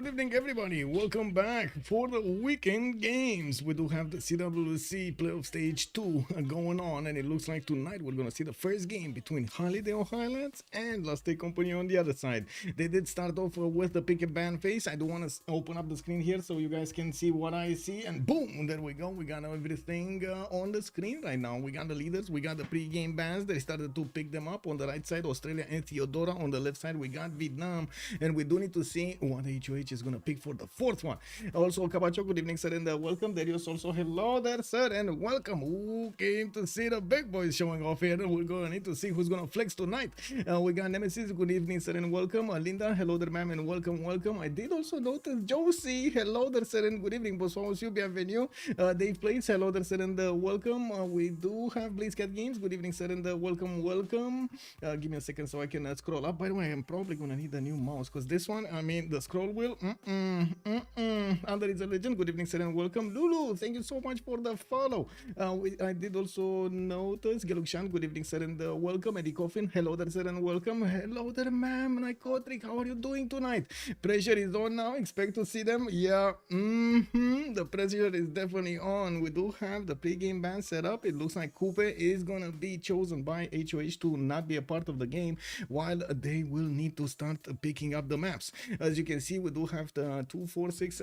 good evening, everybody. Welcome back for the weekend games. We do have the CWC playoff stage 2 going on, and it looks like tonight we're going to see the first game between Highlands and Last Day Company on the other side. They did start off with the pick and ban phase. I do want to open up the screen here so you guys can see what I see, and boom, there we go. We got everything on the screen right now. We got the leaders, we got the pre-game bans. They started to pick them up on the right side, Australia and Theodora. On the left side, we got Vietnam, and we do need to see what HOH is going to pick for the fourth one. Also, Cabacho, good evening, sir, and welcome. Darius also, hello there, sir, and welcome. Who came to see the big boys showing off here? We're going to need to see who's going to flex tonight. We got Nemesis, good evening, sir, and welcome. Linda, hello there, ma'am, and welcome. I did also notice Josie, hello there, sir, and good evening. Bonsoir, monsieur, bienvenue. Dave Plays, hello there, sir, and welcome. We do have BlizzCat Games, good evening, sir, and welcome. Give me a second so I can scroll up. By the way, I'm probably going to need a new mouse because this one, I mean, the scroll wheel, Under is a legend. Good evening, sir, and welcome. Lulu, thank you so much for the follow. I did also notice Gelukshan, good evening, sir, and welcome. Eddie Coffin, hello there, sir, and welcome. Hello there, ma'am. Nykotric, how are you doing tonight? Pressure is on now. Expect to see them. Yeah, the pressure is definitely on. We do have the pre-game ban set up. It looks like Coupe is gonna be chosen by HOH to not be a part of the game, while they will need to start picking up the maps. As you can see, we do have the 2, 4, 6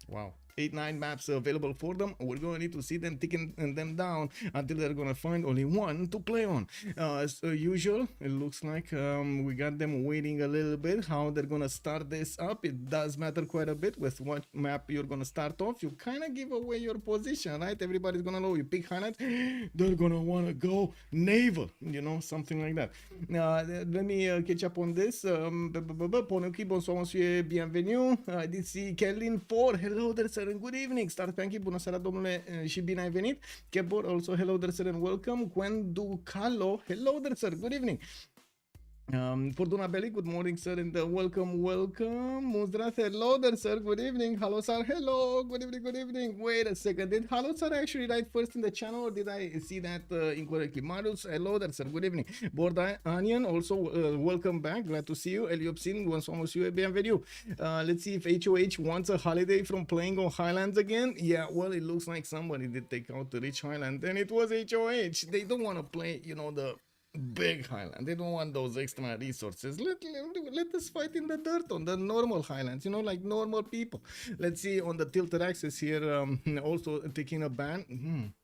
wow, 8, 9 maps available for them. We're going to need to see them taking them down until they're going to find only one to play on. As usual, it looks like we got them waiting a little bit how they're going to start this up. It does matter quite a bit with what map you're going to start off. You kind of give away your position, right? Everybody's going to know you pick Highlands, they're going to want to go naval, you know, something like that. Let me catch up on this. Ponuki, bonsoir, monsieur, bienvenue. I did see Kellin 4. Hello there, sir, and good evening. Star Panky, bună seara, domnule, și bine ai venit. Kebor, also hello there, sir, and welcome. Gwen Ducalo, hello there, sir, good evening. Fortuna Belly, good morning, sir, and welcome. Muzdrat, hello there, sir, good evening. Hello, sir, hello, good evening. Wait a second, did hello, sir, actually write first in the channel, or did I see that incorrectly? Marius, hello there, sir, good evening. Borda Onion, also welcome back, glad to see you. Eliopsin, bonsoir, monsieur, bienvenue. Let's see if HOH wants a holiday from playing on Highlands again. Yeah, well, it looks like somebody did take out the rich Highland, and it was HOH. They don't want to play, you know, the big Highland. They don't want those extra resources. Let us fight in the dirt on the normal Highlands, you know, like normal people. Let's see on the tilted axis here, also taking a ban.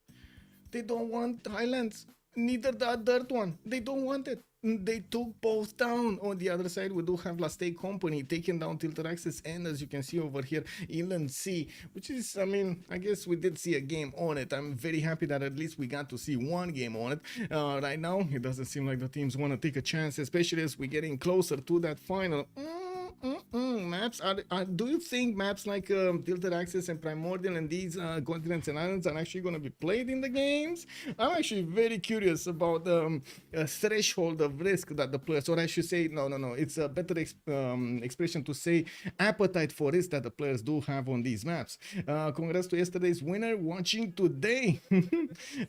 They don't want Highlands, neither the dirt one. They don't want it. They took both down. On the other side, we do have Last Day Company taking down Tilted Axis, and as you can see over here, Inland Sea, which is, I mean, I guess we did see a game on it. I'm very happy that at least we got to see one game on it. Right now, it doesn't seem like the teams want to take a chance, especially as we're getting closer to that final. Maps do you think maps like Tilted Axis and Primordial and these continents and islands are actually going to be played in the games? I'm actually very curious about the threshold of risk that the players, or I should say, no, it's a better expression to say appetite for risk that the players do have on these maps. Congrats to yesterday's winner watching today.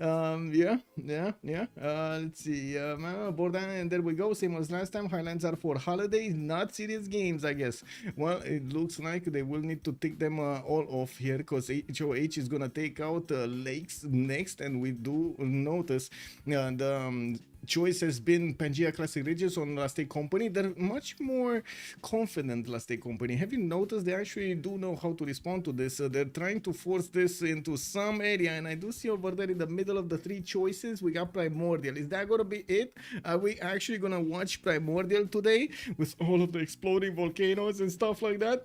Yeah. Let's see, Bordan, and there we go, same as last time. Highlands are for holidays, not serious games, I guess. Well, it looks like they will need to take them all off here, because HOH is gonna take out Lakes next, and we do notice the choice has been Pangea Classic Ridges on Last Day Company. They're much more confident, Last Day Company. Have you noticed they actually do know how to respond to this? They're trying to force this into some area, and I do see over there in the middle of the three choices, we got Primordial. Is that gonna be it? Are we actually gonna watch Primordial today with all of the exploding volcanoes and stuff like that?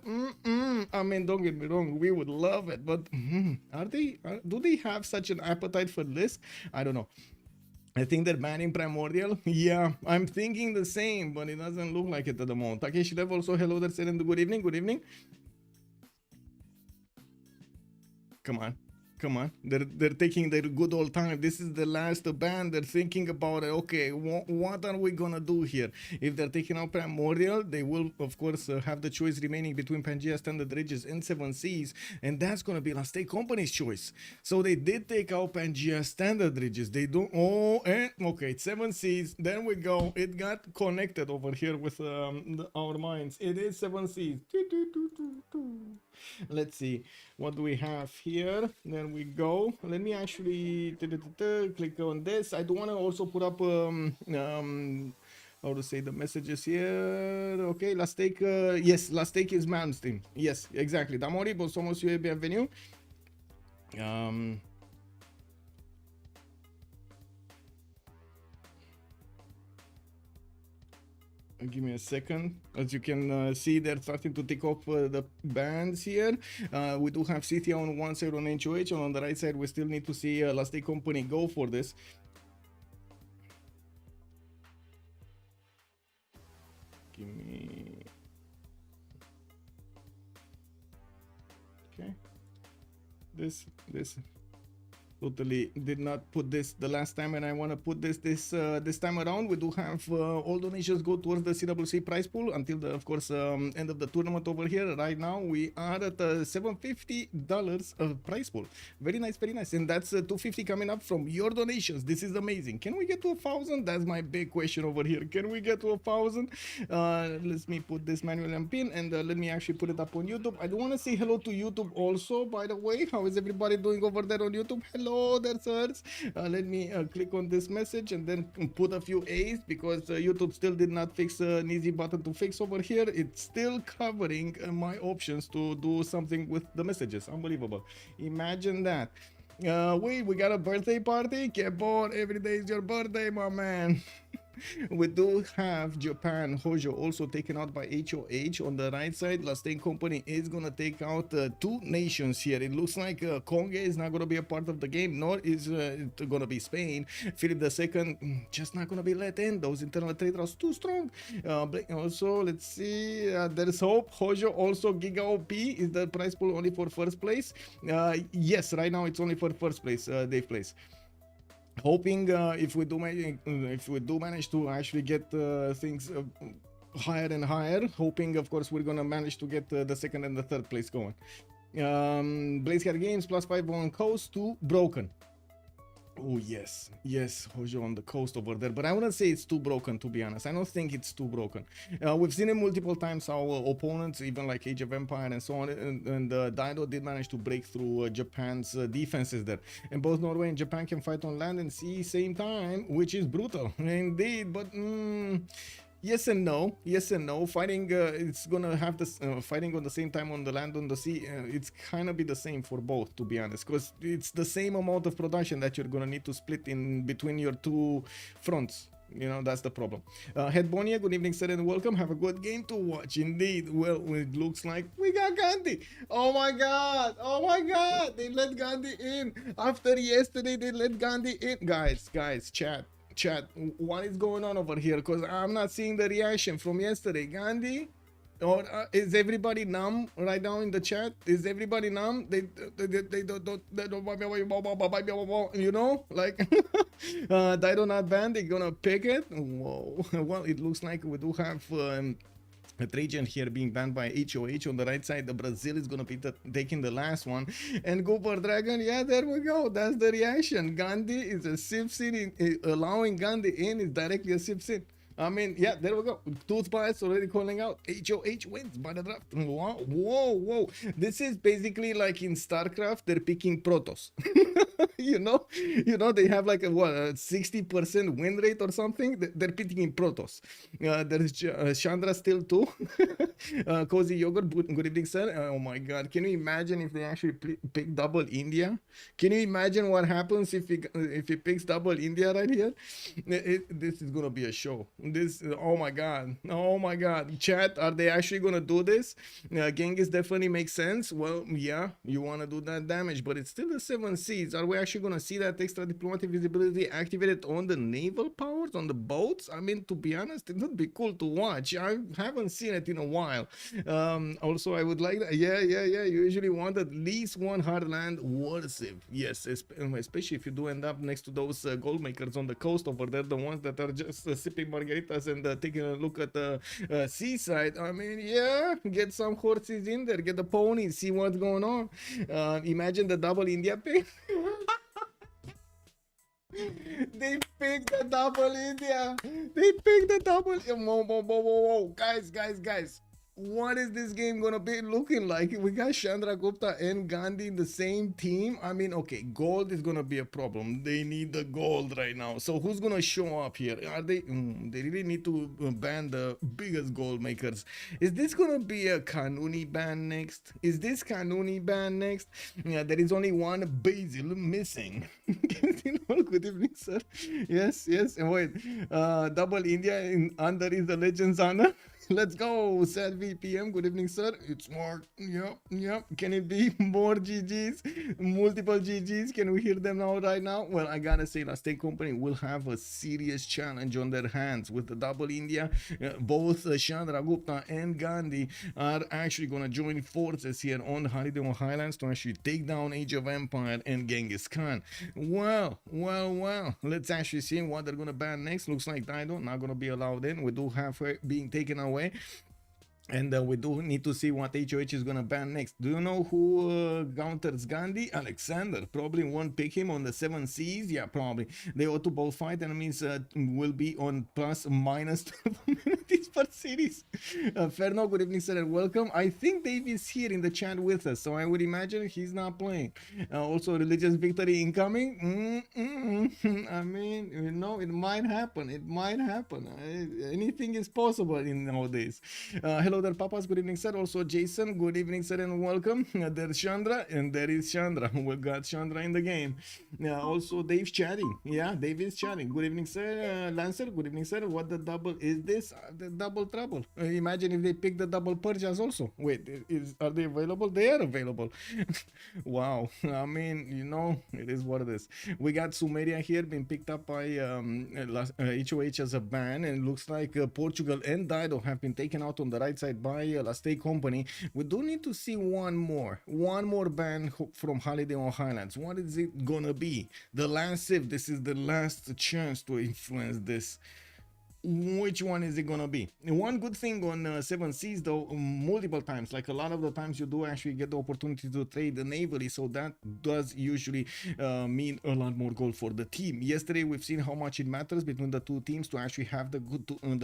I mean, don't get me wrong, we would love it, but do they have such an appetite for this? I don't know. I think they're banning Primordial. Yeah, I'm thinking the same, but it doesn't look like it at the moment. Takeshi Dev also, hello there, sir, and good evening. Come on. Come on, they're taking their good old time. This is the last band. They're thinking about it. Okay, what are we gonna do here? If they're taking out Primordial, they will of course have the choice remaining between Pangea Standard Ridges and 7 Seas, and that's gonna be Last Day Company's choice. So they did take out Pangea Standard Ridges. They don't. Oh, and okay, it's 7 Seas. Then we go. It got connected over here with our minds. It is 7 Seas. Let's see, what do we have here? Then we go. Let me actually click on this. I do want to also put up how to say the messages here. Okay, last take. Yes, last take is Malmsteen. Yes, exactly. Damori, somos bienvenue. Give me a second. As you can see, they're starting to take off the bands here. We do have City on one side on HOH, and on the right side we still need to see Last Day Company go for this. Give me... Okay. This totally did not put this the last time, and I want to put this time around. We do have all donations go towards the CWC prize pool until the, of course, end of the tournament over here. Right now we are at $750 prize pool. Very nice, very nice. And that's $250 coming up from your donations. This is amazing. Can we get to 1,000? That's my big question over here. Can we get to 1,000? Let me put this manual and pin, and let me actually put it up on YouTube. I do want to say hello to YouTube also, by the way. How is everybody doing over there on YouTube? Hello there, sirs. Let me click on this message and then put a few A's, because YouTube still did not fix an easy button to fix over here. It's still covering my options to do something with the messages. Unbelievable. Imagine that. Wait, we got a birthday party? Get bored. Every day is your birthday, my man. We do have Japan Hojo also taken out by HOH on the right side. Last Day Company is gonna take out two nations here. It looks like Congo is not gonna be a part of the game, nor is it gonna be Spain. Philip II just not gonna be let in. Those internal trade routes too strong. Also, let's see, there's hope. Hojo also Giga OP. Is the prize pool only for first place? Yes, right now it's only for first place. They've placed. Hoping if we do manage to actually get things higher and higher, hoping of course we're gonna manage to get the second and the third place going. Blazecat Games +5 on coast to broken. Oh yes, yes, Hojo on the coast over there, but I wouldn't say it's too broken, to be honest. I don't think it's too broken. We've seen it multiple times. Our opponents, even like Age of Empire and so on, and Daido did manage to break through Japan's defenses there. And both Norway and Japan can fight on land and sea same time, which is brutal indeed. But yes and no, yes and no. Fighting, it's gonna have this fighting on the same time on the land, on the sea. It's kind of be the same for both, to be honest, because it's the same amount of production that you're gonna need to split in between your two fronts. You know, that's the problem. Head Bonia, good evening, sir, and welcome. Have a good game to watch. Indeed. Well, it looks like we got Gandhi. Oh my god. Oh my god. They let Gandhi in. After yesterday, they let Gandhi in. Guys, chat, what is going on over here? Because I'm not seeing the reaction from yesterday. Gandhi, or is everybody numb right now in the chat? Is everybody numb? They don't, you know, like Daido not banned. They're gonna pick it. Whoa. Well, it looks like we do have a Trajan here being banned by HOH on the right side. The Brazil is gonna be taking the last one, and Gooper Dragon, yeah, there we go. That's the reaction. Gandhi is a Civ6, allowing Gandhi in is directly a Civ6. I mean, yeah, there we go. Toothpaste already calling out. HOH wins by the draft. Wow, whoa. This is basically like in StarCraft, they're picking Protoss. you know, they have like a 60% win rate or something. They're picking Protoss. There's Chandra still too. Cozy Yogurt, good evening, sir. Oh my God, can you imagine if they actually pick double India? Can you imagine what happens if he picks double India right here? This is gonna be a show. This, oh my god, chat, are they actually gonna do this? Genghis definitely makes sense. Well, yeah, you want to do that damage, but it's still the 7 seeds. Are we actually gonna see that extra diplomatic visibility activated on the naval powers, on the boats? I mean, to be honest, it would be cool to watch. I haven't seen it in a while. Also, I would like that. Yeah. You usually want at least one hardland war civ. Yes, especially if you do end up next to those gold makers on the coast over there, the ones that are just sipping margaritas and taking a look at the seaside. I mean, yeah, get some horses in there, get the ponies, see what's going on. Imagine the double India pick. They picked the double India. They picked the double. Whoa. Guys. What is this game gonna be looking like? We got Chandra Gupta and Gandhi in the same team. I mean, okay, gold is gonna be a problem. They need the gold right now. So who's gonna show up here? Are they? They really need to ban the biggest gold makers. Is this gonna be a Kanuni ban next? Is this Kanuni ban next? Yeah, there is only one Basil missing. Good evening, sir. Yes. And wait, double India in under is the Legends honor. Let's go, sad VPM. Good evening, sir. It's more. Yep. Can it be more GGs? Multiple GGs? Can we hear them now right now? Well, I gotta say, Last State Company will have a serious challenge on their hands with the double India. Both Chandra Gupta and Gandhi are actually gonna join forces here on the Highlands to actually take down Age of Empire and Genghis Khan. Well. Let's actually see what they're gonna ban next. Looks like Dido not gonna be allowed in. We do have her being taken away. And we do need to see what HOH is gonna ban next. Do you know who counters Gandhi? Alexander. Probably won't pick him on the 7 Cs. Yeah, probably. They ought to both fight. Enemies will be on plus minus 12 minutes per series. Ferno, good evening, sir, and welcome. I think Dave is here in the chat with us, so I would imagine he's not playing. Also, religious victory incoming. I mean, you know, it might happen. Anything is possible in nowadays. Hello there, Papas. Good evening, sir. Also, Jason. Good evening, sir, and welcome. There's Chandra, and there is Chandra. We got Chandra in the game. Also, Dave's chatting. Yeah, Dave is chatting. Good evening, sir. Lancer. Good evening, sir. What the double is this? The double trouble. Imagine if they pick the double purchase also. Wait, are they available? They are available. Wow. I mean, you know, it is what it is. We got Sumeria here being picked up by HOH as a ban, and it looks like Portugal and Dido have been taken out on the right side by Last State Company. We do need to see one more ban from Holiday on Highlands. What is it gonna be? The last Civ. This is the last chance to influence this. Which one is it gonna be? One good thing on 7 Cs though, multiple times, like a lot of the times you do actually get the opportunity to trade the navally, so that does usually mean a lot more gold for the team. Yesterday we've seen how much it matters between the two teams to actually have the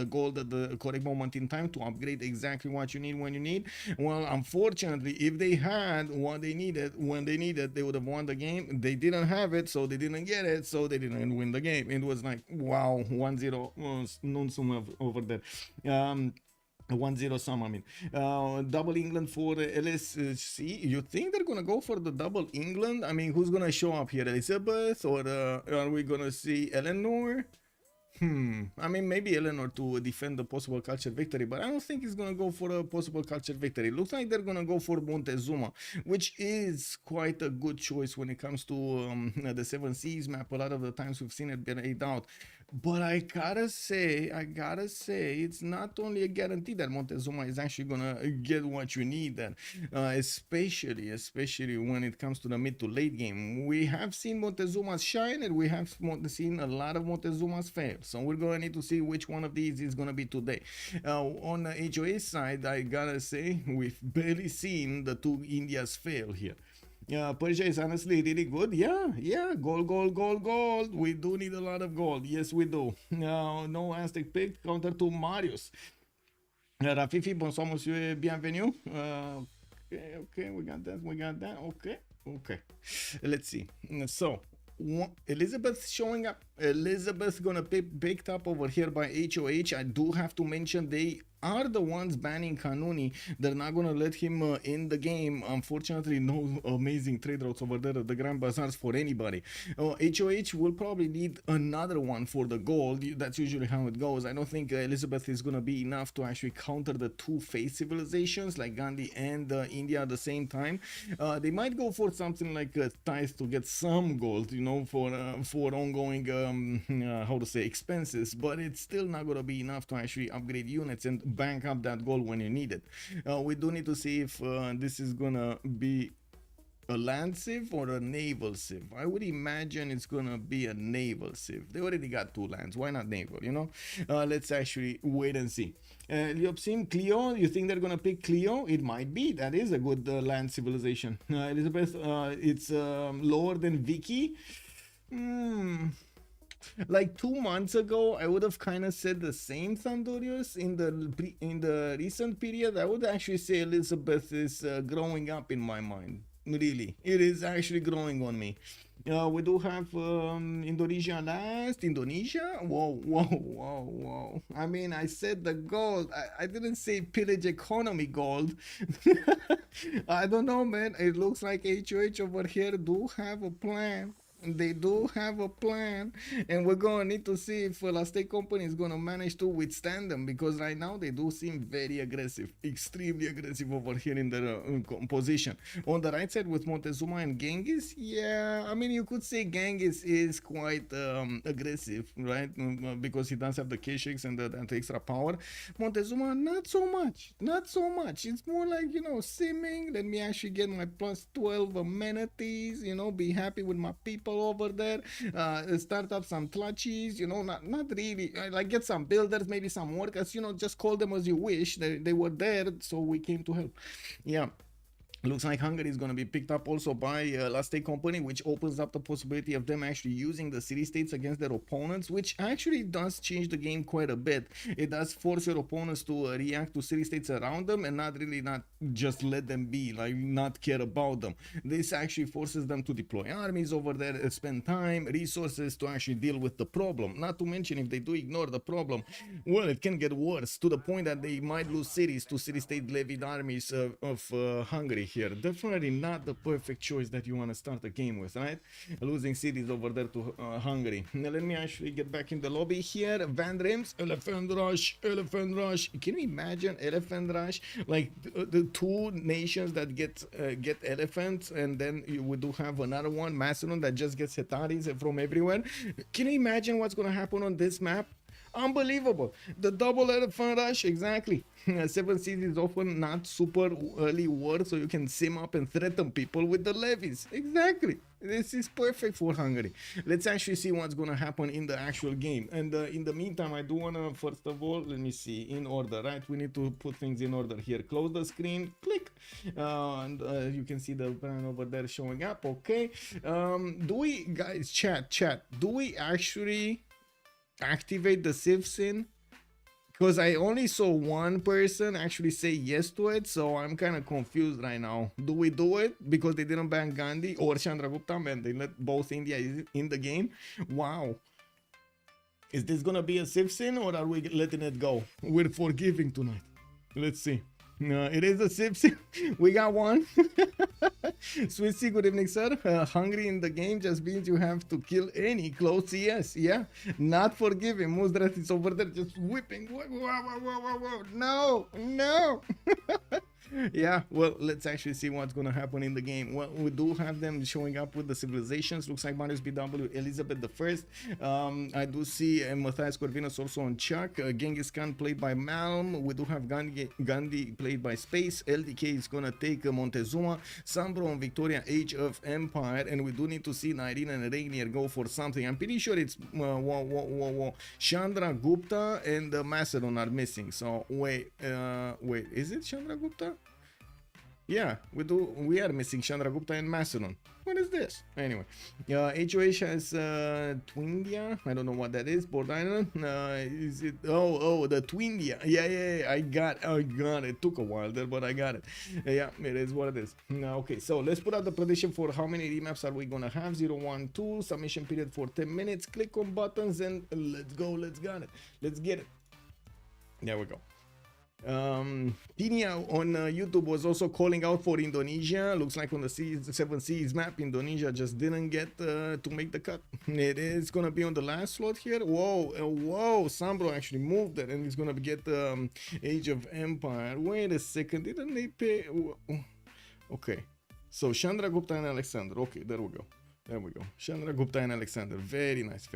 gold at the correct moment in time to upgrade exactly what you need when you need. Well, unfortunately, if they had what they needed when they needed, they would have won the game. They didn't have it, so they didn't get it, so they didn't win the game. It was like, wow, 1-0 non-sum over there. 1-0 sum, I mean. Double England for LSC. You think they're gonna go for the double England? I mean, who's gonna show up here? Elizabeth, or are we gonna see Eleanor? I mean, maybe Eleanor to defend the possible culture victory, but I don't think he's gonna go for a possible culture victory. It looks like they're gonna go for Montezuma, which is quite a good choice when it comes to the 7 Seas map. A lot of the times we've seen it be laid out. But I gotta say, it's not only a guarantee that Montezuma is actually gonna get what you need then, especially when it comes to the mid to late game. We have seen Montezuma's shine, and we have seen a lot of Montezuma's fail. So we're gonna need to see which one of these is gonna be today. On the HOA side, I gotta say, we've barely seen the two Indias fail here. Persia is honestly really good. Yeah, gold. We do need a lot of gold. Yes, we do. No Aztec pick, counter to Marius. Rafifi, bonsoir monsieur, bienvenue. Okay, we got that. Okay. Let's see. So, Elizabeth showing up. Elizabeth gonna be picked up over here by HOH. I do have to mention they are the ones banning Kanuni. They're not gonna let him in the game. Unfortunately, no amazing trade routes over there at the Grand Bazaars for anybody. HOH will probably need another one for the gold. That's usually how it goes. I don't think Elizabeth is gonna be enough to actually counter the two face civilizations like Gandhi and India at the same time. They might go for something like ties to get some gold, you know, for ongoing how to say expenses, but it's still not gonna be enough to actually upgrade units and bank up that gold when you need it. We do need to see if this is gonna be a land civ or a naval civ. I would imagine it's gonna be a naval civ. They already got two lands, why not naval, you know? Let's actually wait and see. Liopsim, Clio, you think they're gonna pick Clio? It might be. That is a good land civilization. Elizabeth, it's lower than Vicky. Like 2 months ago, I would have kind of said the same, Thundurius. In the recent period, I would actually say Elizabeth is growing up in my mind. Really, it is actually growing on me. We do have Indonesia last. Indonesia? Whoa. I mean, I said the gold. I didn't say pillage economy gold. I don't know, man. It looks like HOH over here do have a plan. They do have a plan, and we're gonna need to see if La State Company is gonna manage to withstand them, because right now they do seem very aggressive, extremely aggressive over here in their position. On the right side with Montezuma and Genghis, yeah, I mean, you could say Genghis is quite aggressive, right? Because he does have the K-Shakes and the extra power. Montezuma, not so much. It's more like, you know, simming. Let me actually get my plus 12 amenities, you know, be happy with my people over there, start up some clutches, you know, not really, like get some builders, maybe some workers, you know, just call them as you wish. They were there, so we came to help. Yeah. Looks like Hungary is going to be picked up also by La State Company, which opens up the possibility of them actually using the city-states against their opponents, which actually does change the game quite a bit. It does force your opponents to react to city-states around them and not just let them be, like not care about them. This actually forces them to deploy armies over there, spend time, resources to actually deal with the problem. Not to mention, if they do ignore the problem, well, it can get worse, to the point that they might lose cities to city-state levied armies of Hungary. Here, definitely not the perfect choice that you want to start a game with, right? Losing cities over there to Hungary. Now let me actually get back in the lobby here. Van Rims, Elephant Rush. Can you imagine Elephant Rush? Like the two nations that get elephants, and then we do have another one, Macedon, that just gets Hetaris from everywhere. Can you imagine what's going to happen on this map? Unbelievable. The double elephant rush, exactly. 7 seas is often not super early war, so you can sim up and threaten people with the levies. Exactly. This is perfect for Hungary. Let's actually see what's going to happen in the actual game. And in the meantime, I do want to, first of all, let me see, in order, right? We need to put things in order here. Close the screen, click, and you can see the brand over there showing up. Okay. Do we, guys, chat, do we actually activate the Civ6? Because I only saw one person actually say yes to it, so I'm kind of confused right now. Do we do it because they didn't ban Gandhi or Chandragupta, man? They let both India in the game. Wow. Is this gonna be a Civ6 or are we letting it go? We're forgiving tonight. Let's see. It is a Civ6. We got one. Sweet C, good evening, sir. Hungry in the game just means you have to kill any close CS. Yeah, not forgiving. Muzdrat is over there just whipping. Whoa. No. Yeah, well, let's actually see what's going to happen in the game. Well, we do have them showing up with the civilizations. Looks like Marius BW, Elizabeth I. I do see Matthias Corvinus also on Chuck. Genghis Khan played by Malm. We do have Gandhi played by Space. LDK is going to take Montezuma. Sambro and Victoria, Age of Empire. And we do need to see Nairine and Rainier go for something. I'm pretty sure it's Chandra Gupta and Macedon are missing. So, wait, is it Chandra Gupta? Yeah, we are missing Chandragupta and Macedon. What is this? Anyway, HOH has Twindia. I don't know what that is. Port Island. Is it? Oh, the Twindia. Yeah. I got it. It took a while there, but I got it. Yeah, it is what it is. Okay, so let's put out the prediction for how many remaps are we gonna have. 0, 1, 2. Submission period for 10 minutes. Click on buttons and let's go. Let's get it. There we go. Pinia on YouTube was also calling out for Indonesia. Looks like on the Seven Seas map, Indonesia just didn't get to make the cut. It is gonna be on the last slot here. Whoa, Sambro actually moved it, and it's gonna get Age of Empire. Wait a second, didn't they pay? Okay, so Chandragupta and Alexander. Okay, there we go. Chandragupta and Alexander. Very nice.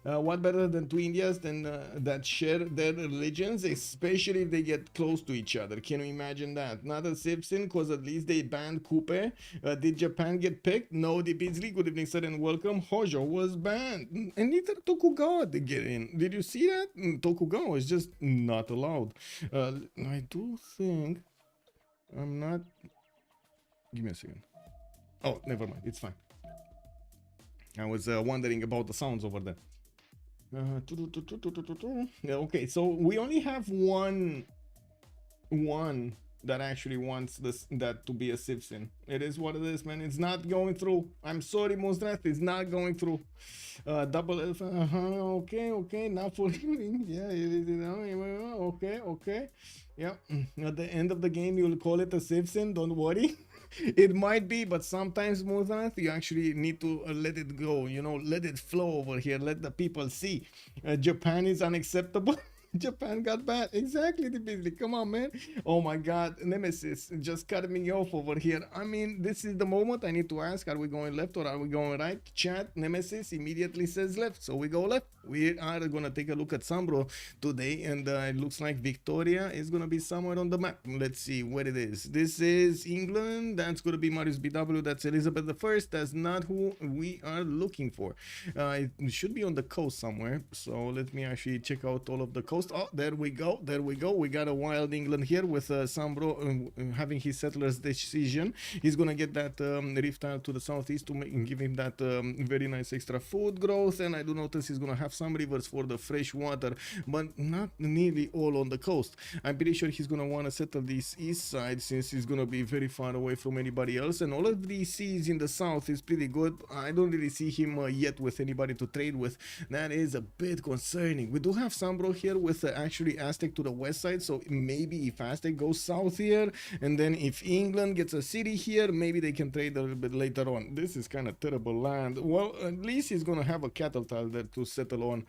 What better than two Indias that share their religions, especially if they get close to each other? Can you imagine that? Not a Civ6, because at least they banned Coupe. Did Japan get picked? No, the Beasley. Good evening, sir, and welcome. Hojo was banned, and neither Tokugawa did get in. Did you see that? Tokugawa is just not allowed. I do think I'm not. Give me a second. Oh, never mind. It's fine. I was wondering about the sounds over there. Okay, so we only have one that actually wants that to be a Civ6. It is what it is, man. It's not going through. I'm sorry, Mosdrath, it's not going through. Double Alpha. Okay. Not for him. Yeah, okay. Yeah. At the end of the game, you'll call it a Civ6. Don't worry. It might be, but sometimes, Mozart, you actually need to let it go, let it flow over here, let the people see. Japan is unacceptable. Japan got bad. Exactly, the Beasley. Come on, man. Oh my God, Nemesis just cut me off over here. I mean, this is the moment I need to ask: are we going left or are we going right? Chat. Nemesis immediately says left, so we go left. We are gonna take a look at Sambro today, and it looks like Victoria is gonna be somewhere on the map. Let's see where it is. This is England. That's gonna be Marius BW. That's Elizabeth I. That's not who we are looking for. It should be on the coast somewhere. So let me actually check out all of the coast. Oh, there we go. We got a wild England here with Sambro having his settlers decision. He's gonna get that rift tile to the southeast to give him that very nice extra food growth, and I do notice he's gonna have some rivers for the fresh water, but not nearly all on the coast. I'm pretty sure he's gonna want to settle this east side since he's gonna be very far away from anybody else, and all of these seas in the south is pretty good. I don't really see him yet with anybody to trade with. That is a bit concerning. We do have Sambro here with actually Aztec to the west side, so maybe if Aztec goes south here, and then if England gets a city here, maybe they can trade a little bit later on. This is kind of terrible land. Well, at least he's gonna have a cattle tile there to settle on.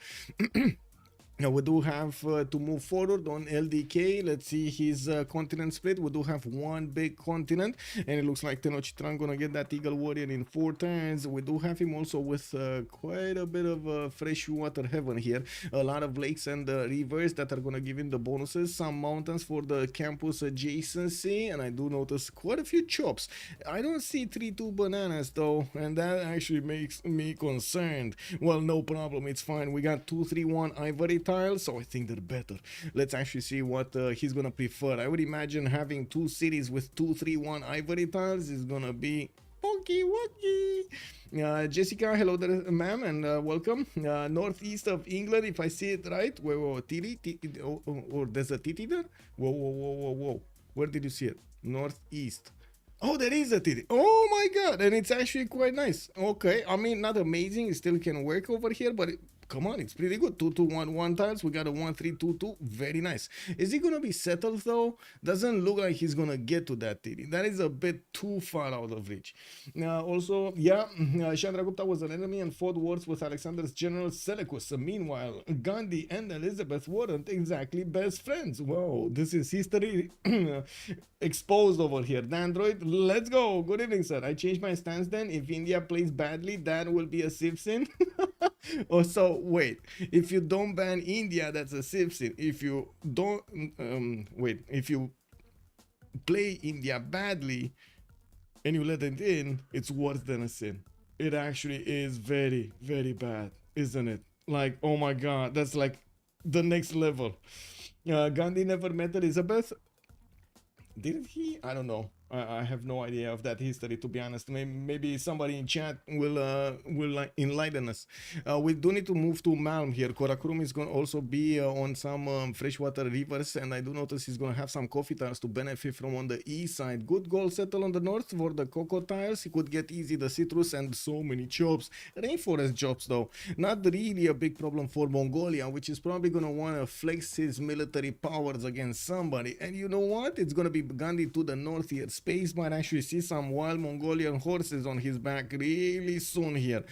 Now we do have to move forward on LDK. Let's see his continent split. We do have one big continent, and it looks like Tenochtitlan gonna get that Eagle Warrior in 4 turns. We do have him also with quite a bit of freshwater heaven here. A lot of lakes and rivers that are gonna give him the bonuses. Some mountains for the campus adjacency, and I do notice quite a few chops. I don't see 3-2 bananas though, and that actually makes me concerned. Well, no problem. It's fine. We got 2-3-1 ivory tiles, so I think they're better. Let's actually see what he's gonna prefer. I would imagine having 2 cities with 2-3-1 ivory tiles is gonna be pokey wokey. Jessica, hello there, ma'am, and welcome. Northeast of England, if I see it right. Whoa, or there's a titi there. Whoa. Where did you see it? Northeast. Oh, there is a titty. Oh my God, and it's actually quite nice. Okay, I mean, not amazing. It still can work over here, but come on, it's pretty good. 2-2-1-1 tiles. We got a 1-3-2-2. Very nice. Is he gonna be settled though? Doesn't look like he's gonna get to that titty. That is a bit too far out of reach. Also, yeah, Chandragupta was an enemy and fought wars with Alexander's general Seleucus. Meanwhile, Gandhi and Elizabeth weren't exactly best friends. Whoa, this is history exposed over here. Dandroid, let's go. Good evening, sir. I changed my stance then. If India plays badly, that will be a Civ6. Oh, so wait, if you don't ban India, that's a Civ6. If you don't if you play India badly and you let it in, it's worse than a sin. It actually is very, very bad, isn't it? Like, oh my God, that's like the next level. Gandhi never met Elizabeth. Did he? I don't know. I have no idea of that history, to be honest. Maybe somebody in chat will enlighten us. We do need to move to Malm here. Karakurum is going to also be on some freshwater rivers, and I do notice he's going to have some coffee tiles to benefit from on the east side. Good gold settle on the north for the cocoa tiles. He could get easy the citrus and so many jobs. Rainforest jobs, though, not really a big problem for Mongolia, which is probably going to want to flex his military powers against somebody. And you know what? It's going to be Gandhi to the north here. Space might actually see some wild Mongolian horses on his back really soon here.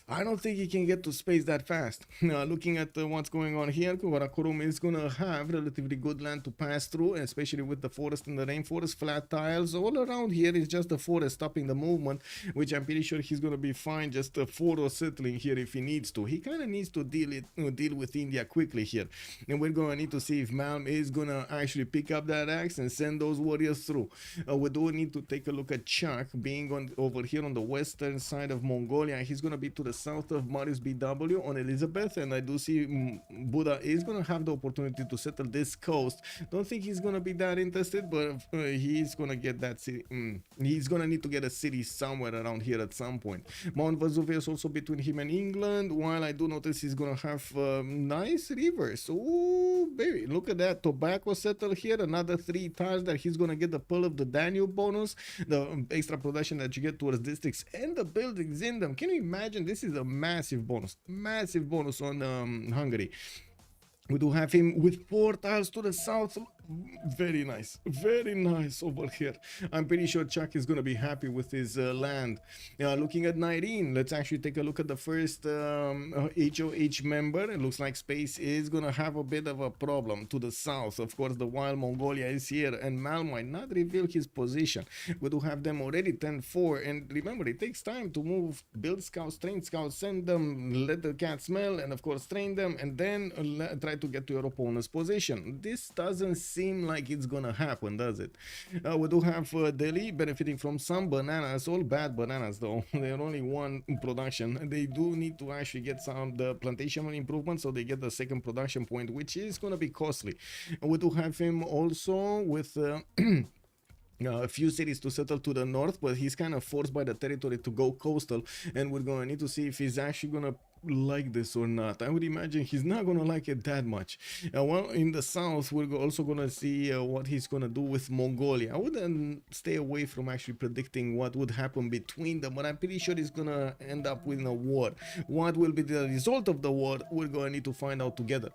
I don't think he can get to space that fast. Looking at what's going on here, Karakorum is going to have relatively good land to pass through, especially with the forest and the rainforest. Flat tiles all around here is just the forest stopping the movement, which I'm pretty sure he's going to be fine just photo settling here if he needs to. He kind of needs to deal with India quickly here. And we're going to need to see if Malm is going to actually pick up that axe and send those warriors through. We do need to take a look at Chuck being over here on the western side of Mongolia. He's going to be to the south of Marius BW on Elizabeth, and I do see Buddha is going to have the opportunity to settle this coast. Don't think he's going to be that interested, but he's going to get that city. He's going to need to get a city somewhere around here at some point. Mount Vesuvius also between him and England, while I do notice he's going to have nice rivers. Oh baby, look at that. Tobacco settle here, another 3 tiles that he's going to get the Pearl of the Danube bonus, the extra production that you get towards districts and the buildings in them. Can you imagine? This is a massive bonus on Hungary. We do have him with 4 tiles to the south. Very nice over here. I'm pretty sure Chuck is gonna be happy with his land. Looking at 19, let's actually take a look at the first HOH member. It looks like space is gonna have a bit of a problem to the south. Of course, the wild Mongolia is here, and Mal might not reveal his position. We do have them already 10-4, and remember, it takes time to move, build scouts, train scouts, send them, let the cat smell, and of course train them, and then try to get to your opponent's position. This doesn't seem like it's gonna happen, does it? We do have Delhi benefiting from some bananas, all bad bananas though. They're only one production. They do need to actually get some the plantation improvement, so they get the second production point, which is gonna be costly. We do have him also with a few cities to settle to the north, but he's kind of forced by the territory to go coastal, and we're gonna need to see if he's actually gonna like this or not. I would imagine he's not gonna like it that much. Well, in the south, we're also gonna see what he's gonna do with Mongolia. I wouldn't stay away from actually predicting what would happen between them, but I'm pretty sure he's gonna end up with a war. What will be the result of the war, we're gonna need to find out together.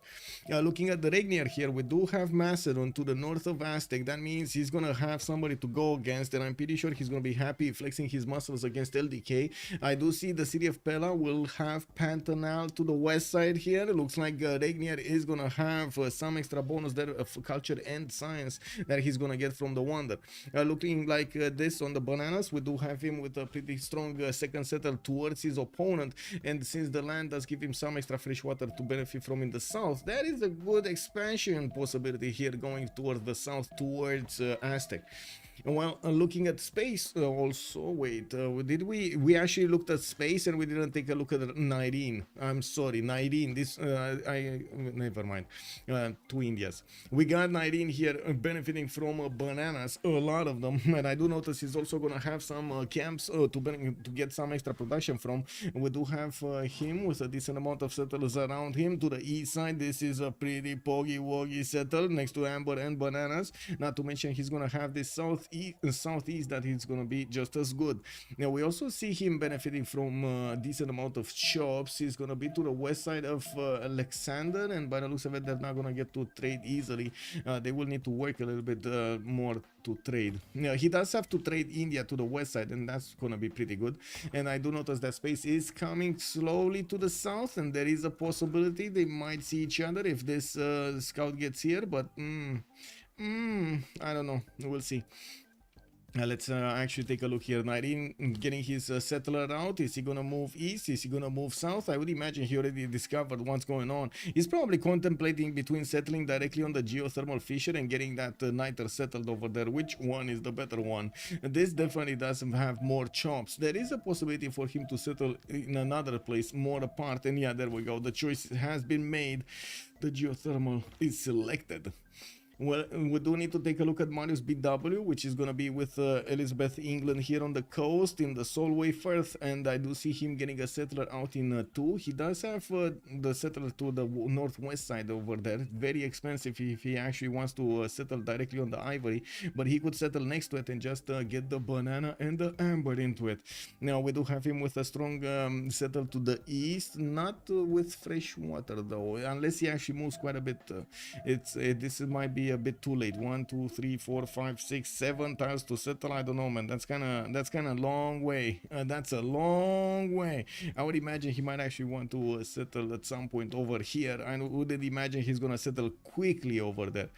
Looking at the Regnier here, we do have Macedon to the north of Aztec. That means he's gonna have somebody to go against, and I'm pretty sure he's gonna be happy flexing his muscles against LDK. I do see the city of Pella will have Pantanal to the west side here. It looks like Regnier is gonna have some extra bonus there of culture and science that he's gonna get from the wonder. Looking like this on the bananas, we do have him with a pretty strong second settle towards his opponent, and since the land does give him some extra fresh water to benefit from in the south, that is a good expansion possibility here going towards the south, towards Aztec. Well, looking at space also, wait, did we actually looked at space and we didn't take a look at 19. I'm sorry, 19, this, never mind, 2 Indias. We got 19 here benefiting from bananas, a lot of them, and I do notice he's also gonna have some camps to get some extra production from. We do have him with a decent amount of settlers around him to the east side. This is a pretty poggy-woggy settle next to amber and bananas, not to mention he's gonna have this southeast that is going to be just as good. Now we also see him benefiting from a decent amount of shops. He's going to be to the west side of Alexander, and by the looks of it, they're not going to get to trade easily. They will need to work a little bit more to trade. Now, he does have to trade India to the west side, and that's going to be pretty good. And I do notice that space is coming slowly to the south, and there is a possibility they might see each other if this scout gets here, but I don't know, we'll see. Let's actually take a look here. 19 getting his settler out. Is he gonna move east? Is he gonna move south? I would imagine he already discovered what's going on. He's probably contemplating between settling directly on the geothermal fissure and getting that niter settled over there. Which one is the better one? This definitely doesn't have more chops. There is a possibility for him to settle in another place more apart, and yeah, there we go. The choice has been made. The geothermal is selected. Well, we do need to take a look at Marius BW, which is going to be with Elizabeth, England here on the coast in the Solway Firth, and I do see him getting a settler out in 2. He does have the settler to the northwest side over there. Very expensive if he actually wants to settle directly on the ivory, but he could settle next to it and just get the banana and the amber into it. Now, we do have him with a strong settle to the east, not with fresh water though, unless he actually moves quite a bit. This might be a bit too late. 1 2 3 4 5 6 7 tiles to settle. I don't know, man. That's kind of long way. That's a long way. I would imagine he might actually want to settle at some point over here. I wouldn't imagine he's gonna settle quickly over there.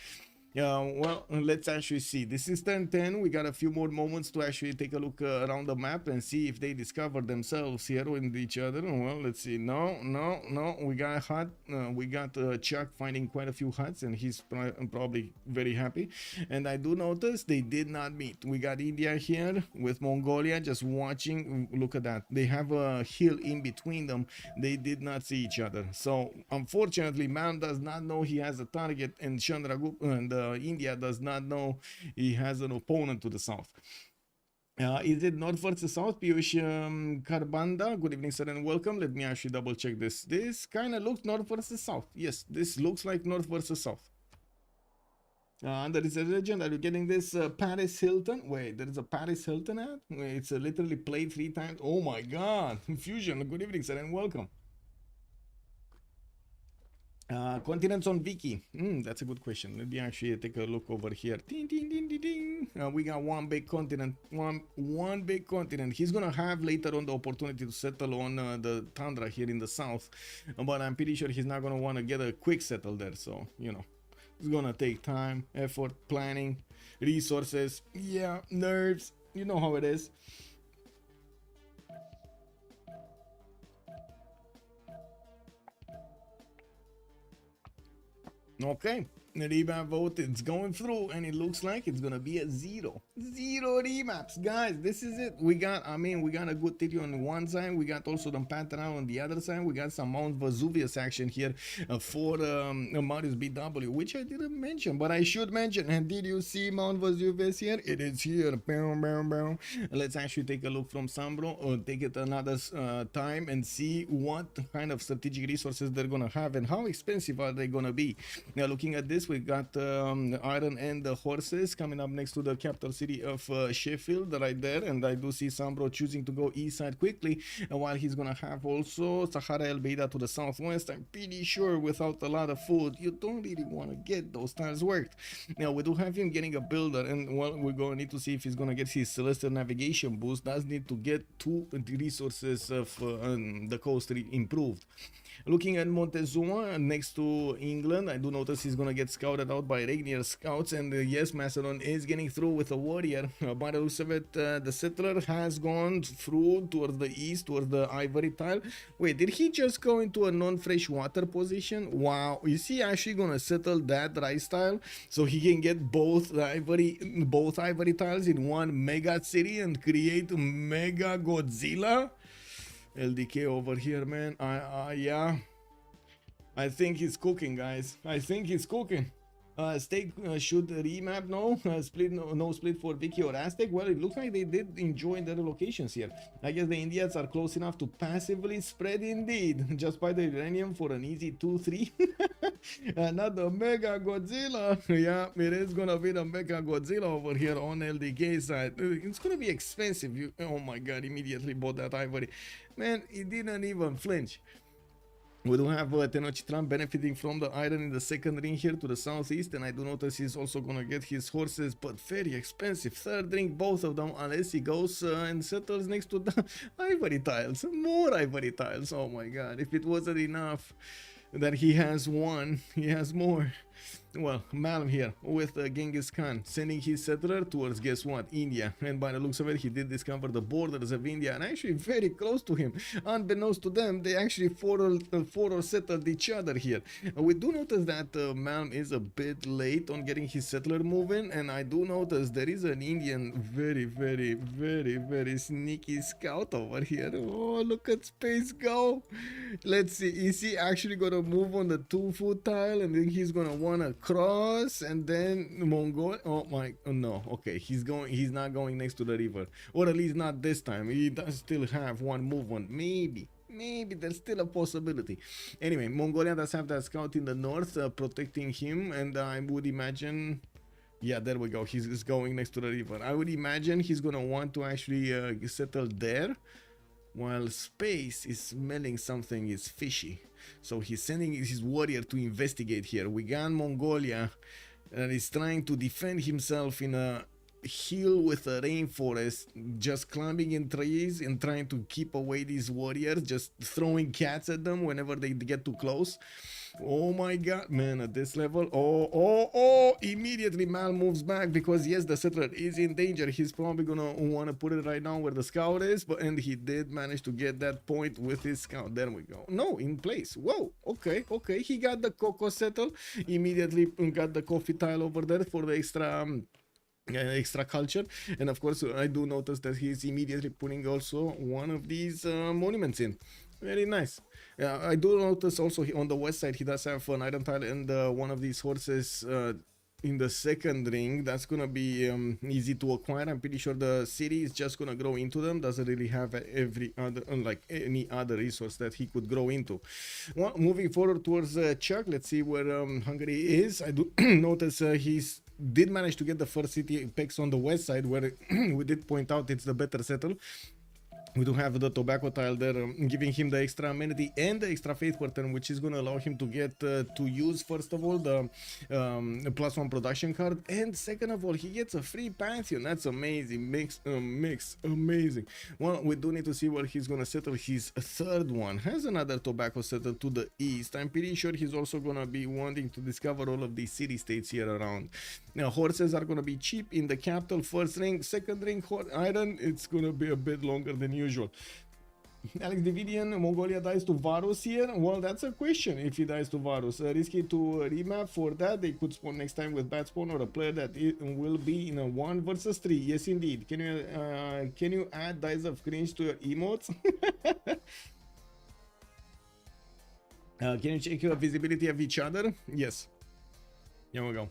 Well, let's actually see. This is turn 10. We got a few more moments to actually take a look around the map and see if they discover themselves here with each other. Well, let's see. No. We got a hut. We got Chuck finding quite a few huts, and he's probably very happy. And I do notice they did not meet. We got India here with Mongolia just watching. Look at that. They have a hill in between them. They did not see each other. So, unfortunately, man does not know he has a target, and Chandragupta and India does not know he has an opponent to the south. Is it north versus south? Piyush Karbanda, good evening, sir, and welcome. Let me actually double check this. This kind of looks north versus south. Yes, this looks like north versus south. There is a legend. Are you getting this Paris Hilton? Wait, there is a Paris Hilton ad? Wait, it's literally played 3 times. Oh my god. Fusion, good evening, sir, and welcome. Continents on Wiki. That's a good question. Let me actually take a look over here. Ding, ding, ding, ding, ding. We got one big continent. One big continent. He's gonna have later on the opportunity to settle on the tundra here in the south, but I'm pretty sure he's not gonna want to get a quick settle there. So you know, it's gonna take time, effort, planning, resources. Yeah, nerves. You know how it is. Okay, the remap vote, it's going through, and it looks like it's gonna be a 0 remaps, guys. This is it. We got a good theory on one side. We got also the Pantera on the other side. We got some Mount Vesuvius action here for Marius BW, which I didn't mention, but I should mention. And did you see Mount Vesuvius here? It is here. Let's actually take a look from Sambro, take it another time and see what kind of strategic resources they're gonna have and how expensive are they gonna be. Now, looking at this, we got iron and the horses coming up next to the capital city of Sheffield right there, and I do see Sambro choosing to go east side quickly, while he's gonna have also Sahara El Beida to the southwest. I'm pretty sure without a lot of food you don't really want to get those tiles worked. Now, we do have him getting a builder, and well, we're gonna need to see if he's gonna get his celestial navigation boost. Does need to get 2 resources of the coast improved. Looking at Montezuma next to England, I do notice he's gonna get scouted out by Rainier scouts, and yes, Macedon is getting through with a warrior. By the looks of it, the settler has gone through towards the east, towards the ivory tile. Wait, did he just go into a non-fresh water position? Wow, is he actually gonna settle that rice tile so he can get both ivory tiles in one mega city and create mega Godzilla? LDK over here, man. Yeah, I think he's cooking, guys. I think he's cooking. Steak should remap, split, no split for Vicky or Aztec. Well, it looks like they did enjoy their locations here. I guess the Indians are close enough to passively spread indeed. Just buy the uranium for an easy 2-3. Another Mega Godzilla. Yeah, it is gonna be the Mega Godzilla over here on LDK side. It's gonna be expensive. Oh my god, immediately bought that ivory. Man, it didn't even flinch. We do have Tenochtitlan benefiting from the iron in the second ring here to the southeast, and I do notice he's also gonna get his horses, but very expensive. Third ring, both of them, unless he goes and settles next to the ivory tiles. More ivory tiles. Oh my god, if it wasn't enough that he has one, he has more. Well, Malm here with Genghis Khan sending his settler towards, guess what, India. And by the looks of it, he did discover the borders of India and actually very close to him. Unbeknownst to them, they actually for settled each other here. We do notice that Malm is a bit late on getting his settler moving, and I do notice there is an Indian very sneaky scout over here. Oh, look at Space go. Let's see, is he actually gonna move on the 2-foot tile, and then he's gonna wanna across, and then Mongol. Oh my! Oh no. Okay, he's going. He's not going next to the river, or at least not this time. He does still have one movement. Maybe there's still a possibility. Anyway, Mongolia does have that scout in the north protecting him, and I would imagine. Yeah, there we go. He's going next to the river. I would imagine he's gonna want to actually settle there, while space is smelling something is fishy. So he's sending his warrior to investigate here. We got Mongolia that is trying to defend himself in a hill with a rainforest, just climbing in trees and trying to keep away these warriors, just throwing cats at them whenever they get too close. Oh my god, man, at this level. Oh, immediately Mal moves back because yes, the settler is in danger. He's probably gonna want to put it right now where the scout is, and he did manage to get that point with his scout. There we go. No, in place. Whoa, okay, he got the cocoa settled, immediately got the coffee tile over there for the extra culture, and of course I do notice that he's immediately putting also one of these monuments in. Very nice. I do notice also on the west side he does have an item tile and one of these horses in the second ring. That's gonna be easy to acquire. I'm pretty sure the city is just gonna grow into them. Doesn't really have every other, unlike any other resource that he could grow into. Well, moving forward towards Czech, let's see where Hungary is. I do notice he's did manage to get the first city pegs on the west side, where we did point out it's the better settle. We do have the tobacco tile there, giving him the extra amenity and the extra faith per turn, which is going to allow him to get to use, first of all, the +1 production card, and second of all, he gets a free pantheon. That's amazing. Mix amazing. Well, we do need to see where he's going to settle his third one. Has another tobacco settled to the east. I'm pretty sure he's also going to be wanting to discover all of these city-states here around. Now, horses are going to be cheap in the capital. First ring, second ring, iron, it's going to be a bit longer than usual. Alex Davidian, Mongolia dies to Varus here. Well, that's a question if he dies to Varus. Risky to remap for that. They could spawn next time with bad spawn or a player that will be in a 1 versus 3. Yes, indeed. Can you add dice of cringe to your emotes? Can you check your visibility of each other? Yes. Here we go.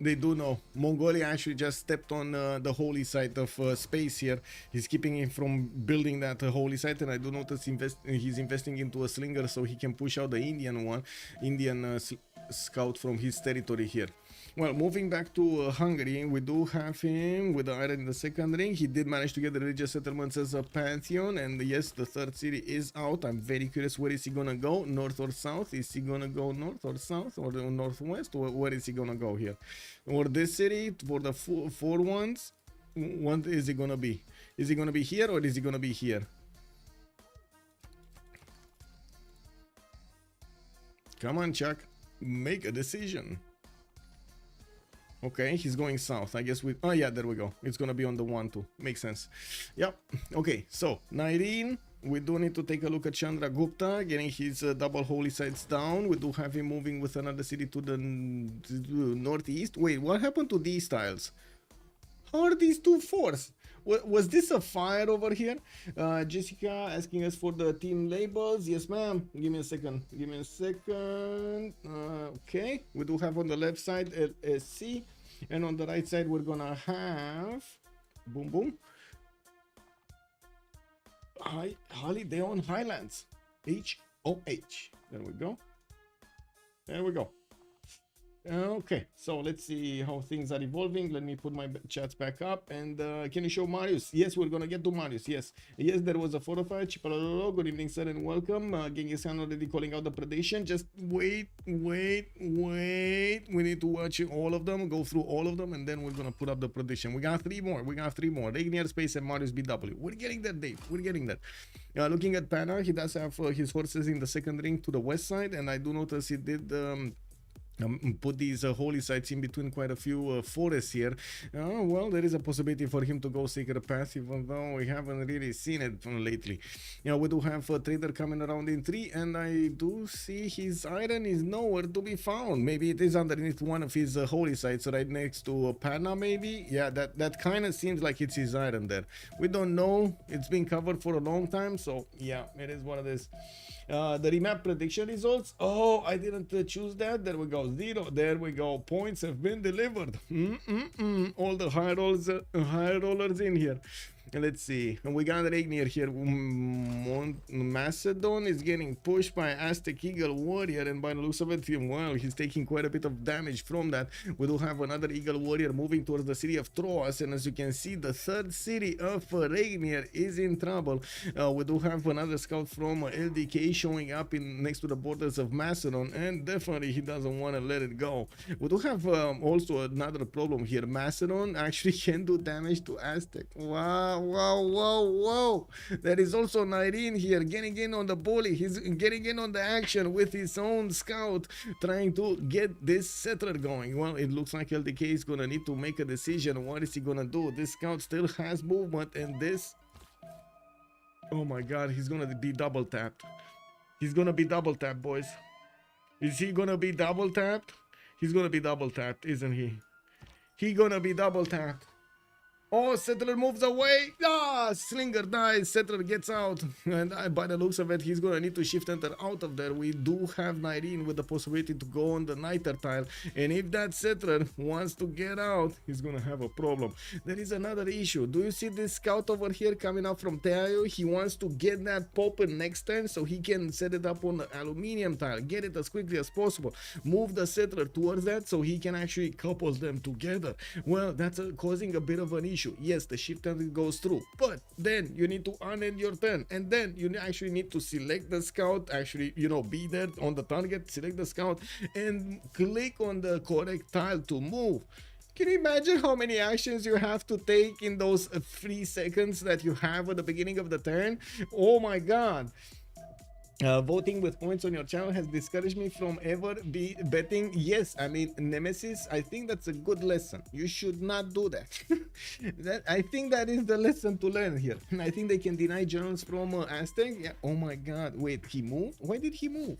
They do know Mongolia actually just stepped on the holy site of space here. He's keeping him from building that holy site, and I do notice he's investing into a slinger so he can push out the Indian scout from his territory here. Well, moving back to Hungary, we do have him with the iron in the second ring. He did manage to get the religious settlements as a pantheon, and yes, the third city is out. I'm very curious, where is he gonna go? North or south? Is he gonna go north or south or northwest? Or where is he gonna go here? Or this city for the four ones? What is he gonna be? Is he gonna be here or is he gonna be here? Come on, Chuck, make a decision. Okay, he's going south. I guess oh yeah, there we go. It's gonna be on the 1-2. Makes sense. Yep. Okay, so 19. We do need to take a look at Chandra Gupta getting his double holy sites down. We do have him moving with another city to the northeast. Wait, what happened to these tiles? How are these two fours? Was this a fire over here? Jessica asking us for the team labels. Yes, ma'am. Give me a second. Okay. We do have on the left side LSC. And on the right side, we're going to have... Boom, boom. Holiday on Highlands. HOH. There we go. There we go. Okay, so let's see how things are evolving. Let me put my chats back up. And can you show Marius? Yes, we're gonna get to Marius. Yes, there was a 4-5. Chipalolo, good evening, sir, and welcome. Genghis Khan already calling out the predation. Just wait. We need to watch all of them, go through all of them, and then we're gonna put up the prediction. We got three more. Regnier Space and Marius BW. We're getting there, Dave. We're getting there. Looking at Pana, he does have his horses in the second ring to the west side, and I do notice he did put these holy sites in between quite a few forests here. Well, there is a possibility for him to go Sacred Path, even though we haven't really seen it lately. We do have a trader coming around in 3, and I do see his iron is nowhere to be found. Maybe it is underneath one of his holy sites right next to Pana, maybe. Yeah, that kind of seems like it's his iron there. We don't know. It's been covered for a long time, so yeah, it is what it is. The remap prediction results. Oh, I didn't choose that. There we go. 0. There we go. Points have been delivered. All the high rollers in here. Let's see. We got Ragnir here. Macedon is getting pushed by Aztec Eagle Warrior, and by the looks of it, well, he's taking quite a bit of damage from that. We do have another Eagle Warrior moving towards the city of Troas, and as you can see, the third city of Ragnir is in trouble. We do have another scout from LDK showing up in next to the borders of Macedon, and definitely he doesn't want to let it go. We do have also another problem here. Macedon actually can do damage to Aztec. Wow. There is also Nyreen here getting in on the bully. He's getting in on the action with his own scout, trying to get this settler going. Well, it looks like LDK is gonna need to make a decision. What is he gonna do? This scout still has movement, and this, oh my god, he's gonna be double tapped. He's gonna be double tapped, boys. Is he gonna be double tapped? He's gonna be double tapped, isn't he? He gonna be double tapped. Oh, settler moves away. Slinger dies. Settler gets out. And by the looks of it, he's going to need to shift enter out of there. We do have Nyreen with the possibility to go on the Niter tile. And if that settler wants to get out, he's going to have a problem. There is another issue. Do you see this scout over here coming up from Teayo? He wants to get that popper next turn so he can set it up on the aluminium tile. Get it as quickly as possible. Move the settler towards that so he can actually couple them together. Well, that's causing a bit of an issue. Yes, the shift enter goes through, but then you need to unend your turn, and then you actually need to select the scout, actually, you know, be there on the target, select the scout, and click on the correct tile to move. Can you imagine how many actions you have to take in those 3 seconds that you have at the beginning of the turn? Oh my god. Voting with points on your channel has discouraged me from ever be betting. Yes, I mean, Nemesis, I think that's a good lesson. You should not do that. I think that is the lesson to learn here. And I think they can deny generals from Aztec. Yeah. Oh my god, wait, he moved? Why did he move?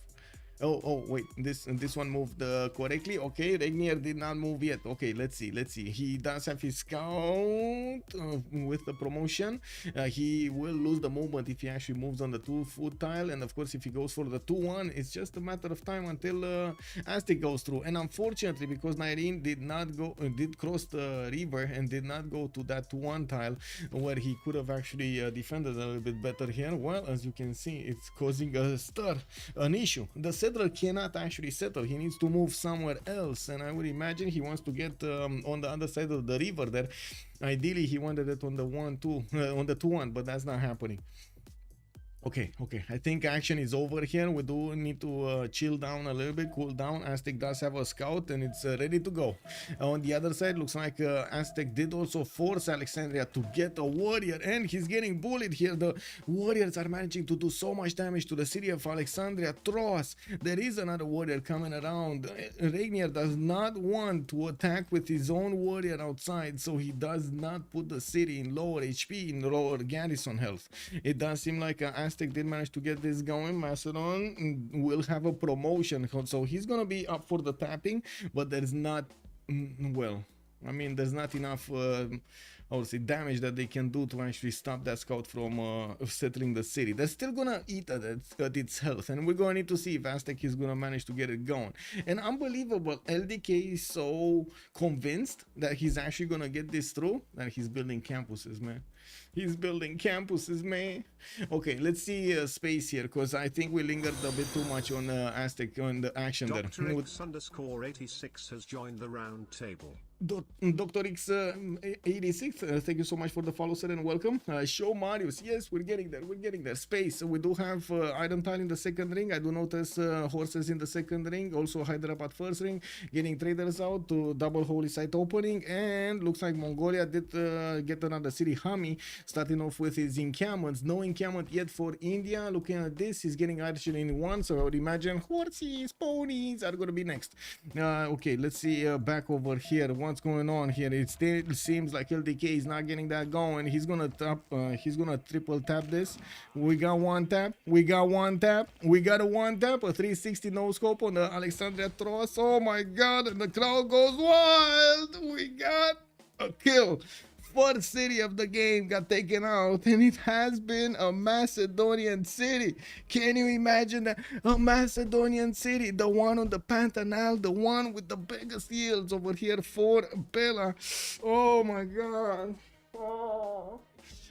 Oh wait, this one moved correctly. Okay, Ragnir did not move yet. Okay, let's see. He does have his scout with the promotion. He will lose the movement if he actually moves on the 2-foot tile, and of course if he goes for the 2-1, it's just a matter of time until Aztec goes through. And unfortunately, because Nyreen did cross the river and did not go to that 2-1 tile where he could have actually defended a little bit better here, well, as you can see, it's causing an issue. The settler cannot actually settle. He needs to move somewhere else, and I would imagine he wants to get on the other side of the river there. Ideally he wanted it on the 1-2 on the 2-1, but that's not happening. Okay, I think action is over here. We do need to chill down a little bit, cool down. Aztec does have a scout and it's ready to go. On the other side, looks like Aztec did also force Alexandria to get a warrior, and he's getting bullied here. The warriors are managing to do so much damage to the city of Alexandria. Troas, there is another warrior coming around. Ragnir does not want to attack with his own warrior outside, so he does not put the city in lower HP, in lower garrison health. It does seem like Aztec did manage to get this going. Macedon will have a promotion, so he's gonna be up for the tapping, but there's not, well, I mean, there's not enough I would say damage that they can do to actually stop that scout from settling the city. They're still gonna eat at its health, and we're gonna need to see if Aztec is gonna manage to get it going. And unbelievable, LDK is so convinced that he's actually gonna get this through that he's building campuses, man. He's building campuses, man. Okay, let's see space here, because I think we lingered a bit too much on Aztec, on the action there. Dr. X_86 has joined the round table. Dr. X86, thank you so much for the follow, sir, and welcome. Show Marius, yes, we're getting there. Space, we do have item tile in the second ring. I do notice horses in the second ring, also Hydra at first ring, getting traders out to double holy site opening, and looks like Mongolia did get another city, Hami, starting off with his encampments. No encampment yet for India. Looking at this, he's getting archery in one, so I would imagine horses, ponies are going to be next. Okay, let's see back over here. What's going on here? It still seems like LDK is not getting that going. He's gonna tap, he's gonna triple tap this. We got one tap, we got a one tap, a 360 no scope on the Alexandria Troas. Oh my god, and the crowd goes wild. We got a kill. first city of the game got taken out, and it has been a Macedonian city. Can you imagine that? A Macedonian city, the one on the Pantanal, the one with the biggest yields over here for Bella. Oh my god. Oh.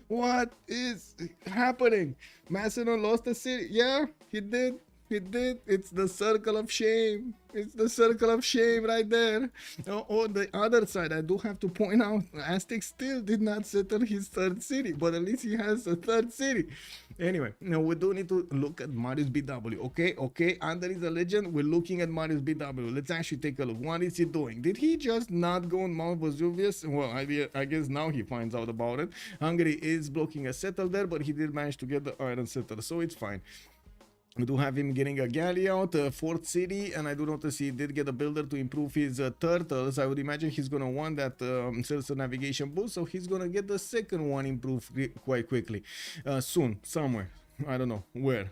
What is happening? Macedon lost the city. Yeah, he did. He did. It's the circle of shame. It's the circle of shame right there. On the other side, I do have to point out, Aztec still did not settle his third city, but at least he has a third city. Anyway, now we do need to look at Marius BW. Okay, under is a legend. We're looking at Marius BW. Let's actually take a look. What is he doing? Did he just not go on Mount Vesuvius? Well, I guess now he finds out about it. Hungary is blocking a settle there, but he did manage to get the iron settle, so it's fine. We do have him getting a galley out, fourth city, and I do notice he did get a builder to improve his turtles. I would imagine he's going to want that sensor navigation boost, so he's going to get the second one improved quite quickly. Soon, somewhere. I don't know where.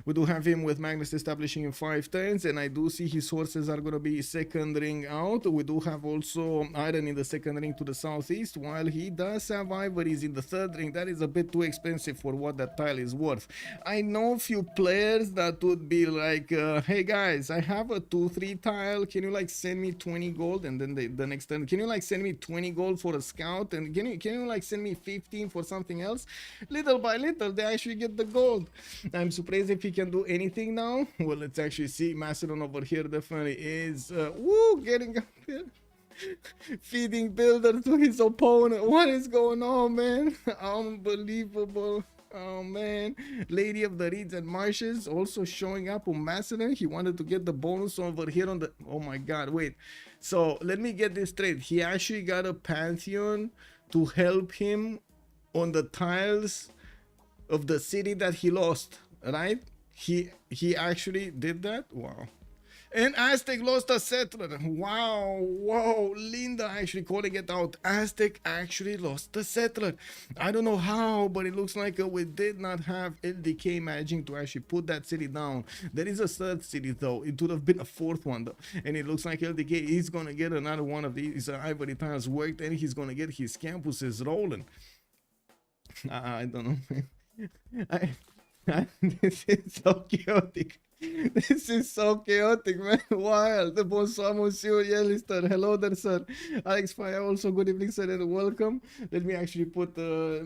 We do have him with Magnus establishing in 5 turns, and I do see his horses are going to be second ring out. We do have also iron in the second ring to the southeast, while he does have ivories in the third ring. That is a bit too expensive for what that tile is worth. I know a few players that would be like, hey guys, I have a 2-3 tile. Can you like send me 20 gold? And then the next turn, can you like send me 20 gold for a scout? And can you like send me 15 for something else? Little by little, they actually get the gold. I'm surprised if he can do anything now. Well, let's actually see. Macedon over here definitely is getting up there. Feeding builder to his opponent. What is going on, man? Unbelievable. Oh man, Lady of the Reeds and Marshes also showing up on Macedon. He wanted to get the bonus over here on the, oh my god, wait, so let me get this straight. He actually got a Pantheon to help him on the tiles of the city that he lost, right? He actually did that. Wow. And Aztec lost a settler. Wow, whoa, Linda actually calling it out. Aztec actually lost the settler. I don't know how, but it looks like we did not have LDK managing to actually put that city down. There is a third city though. It would have been a fourth one though. And it looks like LDK is going to get another one of these ivory tiles worked, and he's going to get his campuses rolling. I don't know. This is so chaotic. This is so chaotic, man. Wild. Bonsoir, Monsieur Yellister. Hello there, sir. Alex Fire, also good evening, sir, and welcome. Let me actually put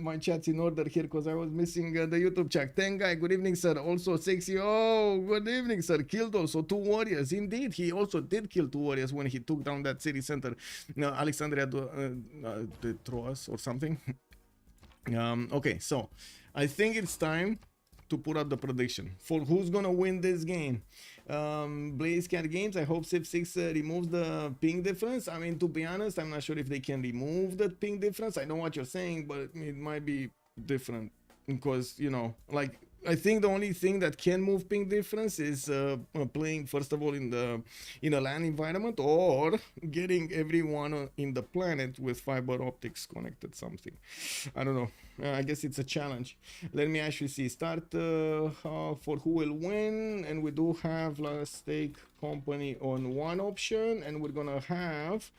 my chats in order here because I was missing the YouTube chat. Tengai, good evening, sir. Also, Sexy. Oh, good evening, sir. Killed also 2 warriors. Indeed, he also did kill 2 warriors when he took down that city center. Alexandria de Troas or something. Okay, so I think it's time to put up the prediction for who's gonna win this game. Blaze Cat Games, I hope Civ6 removes the ping difference. I mean, to be honest, I'm not sure if they can remove the ping difference. I know what you're saying, but it might be different because, you know, like, I think the only thing that can move ping difference is playing first of all in a LAN environment, or getting everyone in the planet with fiber optics connected something. I don't know. I guess it's a challenge. Let me actually see. Start for who will win, and we do have Last Stake Company on one option, and we're gonna have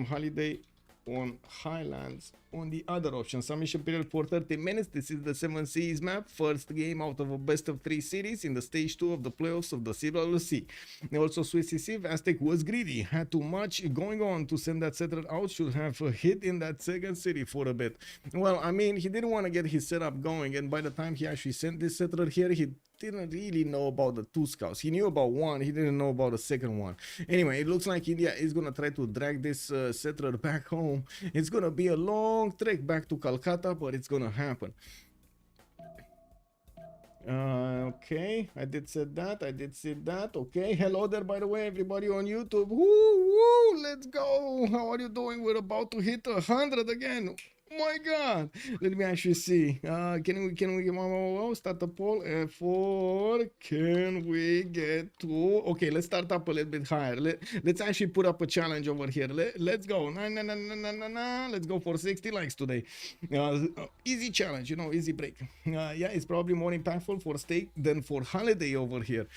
Holiday on Highlands on the other option. Submission period for 30 minutes. This is the 7 Seas map, first game out of a best of 3 series in the stage 2 of the playoffs of the CWC. Also, Swiss Civ, Aztec was greedy, had too much going on to send that settler out, should have hit in that second city for a bit. Well, I mean, he didn't want to get his setup going, and by the time he actually sent this settler here, he didn't really know about the 2 scouts. He knew about one, he didn't know about the second one. Anyway, it looks like India is gonna try to drag this settler back home. It's gonna be a long trek back to Calcutta, but it's gonna happen. Okay, I did say that. Okay, hello there, by the way, everybody on YouTube. Woo, let's go. How are you doing? We're about to hit 100 again. My god, let me actually see. Can we start the poll? F4, can we get to, okay, let's start up a little bit higher. Let's actually put up a challenge over here. Let's go. Let's go for 60 likes today. Easy challenge, you know, easy break. Yeah, it's probably more impactful for Stake than for Holiday over here.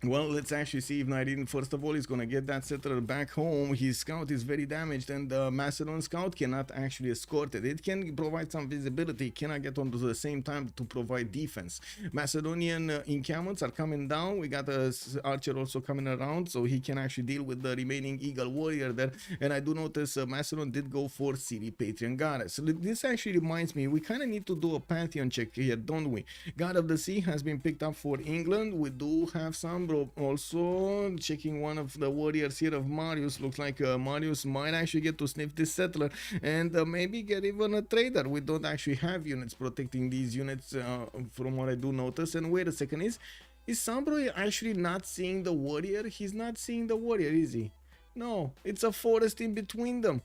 Well, let's actually see if Naidin, first of all, is going to get that settler back home. His scout is very damaged, and the Macedon scout cannot actually escort it. It can provide some visibility, it cannot get onto the same time to provide defense. Macedonian encampments are coming down. We got a archer also coming around, so he can actually deal with the remaining Eagle warrior there. And I do notice Macedon did go for City Patreon Goddess. So this actually reminds me, we kind of need to do a Pantheon check here, don't we? God of the Sea has been picked up for England. We do have some also checking one of the warriors here of Marius. Looks like Marius might actually get to sniff this settler and maybe get even a trader. We don't actually have units protecting these units from what I do notice. And wait a second, is Sambro actually not seeing the warrior? He's not seeing the warrior, is he? No, it's a forest in between them.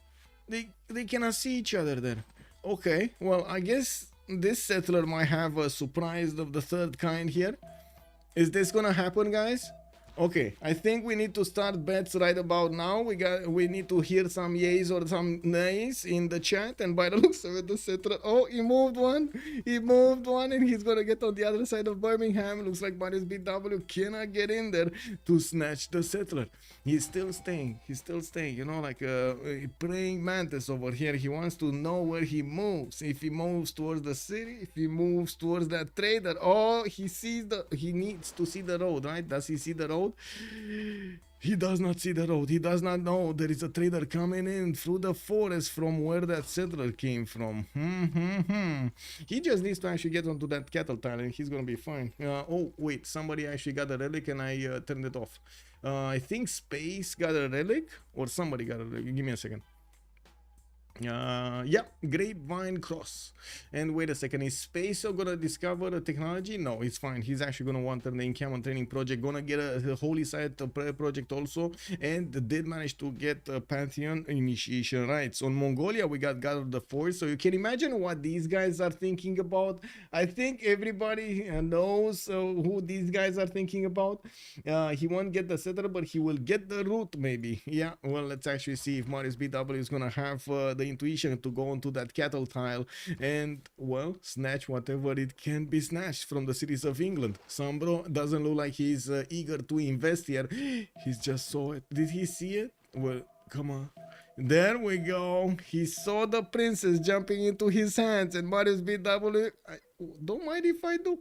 They cannot see each other there. Okay, well, I guess this settler might have a surprise of the third kind here. Is this gonna happen, guys? Okay, I think we need to start bets right about now. We need to hear some yays or some nays in the chat. And by the looks of it, the settler, oh, he moved one, and he's gonna get on the other side of Birmingham. Looks like Marius BW cannot get in there to snatch the settler. He's still staying, you know, like a praying mantis over here. He wants to know where he moves. If he moves towards the city, if he moves towards that trader, oh, he needs to see the road, right? Does he see the road? He does not see the road. He does not know there is a trader coming in through the forest from where that settler came from. He just needs to actually get onto that cattle tile and he's gonna be fine. Oh wait, somebody actually got a relic and I turned it off. I think Space got a relic or somebody got a relic. Give me a second. Yeah, Grapevine Cross. And wait a second, is Space gonna discover a technology? No, it's fine. He's actually gonna want the encampment training project, gonna get a holy site prayer project also, and did manage to get a Pantheon initiation rights. On Mongolia we got God of the Force, so you can imagine what these guys are thinking about. I think everybody knows who these guys are thinking about. He won't get the settler, but he will get the root maybe. Yeah, well, let's actually see if Marius BW is gonna have the intuition to go onto that cattle tile and, well, snatch whatever it can be snatched from the cities of England. Sambro doesn't look like he's eager to invest here. He's just saw it. Did he see it? Well, come on. There we go. He saw the princess jumping into his hands, and Marius BW, don't mind if I do.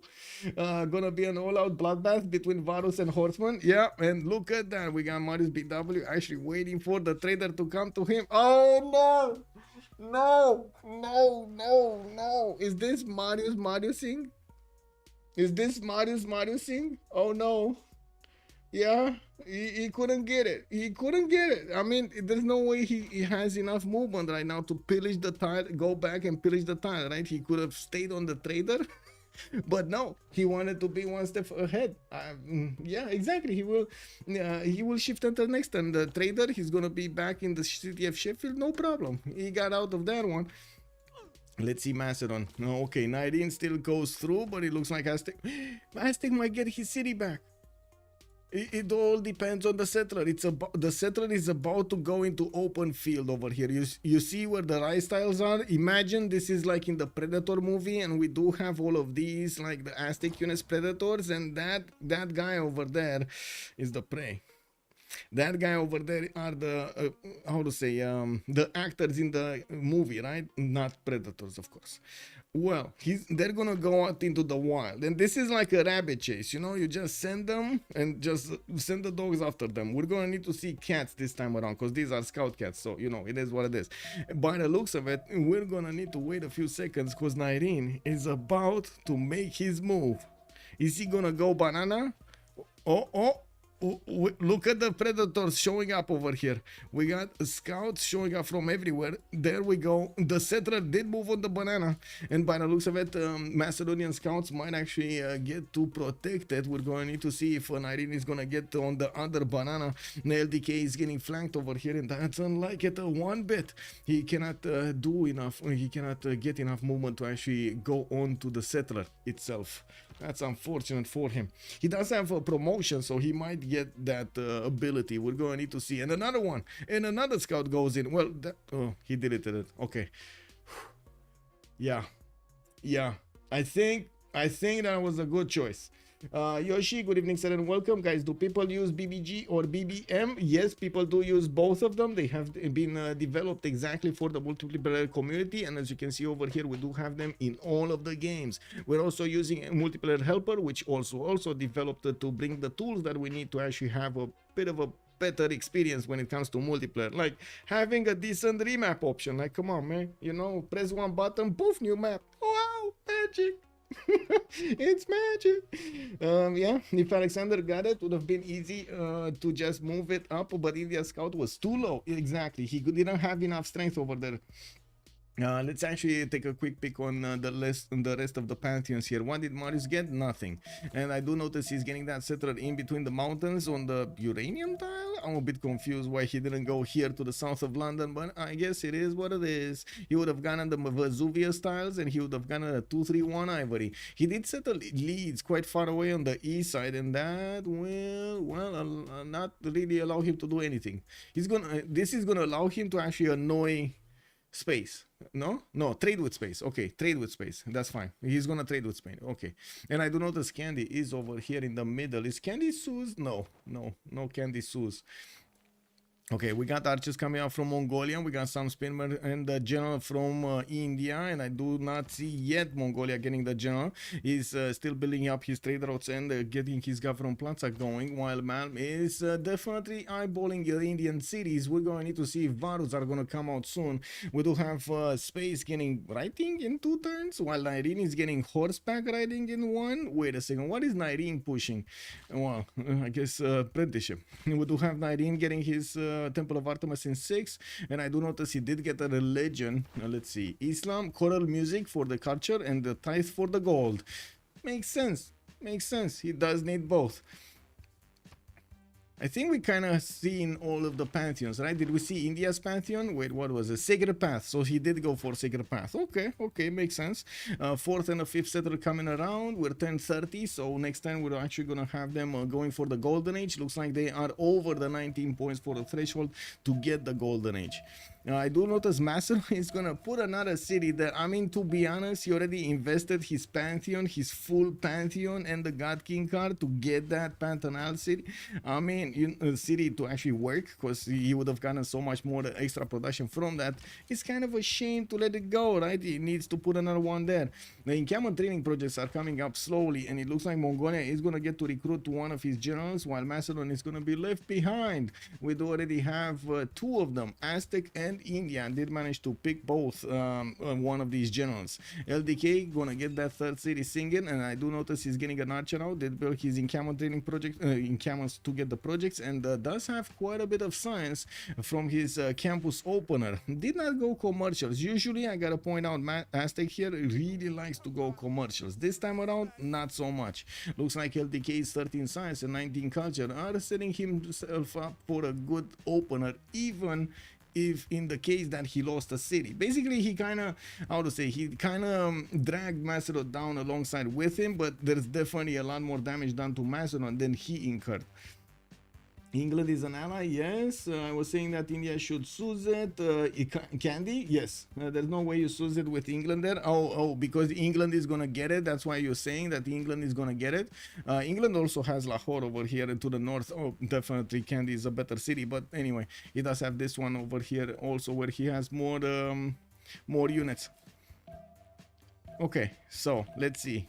Gonna be an all-out bloodbath between Varus and Horseman. Yeah, and look at that. We got Marius BW actually waiting for the trader to come to him. Oh no! No. Is this Mariusing? Is this Mariusing? Oh no. Yeah, he couldn't get it. I mean, there's no way he has enough movement right now to pillage the tile, go back and pillage the tile, right? He could have stayed on the trader. But no, he wanted to be one step ahead. Yeah, exactly. He will shift until next turn. The trader, he's gonna be back in the city of Sheffield, no problem. He got out of that one. Let's see Macedon. Okay, 19 still goes through, but it looks like Aztec might get his city back. It all depends on the settler. The settler is about to go into open field over here. You see where the rice tiles are? Imagine this is like in the Predator movie, and we do have all of these, like the Aztec units predators, and that guy over there is the prey. That guy over there are the the actors in the movie, right? Not predators, of course. Well, they're gonna go out into the wild, and this is like a rabbit chase, you know. You just send them and just send the dogs after them. We're gonna need to see cats this time around because these are scout cats, so you know it is what it is. By the looks of it, we're gonna need to wait a few seconds because Nairine is about to make his move. Is he gonna go banana? Oh, look at the predators showing up over here. We got scouts showing up from everywhere. There we go. The settler did move on the banana, and by the looks of it, Macedonian scouts might actually get to protect it. We're going to need to see if Nairine is going to get on the other banana. LDK is getting flanked over here, and that's unlike it one bit. He cannot do enough. He cannot get enough movement to actually go on to the settler itself. That's unfortunate for him. He does have a promotion, so he might get that ability. We're going to need to see. And another one. And another scout goes in. Well, he deleted it. Okay. Yeah. I think that was a good choice. Yoshi, good evening, sir, and welcome, guys. Do people use BBG or BBM? Yes, people do use both of them. They have been developed exactly for the multiplayer community, and as you can see over here, we do have them in all of the games. We're also using a multiplayer helper, which also developed to bring the tools that we need to actually have a bit of a better experience when it comes to multiplayer, like having a decent remap option. Like, come on, man, you know, press one button, poof, new map. Wow, magic. It's magic. Yeah, if Alexander got it, would have been easy to just move it up, but India Scout was too low. Exactly, he didn't have enough strength over there. Let's actually take a quick pick on the rest of the pantheons here. What did Marius get? Nothing. And I do notice he's getting that settler in between the mountains on the uranium tile. I'm a bit confused why he didn't go here to the south of London, but I guess it is what it is. He would have gone on the Vesuvius tiles, and he would have gone on a 2-3-1 ivory. He did settle Leeds quite far away on the east side, and that will not really allow him to do anything. This is gonna allow him to actually annoy space. No, trade with space. Okay, trade with space, that's fine. He's gonna trade with Spain. Okay, and I do notice Candy is over here in the middle. Is Candy Suze? No Candy Suze. Okay, we got archers coming out from Mongolia. We got some Spinmer and the general from India, and I do not see yet Mongolia getting the general. He's still building up his trade routes and getting his government plaza going, while Malm is definitely eyeballing your Indian cities. We're going to need to see if Varus are going to come out soon. We do have Space getting riding in 2 turns, while Nyreen is getting horseback riding in 1. Wait a second, what is Nyreen pushing? Well, I guess apprenticeship. We do have Nyreen getting his Temple of Artemis in 6, and I do notice he did get a religion. Let's see, Islam, choral music for the culture, and the tithe for the gold. Makes sense. He does need both. I think we kind of seen all of the pantheons, right? Did we see India's pantheon? Wait, what was it? Sacred Path. So he did go for Sacred Path. Okay, makes sense. 4th and a 5th settler coming around. We're 1030, so next time we're actually gonna have them going for the Golden Age. Looks like they are over the 19 points for the threshold to get the Golden Age. I do notice Master is gonna put another city there. I mean, to be honest, he already invested his pantheon, his full pantheon, and the God King card to get that Pantanal city. I mean, city to actually work, because he would have gotten so much more extra production from that. It's kind of a shame to let it go, right? He needs to put another one there. The encampment training projects are coming up slowly, and it looks like Mongolia is gonna get to recruit one of his generals, while Macedon is gonna be left behind. We do already have 2 of them, Aztec and India, did manage to pick both one of these generals. LDK gonna get that 3rd city singing, and I do notice he's getting an archer out. Did build his encampment training project, encampments to get the projects, and does have quite a bit of science from his campus opener. Did not go commercials. Usually, I gotta point out, Aztec here really likes to go commercials. This time around, not so much. Looks like LDK's 13 science and 19 culture are setting himself up for a good opener, even if in the case that he lost a city. Basically, he kind of, he kind of dragged Macedon down alongside with him, but there's definitely a lot more damage done to Macedon than he incurred. England is an ally, yes. I was saying that India should seize it. Candy, yes. There's no way you seize it with England there. Oh, because England is gonna get it. That's why you're saying that England is gonna get it. England also has Lahore over here to the north. Oh, definitely Candy is a better city. But anyway, he does have this one over here also, where he has more units. Okay, so let's see.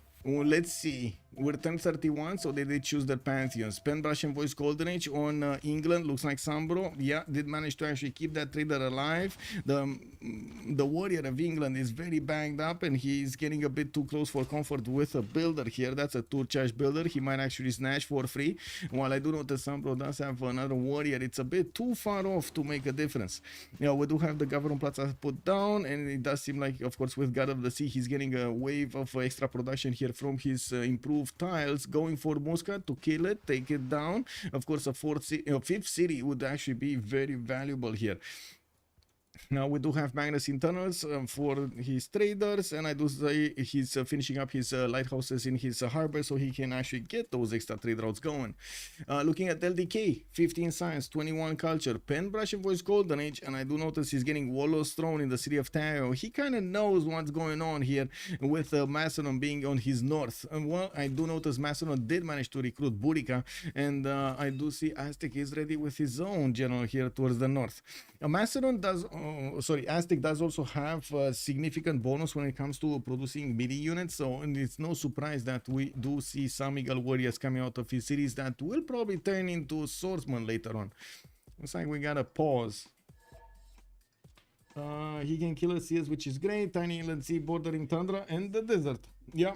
We're 1031, so they did choose their pantheons. Penbrush and Voice Golden Age on England. Looks like Sambro, yeah, did manage to actually keep that trader alive. The warrior of England is very banged up, and he's getting a bit too close for comfort with a builder here. That's a Turchash builder. He might actually snatch for free. While I do notice Sambro does have another warrior, it's a bit too far off to make a difference. Yeah, we do have the government plaza put down, and it does seem like, of course, with God of the Sea, he's getting a wave of extra production here from his improved tiles, going for Muscat to kill it, take it down. Of course, a 5th city would actually be very valuable here. Now we do have Magnus internals for his traders, and I do say he's finishing up his lighthouses in his harbor so he can actually get those extra trade routes going. Looking at LDK, 15 science, 21 culture, Penbrush and Voice Golden Age, and I do notice he's getting Wallows Throne in the city of Tayo. He kind of knows what's going on here with Macedon being on his north. And well, I do notice Macedon did manage to recruit Burica, and I do see Aztec is ready with his own general here towards the north. Macedon does, Aztec does also have a significant bonus when it comes to producing melee units, so it's no surprise that we do see some Eagle Warriors coming out of his cities that will probably turn into swordsmen later on. Looks like we got a pause. He can kill us, yes, which is great. Tiny inland sea bordering tundra and the desert. Yeah.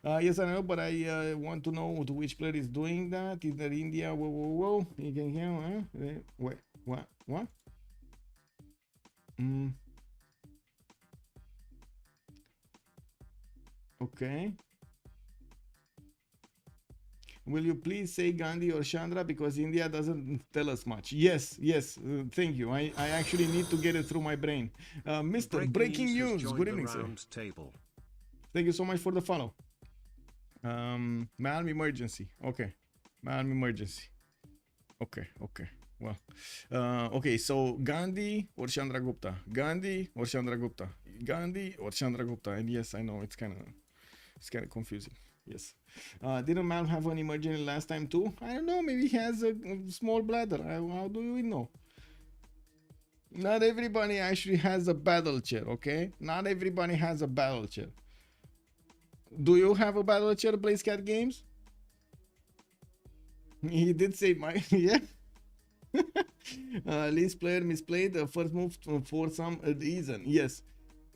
Yes, I know, but I want to know to which player is doing that. Is that India? Whoa. He can hear, Wait, what? Okay. Will you please say Gandhi or Chandra, because India doesn't tell us much. Yes, thank you. I actually need to get it through my brain. Mr. Breaking News. Good evening, sir. Thank you so much for the follow. Man emergency. Okay. Man emergency. Okay. Well, okay, so Gandhi or Chandragupta? Gandhi or Chandragupta? Gandhi or Chandragupta? And yes, I know it's kind of confusing. Yes. Didn't Mal have an emergency last time too? I don't know. Maybe he has a small bladder. How do we know? Not everybody actually has a battle chair. Okay. Not everybody has a battle chair. Do you have a battle chair, Blazecat Games? He did say my yeah. Least player misplayed the first move for some reason. Yes.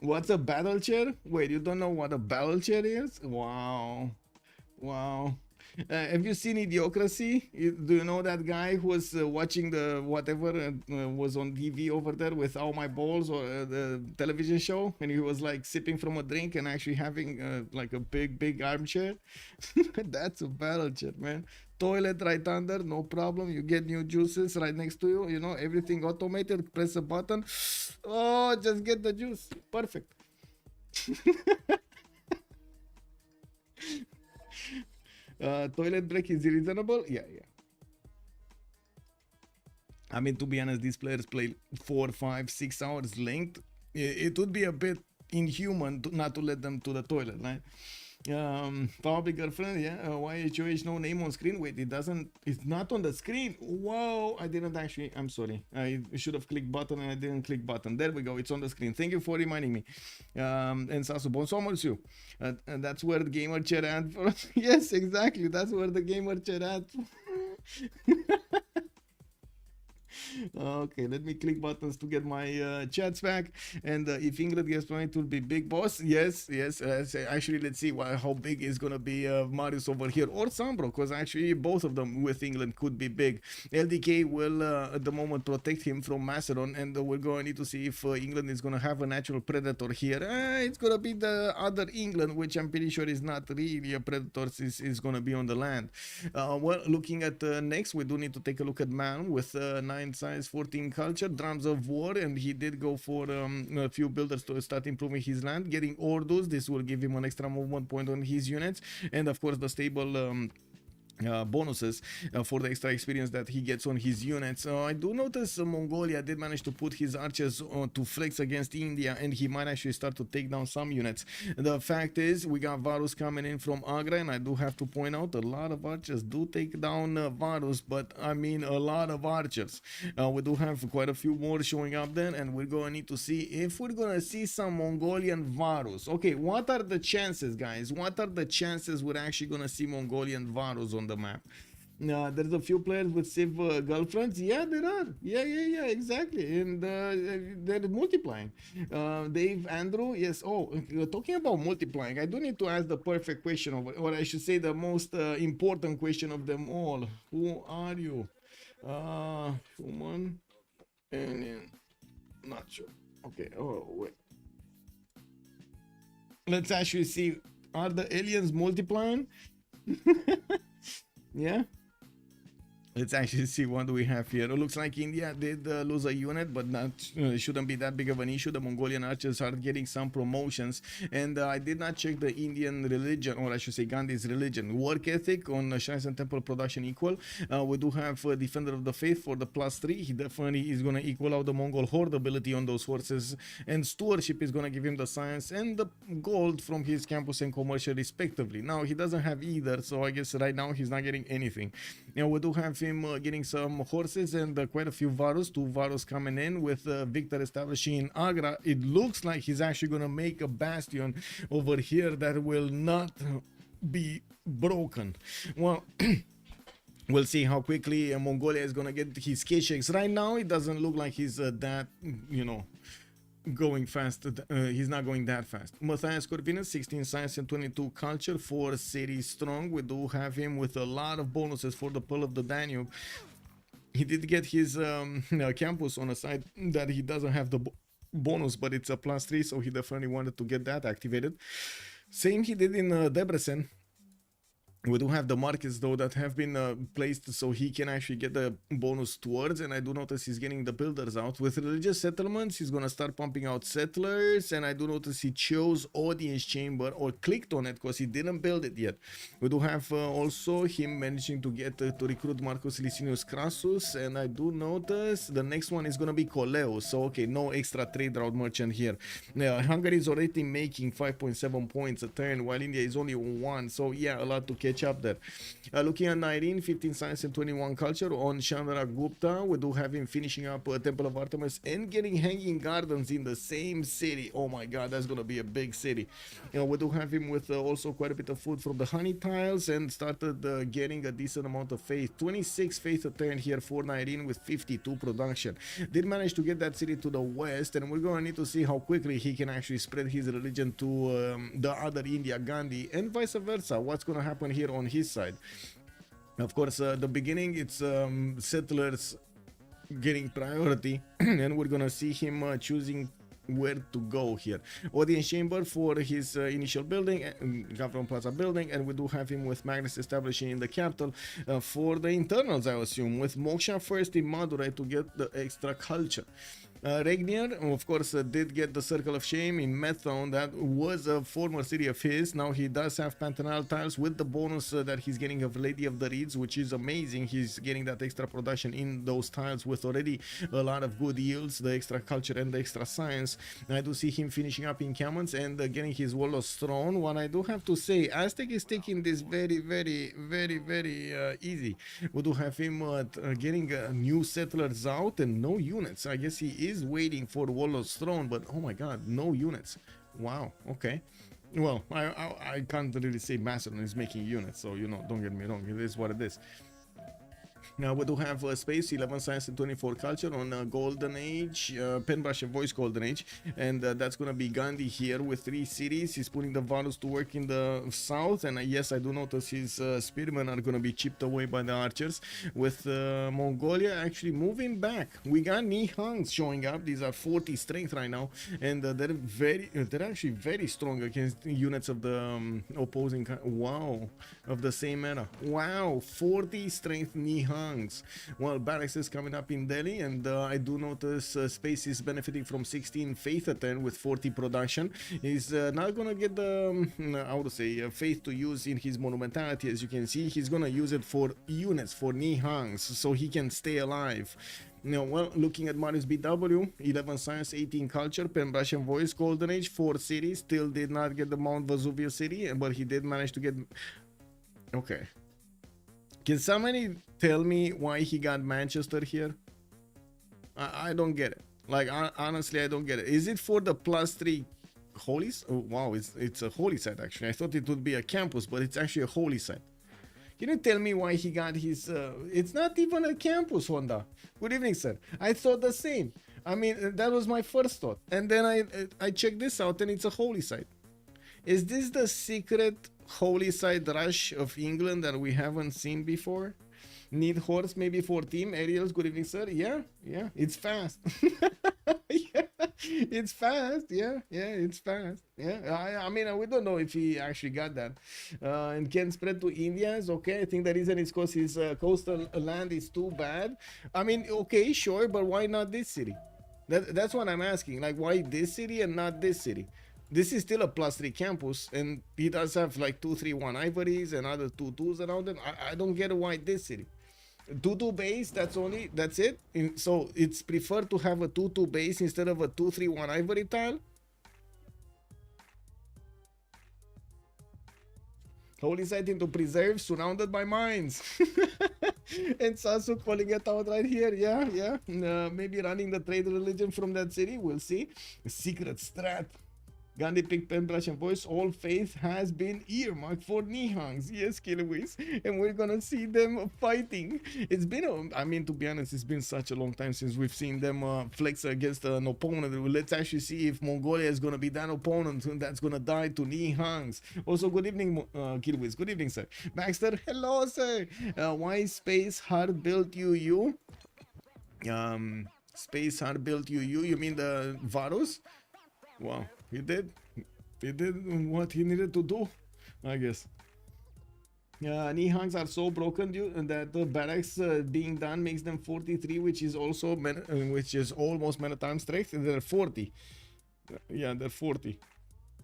What's a battle chair? Wait, you don't know what a battle chair is? Wow. Have you seen Idiocracy? Do you know that guy who was watching the whatever was on TV over there with All My Balls, or the television show, and he was like sipping from a drink and actually having like a big armchair? That's a battle chair, man. Toilet right under, no problem. You get new juices right next to you. You know, everything automated. Press a button. Oh, just get the juice. Perfect. Toilet break is reasonable. Yeah. I mean, to be honest, these players play 4, 5, 6 hours length. It would be a bit inhuman not to let them to the toilet, right? Public girlfriend, yeah. YHOH, no name on screen. Wait, it's not on the screen. Whoa, I didn't actually. I'm sorry. I should have clicked button and I didn't click button. There we go. It's on the screen. Thank you for reminding me. And Sasu, bonsoir, monsieur. And that's where the gamer chat ad. Yes, exactly. That's where the gamer chat ad. Okay, let me click buttons to get my chats back. And if England gets one, it will be big boss. Yes. Actually, let's see how big is gonna be Marius over here, or Sambro, because actually both of them with England could be big. LDK will at the moment protect him from Macedon, and we're going to need to see if England is gonna have a natural predator here. It's gonna be the other England, which I'm pretty sure is not really a predator. Is gonna be on the land. Well, looking at next, we do need to take a look at Man with 9 science, 14 culture, drums of war, and he did go for a few builders to start improving his land, getting orders. This will give him an extra movement point on his units, and of course the stable bonuses for the extra experience that he gets on his units. I do notice Mongolia did manage to put his archers to flex against India, and he might actually start to take down some units. The fact is, we got Varus coming in from Agra, and I do have to point out a lot of archers do take down Varus, but I mean a lot of archers. We do have quite a few more showing up then, and we're going to need to see if we're going to see some Mongolian Varus. Okay, what are the chances, guys? What are the chances we're actually going to see Mongolian Varus on the map? There's a few players with Civ girlfriends. Yeah, there are. Yeah, exactly. And they're multiplying. Dave, Andrew, yes. Oh, talking about multiplying, I do need to ask the perfect question, or I should say the most important question of them all. Who are you? Human, alien, not sure. Okay. Oh, wait. Let's actually see. Are the aliens multiplying? Yeah. Let's actually see what do we have here. It looks like India did lose a unit, but not shouldn't be that big of an issue. The Mongolian archers are getting some promotions, and I did not check the Indian religion, or I should say Gandhi's religion. Work ethic on shrines and temple production equal. We do have Defender of the Faith for the +3. He definitely is going to equal out the Mongol horde ability on those horses, and stewardship is going to give him the science and the gold from his campus and commercial respectively. Now he doesn't have either, so I guess right now he's not getting anything. Now we do have him getting some horses and quite a few Varus, 2 Varus coming in with Victor establishing in Agra. It looks like he's actually going to make a bastion over here that will not be broken. Well, we'll see how quickly Mongolia is going to get his K-Shakes. Right now, it doesn't look like he's that, you know, going fast. He's not going that fast. Matthias Corvinus, 16 science and 22 culture, 4 city strong. We do have him with a lot of bonuses for the Pearl of the Danube. He did get his campus on a side that he doesn't have the bonus, but it's a +3, so he definitely wanted to get that activated. Same he did in Debrecen. We do have the markets though that have been placed so he can actually get the bonus towards, and I do notice he's getting the builders out. With religious settlements, he's gonna start pumping out settlers, and I do notice he chose audience chamber or clicked on it because he didn't build it yet. We do have also him managing to get to recruit Marcus Licinius Crassus, and I do notice the next one is gonna be Coleus, so okay, no extra trade route merchant here. Hungary is already making 5.7 points a turn, while India is only on 1, so yeah, a lot to catch up there. Looking at 19, 15 science and 21 culture on Chandra Gupta, we do have him finishing up Temple of Artemis and getting hanging gardens in the same city. Oh my god, that's gonna be a big city. We do have him with also quite a bit of food from the honey tiles, and started getting a decent amount of faith. 26 faith a turn here for 19 with 52 production. Did manage to get that city to the west, and we're gonna need to see how quickly he can actually spread his religion to the other India, Gandhi, and vice versa. What's gonna happen here on his side? Of course, the beginning, it's settlers getting priority, and we're gonna see him choosing where to go here. Audience chamber for his initial building, Government Plaza building, and we do have him with Magnus establishing in the capital for the internals, I assume, with Moksha first in Madurai to get the extra culture. Regnier, of course, did get the Circle of Shame in Methone. That was a former city of his. Now he does have Pantanal tiles with the bonus that he's getting of Lady of the Reeds, which is amazing. He's getting that extra production in those tiles with already a lot of good yields, the extra culture and the extra science. I do see him finishing up in Camons and getting his Warlord's Throne. What I do have to say, Aztec is taking this very easy. We do have him getting new settlers out and no units. I guess he is waiting for Warlord's Throne, but oh my god, no units. Wow, okay. Well, I can't really say Macedon is making units, so you know, don't get me wrong, it is what it is. Now we do have space, 11 science and 24 culture on Golden Age, Penbrush and Voice Golden Age, and that's gonna be Gandhi here with 3 cities. He's putting the Varus to work in the south, and yes, I do notice his spearmen are gonna be chipped away by the archers. With Mongolia actually moving back, we got Nihangs showing up. These are 40 strength right now, and they're actually very strong against units of the opposing. Wow, of the same era. Wow, 40 strength Nihangs. Well, barracks is coming up in Delhi, and I do notice Space is benefiting from 16 faith a turn with 40 production. He's not gonna get the how to say faith to use in his monumentality. As you can see, he's gonna use it for units, for Nihangs, so he can stay alive. Now, well, looking at Marius BW, 11 science, 18 culture, Penbrush and Voice, Golden Age, 4 cities, still did not get the Mount Vesuvius city, but he did manage to get. Okay. Can somebody tell me why he got Manchester here? I don't get it. Like, honestly, I don't get it. Is it for the +3 holies? Oh, wow, it's a holy site, actually. I thought it would be a campus, but it's actually a holy site. Can you tell me why he got his... it's not even a campus, Honda. Good evening, sir. I thought the same. I mean, that was my first thought. And then I checked this out, and it's a holy site. Is this the secret holy site rush of England that we haven't seen before? Need horse maybe for team. Ariels, good evening, sir. Yeah, it's fast. Yeah, it's fast. Yeah, it's fast. Yeah, I mean, we don't know if he actually got that. And can spread to Indians. Okay, I think the reason is because his coastal land is too bad. I mean, okay, sure, but why not this city? That's what I'm asking. Like, why this city and not this city? This is still a +3 campus, and he does have like 2-3-1 ivories and other 2-2s around him. I don't get why this city. 2-2 base, that's it. So it's preferred to have a 2-2 base instead of a 2-3-1 ivory tile. Holy site into preserve, surrounded by mines. And Sasuk pulling it out right here. Yeah. Maybe running the trade religion from that city. We'll see. Secret strat. Gandhi pick pen, brush, and voice. All faith has been earmarked for Nihangs. Yes, Killways. And we're gonna see them fighting. It's been, I mean, to be honest, it's been such a long time since we've seen them flex against an opponent. Let's actually see if Mongolia is gonna be that opponent that's gonna die to Nihangs. Also, good evening, Killways. Good evening, sir. Baxter, hello, sir. Why Space Hard Built UU? Space Hard Built UU? You mean the Varus? Wow. He did what he needed to do, I guess. Nihangs are so broken that the barracks being done makes them 43, which is also almost meta time strength. They're 40. Yeah, they're 40.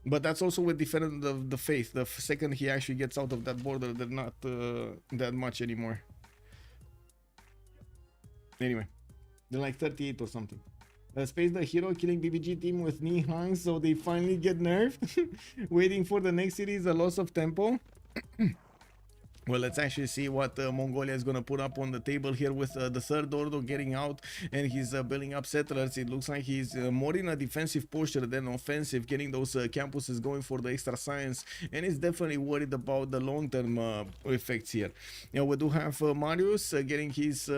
But that's also with defendant of the faith. The second he actually gets out of that border, they're not that much anymore. Anyway, they're like 38 or something. Space the hero killing BBG team with Nihangs, so they finally get nerfed. Waiting for the next series, a loss of tempo. Well, let's actually see what Mongolia is going to put up on the table here with the third order getting out, and he's building up settlers. It looks like he's more in a defensive posture than offensive, getting those campuses going for the extra science, and he's definitely worried about the long-term effects here. Now, we do have Marius getting his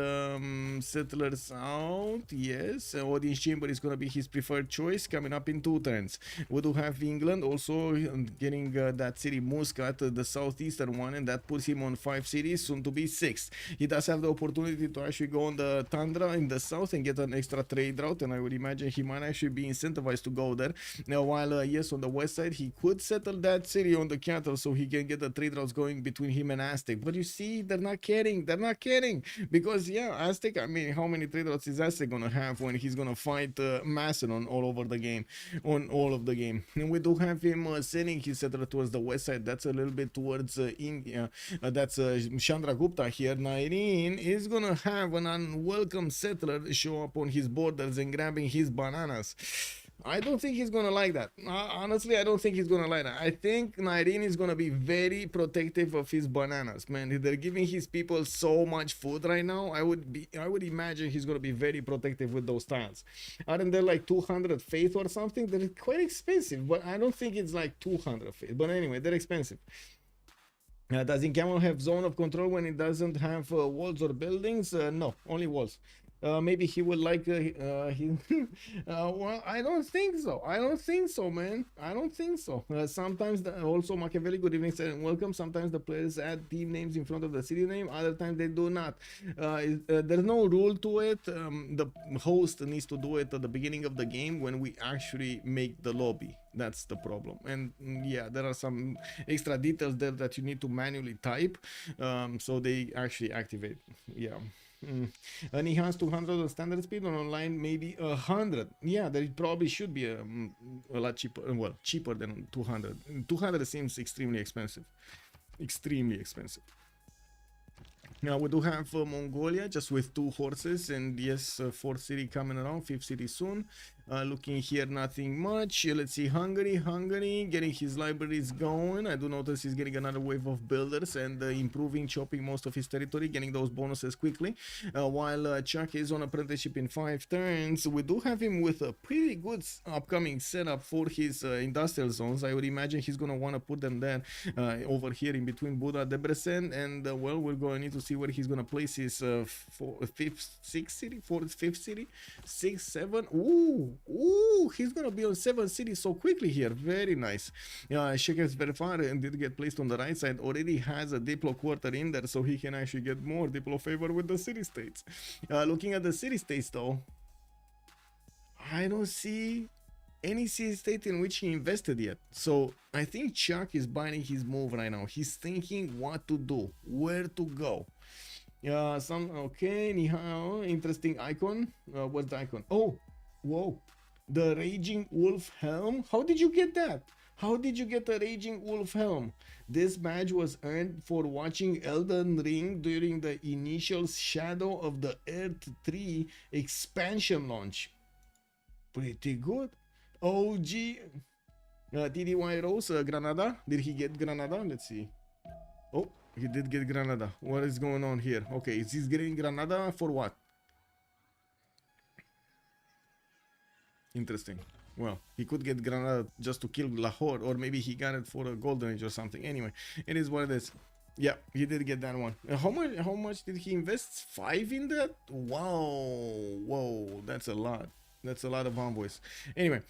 settlers out. Yes, Odin's Chamber is going to be his preferred choice coming up in 2 turns. We do have England also getting that city Muscat, the southeastern one, and that puts him on 5 cities, soon to be 6. He does have the opportunity to actually go on the tundra in the south and get an extra trade route, and I would imagine he might actually be incentivized to go there. Now, while yes, on the west side he could settle that city on the cattle so he can get the trade routes going between him and Aztec. But you see, they're not caring because yeah, Aztec, I mean, how many trade routes is Aztec gonna have when he's gonna fight Macedon all over the game, on all of the game? And we do have him sending his settler towards the west side. That's a little bit towards India. That's Chandragupta here. Nairine is gonna have an unwelcome settler show up on his borders and grabbing his bananas. I don't think he's gonna like that. Honestly, I don't think he's gonna like that. I think Nairine is gonna be very protective of his bananas, man. They're giving his people so much food right now. I would imagine he's gonna be very protective with those tiles. Aren't they like 200 faith or something? They're quite expensive, but I don't think it's like 200 faith. But anyway, they're expensive. Does Camel have zone of control when it doesn't have walls or buildings? No, only walls. Maybe he would like well, I don't think so, man. I don't think so. Sometimes also Machiavelli, good evening, sir, and welcome. Sometimes the players add team names in front of the city name, other times they do not. There's no rule to it. The host needs to do it at the beginning of the game when we actually make the lobby. That's the problem. And yeah, there are some extra details there that you need to manually type, so they actually activate. Yeah. And he has 200 on standard speed, on online maybe 100. Yeah, there probably should be a lot cheaper. Well, cheaper than 200. 200 seems extremely expensive. Now we do have Mongolia just with 2 horses, and yes, 4th city coming around, 5th city soon. Looking here, nothing much. Let's see, Hungary getting his libraries going. I do notice he's getting another wave of builders and improving, chopping most of his territory, getting those bonuses quickly. While Chuck is on apprenticeship in 5 turns, we do have him with a pretty good upcoming setup for his industrial zones. I would imagine he's gonna want to put them there over here in between Buda, Debrecen, and well, we're going to need to see where he's gonna place his 5th, 6th city, 4th, 5th city, 6, 7. Ooh, Ooh, he's gonna be on 7 cities so quickly here. Very nice. Shekers verified and did get placed on the right side. Already has a Diplo quarter in there, so he can actually get more Diplo favor with the city states. Looking at the city states though, I don't see any city state in which he invested yet. So I think Chuck is binding his move right now. He's thinking what to do, where to go. Okay, interesting icon. What's the icon? Oh, whoa, the Raging Wolf Helm. How did you get that? How did you get the Raging Wolf Helm? This badge was earned for watching Elden Ring during the initial Shadow of the Earth 3 expansion launch. Pretty good. OG. TDY Rose, Granada. Did he get Granada? Let's see. Oh, he did get Granada. What is going on here? Okay, is he getting Granada for what? Interesting. Well, he could get Granada just to kill Lahore, or maybe he got it for a Golden Age or something. Anyway, it is what it is. Yeah, he did get that one. How much did he invest? 5 in that? Wow. Whoa, that's a lot. That's a lot of envoys. Anyway,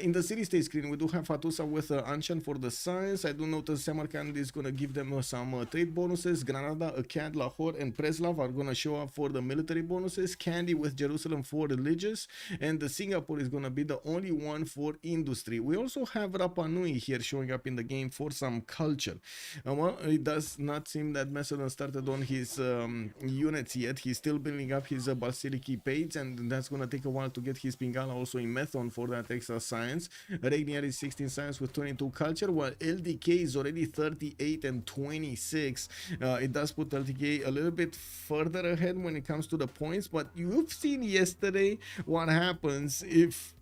in the city state screen, we do have Fatusa with Anshan for the science. I do notice Samarkand is going to give them some trade bonuses. Granada, Akkad, Lahore, and Preslav are going to show up for the military bonuses. Kandy with Jerusalem for religious. And the Singapore is going to be the only one for industry. We also have Rapa Nui here showing up in the game for some culture. Well, it does not seem that Macedon started on his units yet. He's still building up his Basiliki page, and that's going to take a while to get his Pingala also in Methon for that extra science. Regnier is 16 science with 22 culture, while LDK is already 38 and 26. It does put LDK a little bit further ahead when it comes to the points, but you've seen yesterday what happens if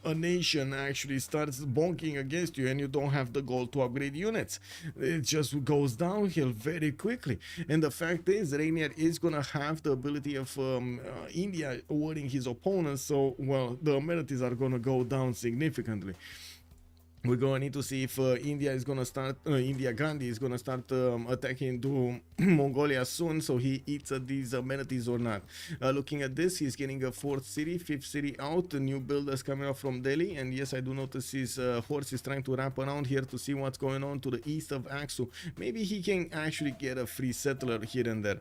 a nation actually starts bonking against you and you don't have the gold to upgrade units. It just goes downhill very quickly. And the fact is, Rainier is gonna have the ability of India awarding his opponents, so well, the amenities are gonna go down significantly. We're going to need to see if India is going to start, India Gandhi is going to start attacking to Mongolia soon, so he eats these amenities or not. Looking at this, he's getting a 4th city, 5th city out, new builders coming up from Delhi, and yes, I do notice his horse is trying to wrap around here to see what's going on to the east of Aksu. Maybe he can actually get a free settler here and there.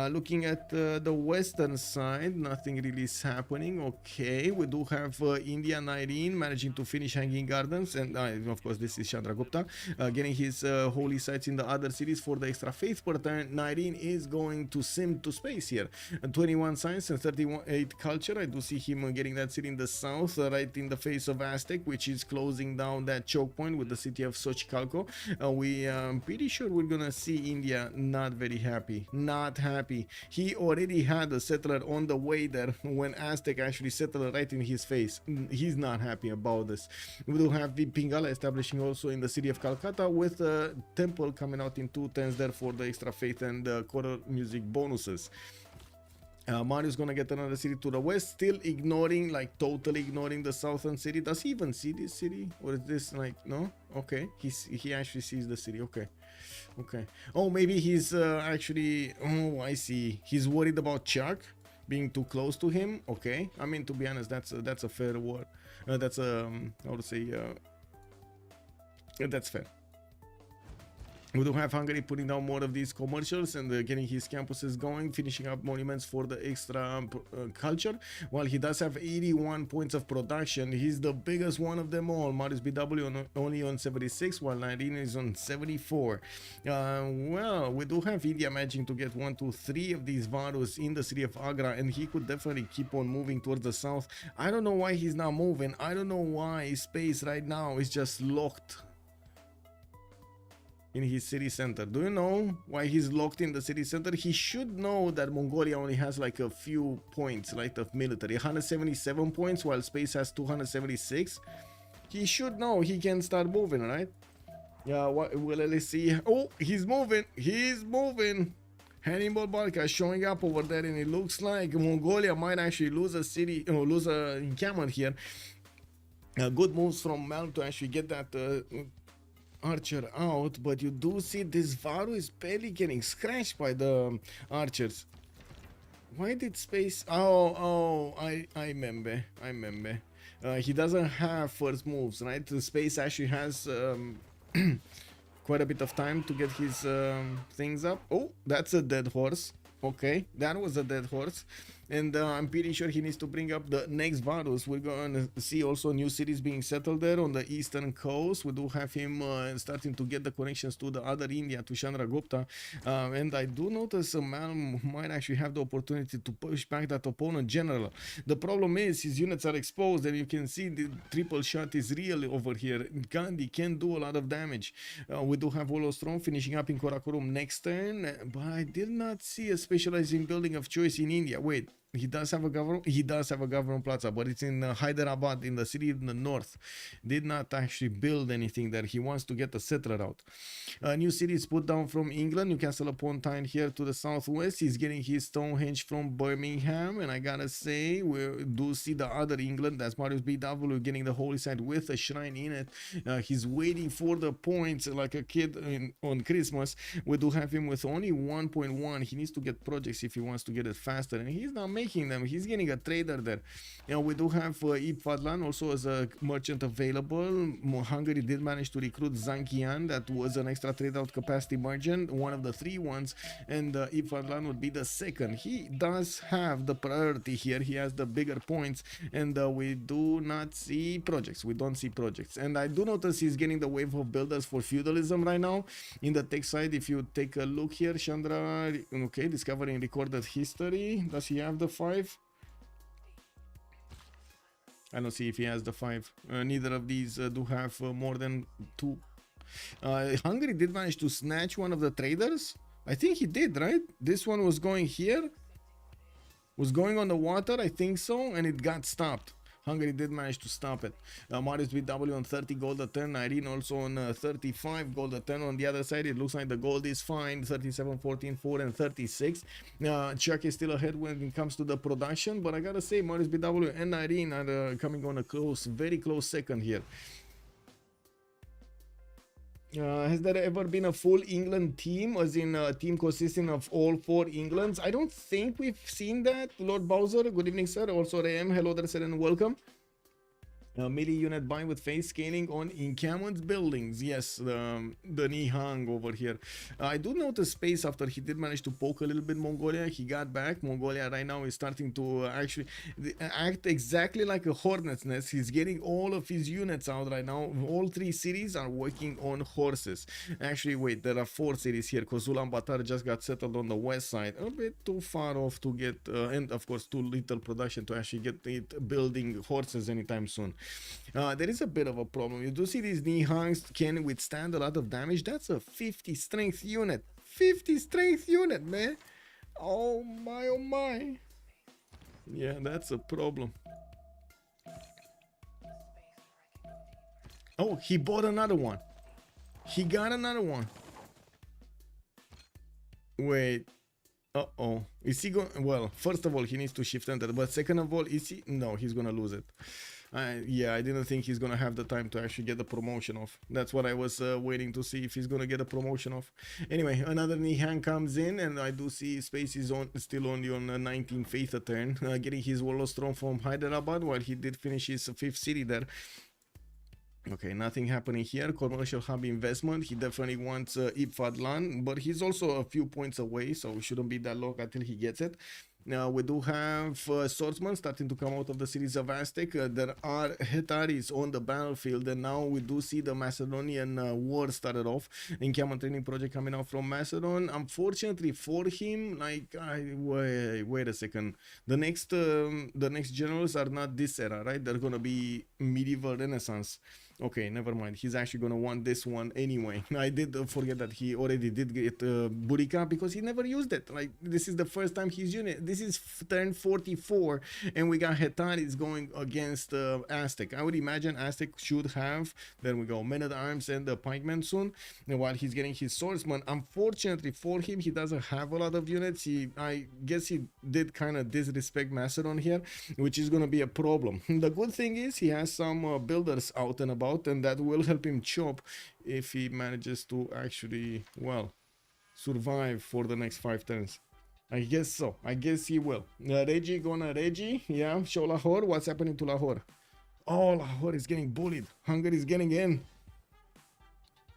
Looking at the western side, nothing really is happening. Okay, we do have India 19 managing to finish Hanging Gardens, and of course this is Chandragupta getting his holy sites in the other cities for the extra faith per turn. 19 is going to sim to space here. 21 science and 38 culture. I do see him getting that city in the south, right in the face of Aztec, which is closing down that choke point with the city of Xochicalco. We pretty sure we're gonna see India not very happy. Not happy. He already had a settler on the way there when Aztec actually settled right in his face. He's not happy about this. We do have the Pingala establishing also in the city of Calcutta, with a temple coming out in 2 turns there for the extra faith and choral music bonuses. Mario's gonna get another city to the west, still ignoring, like totally ignoring the southern city. Does he even see this city, or is this like, no? Okay, he actually sees the city. Okay. Oh, maybe he's actually, oh, I see, he's worried about Chuck being too close to him. Okay, I mean, to be honest, that's a fair word. That's how to say, that's fair. We do have Hungary putting down more of these commercials and getting his campuses going, finishing up monuments for the extra culture. While he does have 81 points of production, he's the biggest one of them all. Marius BW only on 76, while 19 is on 74. Well, we do have India managing to get 1, 2, 3 of these Varus in the city of Agra, and he could definitely keep on moving towards the south. I don't know why he's not moving. I don't know why space right now is just locked in his city center. Do you know why he's locked in the city center? He should know that Mongolia only has like a few points, like of military, 177 points, while space has 276. He should know he can start moving, right? Yeah, let's see. Oh, he's moving. Hannibal Barca showing up over there, and it looks like Mongolia might actually lose a city, lose a encampment here. Good moves from Mal to actually get that archer out, but you do see this Varu is barely getting scratched by the archers. Why did space? Oh, I remember. He doesn't have first moves, right? The Space actually has quite a bit of time to get his things up. Oh, that's a dead horse. Okay, that was a dead horse. And I'm pretty sure he needs to bring up the next Varus. We're going to see also new cities being settled there on the eastern coast. We do have him starting to get the connections to the other India, to Chandragupta. And I do notice a man might actually have the opportunity to push back that opponent general. The problem is his units are exposed, and you can see the triple shot is real over here. Gandhi can do a lot of damage. We do have Wolostrom finishing up in Karakorum next turn, but I did not see a specializing building of choice in India. Wait. He does have a government. He does have a government plaza, but it's in Hyderabad, in the city in the north. Did not actually build anything there. He wants to get a settler out. New cities put down from England. Newcastle upon Tyne here to the southwest. He's getting his Stonehenge from Birmingham, and I gotta say, we do see the other England. That's Marius BW getting the holy site with a shrine in it. He's waiting for the points like a kid on Christmas. We do have him with only 1.1. He needs to get projects if he wants to get it faster, and he's not making them. He's getting a trader there. You know, we do have Ib Fadlan also as a merchant available. Hungary did manage to recruit Zankian. That was an extra trade out capacity merchant, one of the 3 ones, and Ib Fadlan would be the second. He does have the priority here. He has the bigger points, and we do not see projects. We don't see projects, and I do notice he's getting the wave of builders for feudalism right now. In the tech side, if you take a look here, Chandra, okay, discovering recorded history. Does he have the 5? I don't see if he has the 5. Neither of these do have more than 2. Hungary did manage to snatch one of the traders. I think he did, right? This one was going here. Was going on the water, I think so, and it got stopped. Hungary did manage to stop it. Marius BW on 30 gold a turn. Irene also on 35 gold a turn. On the other side, it looks like the gold is fine. 37, 14, 4, and 36. Chuck is still ahead when it comes to the production. But I gotta say, Marius BW and Irene are coming on a close, very close second here. Has there ever been a full England team, as in a team consisting of all 4 Englands? I don't think we've seen that. Lord Bowser, good evening, sir. Also, Ram, hello there, sir, and welcome. Melee unit buy with phase scaling on encampment buildings. Yes, the Nihang over here. I do notice space after he did manage to poke a little bit Mongolia. He got back. Mongolia right now is starting to actually act exactly like a hornet's nest. He's getting all of his units out right now. All 3 cities are working on horses. Actually, wait, there are 4 cities here because Ulaanbaatar just got settled on the west side. A bit too far off to get, and of course, too little production to actually get it building horses anytime soon. There is a bit of a problem. You do see these Nihangs can withstand a lot of damage. That's a 50 strength unit. 50 strength unit, man. Oh my, oh my. Yeah, that's a problem. Oh, he bought another one. He got another one. Wait. Uh-oh. Is he going... Well, first of all, he needs to shift enter. But second of all, is he... No, he's going to lose it. Yeah, I didn't think he's gonna have the time to actually get the promotion off. That's what I was waiting to see, if he's gonna get a promotion off. Anyway, another Nihan comes in, and I do see Space is on still only on 19 faith a turn, getting his Wolostrom from Hyderabad while he did finish his 5th city there. Okay, nothing happening here. Commercial hub investment. He definitely wants Ib Fadlan, but he's also a few points away, so it shouldn't be that long until he gets it. Now we do have swordsmen starting to come out of the cities of Aztec. There are Hetaris on the battlefield, and now we do see the Macedonian war started off. Encampment training project coming out from Macedon. Unfortunately for him, like wait a second, the next generals are not this era, right? They're gonna be medieval Renaissance. Okay, never mind. He's actually gonna want this one anyway. I did forget that he already did get Burica because he never used it. Like, this is the first time he's using it. This is turn 44, and we got Hetaris going against Aztec. I would imagine Aztec should have, there we go, men at arms and the pikemen soon. And while he's getting his swordsman, unfortunately for him, he doesn't have a lot of units. I guess he did kind of disrespect Macedon here, which is gonna be a problem. The good thing is he has some builders out and about, and that will help him chop if he manages to actually, well, survive for the next 5 turns. I guess so. I guess he will. Reggie gonna Reggie. Yeah, show Lahore. What's happening to Lahore? Oh, Lahore is getting bullied. Hungary is getting in.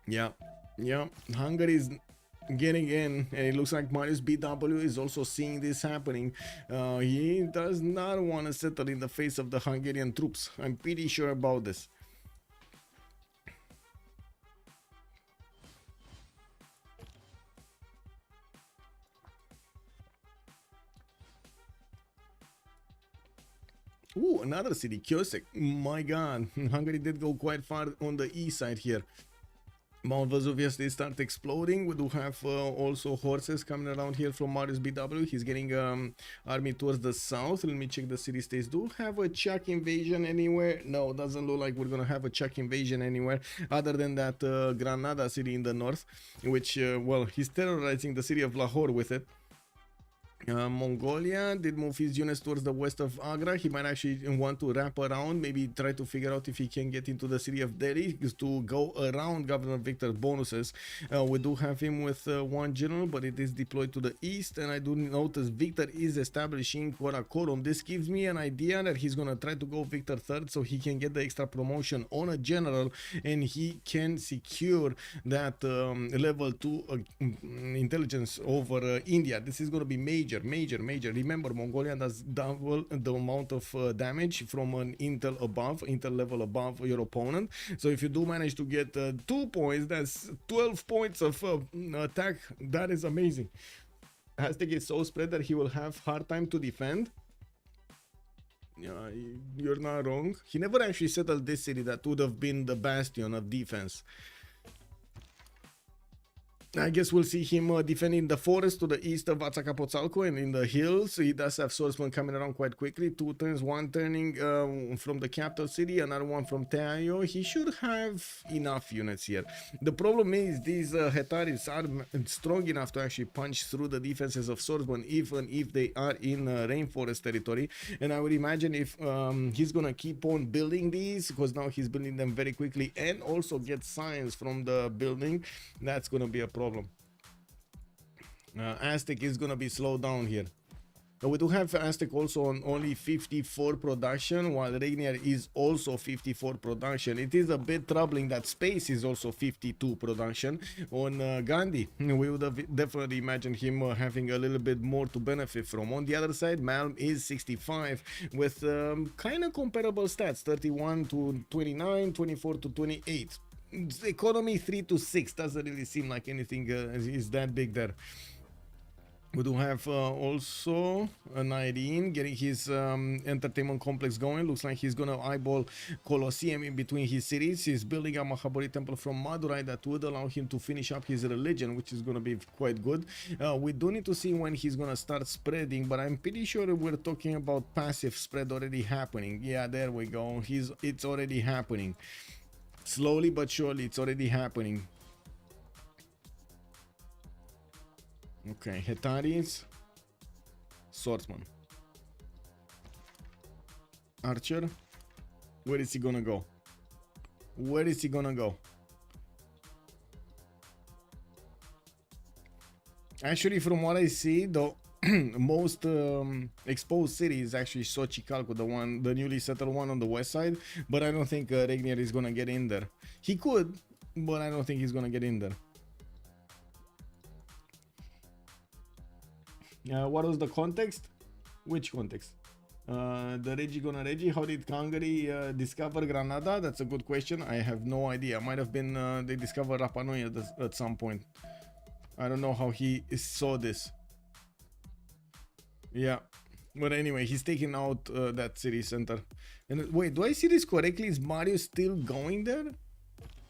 Yeah, yeah. Hungary is getting in, and it looks like Marius BW is also seeing this happening. He does not want to settle in the face of the Hungarian troops. I'm pretty sure about this. Ooh, another city, Kyosek. My god, Hungary did go quite far on the east side here. Mount Vesuvius, they start exploding. We do have also horses coming around here from Marius BW. He's getting army towards the south. Let me check the city states. Do have a Czech invasion anywhere? No, doesn't look like we're gonna have a Czech invasion anywhere other than that Granada city in the north, which well, he's terrorizing the city of Lahore with it. Mongolia did move his units towards the west of Agra. He might actually want to wrap around, maybe try to figure out if he can get into the city of Delhi to go around Governor Victor's bonuses. We do have him with one general, but it is deployed to the east, and I do notice Victor is establishing Karakorum. This gives me an idea that he's gonna try to go Victor third so he can get the extra promotion on a general, and he can secure that level 2 intelligence over India. This is gonna be major. Remember, Mongolia does double the amount of damage from an intel level above your opponent. So if you do manage to get 2 points, that's 12 points of attack. That is amazing. Aztec is so spread that he will have hard time to defend. Yeah, you're not wrong. He never actually settled this city that would have been the bastion of defense. I guess we'll see him defending the forest to the east of Vatsakapotzalco and in the hills. He does have swordsmen coming around quite quickly. 2 turns, one turning from the capital city, another one from Teayo. He should have enough units here. The problem is these Hetaris are strong enough to actually punch through the defenses of swordsmen, even if they are in rainforest territory. And I would imagine if he's gonna keep on building these, because now he's building them very quickly and also get science from the building, that's gonna be a problem. Aztec is gonna be slowed down here. We do have Aztec also on only 54 production, while Regnier is also 54 production. It is a bit troubling that Space is also 52 production on Gandhi. We would have definitely imagined him having a little bit more to benefit from. On the other side, Malm is 65 with kind of comparable stats, 31 to 29, 24 to 28. Economy 3 to 6 doesn't really seem like anything is that big there. We do have also an Irene getting his entertainment complex going. Looks like he's gonna eyeball Colosseum in between his cities. He's building a Mahabari temple from Madurai that would allow him to finish up his religion, which is gonna be quite good. We do need to see when he's gonna start spreading, but I'm pretty sure we're talking about passive spread already happening. Yeah, there we go. It's already happening. Slowly but surely, it's already happening. Okay, Hetaris, Swordsman, Archer. Where is he gonna go? Where is he gonna go? Actually, from what I see, the most exposed city is actually Xochicalco, the newly settled one on the west side. But I don't think Regnier is gonna get in there. He could, but I don't think he's gonna get in there. What was the context? Which context? The Regi gonna Regi. How did Hungary discover Granada? That's a good question. I have no idea. Might have been they discovered Rapa Nui at some point. I don't know how he saw this. Yeah, but anyway, he's taking out that city center. And wait, do I see this correctly? Is Marius still going there?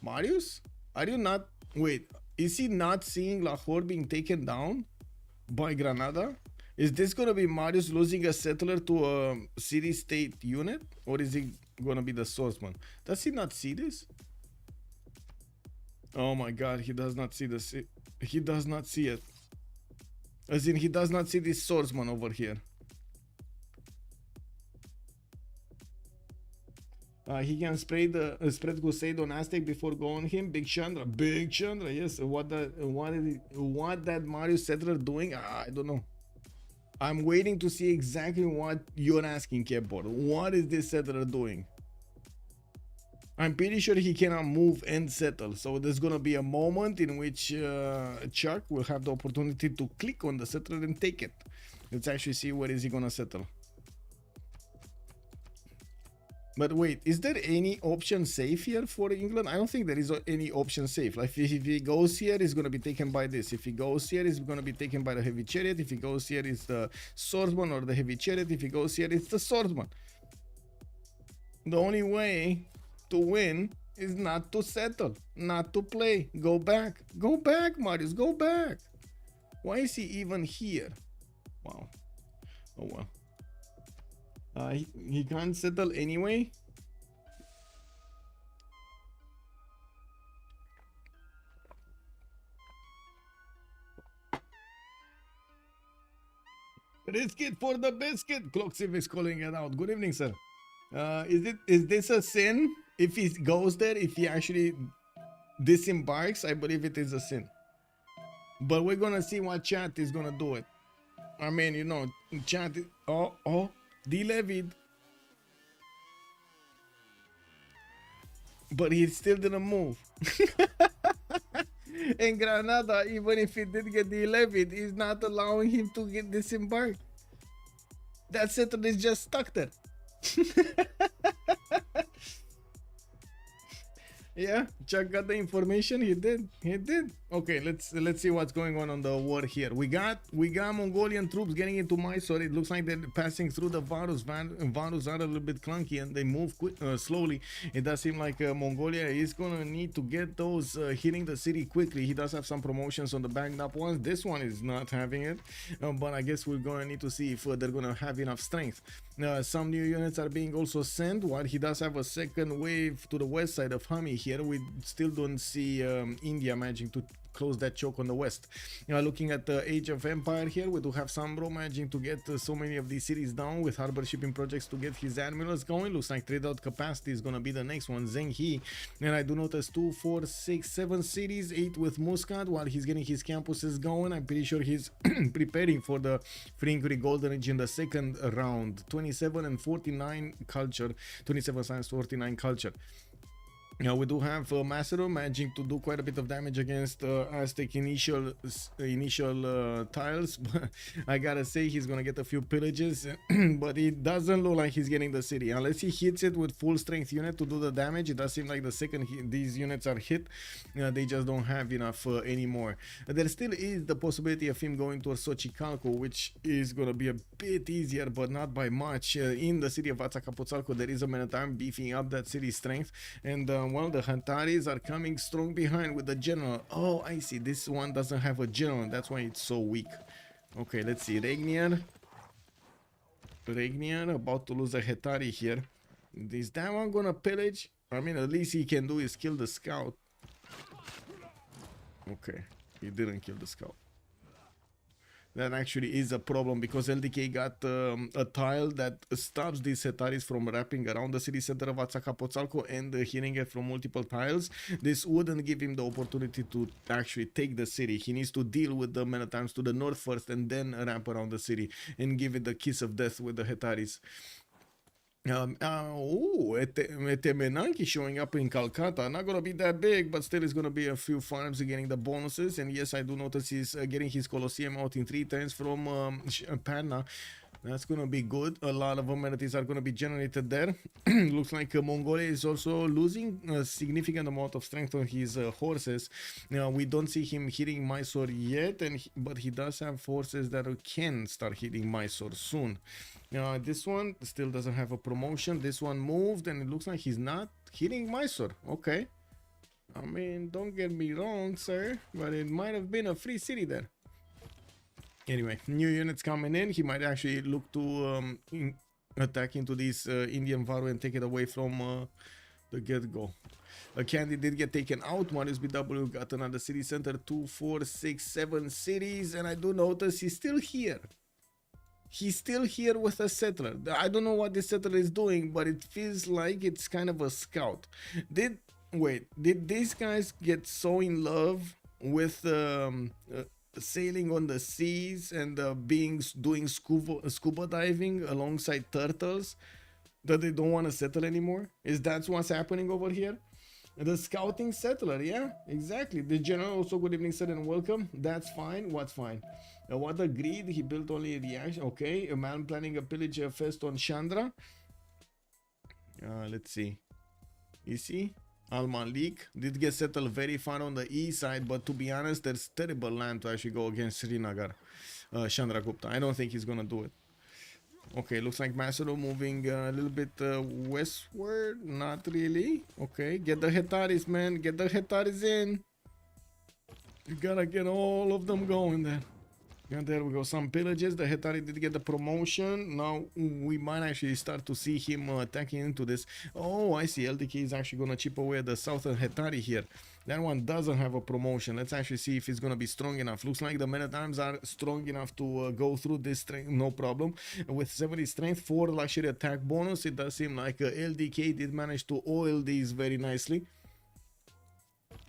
Marius? Are you not? Wait, is he not seeing Lahore being taken down by Granada? Is this gonna be Marius losing a settler to a city-state unit? Or is he gonna be the swordsman? Does he not see this? Oh my god, he does not see this. He does not see it. As in, he does not see this swordsman over here. He can spread Crusade on Aztec before going him. Big Chandra, yes. What that Marius settler doing? I don't know. I'm waiting to see exactly what you're asking, Keyboard. What is this settler doing? I'm pretty sure he cannot move and settle. So there's gonna be a moment in which Chuck will have the opportunity to click on the settler and take it. Let's actually see where is he gonna settle. But wait, is there any option safe here for England? I don't think there is any option safe. Like if he goes here, he's gonna be taken by this. If he goes here, he's gonna be taken by the heavy chariot. If he goes here, it's the swordsman or the heavy chariot. If he goes here, it's the swordsman. The only way to win is not to settle, not to play. Go back, Marius, go back. Why is he even here? Wow. Oh well. He can't settle anyway. Risk it for the biscuit. Clock Civ is calling it out. Good evening, sir. Is this a sin? If he goes there, if he actually disembarks, I believe it is a sin. But we're gonna see what chat is gonna do it. I mean, you know, chat. Oh, delevied. But he still didn't move. In Granada, even if he did get delevied, he's not allowing him to get disembarked. That settler is just stuck there. Yeah, Chuck got the information. He did. Okay, let's see what's going on the war here. We got Mongolian troops getting into Mysore. It looks like they're passing through the Varus. Varus are a little bit clunky and they move slowly. It does seem like Mongolia is gonna need to get those hitting the city quickly. He does have some promotions on the backed up ones. This one is not having it, but I guess we're gonna need to see if they're gonna have enough strength. Some new units are being also sent, while he does have a second wave to the west side of Hami here. We still don't see India managing to close that choke on the west. Looking at the Age of Empire here, we do have Sambro managing to get so many of these cities down with harbor shipping projects to get his admirals going. Looks like trade out capacity is gonna be the next one, Zhenghe. And I do notice 2, 4, 6, 7 cities, 8 with Muscat while he's getting his campuses going. I'm pretty sure he's preparing for the Fringri Golden Age in the second round. 27 and 49 culture, 27 science, 49 culture. Now we do have Macedon managing to do quite a bit of damage against Aztec initial tiles. But I gotta say he's gonna get a few pillages, but it doesn't look like he's getting the city unless he hits it with full strength unit to do the damage. It does seem like the second these units are hit, they just don't have enough anymore. There still is the possibility of him going towards Xochicalco, which is gonna be a bit easier, but not by much. In the city of Azcapotzalco, there is a man at time beefing up that city strength, and well, the Hantaris are coming strong behind with the general. Oh, I see. This one doesn't have a general. That's why it's so weak. Okay, let's see. Regnier about to lose a Hetari here. Is that one gonna pillage? I mean, at least he can do is kill the scout. Okay, he didn't kill the scout. That actually is a problem because LDK got a tile that stops these Hetaris from wrapping around the city center of Azcapotzalco and hitting it from multiple tiles. This wouldn't give him the opportunity to actually take the city. He needs to deal with the men at times to the north first and then wrap around the city and give it the kiss of death with the Hetaris. Etemenanki showing up in Calcutta. Not gonna be that big, but still is gonna be a few farms getting the bonuses. And yes, I do notice he's getting his Colosseum out in 3 times from Panna. That's gonna be good. A lot of amenities are gonna be generated there. Looks like Mongolia is also losing a significant amount of strength on his horses. We don't see him hitting Mysore yet, but he does have forces that can start hitting Mysore soon. This one still doesn't have a promotion. This one moved, and it looks like he's not hitting Mysore. Okay. I mean, don't get me wrong, sir, but it might have been a free city there. Anyway, new units coming in. He might actually look to attack into this Indian Varu and take it away from the get-go. A candy did get taken out. Marius BW got another city center. 2, 4, 6, 7 cities. And I do notice he's still here. He's still here with a settler. I don't know what this settler is doing, but it feels like it's kind of a scout. Did these guys get so in love with sailing on the seas and doing scuba diving alongside turtles That they don't want to settle anymore? Is that what's happening over here? The scouting settler, yeah, exactly. The general also, good evening, sir, and welcome. That's fine. What's fine? What agreed? He built only a reaction. Okay, a man planning a pillage fest on Chandra. Let's see. You see? Al Malik did get settled very far on the east side, but to be honest, there's terrible land to actually go against Srinagar. Chandra Gupta. I don't think he's gonna do it. Okay, looks like Masuro moving a little bit westward. Not really. Okay, get the Hetaris, man. Get the Hetaris in. You gotta get all of them going there. And there we go. Some pillages. The Hetari did get the promotion. Now we might actually start to see him attacking into this. Oh, I see. LDK is actually going to chip away at the southern Hetari here. That one doesn't have a promotion. Let's actually see if it's going to be strong enough. Looks like the men-at-arms are strong enough to go through this strength, no problem. With 70 strength, 4 luxury attack bonus, it does seem like LDK did manage to oil these very nicely.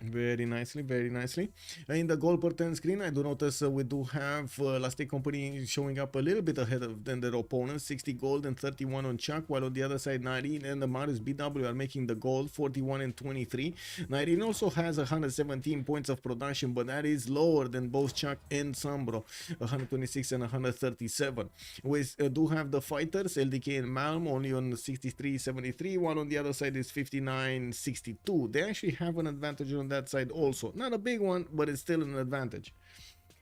Very nicely, very nicely. In the gold per 10 screen, I do notice we do have Last Day Company showing up a little bit ahead of than their opponents. 60 gold and 31 on Chuck, while on the other side 19 and the Marius BW are making the gold, 41 and 23. 19 also has 117 points of production, but that is lower than both Chuck and Sambro, 126 and 137. We do have the fighters, LDK and Malm, only on 63-73, while on the other side is 59-62. They actually have an advantage on that side also. Not a big one, but it's still an advantage.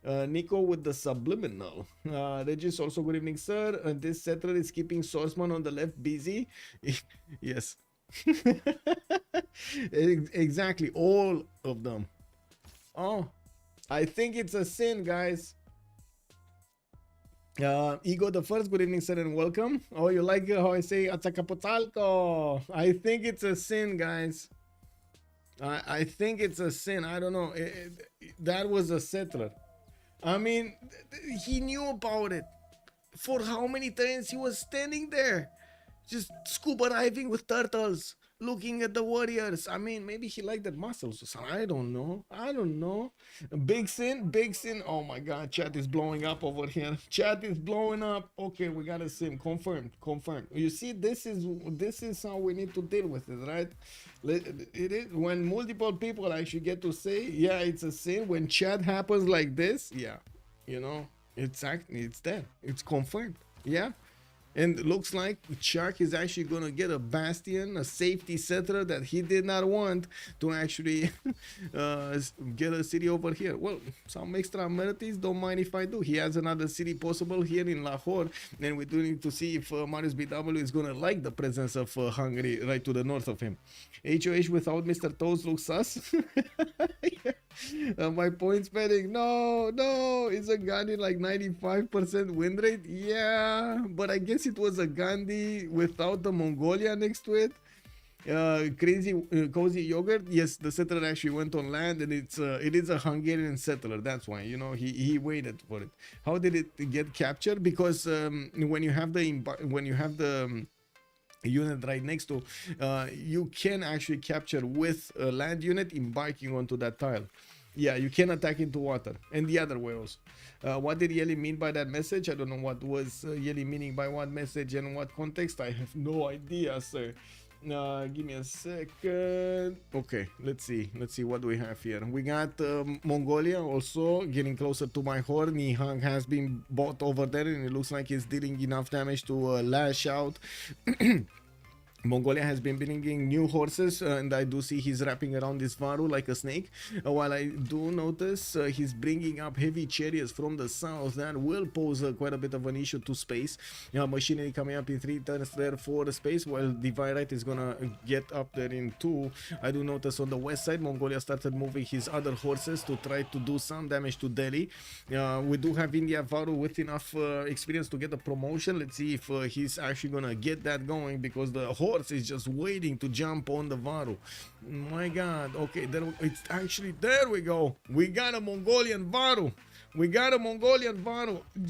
Nico with the subliminal. Regis also, good evening, sir. This settler is keeping Swordsman on the left busy. Yes. Exactly, all of them. Oh, I think it's a sin, guys. Ego the first, good evening, sir, and welcome. Oh, you like how I say Atzacapotzalco? I think it's a sin, guys. I think it's a sin. I don't know. That was a settler. I mean, he knew about it. For how many times he was standing there, just scuba diving with turtles, looking at the warriors. I mean, maybe he liked that muscles. So I don't know. I don't know. Big sin, big sin. Oh my God, chat is blowing up over here. Chat is blowing up. Okay, we got a sin. Confirmed, confirmed. You see, this is how we need to deal with it, right? It is when multiple people actually get to say, yeah, it's a sin. When chat happens like this, yeah, you know, it's there. It's confirmed. Yeah. And it looks like Chuck is actually going to get a bastion, a safety settler that he did not want to actually get a city over here. Well, some extra amenities, don't mind if I do. He has another city possible here in Lahore. And we do need to see if Marius BW is going to like the presence of Hungary right to the north of him. HOH without Mr. Toes looks sus. My point spreading. No, it's a Gandhi like 95% win rate. Yeah, but I guess it was a Gandhi without the Mongolia next to it. Crazy cozy yogurt. Yes, the settler actually went on land, and it is a Hungarian settler. That's why, you know, he waited for it. How did it get captured? Because when you have the unit right next to, you can actually capture with a land unit embarking onto that tile. Yeah, you can attack into water, and the other way also. What did Yeli mean by that message? I don't know what was Yeli meaning by what message and what context. I have no idea, sir. Give me a second. Okay, let's see what do we have here. We got Mongolia also getting closer to my horde. Nihang has been bought over there, and it looks like he's dealing enough damage to lash out. Mongolia has been bringing new horses, and I do see he's wrapping around this Varu like a snake. While I do notice he's bringing up heavy chariots from the south, that will pose quite a bit of an issue to space. Machinery coming up in 3 turns there for the space, while Divirite is gonna get up there in 2. I do notice on the west side, Mongolia started moving his other horses to try to do some damage to Delhi. We do have India Varu with enough experience to get a promotion. Let's see if he's actually gonna get that going, because the horse is just waiting to jump on the Varu. My God. Okay, there it's actually, there we go. We got a Mongolian Varu.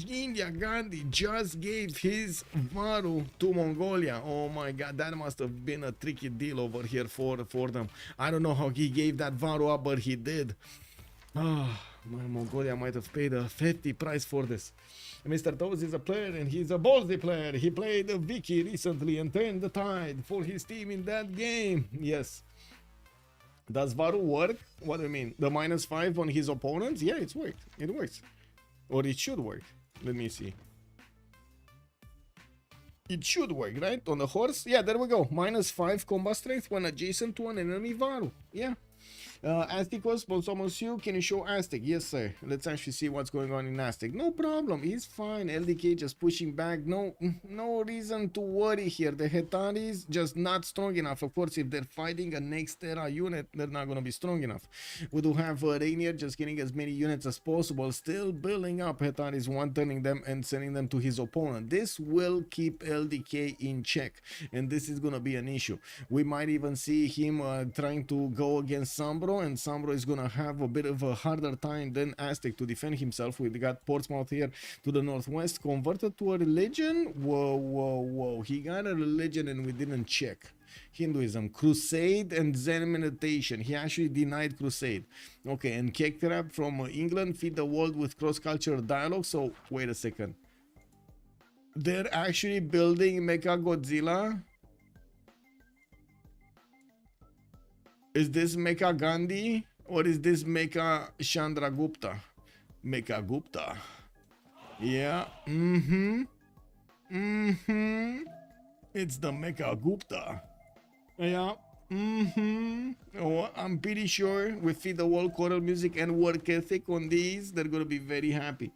India Gandhi just gave his Varu to Mongolia. Oh my God, that must have been a tricky deal over here for them. I don't know how he gave that Varu up, but he did. Oh, My Mongolia might have paid a hefty price for this. Mr. Toes is a player and he's a ballsy player. He played Vicky recently and turned the tide for his team in that game. Yes. Does Varu work? What do you mean? The -5 on his opponents? Yeah, it's worked. It works. Or it should work. Let me see. It should work, right? On the horse? Yeah, there we go. -5 combat strength when adjacent to an enemy Varu. Yeah. Aztecos, Bonsomosu, can you show Aztec? Yes, sir. Let's actually see what's going on in Aztec. No problem. He's fine. LDK just pushing back. No reason to worry here. The Hetaris just not strong enough. Of course, if they're fighting a next era unit, they're not going to be strong enough. We do have Rainier just getting as many units as possible. Still building up Hetaris, one-turning them and sending them to his opponent. This will keep LDK in check. And this is going to be an issue. We might even see him trying to go against Sambro, and Sambro is gonna have a bit of a harder time than Aztec to defend himself. We got Portsmouth here to the northwest, converted to a religion. Whoa. He got a religion and we didn't check. Hinduism, Crusade, and Zen meditation. He actually denied Crusade. Okay, and Kektrap from England feed the world with cross-cultural dialogue. So, wait a second. They're actually building Mecha Godzilla. Is this Mecha Gandhi or is this Mecha Chandragupta? Mecha Gupta. Yeah. It's the Mecha Gupta. Yeah. Oh, I'm pretty sure we feed the world choral music and work ethic on these. They're gonna be very happy.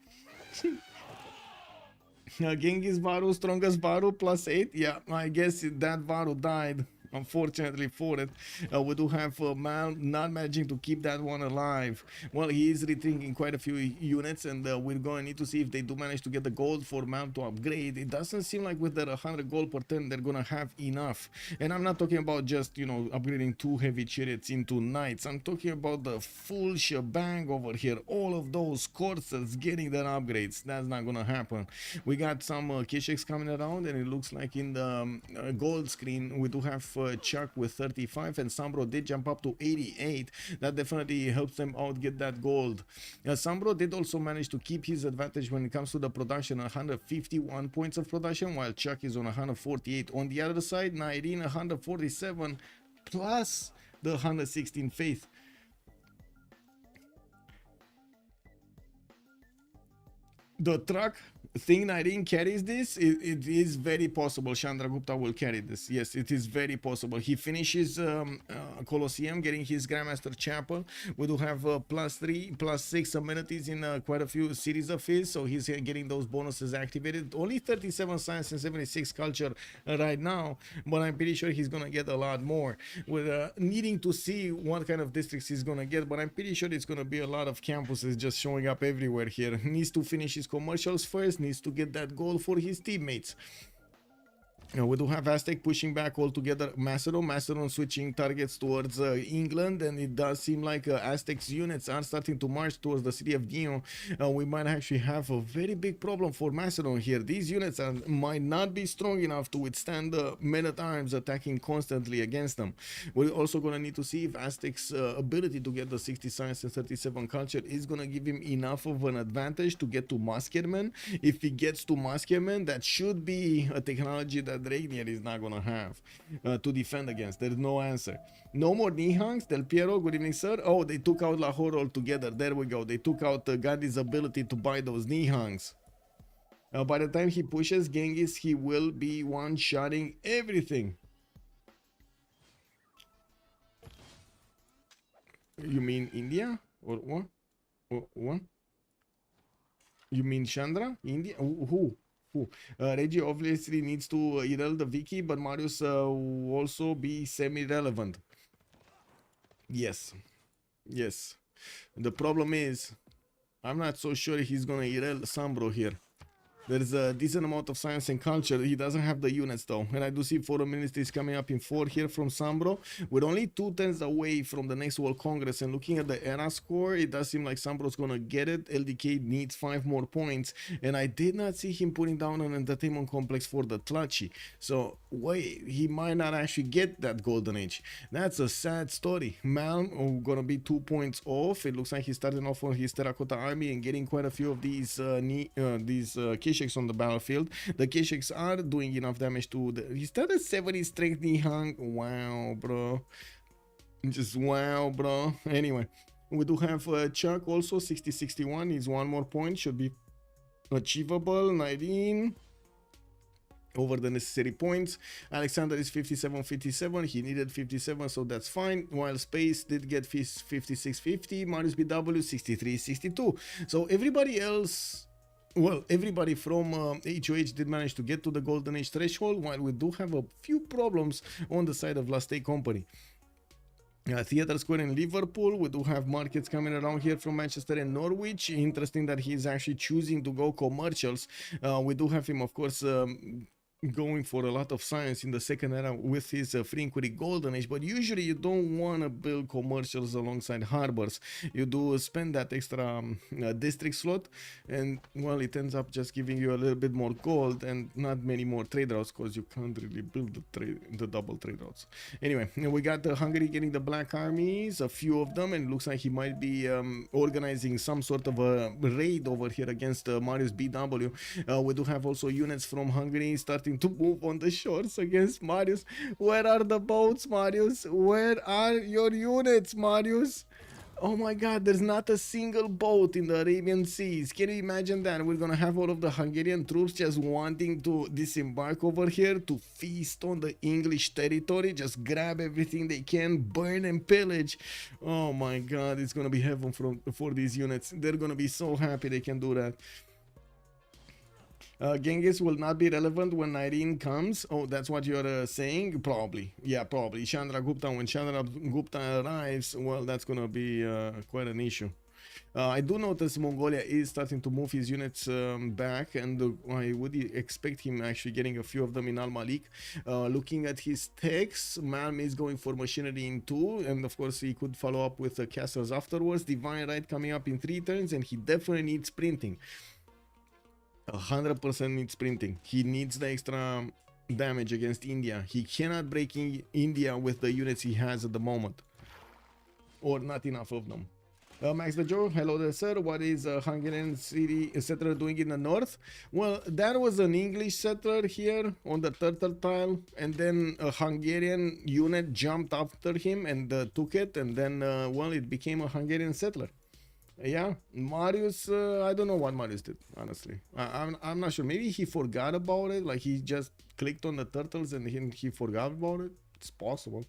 Genghis Varu, strongest Varu, +8. Yeah, I guess that Varu died. Unfortunately for it, we do have Mal not managing to keep that one alive. Well, he is rethinking quite a few units, and we're going to need to see if they do manage to get the gold for Mal to upgrade. It doesn't seem like with their 100 gold per turn, they're going to have enough. And I'm not talking about just, you know, upgrading 2 heavy chariots into knights. I'm talking about the full shebang over here. All of those corsets getting their upgrades. That's not going to happen. We got some Kisheks coming around, and it looks like in the gold screen, we do have Chuck with 35, and Sambro did jump up to 88. That definitely helps them out get that gold. Sambro did also manage to keep his advantage when it comes to the production, 151 points of production, while Chuck is on 148. On the other side, Nairine 147 plus the 116 faith. The truck thing Nairine carries this, it is very possible Chandragupta will carry this. Yes, it is very possible. He finishes Colosseum, getting his Grandmaster Chapel. We do have +3, +6 amenities in quite a few cities of his, so he's getting those bonuses activated. Only 37 science and 76 culture right now, but I'm pretty sure he's gonna get a lot more. We're needing to see what kind of districts he's gonna get, but I'm pretty sure it's gonna be a lot of campuses just showing up everywhere here. He needs to finish his commercials first, needs to get that goal for his teammates. We do have Aztec pushing back altogether Macedon switching targets towards England, and it does seem like Aztec's units are starting to march towards the city of Dion. We might actually have a very big problem for Macedon here. These units might not be strong enough to withstand the men-at-arms attacking constantly against them. We're also going to need to see if Aztec's ability to get the 60 science and 37 culture is going to give him enough of an advantage to get to Muskerman. If he gets to Muskerman, that should be a technology that Rainier is not gonna have to defend against. There's no answer. No more Nihangs. Del Piero, good evening, sir. Oh, they took out Lahore altogether. There we go. They took out Gandhi's ability to buy those Nihangs. By the time he pushes Genghis, he will be one-shotting everything. You mean India? Or what? What? You mean Chandra? India? Who? Reggie obviously needs to Irel the Vicky, but Marius will also be semi-relevant. Yes. The problem is, I'm not so sure he's gonna Irel Sambro here. There's a decent amount of science and culture. He doesn't have the units though. And I do see Foreign Ministry is coming up in 4 here from Sambro. We're only 2 turns away from the next World Congress. And looking at the era score, it does seem like Sambro's gonna get it. LDK needs 5 more points. And I did not see him putting down an entertainment complex for the Tlachi. So wait, he might not actually get that Golden Age. That's a sad story. Malm gonna be 2 points off. It looks like he's starting off on his Terracotta Army and getting quite a few of these Kesheks on the battlefield. The Kesheks are doing enough damage to he started 70 strength Nihang. Wow, bro. Just wow, bro. Anyway, we do have Chuck also 60-61. Needs 1 more point. Should be achievable. 19 over the necessary points. Alexander is 57-57. He needed 57, so that's fine. While Space did get 56-50. Marius BW 63-62. So everybody else, well, everybody from HOH did manage to get to the Golden Age threshold, while we do have a few problems on the side of Last Day Company. Theatre Square in Liverpool. We do have markets coming around here from Manchester and Norwich. Interesting that he's actually choosing to go commercials. We do have him, of course, going for a lot of science in the second era with his free inquiry Golden Age, but usually you don't want to build commercials alongside harbors. You do spend that extra district slot, and well, it ends up just giving you a little bit more gold and not many more trade routes, because you can't really build the double trade routes. Anyway, we got Hungary getting the black armies, a few of them, and it looks like he might be organizing some sort of a raid over here against Marius BW. We do have also units from Hungary starting to move on the shores against Marius. Where are the boats, Marius? Where are your units, Marius? Oh my god, there's not a single boat in the Arabian Seas. Can you imagine that? We're gonna have all of the Hungarian troops just wanting to disembark over here to feast on the English territory, just grab everything they can, burn and pillage. Oh my god, it's gonna be heaven for these units. They're gonna be so happy they can do that. Genghis will not be relevant when Irene comes. Oh, that's what you're saying? Probably. Yeah, probably. Chandra Gupta, when Chandra Gupta arrives, well, that's going to be quite an issue. I do notice Mongolia is starting to move his units back, and I would expect him actually getting a few of them in Al Malik. Looking at his techs, Malm is going for machinery in 2, and of course he could follow up with castles afterwards. Divine Right coming up in 3 turns, and he definitely needs sprinting. 100% needs sprinting. He needs the extra damage against India. He cannot break India with the units he has at the moment, or not enough of them. Max the Joe, hello there, sir. What is a Hungarian city settler doing in the north? Well, that was an English settler here on the turtle tile, and then a Hungarian unit jumped after him and took it, and then well, it became a Hungarian settler. Yeah, Marius, I don't know what Marius did, honestly. I'm not sure. Maybe he forgot about it, like he just clicked on the turtles and he forgot about it. It's possible.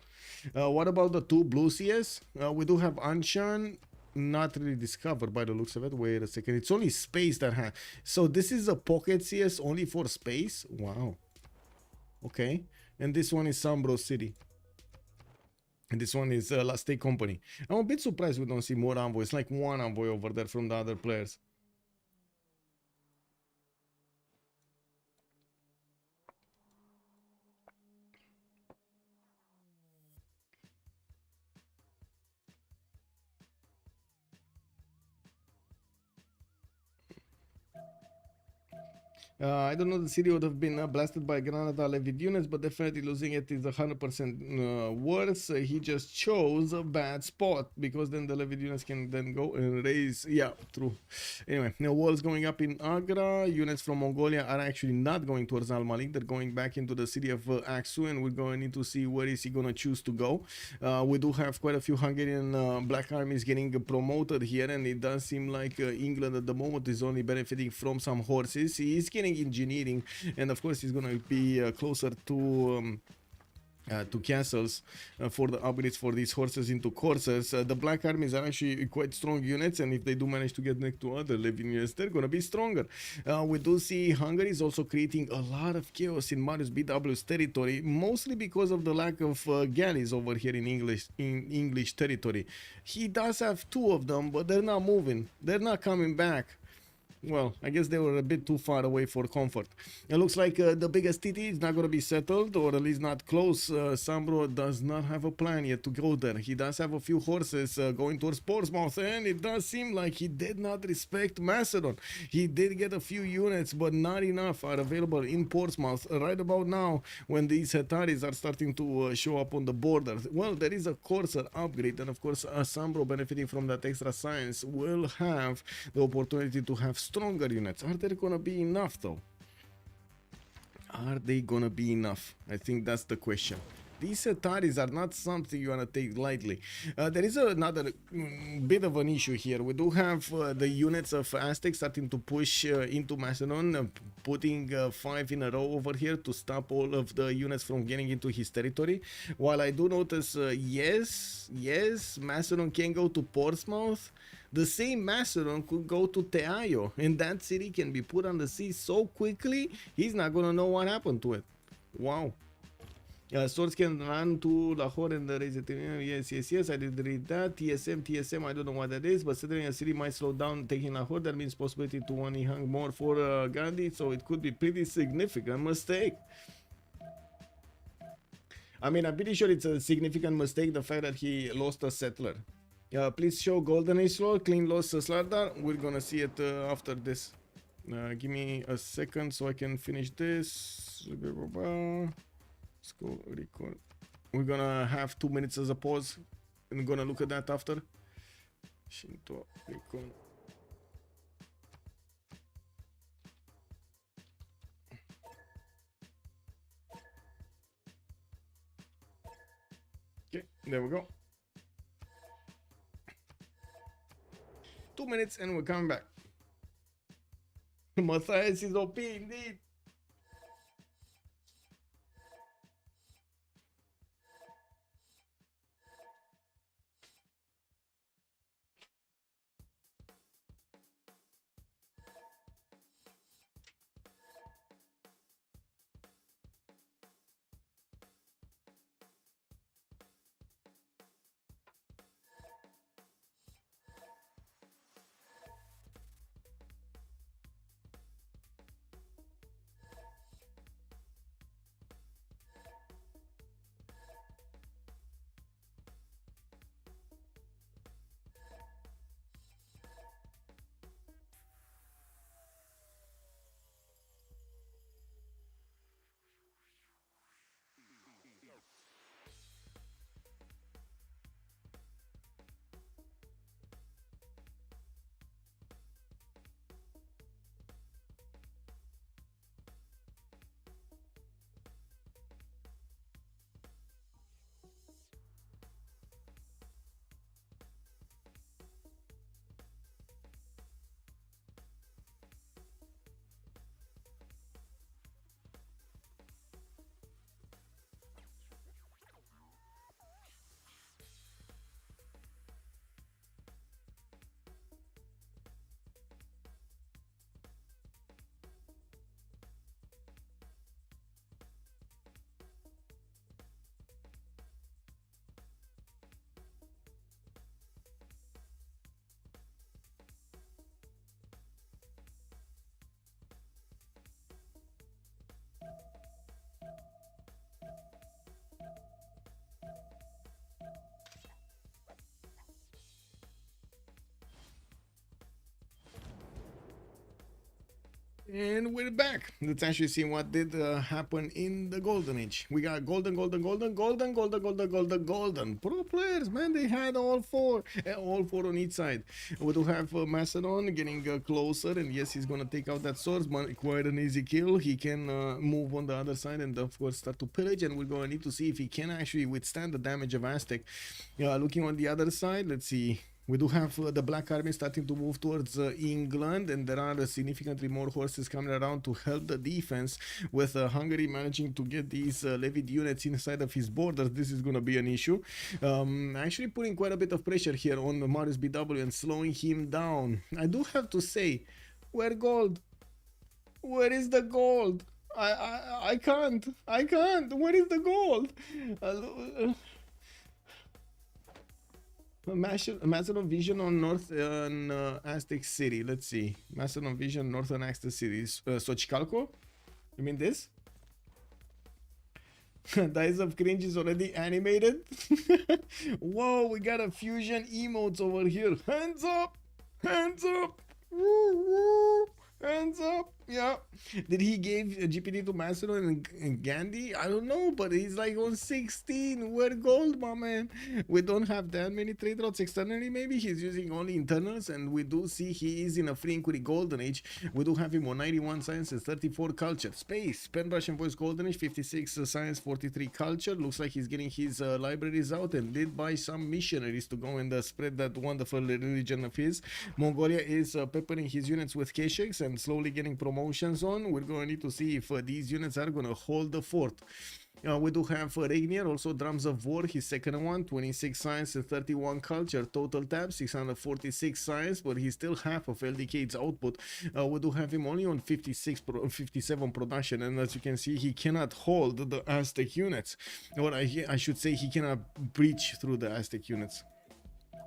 What about the 2 blue CS? We do have Anshan, not really discovered by the looks of it. Wait a second, it's only space that has. So this is a pocket CS only for space? Wow. Okay, and this one is Sambro City. And this one is Last Day Company. I'm a bit surprised we don't see more envoys, like 1 envoy over there from the other players. I don't know, the city would have been blasted by Granada levied units, but definitely losing it is 100% worse. He just chose a bad spot, because then the levied units can then go and raise. Yeah, true. Anyway, now walls going up in Agra. Units from Mongolia are actually not going towards Al Malik. They're going back into the city of Aksu, and we're going to need to see where is he going to choose to go. We do have quite a few Hungarian black armies getting promoted here, and it does seem like England at the moment is only benefiting from some horses. He is getting engineering, and of course he's going to be closer to castles for the upgrades for these horses into coursers. The black armies are actually quite strong units, and if they do manage to get next to other living units, they're gonna be stronger. We do see Hungary is also creating a lot of chaos in Marius BW's territory, mostly because of the lack of galleys over here in English territory. He does have 2 of them, but they're not moving, they're not coming back. well, I guess they were a bit too far away for comfort. It looks like the biggest TT is not going to be settled, or at least not close. Sambro does not have a plan yet to go there. He does have a few horses going towards Portsmouth, and it does seem like he did not respect Macedon. He did get a few units, but not enough are available in Portsmouth right about now when these Hetaris are starting to show up on the border. Well, there is a Corsair upgrade, and of course, Sambro, benefiting from that extra science, will have the opportunity to have stronger units. Are there gonna be enough though? Are they gonna be enough? I think that's the question. These Hetaris are not something you wanna take lightly. There is another bit of an issue here. We do have the units of Aztec starting to push into Macedon, putting 5 in a row over here to stop all of the units from getting into his territory. While I do notice, yes, Macedon can go to Portsmouth. The same Macedon could go to Teaio, and that city can be put on the sea so quickly, he's not gonna know what happened to it. Wow. Swords can run to Lahore and raise it. Yes, I did read that. TSM, I don't know what that is, but certainly a city might slow down taking Lahore. That means possibility to one hang more for Gandhi, so it could be pretty significant mistake. I mean, I'm pretty sure it's a significant mistake, the fact that he lost a settler. Please show Golden Age lore, clean loss Slardar. We're gonna see it after this. Give me a second so I can finish this. Let's go record. We're gonna have 2 minutes as a pause. I'm gonna look at that after. Shinto record. Okay, there we go. 2 minutes and we're coming back. Matthias is OP indeed. And we're back. Let's actually see what did happen in the Golden Age. We got golden. Pro players, man, they had all four on each side. We do have Macedon getting closer, and yes, he's gonna take out that sword, but quite an easy kill. He can move on the other side and of course start to pillage, and we're gonna need to see if he can actually withstand the damage of Aztec. Looking on the other side, let's see. We do have the Black Army starting to move towards England, and there are significantly more horses coming around to help the defense, with Hungary managing to get these levied units inside of his borders. This is going to be an issue. Actually putting quite a bit of pressure here on Marius BW and slowing him down. I do have to say, where gold? Where is the gold? I can't. Where is the gold? Macedon Vision on Northern Aztec City. Let's see. Macedon Vision, Northern Aztec City. Xochicalco? You mean this? Dice of Cringe is already animated. Whoa, we got a fusion emotes over here. Hands up! Hands up! Woo, woo. Hands up! Yeah. Did he give GPT to Macedon and Gandhi? I don't know, but he's like on 16. We're gold, my man. We don't have that many trade routes externally. Maybe he's using only internals, and we do see he is in a free inquiry golden age. We do have him on 91 science and 34 culture. Space, pen brush and voice golden age, 56 science, 43 culture. Looks like he's getting his libraries out and did buy some missionaries to go and spread that wonderful religion of his. Mongolia is peppering his units with K-Shakes and slowly getting promotions on. We're going to need to see if these units are going to hold the fort. We do have Regnier, also Drums of War, his second one, 26 science and 31 culture. Total tab, 646 science, but he's still half of LDK's output. We do have him only on 57 production, and as you can see, he cannot hold the Aztec units. Or I should say he cannot breach through the Aztec units.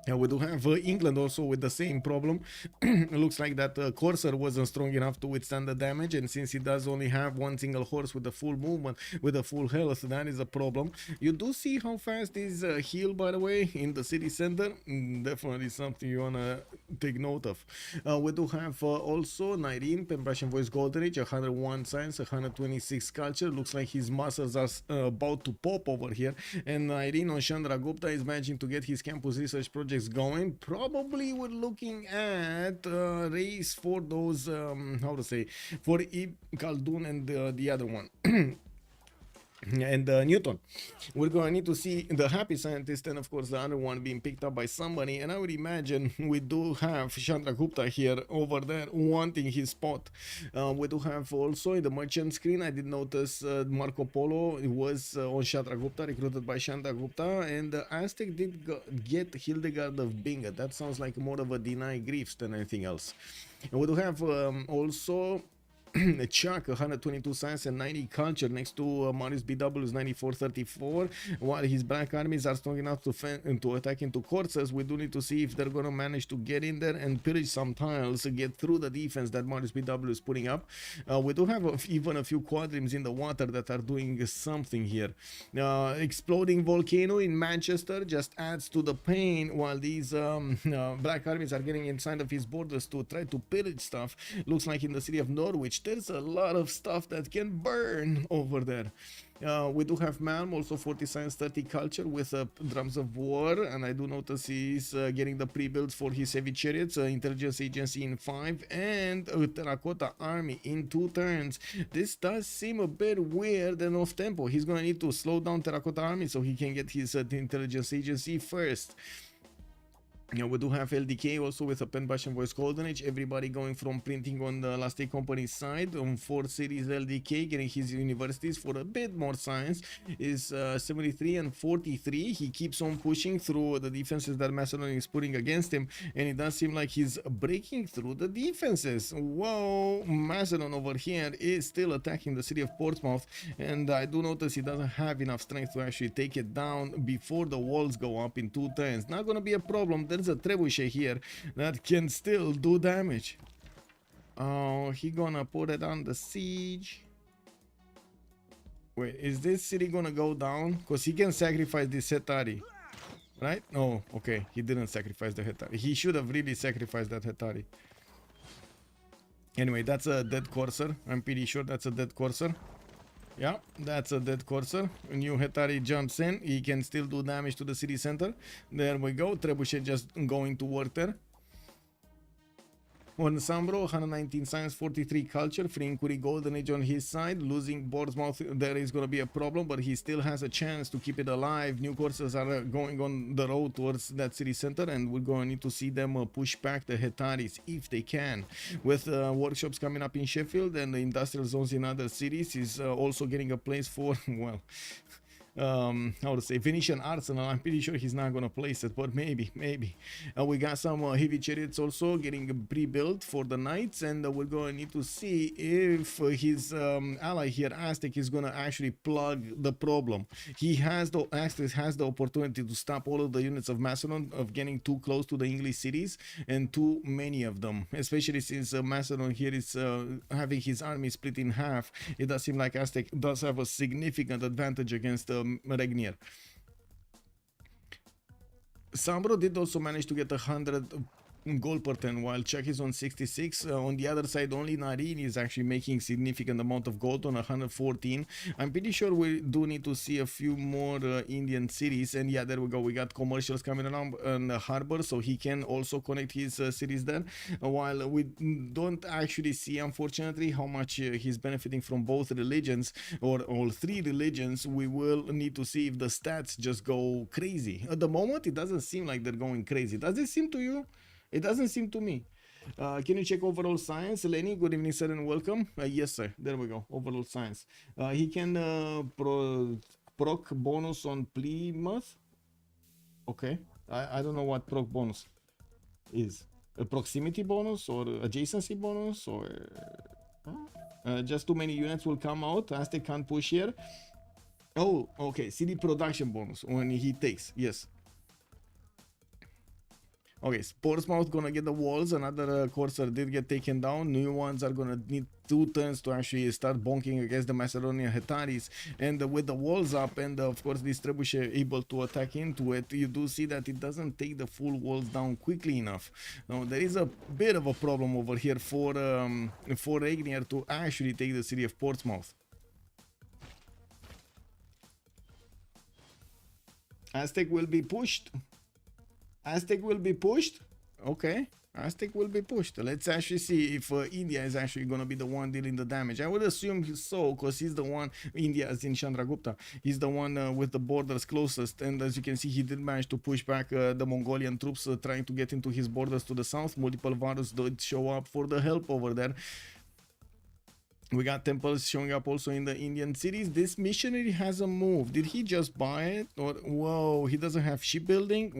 We do have England also with the same problem. It looks like that Corsair wasn't strong enough to withstand the damage, and since he does only have one single horse with the full movement, with the full health, that is a problem. You do see how fast is heal, by the way, in the city center. Definitely something you wanna take note of. We do have also 19 pen brush and voice golden age, 101 science, 126 culture. Looks like his muscles are about to pop over here, and 19 on Chandra Gupta is managing to get his campus research project going. Probably we're looking at race for those how to say, for Khaldun and the other one. And Newton. We're going to need to see the happy scientist and of course the other one being picked up by somebody, and I would imagine we do have Chandra Gupta here over there wanting his spot. We do have also in the merchant screen, I did notice Marco Polo was on Chandra Gupta, recruited by Chandra Gupta, and Aztec did get Hildegard of Binga. That sounds like more of a deny griefs than anything else. And we do have also Chuck, 122 science and 90 culture next to Marius BW's 9434. While his black armies are strong enough to attack into Corsairs, we do need to see if they're gonna manage to get in there and pillage some tiles, get through the defense that Marius BW is putting up. We do have even a few quadrims in the water that are doing something here. Exploding volcano in Manchester just adds to the pain, while these black armies are getting inside of his borders to try to pillage stuff. Looks like in the city of Norwich there's a lot of stuff that can burn over there. We do have Malm, also 40 science, 30 culture with Drums of War, and I do notice he's getting the pre-builds for his heavy chariots, intelligence agency in 5, and terracotta army in 2 turns. This does seem a bit weird and off tempo. He's gonna need to slow down terracotta army so he can get his intelligence agency first. We do have LDK also with a pen brush and voice golden age. Everybody going from printing on the last day company side. On 4 series LDK getting his universities for a bit more science is 73 and 43. He keeps on pushing through the defenses that Macedon is putting against him, and it does seem like he's breaking through the defenses. Whoa, Macedon over here is still attacking the city of Portsmouth, and I do notice he doesn't have enough strength to actually take it down before the walls go up in 2 turns. Not gonna be a problem. There's a trebuchet here that can still do damage. Oh, he gonna put it on the siege. Wait, is this city gonna go down? Because he can sacrifice this Hetari, right? Oh, okay, he didn't sacrifice the Hetari. He should have really sacrificed that Hetari. Anyway, that's a dead Corsair. I'm pretty sure that's a dead Corsair. Yeah, that's a dead Corsair. New Hetari jumps in. He can still do damage to the city center. There we go. Trebuchet just going to work there. On Sambro, 119 science, 43 culture, free inquiry golden age on his side. Losing Portsmouth, there is going to be a problem, but he still has a chance to keep it alive. New courses are going on the road towards that city center, and we're going to need to see them push back the Hetaris if they can. With workshops coming up in Sheffield and the industrial zones in other cities, is also getting a place for, well, how to say, Venetian Arsenal. I'm pretty sure he's not gonna place it, but maybe. We got some heavy chariots also getting pre-built for the knights, and we're gonna need to see if his ally here, Aztec, is gonna actually plug the problem. He has the Aztec has the opportunity to stop all of the units of Macedon of getting too close to the English cities, and too many of them, especially since Macedon here is having his army split in half. It does seem like Aztec does have a significant advantage against Regnier. Sambro did also manage to get 100 goal per 10 while Czech is on 66. On the other side, only Narin is actually making significant amount of gold on 114. I'm pretty sure we do need to see a few more Indian cities, and yeah, there we go. We got commercials coming around in the harbor, so he can also connect his cities there, while we don't actually see, unfortunately, how much he's benefiting from both religions or all three religions. We will need to see if the stats just go crazy. At the moment, it doesn't seem like they're going crazy. Does it seem to you? It doesn't seem to me. Can you check overall science? Lenny, good evening, sir, and welcome. Yes, sir. There we go. Overall science. He can proc bonus on Plymouth. Okay. I don't know what proc bonus is. A proximity bonus or adjacency bonus, or just too many units will come out. Aztec can't push here. Oh, okay. City production bonus when he takes. Yes. Okay, Portsmouth gonna get the walls. Another courser did get taken down. New ones are gonna need 2 turns to actually start bonking against the Macedonian Hetaris. And with the walls up, and of course this trebuchet able to attack into it, you do see that it doesn't take the full walls down quickly enough. Now there is a bit of a problem over here for Regnier to actually take the city of Portsmouth. Aztec will be pushed. Aztec will be pushed. Okay, Aztec will be pushed. Let's actually see if India is actually going to be the one dealing the damage. I would assume so, because he's the one, India as in Chandragupta, he's the one with the borders closest. And as you can see, he did manage to push back the Mongolian troops trying to get into his borders to the south. Multiple Varus did show up for the help over there. We got temples showing up also in the Indian cities. This missionary has a move. Did he just buy it? Or, whoa, he doesn't have shipbuilding?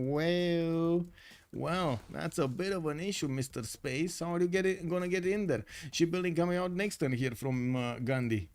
Well, that's a bit of an issue, Mr. Space. How are you gonna get in there? Shipbuilding coming out next turn here from Gandhi.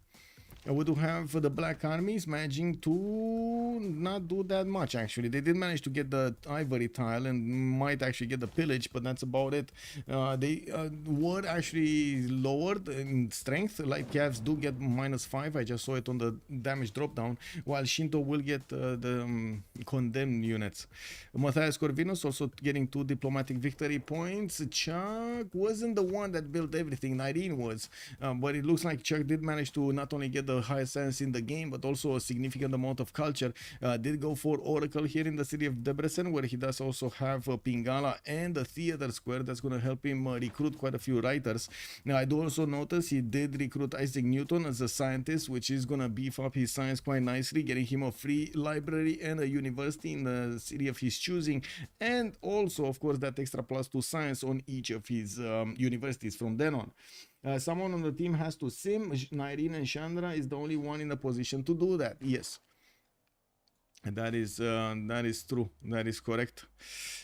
We do have the Black Armies managing to not do that much, actually. They did manage to get the ivory tile and might actually get the pillage, but that's about it. They were actually lowered in strength. Light Cavs do get -5. I just saw it on the damage drop down, while Shinto will get the condemned units. Matthias Corvinus also getting 2 diplomatic victory points. Chuck wasn't the one that built everything. Irene was, but it looks like Chuck did manage to not only get the highest science in the game, but also a significant amount of culture. Did go for Oracle here in the city of Debrecen, where he does also have Pingala and a theater square that's going to help him recruit quite a few writers. Now, I do also notice he did recruit Isaac Newton as a scientist, which is going to beef up his science quite nicely, getting him a free library and a university in the city of his choosing, and also, of course, that extra +2 science on each of his universities from then on. Someone on the team has to sim. Nairine and Chandra is the only one in a position to do that. Yes. And that is true. That is correct.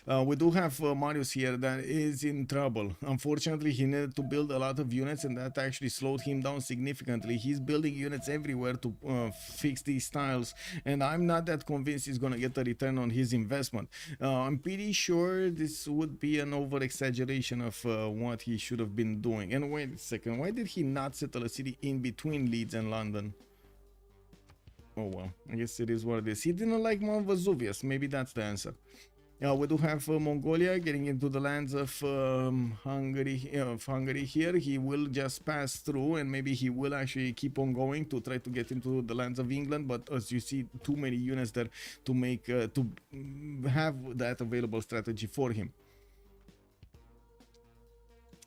We do have Marius here that is in trouble. Unfortunately, he needed to build a lot of units, and that actually slowed him down significantly. He's building units everywhere to fix these tiles, and I'm not that convinced he's going to get a return on his investment. I'm pretty sure this would be an over-exaggeration of what he should have been doing. And wait a second, why did he not settle a city in between Leeds and London? Oh well, I guess it is what it is. He didn't like Mount Vesuvius. Maybe that's the answer. We do have Mongolia getting into the lands of Hungary here. He will just pass through, and maybe he will actually keep on going to try to get into the lands of England. But as you see, too many units there to make to have that available strategy for him.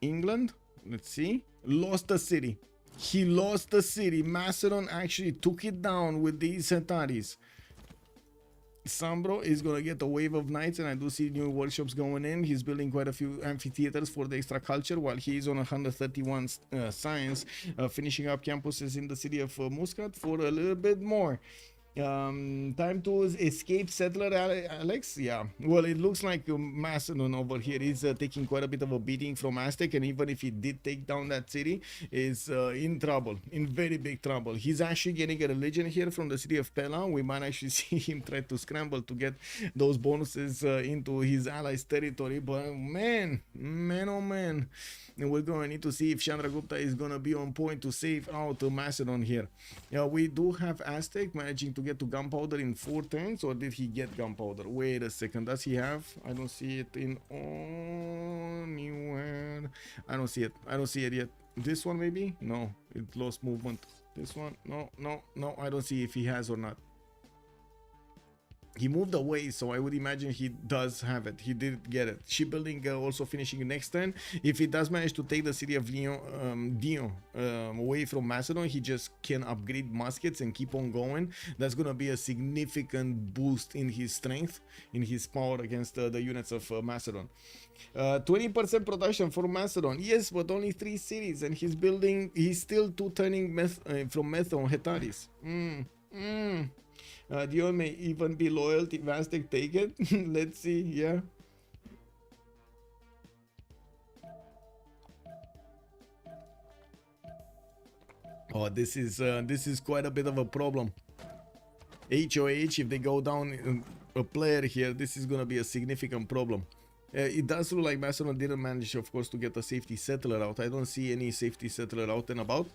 England, let's see, lost the city. He lost the city. Macedon actually took it down with these Hetaris. Sambro is going to get a wave of knights, and I do see new workshops going in. He's building quite a few amphitheaters for the extra culture, while he's on 131 science, finishing up campuses in the city of Muscat for a little bit more. Time to escape settler, Alex. Yeah, well, it looks like Macedon over here is taking quite a bit of a beating from Aztec, and even if he did take down that city, is in trouble, in very big trouble. He's actually getting a religion here from the city of Pella. We might actually see him try to scramble to get those bonuses into his allies' territory, but man, oh man, and we're going to need to see if Chandragupta is going to be on point to save out Macedon here. Yeah, we do have Aztec managing to get to gunpowder in 4 turns, or did he get gunpowder? Wait a second, does he have? I don't see it in anywhere. I don't see it. I don't see it yet. This one maybe? No, it lost movement. This one? No. I don't see if he has or not. He moved away, so I would imagine he does have it. He did get it. Shipbuilding also finishing next turn. If he does manage to take the city of Dion away from Macedon, he just can upgrade muskets and keep on going. That's going to be a significant boost in his strength, in his power against the units of Macedon. 20% production for Macedon. Yes, but only 3 cities, and he's still 2 turning from Meth on Hetaris. Dion may even be loyal if Aztec take it. Let's see, yeah. Oh, this is quite a bit of a problem. HOH, if they go down a player here, this is gonna be a significant problem. It does look like Macedon didn't manage, of course, to get a safety settler out. I don't see any safety settler out and about,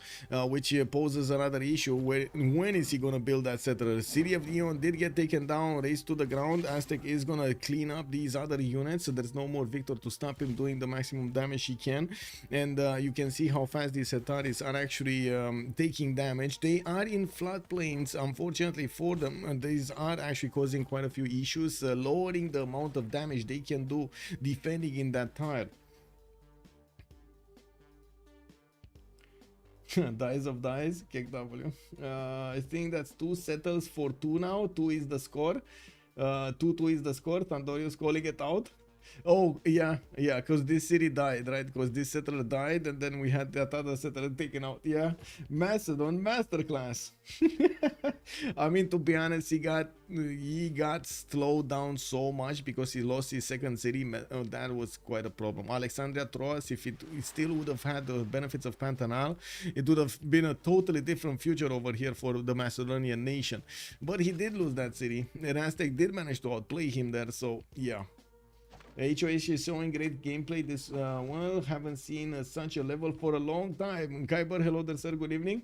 which poses another issue. When is he going to build that settler? The city of Leon did get taken down, razed to the ground. Aztec is going to clean up these other units, so there's no more Victor to stop him doing the maximum damage he can. And you can see how fast these Hetaris are actually taking damage. They are in floodplains, unfortunately for them. And these are actually causing quite a few issues, lowering the amount of damage they can do defending in that tire. Dice of dice, KW. I think that's 2 settles for 2 now. 2 is the score. 2-2 is the score. Tandorius calling it out. Oh, yeah, because this city died, right? Because this settler died, and then we had that other settler taken out. Yeah, Macedon masterclass. I mean, to be honest, he got slowed down so much because he lost his second city. That was quite a problem. Alexandria Troas, if it still would have had the benefits of Pantanal, it would have been a totally different future over here for the Macedonian nation. But he did lose that city, and Aztec did manage to outplay him there, so yeah. HOH is showing great gameplay this well, haven't seen such a level for a long time. Kyber, hello there, sir, good evening.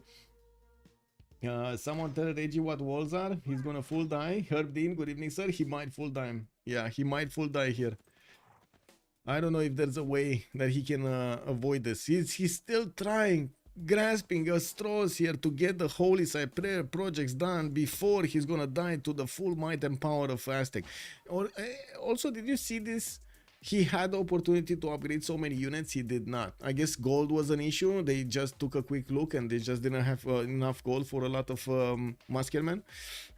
Someone tell Reggie what walls are. He's gonna full die. Herb Dean, good evening, sir. He might full die. Yeah, he might full die here. I don't know if there's a way that he can avoid this. He's still trying, grasping at straws here to get the Holy Side Prayer projects done before he's gonna die to the full might and power of Aztec. Or also, did you see this? He had the opportunity to upgrade so many units, he did not. I guess gold was an issue. They just took a quick look and they just didn't have enough gold for a lot of muskelmen.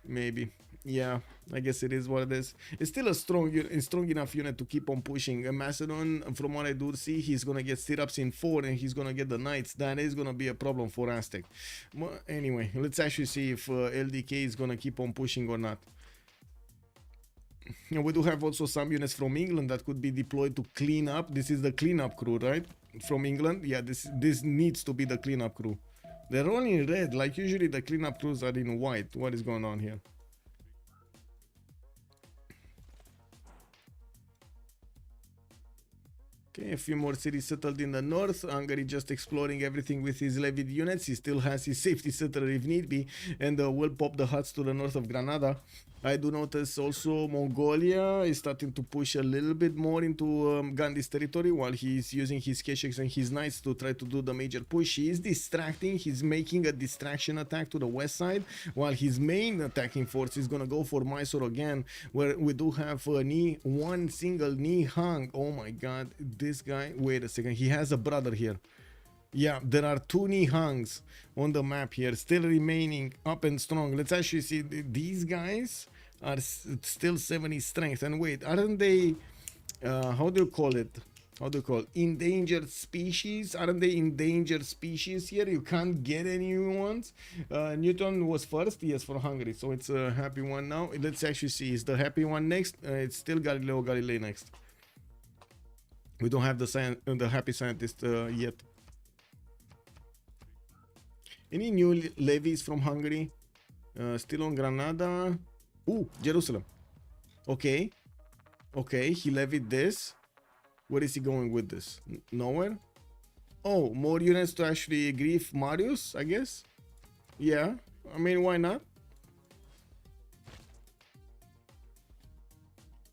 Maybe. Yeah, I guess it is what it is. It's still a strong enough unit to keep on pushing. Macedon, from what I do see, he's gonna get stirrups in 4 and he's gonna get the knights. That is gonna be a problem for Aztec. Well, anyway, let's actually see if LDK is gonna keep on pushing or not. And we do have also some units from England that could be deployed to clean up. This is the cleanup crew, right? From England. Yeah, this needs to be the cleanup crew. They're all in red, like usually the cleanup crews are in white. What is going on here? Okay, a few more cities settled in the north. Hungary just exploring everything with his levied units. He still has his safety settler if need be, and will pop the huts to the north of Granada. I do notice also Mongolia is starting to push a little bit more into Gandhi's territory while he's using his Kesheks and his knights to try to do the major push. He is distracting. He's making a distraction attack to the west side while his main attacking force is gonna go for Mysore again, where we do have one single Nihang. Oh my god, this guy, wait a second, he has a brother here. Yeah, there are 2 Nihangs on the map here, still remaining up and strong. Let's actually see, these guys are still 70 strength. And wait, aren't they, how do you call it? how do you call it? Endangered species. Aren't they endangered species here? You can't get any new ones. Newton was first, yes, for Hungary, so it's a happy one now. Let's actually see, is the happy one next? It's still Galileo Galilei next. We don't have the happy scientist yet. Any new levies from Hungary? Still on Granada. Ooh, Jerusalem. Okay. Okay, he levied this. Where is he going with this? Nowhere? Oh, more units to actually grief Marius, I guess? Yeah, I mean, why not?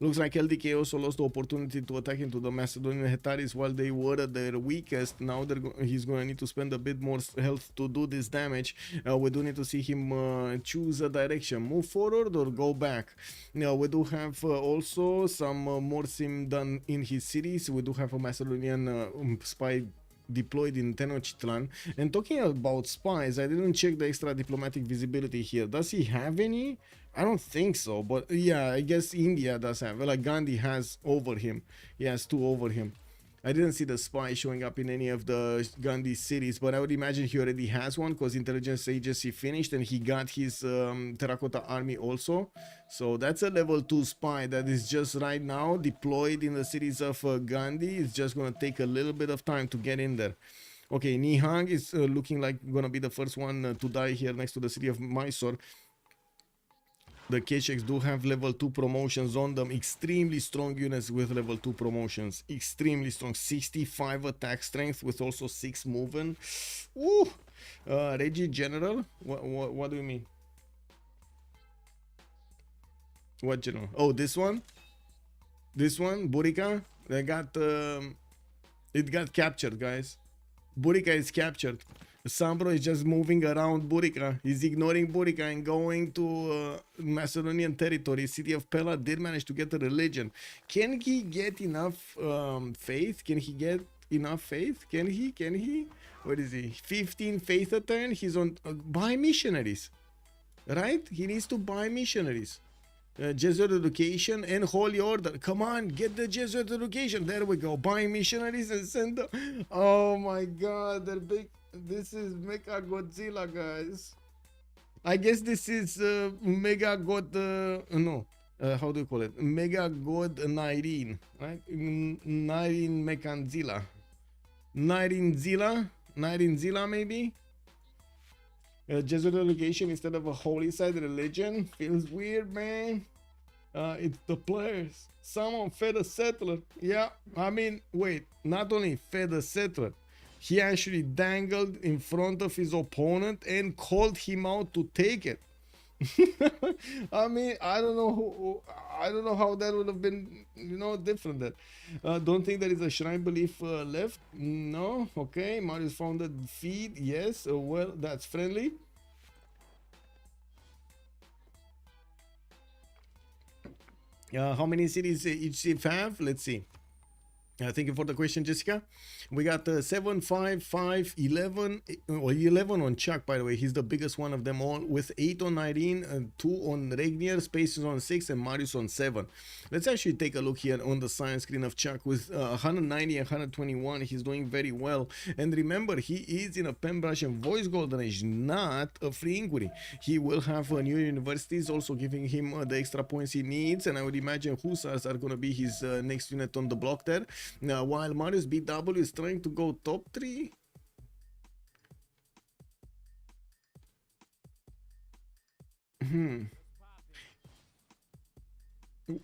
Looks like LDK also lost the opportunity to attack into the Macedonian Hetaris while they were at their weakest. Now he's going to need to spend a bit more health to do this damage. We do need to see him choose a direction. Move forward or go back. Now we do have also some more sim done in his cities. We do have a Macedonian spy deployed in Tenochtitlan. And talking about spies, I didn't check the extra diplomatic visibility here. Does he have any? I don't think so, but yeah, I guess India does have. Like Gandhi has over him. He has 2 over him. I didn't see the spy showing up in any of the Gandhi cities, but I would imagine he already has one because intelligence agency finished and he got his terracotta army also. So that's a level 2 spy that is just right now deployed in the cities of Gandhi. It's just going to take a little bit of time to get in there. Okay, Nihang is looking like going to be the first one to die here next to the city of Mysore. The Kecheks do have level 2 promotions on them. Extremely strong units with level 2 promotions. Extremely strong. 65 attack strength with also 6 movement. Woo! Regi General? What do you mean? What general? Oh, this one? This one? Burica? They got... it got captured, guys. Burica is captured. Sambro is just moving around Burica. He's ignoring Burica and going to Macedonian territory. City of Pella did manage to get a religion. Can he get enough faith? Can he get enough faith? Can he? Can he? What is he? 15 faith a turn? He's on... buy missionaries. Right? He needs to buy missionaries. Jesuit education and holy order. Come on, get the Jesuit education. There we go. Buy missionaries and send them. Oh my god, they're big. This is Mega Godzilla, guys. I guess this is Mega God. No, how do you call it? Mega God Nyrene, right? Nyrene Mekanzilla. Nyrene Zilla, maybe. Jesuit education instead of a holy side religion feels weird, man. It's the players. Someone fed a settler. Yeah, I mean, wait. Not only fed a settler. He actually dangled in front of his opponent and called him out to take it. I mean, I don't know how that would have been, you know, different. That don't think there is a shrine belief left. No, okay. Marius founded feed. Yes, well, that's friendly. How many cities each Civ have? Let's see. Thank you for the question, Jessica. We got 7, 5, 5, 11, or 11 on Chuck, by the way. He's the biggest one of them all, with 8 on Irene, 2 on Regnier, Spaces on 6, and Marius on 7. Let's actually take a look here on the science screen of Chuck with 190 and 121. He's doing very well. And remember, he is in a Pembrush and Voice Golden Age, not a free inquiry. He will have new universities also giving him the extra points he needs, and I would imagine Hussars are going to be his next unit on the block there. Now, while Marius BW is trying to go top 3.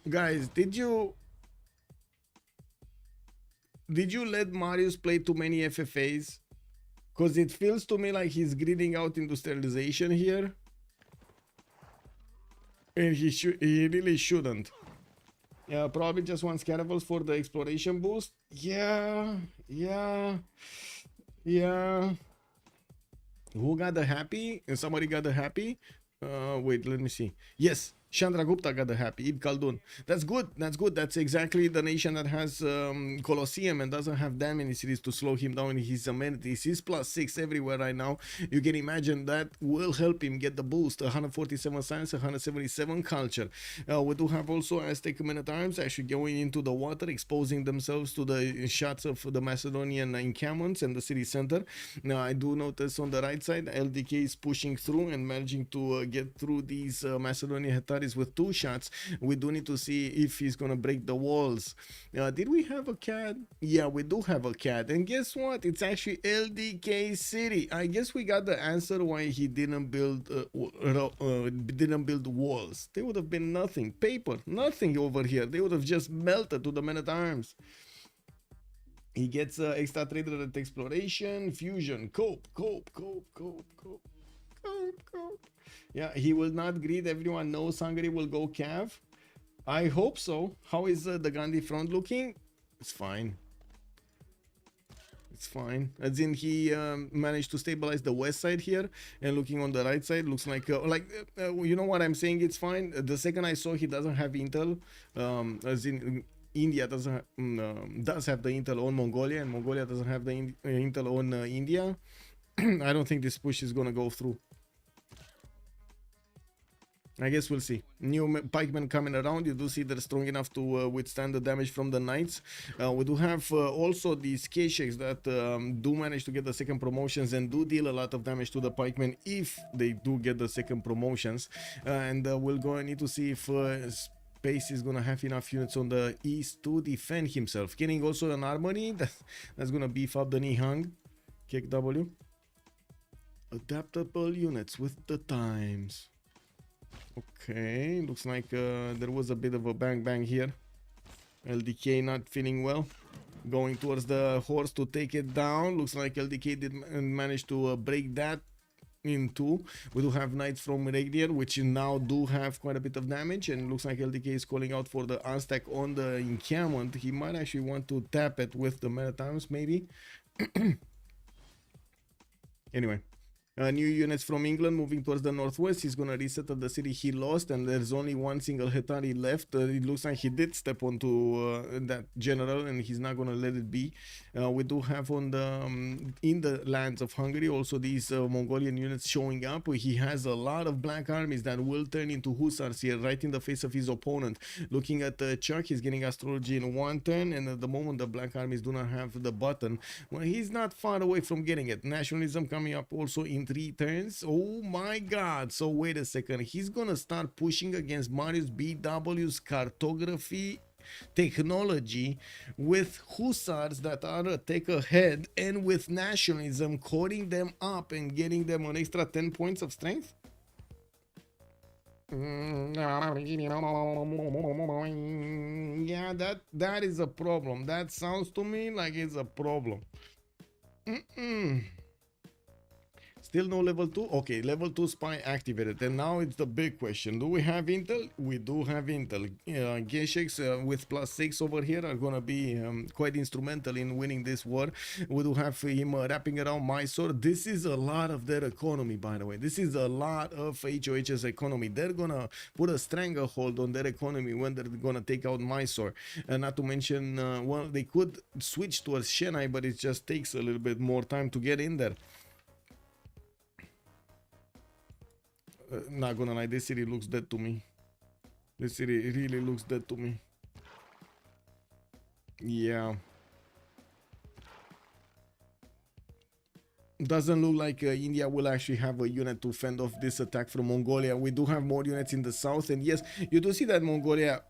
Guys, did you let Marius play too many FFAs? Because it feels to me like he's gridding out industrialization here. And he really shouldn't. Yeah, probably just wants caravels for the exploration boost. Yeah. Who got the happy? And somebody got the happy? Wait, let me see. Yes, Chandragupta got the happy. Ibn Khaldun. That's good. That's good. That's exactly the nation that has Colosseum and doesn't have that many cities to slow him down in his amenities. He's +6 everywhere right now. You can imagine that will help him get the boost. 147 science, 177 culture. We do have also Aztec men at arms actually going into the water, exposing themselves to the shots of the Macedonian encampments and the city center. Now, I do notice on the right side, LDK is pushing through and managing to get through these Macedonian Hetaris with 2 shots. We do need to see if he's gonna break the walls. Did we have a CAD? Yeah, we do have a CAD. And guess what? It's actually LDK City. I guess we got the answer why he didn't build walls. They would have been nothing. Paper, nothing over here. They would have just melted to the men at arms. He gets extra trader at exploration, fusion, cope. Yeah, he will not greed. Everyone knows Hungary will go Cav. I hope so. How is the Gandhi front looking? It's fine. It's fine. As in, he managed to stabilize the west side here, and looking on the right side, looks like you know what I'm saying? It's fine. The second I saw he doesn't have intel, as in India does have the intel on Mongolia, and Mongolia doesn't have the intel on India. I don't think this push is gonna go through. I guess we'll see. New pikemen coming around. You do see they're strong enough to withstand the damage from the knights. We do have also these K-Shakes that do manage to get the second promotions and do deal a lot of damage to the pikemen if they do get the second promotions. And we're going to need to see if Space is going to have enough units on the east to defend himself. Getting also an armory. That's going to beef up the Nihang. Kick W. Adaptable units with the times. Okay, looks like there was a bit of a bang here. LDK not feeling well. Going towards the horse to take it down. Looks like LDK did manage to break that in 2. We do have knights from Regnier, which now do have quite a bit of damage. And looks like LDK is calling out for the unstack on the encampment. He might actually want to tap it with the men at arms, maybe. Anyway. New units from England moving towards the northwest. He's gonna reset the city he lost, and there's only one single Hetari left. It looks like he did step onto that general, and he's not gonna let it be. We do have on the in the lands of Hungary also these Mongolian units showing up. He has a lot of black armies that will turn into hussars here, right in the face of his opponent. Looking at Chuck, he's getting astrology in 1 turn, and at the moment the black armies do not have the button. Well, he's not far away from getting it. Nationalism coming up also in 3 turns. Oh my god. So wait a second, he's gonna start pushing against Marius BW's cartography technology with hussars that are a take ahead, and with nationalism coding them up and getting them an extra 10 points of strength. Yeah, that is a problem. That sounds to me like it's a problem. Still no level 2? Okay, level 2 spy activated. And now it's the big question. Do we have intel? We do have intel. Gesheks with +6 over here are gonna be quite instrumental in winning this war. We do have him wrapping around Mysore. This is a lot of their economy, by the way. This is a lot of HOH's economy. They're gonna put a stranglehold on their economy when they're gonna take out Mysore. And not to mention, well, they could switch towards Chennai, but it just takes a little bit more time to get in there. Not gonna lie, this city looks dead to me. This city really looks dead to me. Yeah. Doesn't look like India will actually have a unit to fend off this attack from Mongolia. We do have more units in the south, and yes, you do see that Mongolia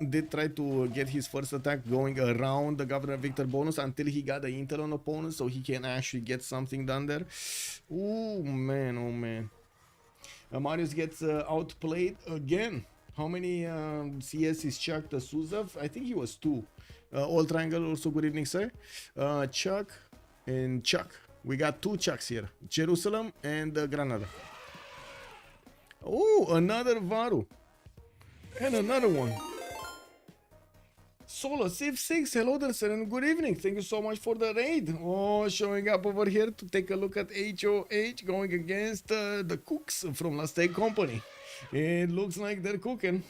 did try to get his first attack going around the Governor Victor bonus until he got the intel on opponents, so he can actually get something done there. Oh man, oh man. Marius gets outplayed again. How many CS is Chuck the Suzov? I think he was 2. All Triangle also, good evening, sir. Chuck and Chuck. We got 2 Chucks here. Jerusalem and Granada. Oh, another Varu. And another one. Solo Civ6, hello there, sir, and good evening. Thank you so much for the raid. Oh, showing up over here to take a look at HOH going against the Cooks from Last Egg Company. It looks like they're cooking.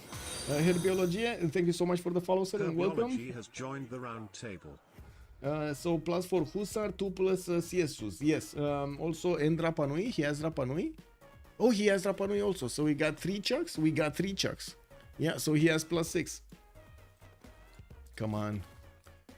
Herbiologia, thank you so much for the follow, sir, and welcome. Herbiology has joined the round table. So plus for Husar, 2 plus CSUs. Yes. Also in Rapa Nui, he has Rapa Nui. Oh, he has Rapa Nui also. So we got 3 chucks. We got 3 chucks. Yeah, so he has plus 6. Come on.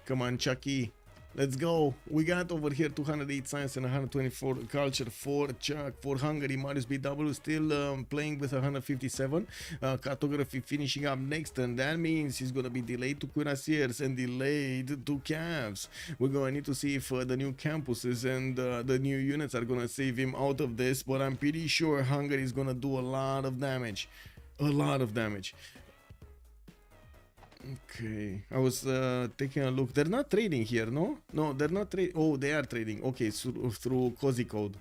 Come on, Chucky. Let's go. We got over here 208 science and 124 culture for Chuck. For Hungary, Marius BW still playing with 157. Cartography finishing up next, and that means he's gonna be delayed to cuirassiers and delayed to calves. We're gonna need to see if the new campuses and the new units are gonna save him out of this, but I'm pretty sure Hungary is gonna do a lot of damage. A lot of damage. Okay, I was taking a look. They're not trading here, no? No, they're not trading. Oh, they are trading. Okay, through Cozy Code.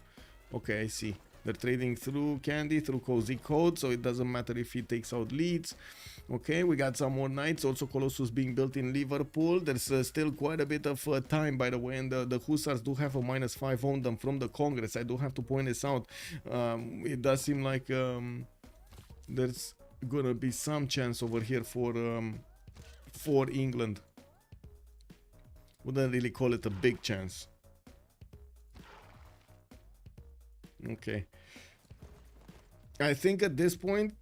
Okay, I see. They're trading through Candy, through Cozy Code, so it doesn't matter if he takes out leads. Okay, we got some more knights. Also, Colossus being built in Liverpool. There's still quite a bit of time, by the way, and the Hussars do have a -5 on them from the Congress. I do have to point this out. It does seem like there's gonna be some chance over here for England. Wouldn't really call it a big chance. Okay. I think at this point,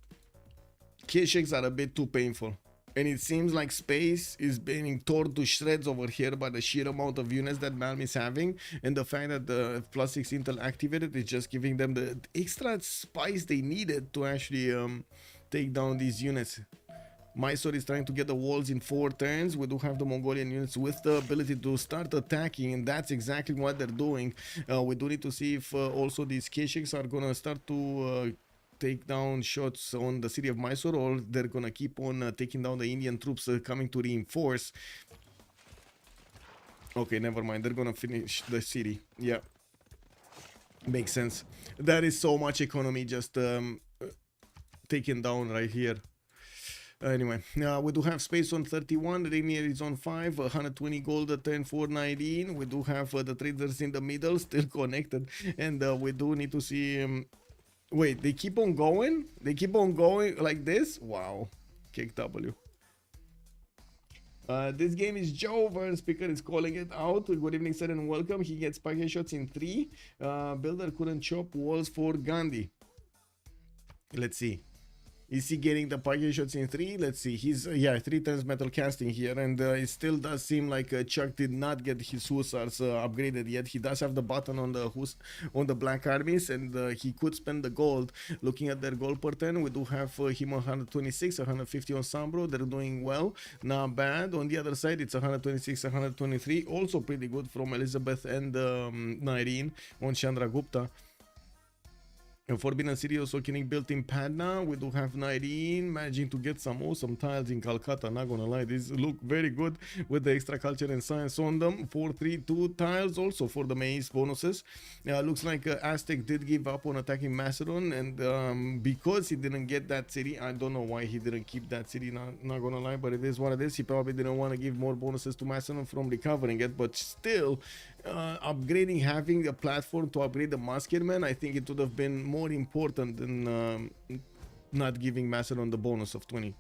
K-shakes are a bit too painful. And it seems like space is being torn to shreds over here by the sheer amount of units that Malm is having. And the fact that the +6 Intel activated is just giving them the extra spice they needed to actually take down these units. Mysore is trying to get the walls in 4 turns. We do have the Mongolian units with the ability to start attacking, and that's exactly what they're doing. We do need to see if also these K-shakes are gonna start to take down shots on the city of Mysore, or they're gonna keep on taking down the Indian troops coming to reinforce. Okay, never mind. They're gonna finish the city. Yeah, makes sense. That is so much economy just taken down right here. Anyway, we do have space on 31, Rainier is on 5, 120 gold at turn 419. We do have the traders in the middle still connected, and we do need to see. Wait, they keep on going? They keep on going like this? Wow, kick W. This game is Joe. Vern Speaker is calling it out. Good evening, sir, and welcome. He gets packet shots in 3. Builder couldn't chop walls for Gandhi. Let's see. Is he getting the package shots in 3? Let's see. He's, yeah, 3 turns metal casting here. And it still does seem like Chuck did not get his Hussars upgraded yet. He does have the button on the Black Armies. And he could spend the gold. Looking at their gold per turn, we do have him 126, 150 on Sambro. They're doing well. Not bad. On the other side, it's 126, 123. Also pretty good from Elizabeth and Nireen on Chandragupta. Forbidden City also getting built in Patna. We do have 19 managing to get some awesome tiles in Calcutta. Not gonna lie, these look very good with the extra culture and science on them. 432 tiles also for the maize bonuses. Looks like Aztec did give up on attacking Macedon, and because he didn't get that city, I don't know why he didn't keep that city, not gonna lie, but it is what it is. He probably didn't want to give more bonuses to Macedon from recovering it, but still upgrading, having a platform to upgrade the Musketeer, I think it would have been more important than not giving Macedon the bonus of 20.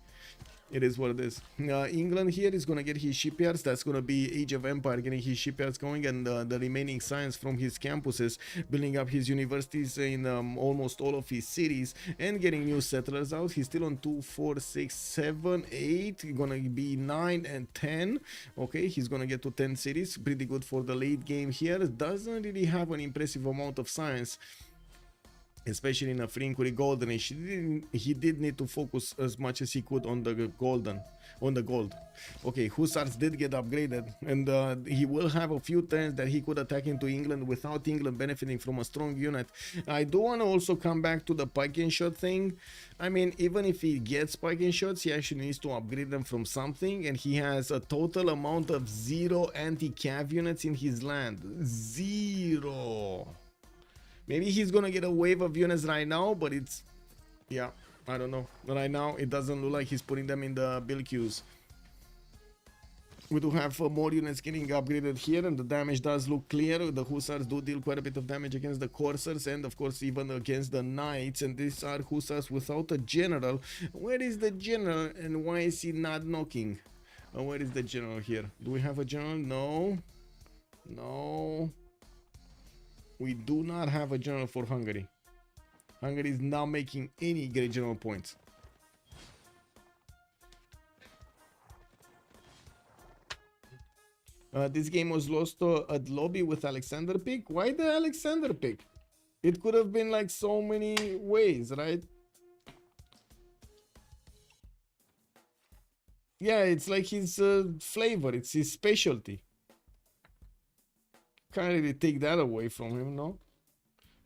It is what it is. England here is going to get his shipyards. That's going to be Age of Empire getting his shipyards going, and the remaining science from his campuses, building up his universities in almost all of his cities, and getting new settlers out. He's still on 2, 4, 6, 7, 8. Going to be 9 and 10. Okay, he's going to get to 10 cities. Pretty good for the late game here. Doesn't really have an impressive amount of science, especially in a free inquiry golden age. He did need to focus as much as he could on the gold. Okay, Hussars did get upgraded, and he will have a few turns that he could attack into England without England benefiting from a strong unit. I do want to also come back to the pike and shot thing. I mean, even if he gets pike and shots, he actually needs to upgrade them from something, and he has a total amount of 0 anti-cav units in his land. 0. Maybe he's gonna get a wave of units right now, but it's, yeah, I don't know. Right now, it doesn't look like he's putting them in the build queues. We do have more units getting upgraded here, and the damage does look clear. The Hussars do deal quite a bit of damage against the Corsairs, and of course even against the Knights, and these are Hussars without a general. Where is the general, and why is he not knocking? Where is the general here? Do we have a general? No. No. We do not have a general for Hungary. Hungary is not making any great general points. This game was lost at lobby with Alexander pick. Why the Alexander pick? It could have been like so many ways, right? Yeah, it's like his flavor. It's his specialty. Can't really take that away from him, no?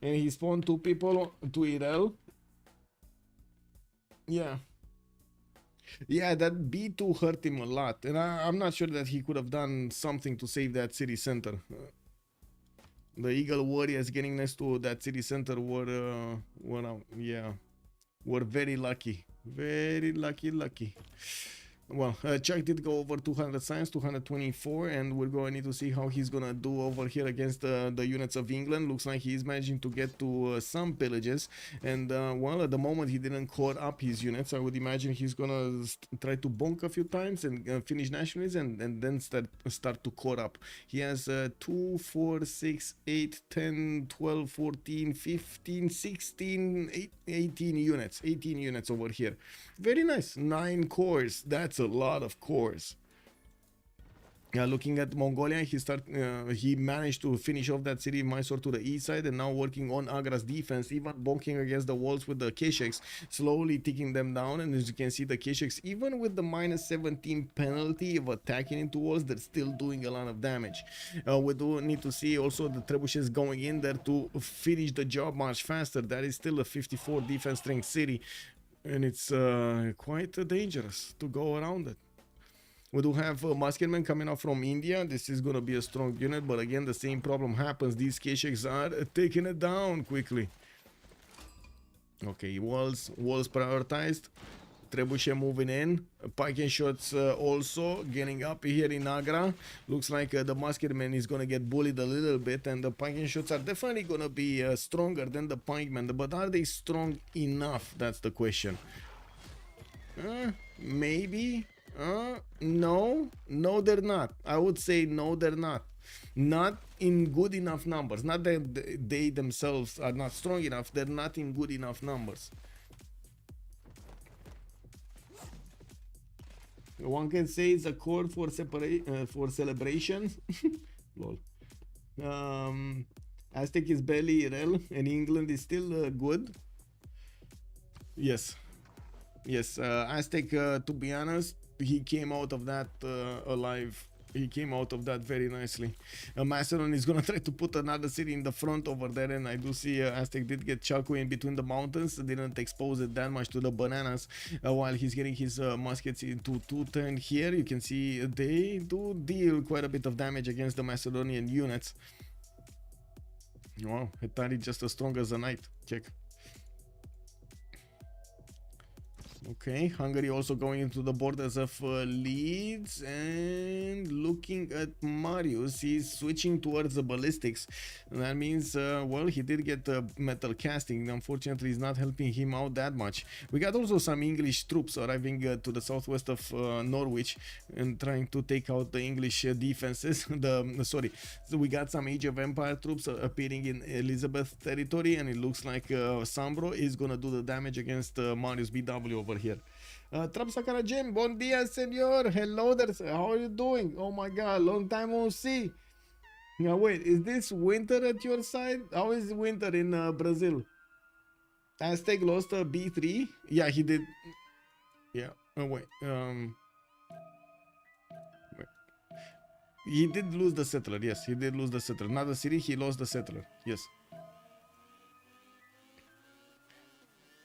And he spawned 2 people to Irel. Yeah. Yeah, that B2 hurt him a lot, and I'm not sure that he could have done something to save that city center. The Eagle Warriors getting next to that city center were very lucky. Very lucky. Well, Chuck did go over 200 science, 224, and we're going to need to see how he's gonna do over here against the units of England. Looks like he's managing to get to some pillages, and well, at the moment he didn't core up his units. I would imagine he's gonna try to bonk a few times and finish nationals, and then start to core up. He has 2, 4, 6, 8, 10, 12, 14, 15, 16, 18 units. 18 units over here. Very nice. 9 cores. That's a lot of cores. Looking at Mongolia, he managed to finish off that city Mysore to the east side, and now working on Agra's defense, even bonking against the walls with the Kesheks, slowly taking them down. And as you can see, the Kesheks, even with the -17 penalty of attacking into walls, they're still doing a lot of damage. We do need to see also the trebuchets going in there to finish the job much faster. That is still a 54 defense strength city, and it's quite dangerous to go around it. We do have musketmen coming up from India. This is going to be a strong unit, but again, the same problem happens. These Kesheks are taking it down quickly. Okay, walls prioritized. Trebuchet moving in. Pike and shots also getting up here in Agra. Looks like the musketman is going to get bullied a little bit, and the pike and shots are definitely going to be stronger than the pikemen. But are they strong enough? That's the question. Maybe. No, they're not. I would say no, they're not. Not in good enough numbers. Not that they themselves are not strong enough. They're not in good enough numbers. One can say it's a court for celebration. Lol. Aztec is barely Irel, and England is still good. Yes. Aztec, to be honest, he came out of that alive. He came out of that very nicely. Macedon is gonna try to put another city in the front over there, and I do see Aztec did get Chalco in between the mountains. Didn't expose it that much to the bananas while he's getting his muskets into 210 here. You can see they do deal quite a bit of damage against the Macedonian units. Wow, Hetari just as strong as a knight. Check. Okay, Hungary also going into the borders of Leeds, and looking at Marius, he's switching towards the ballistics. And that means, well, he did get metal casting. Unfortunately, it's not helping him out that much. We got also some English troops arriving to the southwest of Norwich and trying to take out the English defenses. So we got some Age of Empire troops appearing in Elizabeth territory, and it looks like Sambro is gonna do the damage against Marius BW over here. Trapsakara Jim, bon dia, senor. Hello there, sir. How are you doing? Oh my god, long time no see. Now wait, is this winter at your side? How is winter in Brazil? Aztec lost B3. Yeah, he did. Yeah. Oh wait. He did lose the settler. Yes, he did lose the settler. Not the city. He lost the settler. Yes.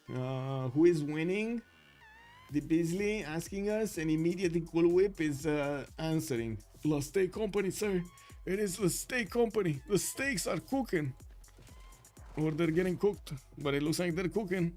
Who is winning? The Beasley asking us, and immediately Cool Whip is answering. La Steak Company, sir. It is the steak company. The steaks are cooking. Or they're getting cooked. But it looks like they're cooking.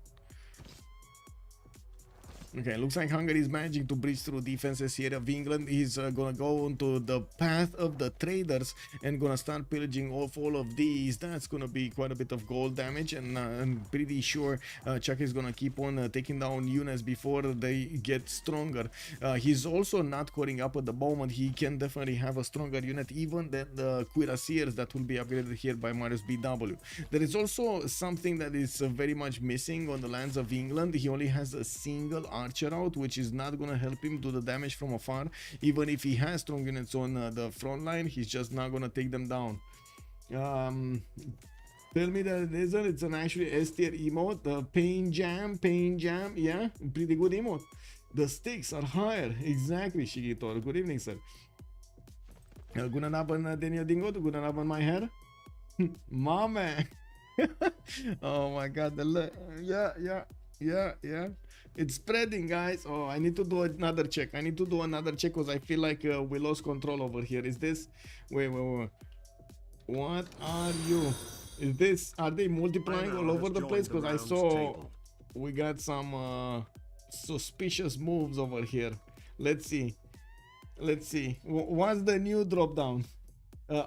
Okay, looks like Hungary is managing to breach through defenses here of England. He's gonna go onto the path of the traders and gonna start pillaging off all of these. That's gonna be quite a bit of gold damage, and I'm pretty sure Chuck is gonna keep on taking down units before they get stronger. He's also not coring up at the moment. He can definitely have a stronger unit even than the cuirassiers that will be upgraded here by Marius BW. There is also something that is very much missing on the lands of England. He only has a single archer out, which is not gonna help him do the damage from afar. Even if he has strong units on the front line, he's just not gonna take them down. Tell me that it isn't. It's an actually S tier emote. The pain jam, yeah, pretty good emote. The stakes are higher. Exactly, Shigitor. Good evening, sir. Guten Abend, Daniel Dingo. Guten Abend, my hair. My man. Oh my god, yeah. It's spreading, guys. Oh, I need to do another check. Because I feel like we lost control over here. Is this? Wait. What are you? Is this? Are they multiplying all over the place? Because I saw we got some suspicious moves over here. Let's see. What's the new drop down?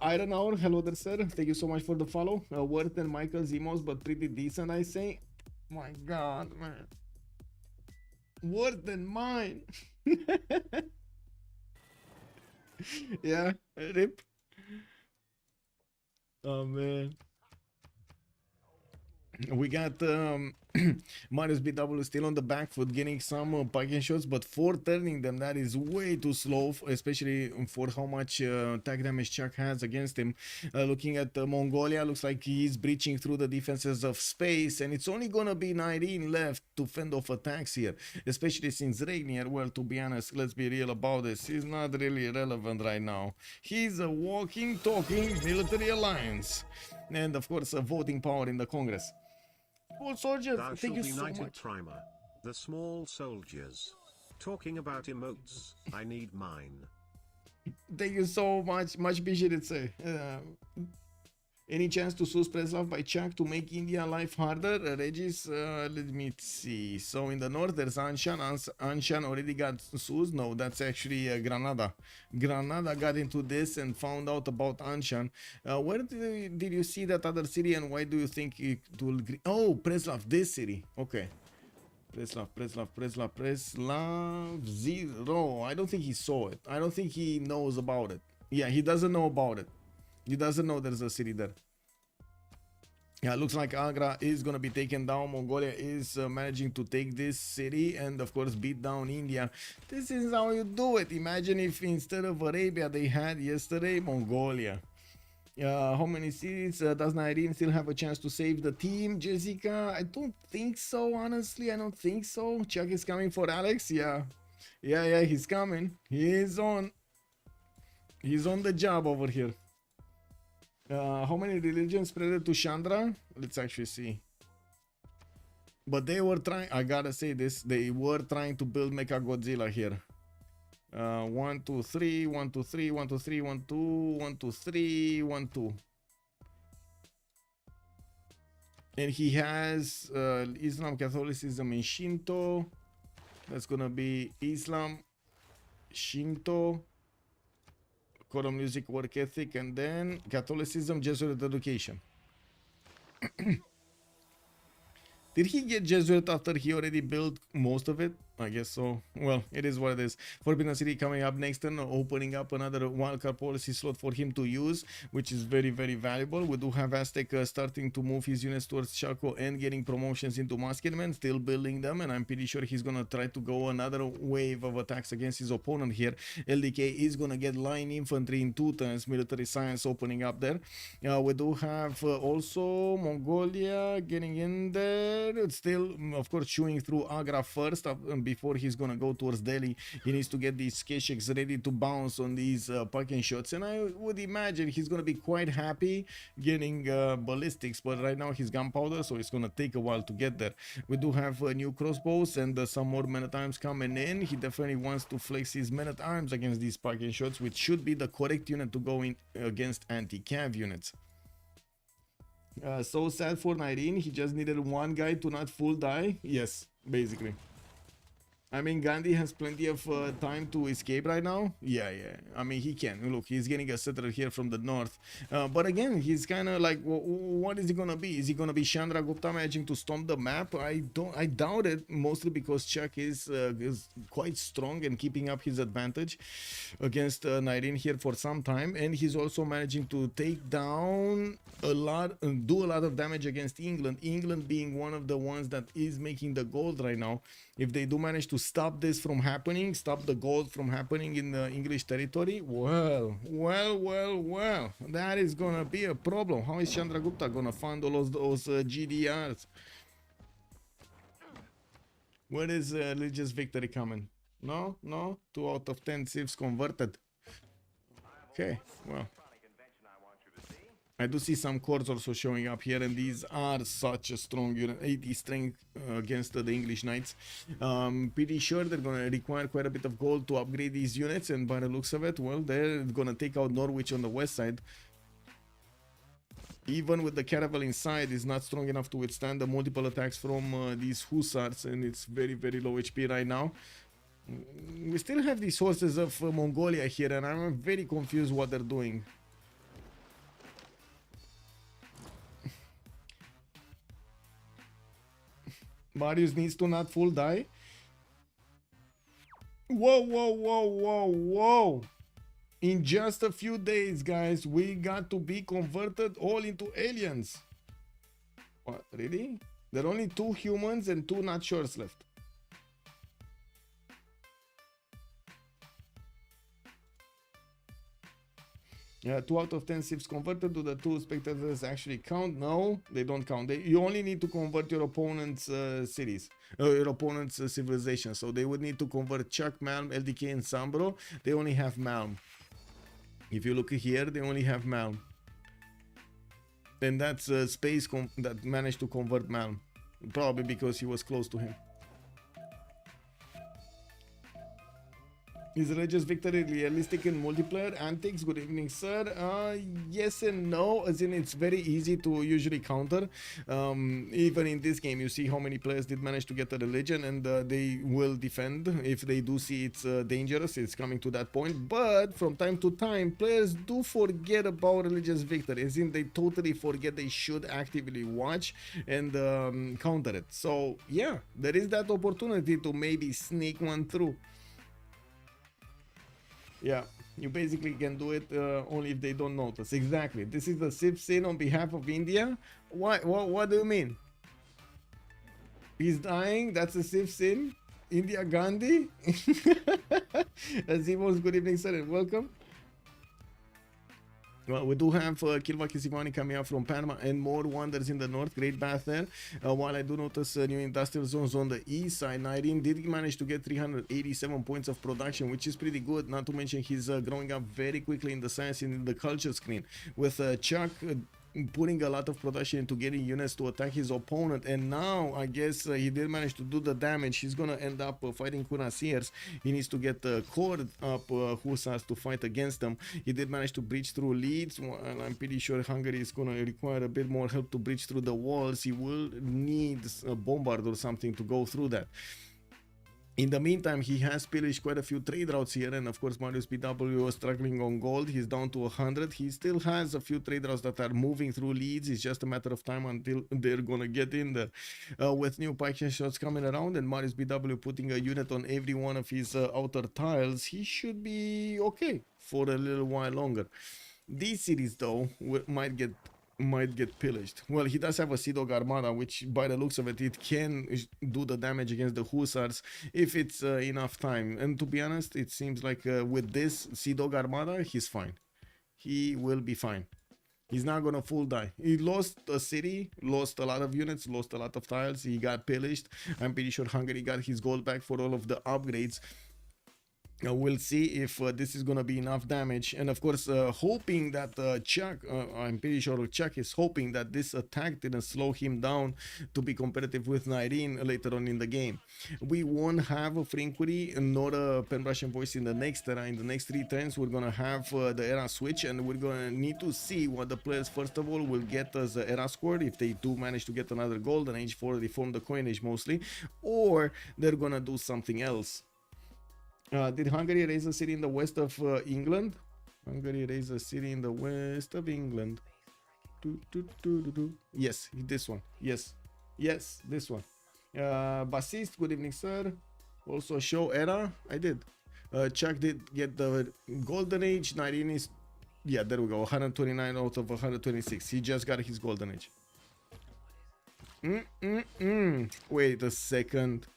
Iron Hour, hello there, sir. Thank you so much for the follow. Worse than Michael Zimos, but pretty decent, I say. My god, man. Worse than mine. Yeah, rip. Oh man. We got Marius BW still on the back foot, getting some parking shots, but for turning them, that is way too slow, especially for how much attack damage Chuck has against him. Looking at Mongolia, looks like he's breaching through the defenses of space, and it's only gonna be 19 left to fend off attacks here, especially since Regnier, well, to be honest, let's be real about this, he's not really relevant right now. He's a walking, talking military alliance, and of course a voting power in the Congress. Small soldiers, thank you so much. Primer. The small soldiers. Talking about emotes, I need mine. Thank you so much. Much appreciated, sir. Any chance to sue Preslav by Chuck to make India life harder? Regis, let me see. So in the north there's Anshan. Anshan already got sued. No, that's actually Granada. Granada got into this and found out about Anshan. Where did you see that other city, and why do you think it will... Oh, Preslav, this city. Okay. Preslav 0. I don't think he saw it. I don't think he knows about it. Yeah, he doesn't know about it. He doesn't know there's a city there. Yeah, looks like Agra is gonna be taken down. Mongolia is managing to take this city and of course beat down India. This is how you do it. Imagine if instead of Arabia they had yesterday Mongolia. How many cities does Nairine still have a chance to save the team? Jessica, I don't think so, honestly. I don't think so. Chuck is coming for Alex. Yeah, he's coming. He's on the job over here. How many religions spread to Chandra? Let's actually see. But they were trying, I gotta say this, they were trying to build Mecha Godzilla here. 1 2 3 1 2 3 1 2 3 1 2 1 2 3 1 2. And he has Islam, Catholicism, and Shinto. That's gonna be Islam, Shinto, choral music, work ethic, and then Catholicism, Jesuit education. Did he get Jesuit after he already built most of it? I guess so. Well, it is what it is. Forbidden City coming up next and opening up another wildcard policy slot for him to use, which is very, very valuable. We do have Aztec starting to move his units towards Chaco and getting promotions into Musketmen, still building them, and I'm pretty sure he's gonna try to go another wave of attacks against his opponent here. LDK is gonna get line infantry in 2 turns, military science opening up there. We do have also Mongolia getting in there. It's still, of course, chewing through Agra first, before he's gonna go towards Delhi. He needs to get these Kesheks ready to bounce on these parking shots, and I would imagine he's gonna be quite happy getting ballistics, but right now he's gunpowder, so it's gonna take a while to get there. We do have new crossbows and some more men-at-arms coming in. He definitely wants to flex his men-at-arms against these parking shots, which should be the correct unit to go in against anti-cav units. So sad for Nairine, he just needed one guy to not full die. Yes, basically. I mean, Gandhi has plenty of time to escape right now. Yeah, yeah. I mean, he can. Look, he's getting a settler here from the north. But again, he's kind of like, what is he gonna be? Is he gonna be Chandra Gupta managing to stomp the map? I doubt it. Mostly because Chuck is quite strong and keeping up his advantage against Nairin here for some time, and he's also managing to take down a lot, do a lot of damage against England. England being one of the ones that is making the gold right now. If they do manage to stop this from happening, stop the gold from happening in the English territory, well, that is gonna be a problem. How is Chandragupta gonna fund all those GDRs? Where is religious victory coming? No, 2 out of 10 civs converted. Okay, well. I do see some cores also showing up here, and these are such a strong unit, 80 strength against the English Knights. Pretty sure they're going to require quite a bit of gold to upgrade these units, and by the looks of it, well, they're going to take out Norwich on the west side. Even with the caravel inside, is not strong enough to withstand the multiple attacks from these hussars, and it's very, very low HP right now. We still have these horses of Mongolia here, and I'm very confused what they're doing. Marius needs to not full die. Whoa. In just a few days, guys, we got to be converted all into aliens. What, really? There are only 2 humans and 2 natures left. Yeah, 2 out of 10 civs converted. Do the 2 spectators actually count? No, they don't count. You only need to convert your opponent's cities, your opponent's civilization. So they would need to convert Chuck, Malm, LDK, and Sambro. They only have Malm. If you look here, they only have Malm. And that's Space that managed to convert Malm. Probably because he was close to him. Is Religious Victory realistic in multiplayer? Antics, good evening, sir. Yes and no, as in it's very easy to usually counter. Even in this game, you see how many players did manage to get a religion, and they will defend if they do see it's dangerous, it's coming to that point. But from time to time, players do forget about Religious Victory, as in they totally forget they should actively watch and counter it. So yeah, there is that opportunity to maybe sneak one through. Yeah, you basically can do it only if they don't notice. Exactly. This is the Civ6 on behalf of India. What do you mean? He's dying? That's a Civ6? India Gandhi? Zimos, good evening, sir, and welcome. Well, we do have Kilva Kisivani coming up from Panama and more wonders in the north. Great bath there. While I do notice new industrial zones on the east side, Nairin did manage to get 387 points of production, which is pretty good. Not to mention he's growing up very quickly in the science and in the culture screen. With Chuck putting a lot of production into getting units to attack his opponent, and now I guess he did manage to do the damage. He's gonna end up fighting cuirassiers. He needs to get cord up hussars to fight against them. He did manage to breach through Leeds, and I'm pretty sure Hungary is gonna require a bit more help to breach through the walls. He will need a bombard or something to go through that. In the meantime, he has pillaged quite a few trade routes here, and of course Marius BW was struggling on gold. He's down to 100. He still has a few trade routes that are moving through Leeds. It's just a matter of time until they're gonna get in there. With new pike shots coming around and Marius BW putting a unit on every one of his outer tiles, he should be okay for a little while longer. These cities though might get pillaged. Well, he does have a Sea Dog Armada, which by the looks of it, it can do the damage against the Hussars if it's enough time. And to be honest, it seems like with this Sea Dog Armada, he's fine. He will be fine. He's not gonna full die. He lost a city, lost a lot of units, lost a lot of tiles. He got pillaged. I'm pretty sure Hungary got his gold back for all of the upgrades. We'll see if this is gonna be enough damage, and of course hoping that Chuck, I'm pretty sure Chuck is hoping that this attack didn't slow him down to be competitive with Nyreen later on in the game. We won't have a free inquiry nor a pen Russian voice in the next era. In the next 3 turns we're gonna have the era switch, and we're gonna need to see what the players first of all will get as the era score, if they do manage to get another golden age for reform the coinage mostly, or they're gonna do something else. Did Hungary raise a city in the west of England? Hungary raised a city in the west of England. Yes, this one. Yes, yes, this one. Bassist, good evening, sir. Also show era. I did. Chuck did get the golden age. 19 is, yeah, there we go. 129 out of 126. He just got his golden age. Wait a second.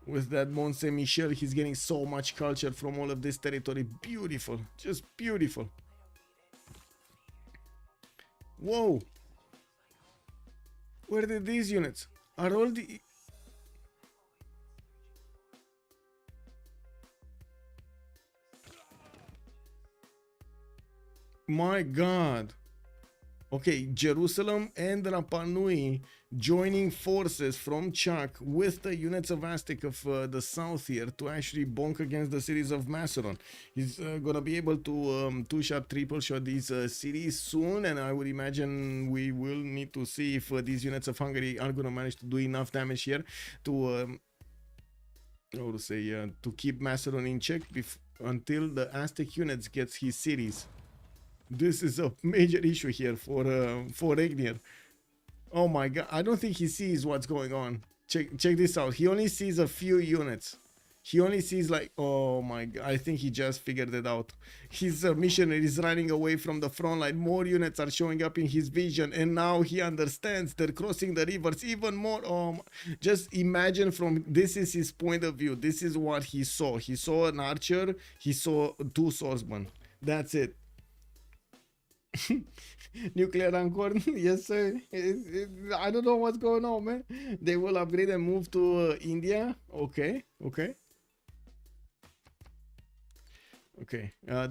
With that Mont Saint Michel, he's getting so much culture from all of this territory. Beautiful, just beautiful. Whoa, where did these units? Are all the... My god. Okay, Jerusalem and Rapa Nui joining forces from Chuck with the units of Aztec of the south here to actually bonk against the cities of Macedon. He's gonna be able to two-shot, triple-shot these cities soon, and I would imagine we will need to see if these units of Hungary are gonna manage to do enough damage here to how to say, to keep Macedon in check until the Aztec units gets his cities. This is a major issue here for Regnier. Oh my god, I don't think he sees what's going on. Check this out. He only sees a few units. He only sees like, oh my god, I think he just figured it out. His missionary is running away from the front line. More units are showing up in his vision, and now he understands they're crossing the rivers even more. Oh, just imagine from, this is his point of view. This is what he saw. He saw an archer, he saw 2 swordsmen. That's it. Nuclear Anchor, yes sir. I don't know what's going on, man. They will upgrade and move to India. Okay.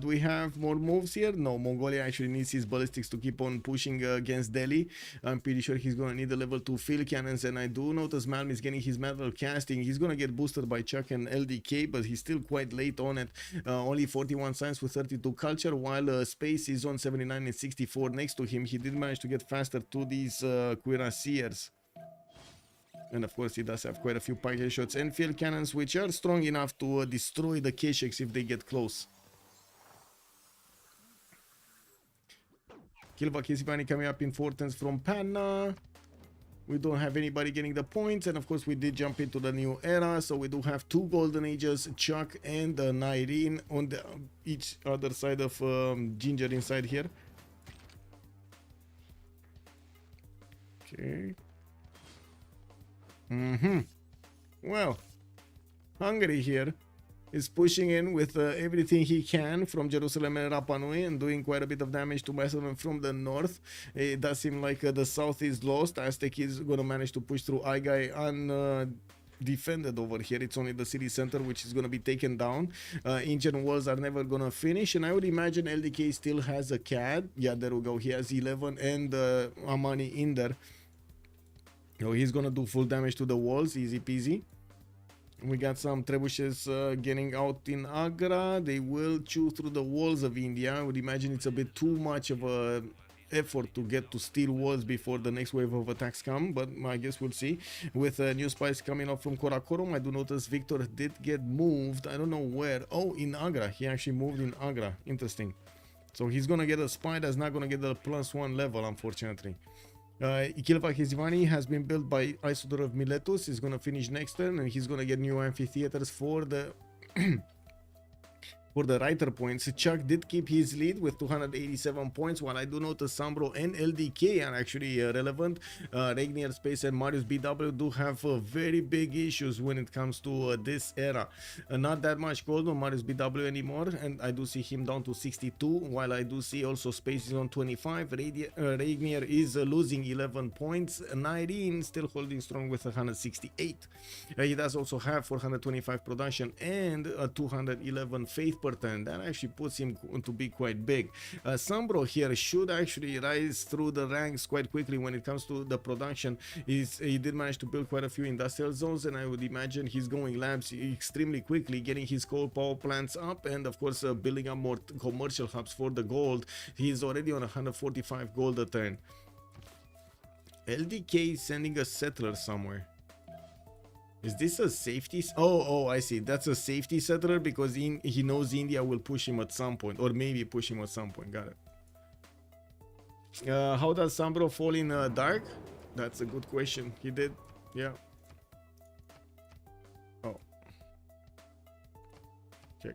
Do we have more moves here? No, Mongolia actually needs his ballistics to keep on pushing against Delhi. I'm pretty sure he's gonna need a level 2 field cannons, and I do notice Malm is getting his metal casting. He's gonna get boosted by Chuck and LDK, but he's still quite late on it. Only 41 science with 32 culture, while Space is on 79 and 64 next to him. He did manage to get faster to these cuirassiers. And of course he does have quite a few pike shots and field cannons, which are strong enough to destroy the Kesheks if they get close. Kilva Kisivani coming up in 4 turns from Panna. We don't have anybody getting the points, and of course we did jump into the new era, so we do have 2 golden ages, Chuck and Nyreen on the each other side of Ginger inside here. Okay. Well, Hungary here is pushing in with everything he can from Jerusalem and Rapa Nui and doing quite a bit of damage to Macedon from the north. It does seem like the south is lost. Aztec is going to manage to push through Aigai undefended over here. It's only the city center which is going to be taken down. Engine walls are never going to finish, and I would imagine LDK still has a CAD. Yeah, there we go. He has 11 and Amani in there. So he's gonna do full damage to the walls, easy peasy. We got some trebuchets getting out in Agra. They will chew through the walls of India. I would imagine it's a bit too much of a effort to get to steel walls before the next wave of attacks come, but I guess we'll see. With new spies coming up from Karakorum, I do notice Victor did get moved. I don't know where. Oh, in Agra. He actually moved in Agra. Interesting. So he's gonna get a spy that's not gonna get the +1 level, unfortunately. Ikilva Hezivani has been built by Isodor of Miletus. He's going to finish next turn, and he's going to get new amphitheaters for the for the writer points. Chuck did keep his lead with 287 points, while I do notice Sambro and LDK are actually relevant. Regnier Space and Marius BW do have very big issues when it comes to this era. Not that much gold on Marius BW anymore, and I do see him down to 62, while I do see also Space is on 25. Regnier is losing 11 points. Nyreen still holding strong with 168. He does also have 425 production and 211 faith per turn. That actually puts him to be quite big. Sambro here should actually rise through the ranks quite quickly when it comes to the production. He did manage to build quite a few industrial zones, and I would imagine he's going labs extremely quickly, getting his coal power plants up, and of course building up more commercial hubs for the gold. He's already on 145 gold a turn. LDK is sending a settler somewhere. Is this a safety? Oh, I see. That's a safety settler because he knows India will push him at some point, or maybe push him at some point. Got it. How does Sambro fall in dark? That's a good question. He did, yeah. Oh, check.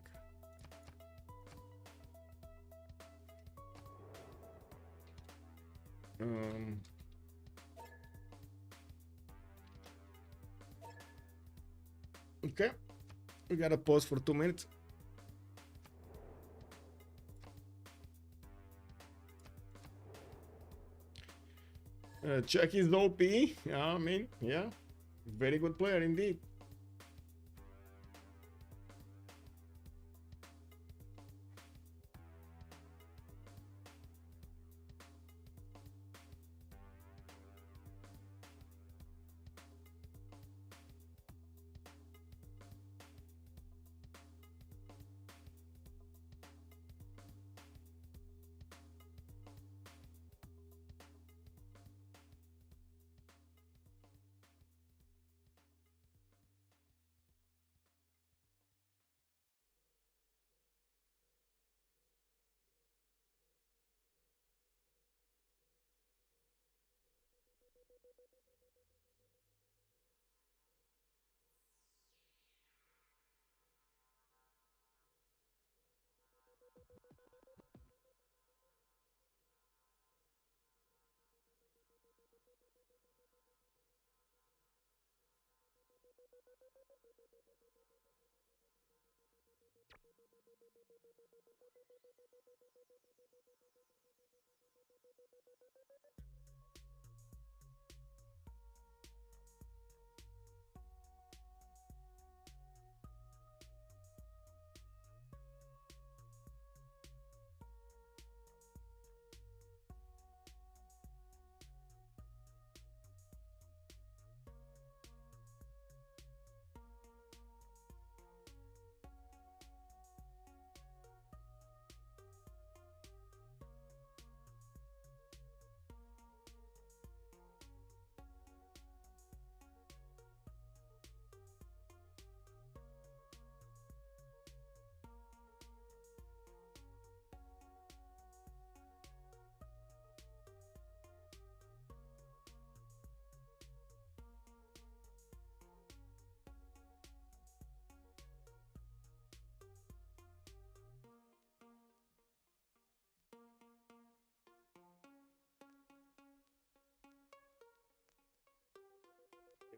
Okay, we gotta pause for 2 minutes. Chuck is OP. Yeah, I mean, yeah, very good player indeed.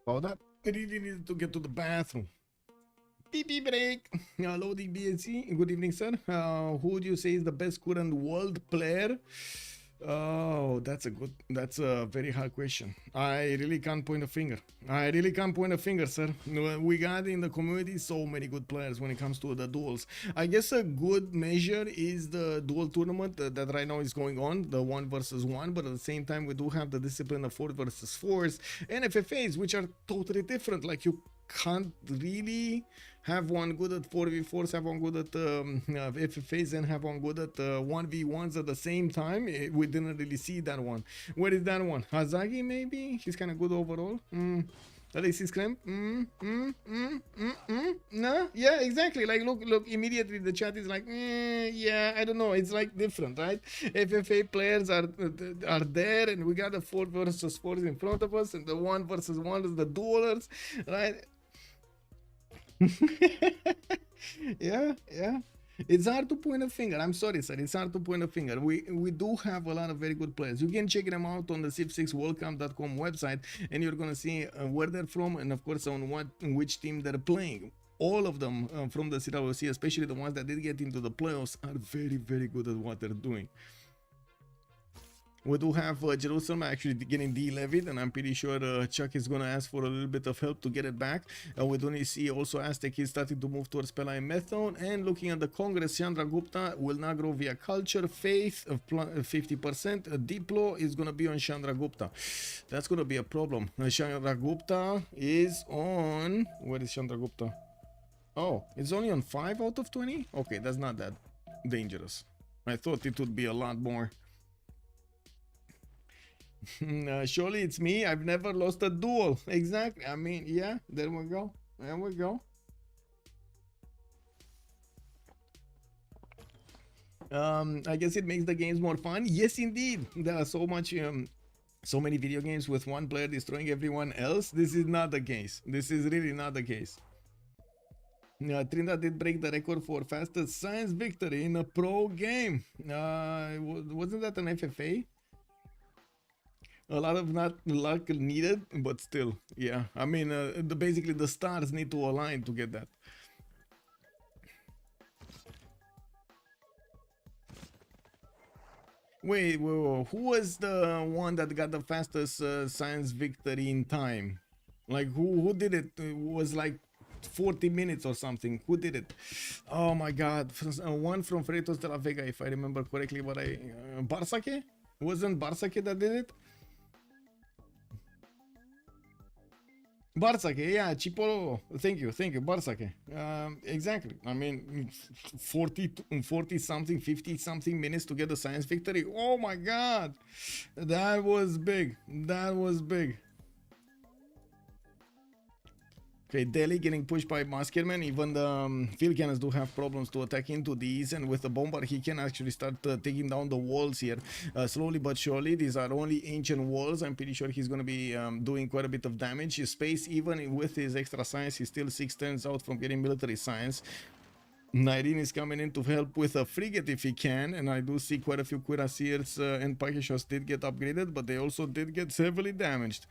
About that, I really needed to get to the bathroom. PP break. Loading BNC. Good evening, sir. Who would you say is the best current world player? Oh, that's a very hard question. I really can't point a finger. Sir. We got in the community so many good players when it comes to the duels. I guess a good measure is the duel tournament that right now is going on, the 1 versus 1, but at the same time we do have the discipline of 4 versus 4s and FFAs, which are totally different. Like, you can't really have one good at 4v4s, have one good at FFAs, and have one good at 1v1s at the same time. We didn't really see that one. Where is that one? Hazagi, maybe? He's kind of good overall. Alexis Krem? No? Yeah, exactly. Like, look, immediately the chat is like, yeah, I don't know. It's like different, right? FFA players are there, and we got the 4 versus 4s in front of us, and the 1 versus 1 is the duelers, right? Yeah. It's hard to point a finger. I'm sorry, sir. It's hard to point a finger. We do have a lot of very good players. You can check them out on the Civ6worldcup.com website, and you're gonna see where they're from, and of course on which team they're playing. All of them from the CWC, especially the ones that did get into the playoffs, are very, very good at what they're doing. We do have Jerusalem actually getting de-levied, and I'm pretty sure Chuck is going to ask for a little bit of help to get it back. We do see also Aztec is starting to move towards Pella and Methone, and looking at the Congress, Chandra Gupta will now grow via culture, faith of 50%. Diplo is going to be on Chandra Gupta. That's going to be a problem. Chandra Gupta is on... Where is Chandra Gupta? Oh, it's only on 5 out of 20? Okay, that's not that dangerous. I thought it would be a lot more. Surely it's me. I've never lost a duel. Exactly. I mean, yeah, there we go. There we go. I guess it makes the games more fun. Yes, indeed. There are so many video games with one player destroying everyone else. This is not the case. This is really not the case. Trinidad did break the record for fastest science victory in a pro game. Wasn't that an FFA? A lot of not luck needed, but still, yeah. I mean, basically the stars need to align to get that. Wait, who was the one that got the fastest science victory in time? Like, who did it? It was like 40 minutes or something. Who did it? Oh my god. One from Freitos de la Vega, if I remember correctly, but Barsake? Wasn't Barsake that did it? Barsake, yeah, Chipolo. Thank you, Barsake. Exactly. I mean, 40 something, 50 something minutes to get the science victory. Oh my god, that was big. That was big. Okay, Delhi getting pushed by Maskerman. Even the field cannons do have problems to attack into these, and with the bomber he can actually start taking down the walls here slowly but surely. These are only ancient walls. I'm pretty sure he's going to be doing quite a bit of damage. His space, even with his extra science, he's still 6 turns out from getting military science. Nairin is coming in to help with a frigate if he can, and I do see quite a few cuirassiers and Pakishos did get upgraded, but they also did get heavily damaged.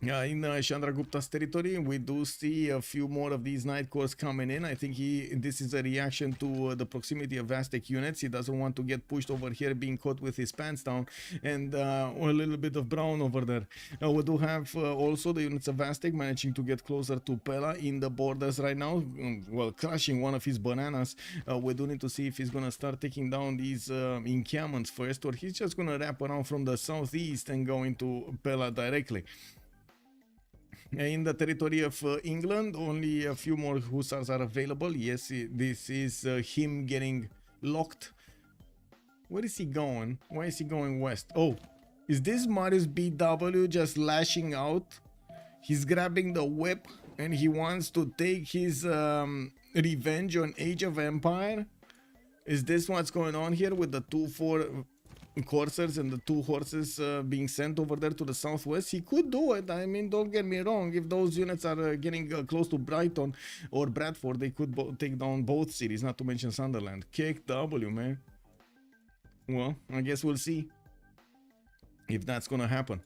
In Chandra Gupta's territory, we do see a few more of these night cores coming in. I think this is a reaction to the proximity of Aztec units. He doesn't want to get pushed over here, being caught with his pants down, and a little bit of brown over there. We do have also the units of Aztec managing to get closer to Pella in the borders right now, well, crushing one of his bananas. We do need to see if he's going to start taking down these encampments first, or he's just going to wrap around from the southeast and go into Pella directly. In the territory of England, only a few more hussars are available. Yes, this is him getting locked. Where is he going? Why is he going west? Oh, is this Marius BW just lashing out? He's grabbing the whip and he wants to take his revenge on Age of Empire. Is this what's going on here with the 2-4 coursers and the 2 horses being sent over there to the southwest? He could do it. I mean, don't get me wrong. If those units are getting close to Brighton or Bradford, they could take down both cities, not to mention Sunderland. Kick W, man. Well, I guess we'll see if that's gonna happen.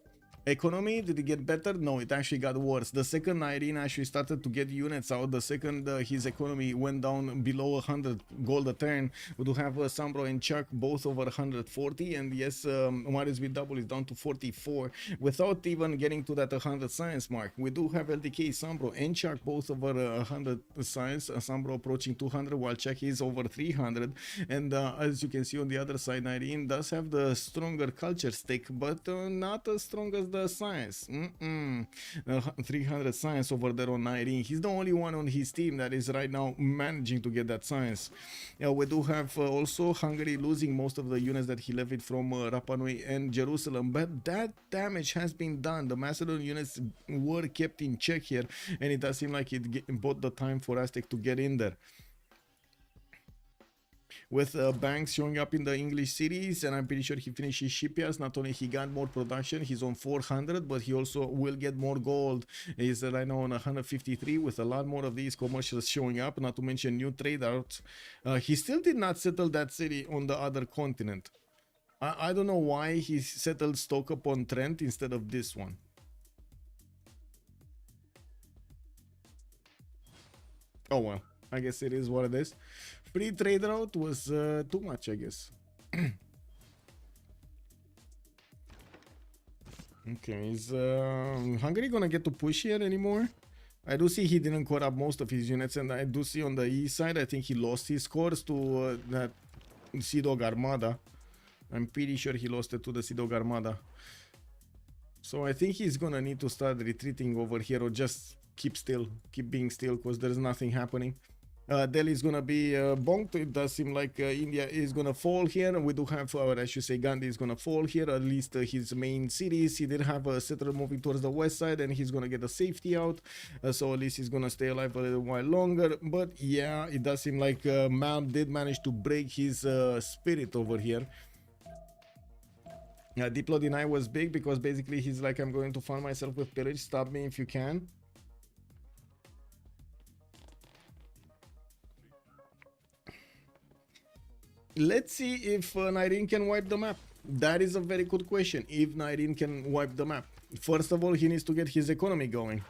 Economy, did it get better? No, it actually got worse. The second Irene actually started to get units out. The second his economy went down below 100 gold a turn. We do have Sambro and Chuck both over 140, and yes, Marius BW is down to 44 without even getting to that 100 science mark. We do have LDK, Sambro and Chuck both over 100 science. Sambro approaching 200 while Chuck is over 300, and as you can see on the other side, Irene does have the stronger culture stick, but not as strong as the science. 300 science over there on 19. He's the only one on his team that is right now managing to get that science. We do have also Hungary losing most of the units that he levied from Rapa Nui and Jerusalem, but that damage has been done. The Macedonian units were kept in check here, and it does seem like it bought the time for Aztec to get in there. with banks showing up in the English cities, and I'm pretty sure he finished his shipyards. Not only he got more production, he's on 400, but he also will get more gold. He's right now on 153 with a lot more of these commercials showing up, not to mention new trade routes. He still did not settle that city on the other continent. I don't know why he settled stock upon Trent instead of this one. Oh well, I guess it is what it is. Free trade route was too much, I guess. Okay, is Hungary gonna get to push here anymore? I do see he didn't core up most of his units, and I do see on the east side, I think he lost his cores to that Sea Dog Armada. I'm pretty sure he lost it to the Sea Dog Armada. So I think he's gonna need to start retreating over here, or just keep still, keep being still, because there's nothing happening. Delhi is gonna be bonked. It does seem like India is gonna fall here. We do have, or I should say, Gandhi is gonna fall here. At least his main cities. He did have a settler moving towards the west side, and he's gonna get a safety out. So at least he's gonna stay alive a little while longer. But yeah, it does seem like Mal did manage to break his spirit over here. Diplo deny was big because basically he's like, I'm going to fund myself with pillage. Stop me if you can. Let's see if Nairin can wipe the map. That is a very good question. If Nairin can wipe the map. First of all, he needs to get his economy going.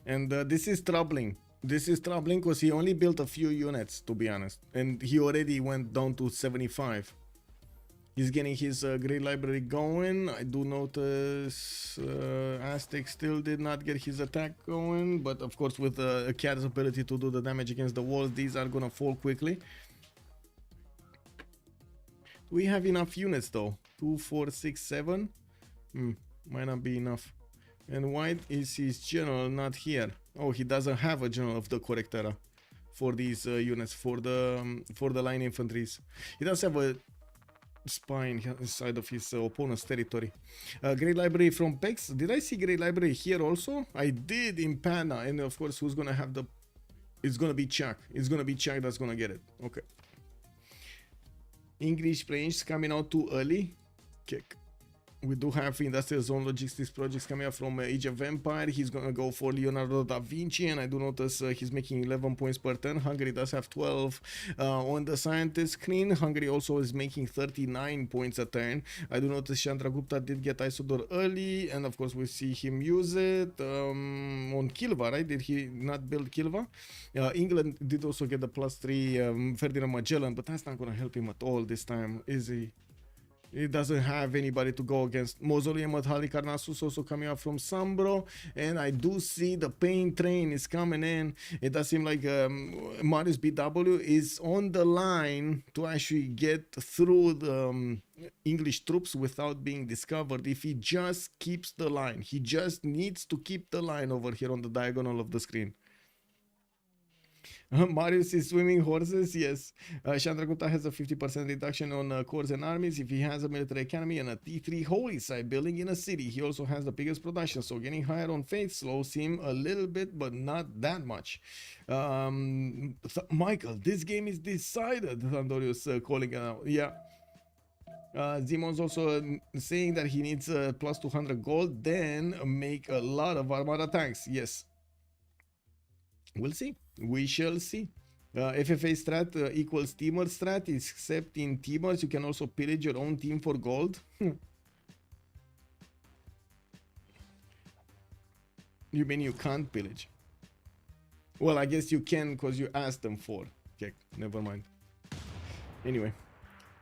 And this is troubling. This is troubling because he only built a few units, to be honest. And he already went down to 75. He's getting his great library going. I do notice Aztec still did not get his attack going. But of course, with Akkad's ability to do the damage against the walls, these are going to fall quickly. We have enough units though. 2, 4, 6, 7. Might not be enough. And why is his general not here? Oh, he doesn't have a general of the correct era for these units, for the line infantries. He does have a spine inside of his opponent's territory. Great library from Pex. Did I see great library here also? I did in Pana, and of course, who's gonna have the? It's gonna be Chuck. It's gonna be Chuck that's gonna get it. Okay. English planes coming out too early. Kick. We do have industrial zone logistics projects coming up from Age of Empire. He's gonna go for Leonardo da Vinci, and I do notice he's making 11 points per turn. Hungary does have 12 on the scientist screen. Hungary also is making 39 points a turn. I do notice Chandragupta did get Isodor early, and of course we see him use it on Kilva, right? Did he not build Kilva? England did also get the +3 Ferdinand Magellan, but that's not gonna help him at all this time, is he? He doesn't have anybody to go against. Mausoleum at Halikarnassus also coming up from Sambro. And I do see the pain train is coming in. It does seem like Marius BW is on the line to actually get through the English troops without being discovered. If he just keeps the line. He just needs to keep the line over here on the diagonal of the screen. Marius is swimming horses, yes. Chandragupta has a 50% reduction on corps and armies if he has a military academy and a T3 holy site building in a city. He also has the biggest production, so getting higher on faith slows him a little bit, but not that much. Michael, this game is decided, Thundorius calling it out. Yeah. Zimon's also saying that he needs plus 200 gold, then make a lot of armada tanks. Yes. We'll see. We shall see. FFA strat equals teamer strat, except in teamers you can also pillage your own team for gold. You mean you can't pillage? Well, I guess you can because you asked them for. Okay, never mind. Anyway.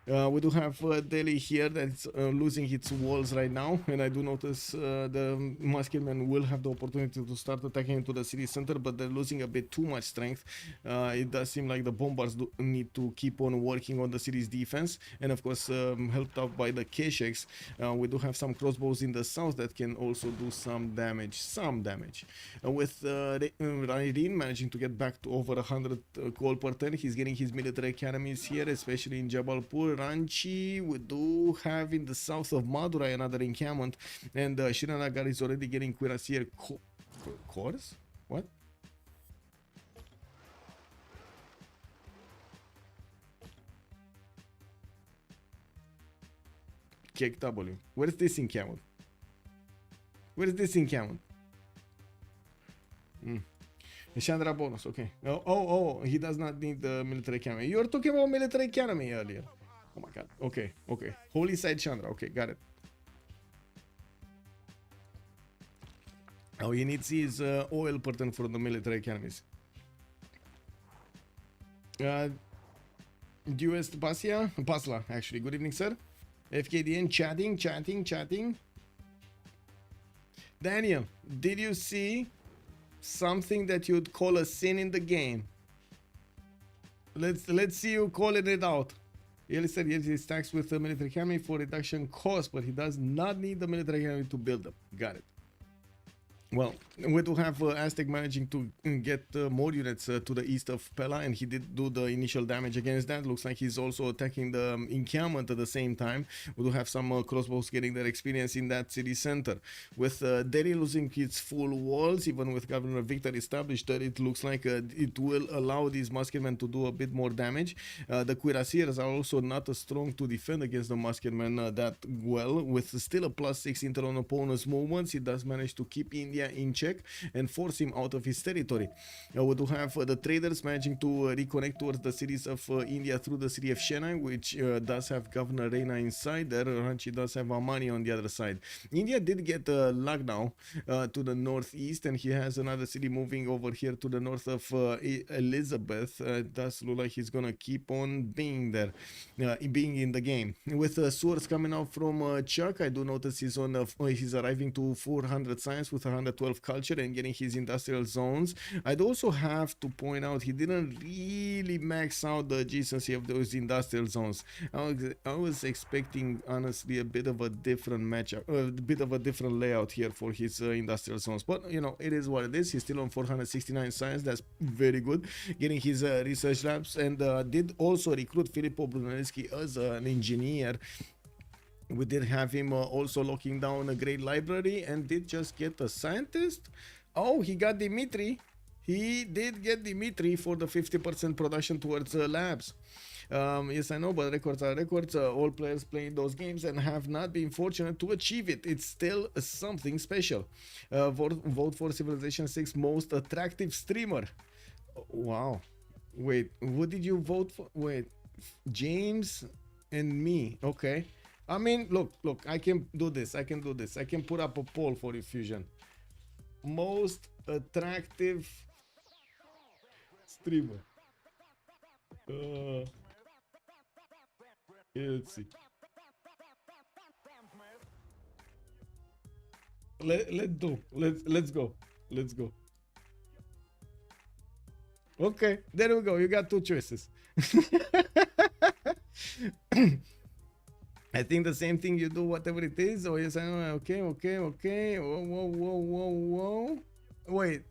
We do have Delhi here that's losing its walls right now, and I do notice the Muskelmen will have the opportunity to start attacking into the city center, but they're losing a bit too much strength. It does seem like the bombers need to keep on working on the city's defense, and of course helped out by the Kesheks. We do have some crossbows in the south that can also do some damage. With Rairin managing to get back to over 100 gold per turn, he's getting his military academies here, especially in Jabalpur. Ranchi, we do have in the south of Madurai another encampment, and Srinagar is already getting cuirassier cores? What? Kick W. Where's this encampment? Where's this encampment? Chandra bonus, okay. Oh, he does not need the military academy. You were talking about military academy earlier. Oh my god. Okay. Holy side Chandra. Okay, got it. Oh, he needs his oil pattern for the military academies. US Basla, actually. Good evening, sir. FKDN chatting. Daniel, did you see something that you'd call a sin in the game? Let's see you calling it out. He said yes, he stacks with the military academy for reduction cost, but he does not need the military academy to build them. Got it. Well, we do have Aztec managing to get more units to the east of Pella, and he did do the initial damage against that. Looks like he's also attacking the encampment at the same time. We do have some crossbows getting their experience in that city center. With Delhi losing its full walls, even with Governor Victor established, it looks like it will allow these musketmen to do a bit more damage. The cuirassiers are also not as strong to defend against the musketmen that well. With still a +6 inter on opponent's movements, he does manage to keep India in check and force him out of his territory. We do have the traders managing to reconnect towards the cities of India through the city of Chennai, which does have Governor Reina inside there. Ranchi does have Amani on the other side. India did get Lucknow to the northeast, and he has another city moving over here to the north of Elizabeth. It does look like he's gonna keep on being there, being in the game. With swords coming out from Chuck, I do notice he's arriving to 400 science with 112 culture and getting his industrial zones. I'd also have to point out he didn't really max out the adjacency of those industrial zones. I was expecting honestly a bit of a different matchup, a bit of a different layout here for his industrial zones, but you know, it is what it is. He's still on 469 science. That's very good, getting his research labs, and did also recruit Filippo Brunelleschi as an engineer. We did have him also locking down a great library, and did just get a scientist. Oh, he got Dimitri. He did get Dimitri for the 50% production towards labs. Yes, I know, but records are records. All players playing those games and have not been fortunate to achieve it. It's still something special. Vote for Civilization 6 most attractive streamer. Wow. Wait, what did you vote for? Wait, James and me. Okay. I mean, look, I can do this. I can put up a poll for you, Fusion. Most attractive streamer. Let's see. Let's go. Okay, there we go. You got two choices. I think the same thing you do, whatever it is. Oh, yes, I know. Okay. Whoa. Wait.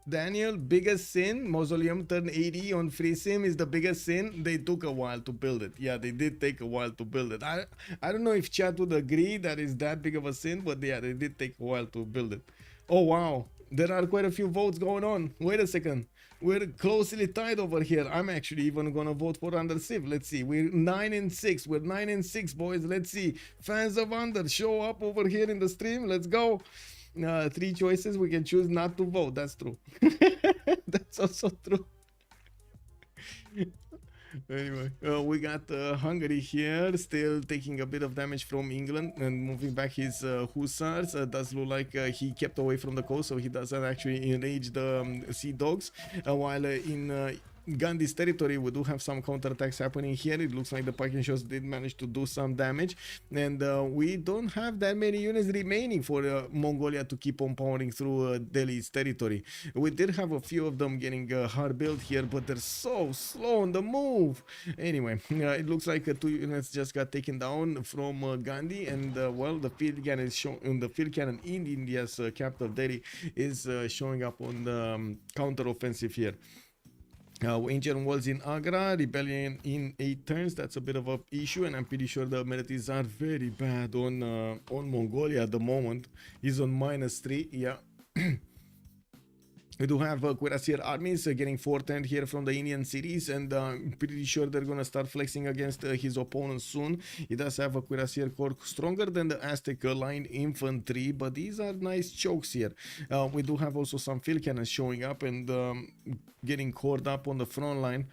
Daniel, biggest sin? Mausoleum turned 80 on free sim is the biggest sin. They took a while to build it. Yeah, they did take a while to build it. I don't know if chat would agree that is that big of a sin, but yeah, they did take a while to build it. Oh, wow. There are quite a few votes going on. Wait a second. We're closely tied over here. I'm actually even gonna vote for Under Civ. Let's see. We're 9 and 6. We're 9 and 6, boys. Let's see. Fans of Under, show up over here in the stream. Let's go. 3 choices. We can choose not to vote. That's true. That's also true. Anyway, we got Hungary here, still taking a bit of damage from England and moving back his hussars. Does look like he kept away from the coast, so he doesn't actually enrage the sea dogs. While in Gandhi's territory, we do have some counterattacks happening here. It looks like the Parking shots did manage to do some damage, and we don't have that many units remaining for Mongolia to keep on powering through Delhi's territory. We did have a few of them getting hard built here, but they're so slow on the move. Anyway, it looks like 2 units just got taken down from Gandhi, and well, the field cannon is in India's capital Delhi is showing up on the counter offensive here. Ancient walls in Agra, rebellion in 8 turns. That's a bit of an issue, and I'm pretty sure the militaries are very bad on Mongolia at the moment. He's on -3, yeah. We do have Cuirassier armies getting 410 here from the Indian cities, and I'm pretty sure they're gonna start flexing against his opponents soon. He does have a Cuirassier corps stronger than the Aztec line infantry, but these are nice chokes here. We do have also some field cannons showing up and getting caught up on the front line.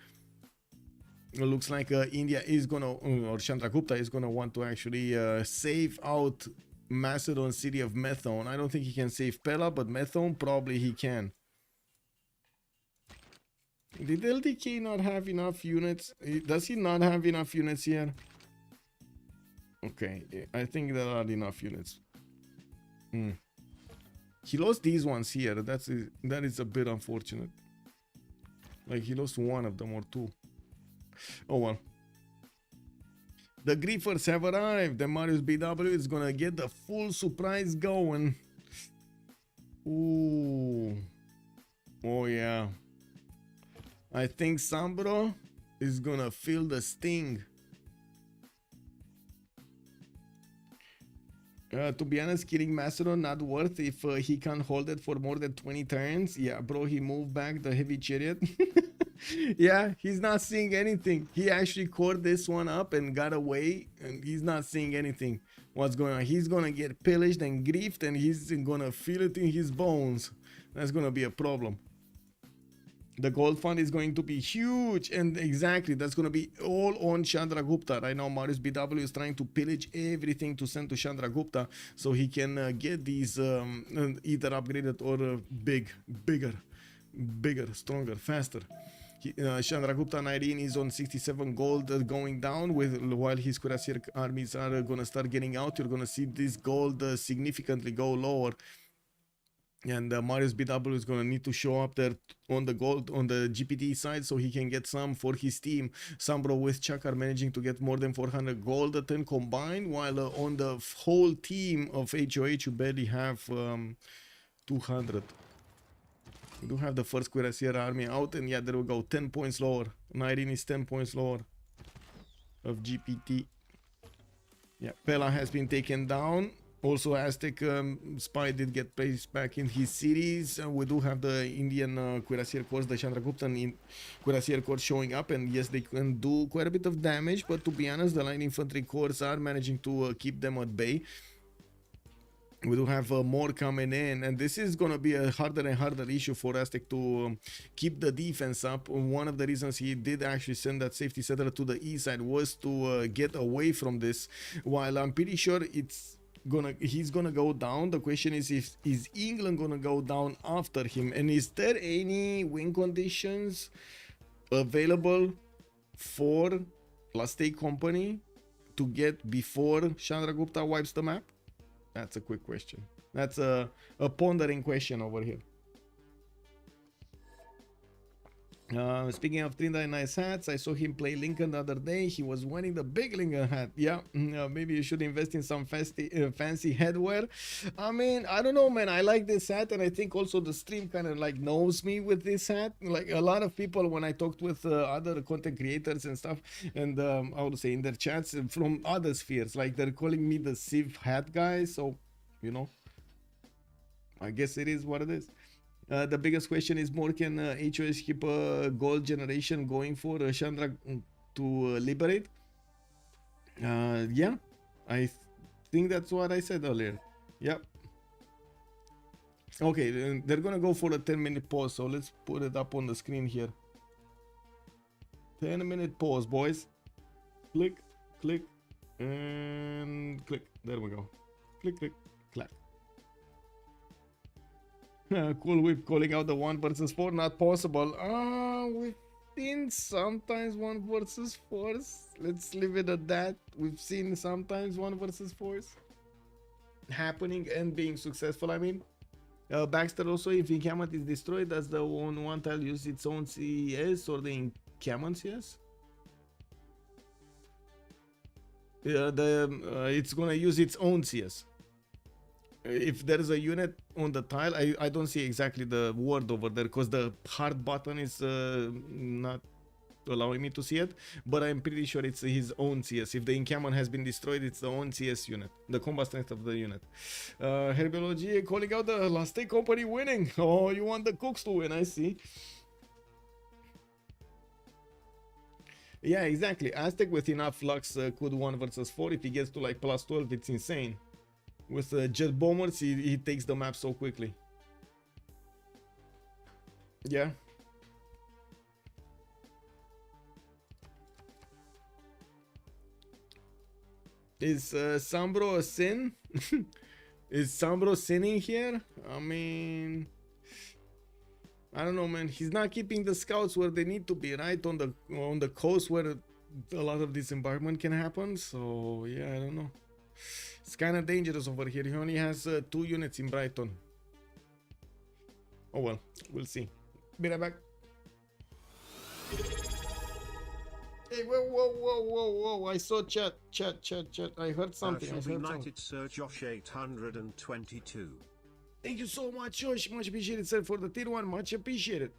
It looks like India is gonna, or Chandragupta is gonna want to actually save out Macedon city of Methone. I don't think he can save Pella, but Methone probably he can. Did LDK not have enough units? Does he not have enough units here? Okay, I think there are enough units. He lost these ones here. That is a bit unfortunate. Like he lost one of them or two. Oh well. The Griefers have arrived. The Marius BW is gonna get the full surprise going. Ooh. Oh yeah. I think Sambro is gonna feel the sting. To be honest, killing Macedon not worth if he can't hold it for more than 20 turns. Yeah, bro, he moved back the heavy chariot. Yeah, he's not seeing anything. He actually caught this one up and got away, and he's not seeing anything. What's going on? He's gonna get pillaged and griefed, and he's gonna feel it in his bones. That's gonna be a problem. The gold fund is going to be huge, and exactly, that's going to be all on Chandragupta. Right now, Marius BW is trying to pillage everything to send to Chandragupta so he can get these either upgraded or bigger, stronger, faster. Chandragupta 19 is on 67 gold going down while his Cuirassier armies are going to start getting out. You're going to see this gold significantly go lower. And Marius BW is going to need to show up there on the gold on the GPT side so he can get some for his team. Sambro with Chuck are managing to get more than 400 gold a turn combined, while on the whole team of HOH you barely have 200. We do have the first Cuirassier army out, and yeah, there we go, 10 points lower. 19 is 10 points lower of GPT. Yeah, Pella has been taken down. Also, Aztec spy did get placed back in his cities. We do have the Indian Cuirassier Corps, the Chandraguptan Cuirassier Corps showing up, and yes, they can do quite a bit of damage, but to be honest, the Line Infantry Corps are managing to keep them at bay. We do have more coming in, and this is going to be a harder and harder issue for Aztec to keep the defense up. One of the reasons he did actually send that safety settler to the east side was to get away from this, while I'm pretty sure he's gonna go down. The question is England gonna go down after him, and is there any win conditions available for Lastay Company to get before Chandragupta wipes the map? That's a quick question. That's a pondering question over here. Speaking of Trinidad nice hats, I saw him play Lincoln the other day. He was wearing the big Lincoln hat. Yeah, maybe you should invest in some fancy headwear. I mean, I don't know, man. I like this hat, and I think also the stream kind of like knows me with this hat. Like a lot of people, when I talked with other content creators and stuff, and I would say in their chats from other spheres, like they're calling me the Civ hat guy. So, you know, I guess it is what it is. The biggest question is more, can HOS keep a gold generation going for Chandra to liberate? Yeah, I think that's what I said earlier. Yep. Okay, they're gonna go for a 10-minute pause, so let's put it up on the screen here. 10-minute pause, boys. Click, click, and click. There we go. Click, click, clap. Cool Whip calling out the 1 versus 4, not possible. We've seen sometimes 1 versus 4s. Let's leave it at that. We've seen sometimes 1 versus 4s happening and being successful. I mean, Baxter also, if encampment is destroyed, does the one tile use its own CS or the encampment CS? It's gonna use its own CS. If there is a unit on the tile, I don't see exactly the word over there because the hard button is not allowing me to see it, but I'm pretty sure it's his own CS. If the encampment has been destroyed, it's the own CS unit, the combat strength of the unit. Herbiology calling out the last day company winning. Oh, you want the cooks to win, I see. Yeah, exactly. Aztec with enough lux could 1 versus 4. If he gets to like plus 12, it's insane. With jet bombers, he takes the map so quickly. Yeah. Is Sambro a sin? Is Sambro sinning here? I mean, I don't know, man. He's not keeping the scouts where they need to be, right? On the coast where a lot of disembarkment can happen. So yeah, I don't know. It's kind of dangerous over here. He only has 2 units in Brighton. Oh well, we'll see. Be right back. Hey, whoa, I saw chat. I heard something. United Sir Josh 822. Thank you so much, Josh. Much appreciated, sir, for the tier 1. Much appreciated.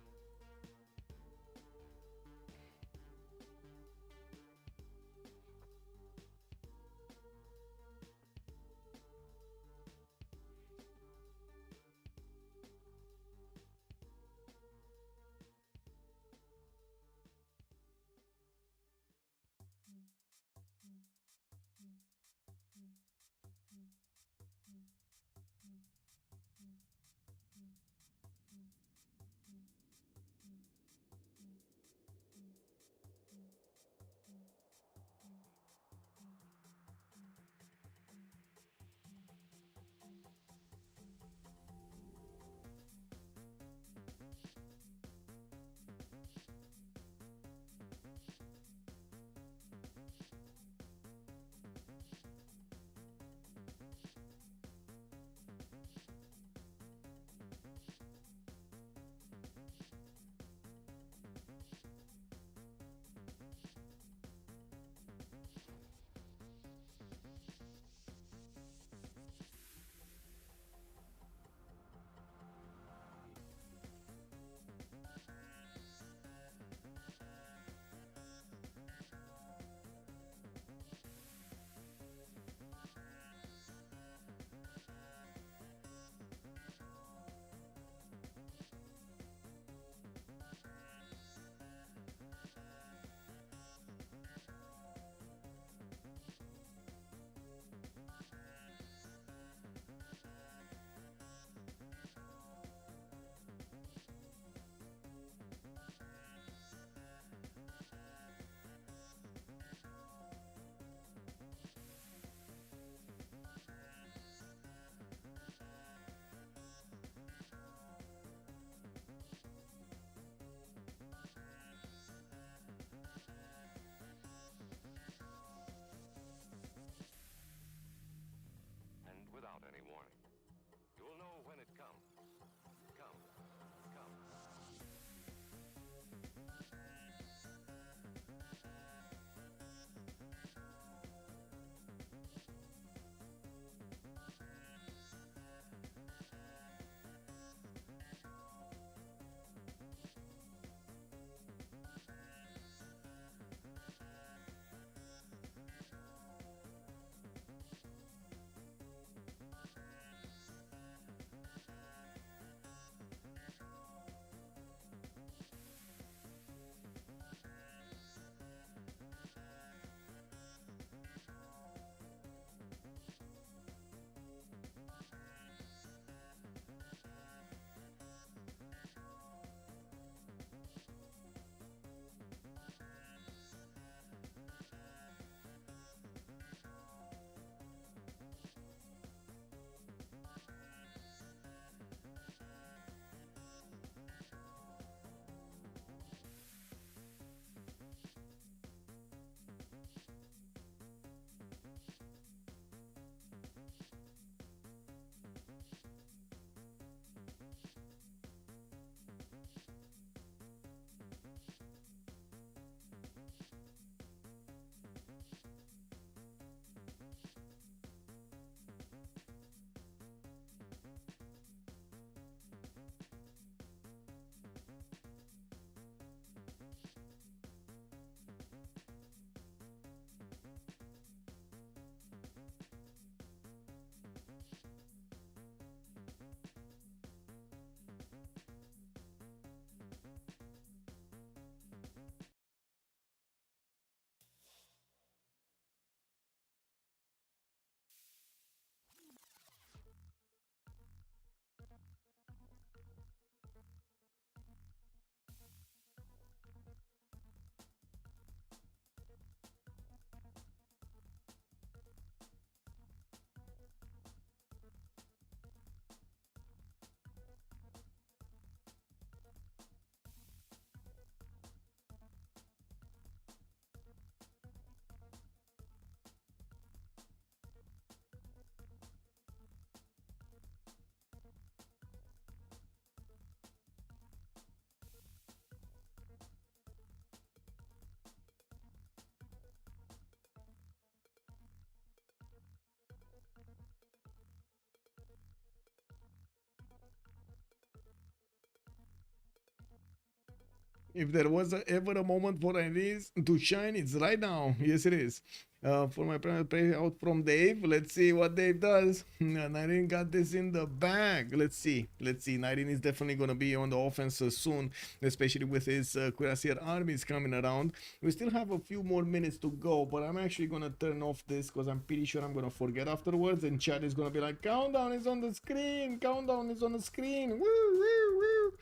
If there was ever a moment for this to shine, it's right now. Yes, it is. For my play out from Dave. Let's see what Dave does. 19 got this in the bag. Let's see. Let's see. 19 is definitely going to be on the offense soon, especially with his Cuirassier armies coming around. We still have a few more minutes to go, but I'm actually going to turn off this because I'm pretty sure I'm going to forget afterwards. And chat is going to be like, countdown is on the screen. Countdown is on the screen. Woo, woo, woo.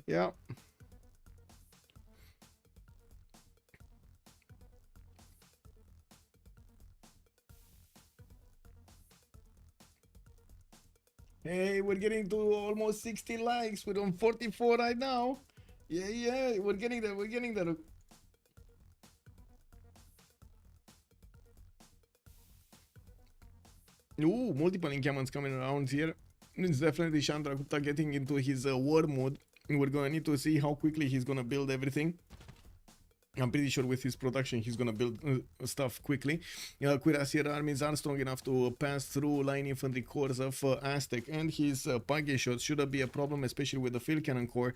Yeah. Hey, we're getting to almost 60 likes. We're on 44 right now. Yeah, we're getting there. We're getting there. Ooh, multiple encampments coming around here. It's definitely Chandra Gupta getting into his war mode. We're gonna need to see how quickly he's gonna build everything. I'm pretty sure with his production he's gonna build stuff quickly. Cuirassier armies are strong enough to pass through line infantry corps of Aztec, and his Page shots shouldn't be a problem, especially with the field cannon corps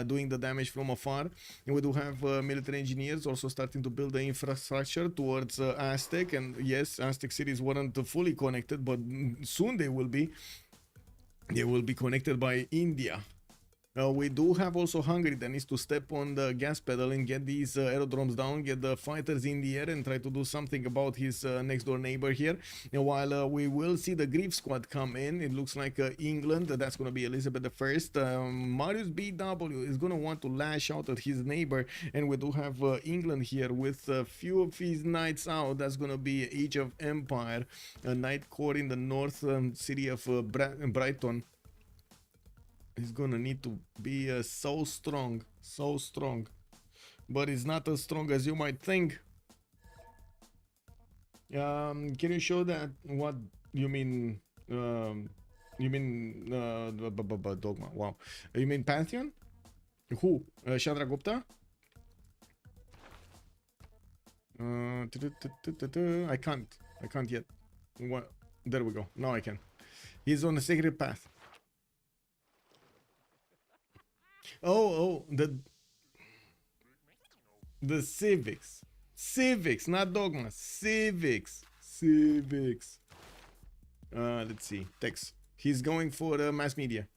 doing the damage from afar. And we do have military engineers also starting to build the infrastructure towards Aztec, and yes, Aztec cities weren't fully connected, but soon they will be. They will be connected by India. We do have also Hungary that needs to step on the gas pedal and get these aerodromes down, get the fighters in the air and try to do something about his next door neighbor here. And while we will see the Grief squad come in, it looks like England, that's going to be Elizabeth I. Marius BW is going to want to lash out at his neighbor, and we do have England here with a few of his knights out. That's going to be Age of Empire, a knight corps in the north city of Brighton. He's gonna need to be so strong, but it's not as strong as you might think. Can you show that what you mean? You mean Dogma? Wow, you mean Pantheon? Who? Chandra Gupta? I can't yet. What? There we go. Now I can. He's on the sacred path. Oh, the Civ6, not Dogma. Civ6. Let's see. Text. He's going for the mass media.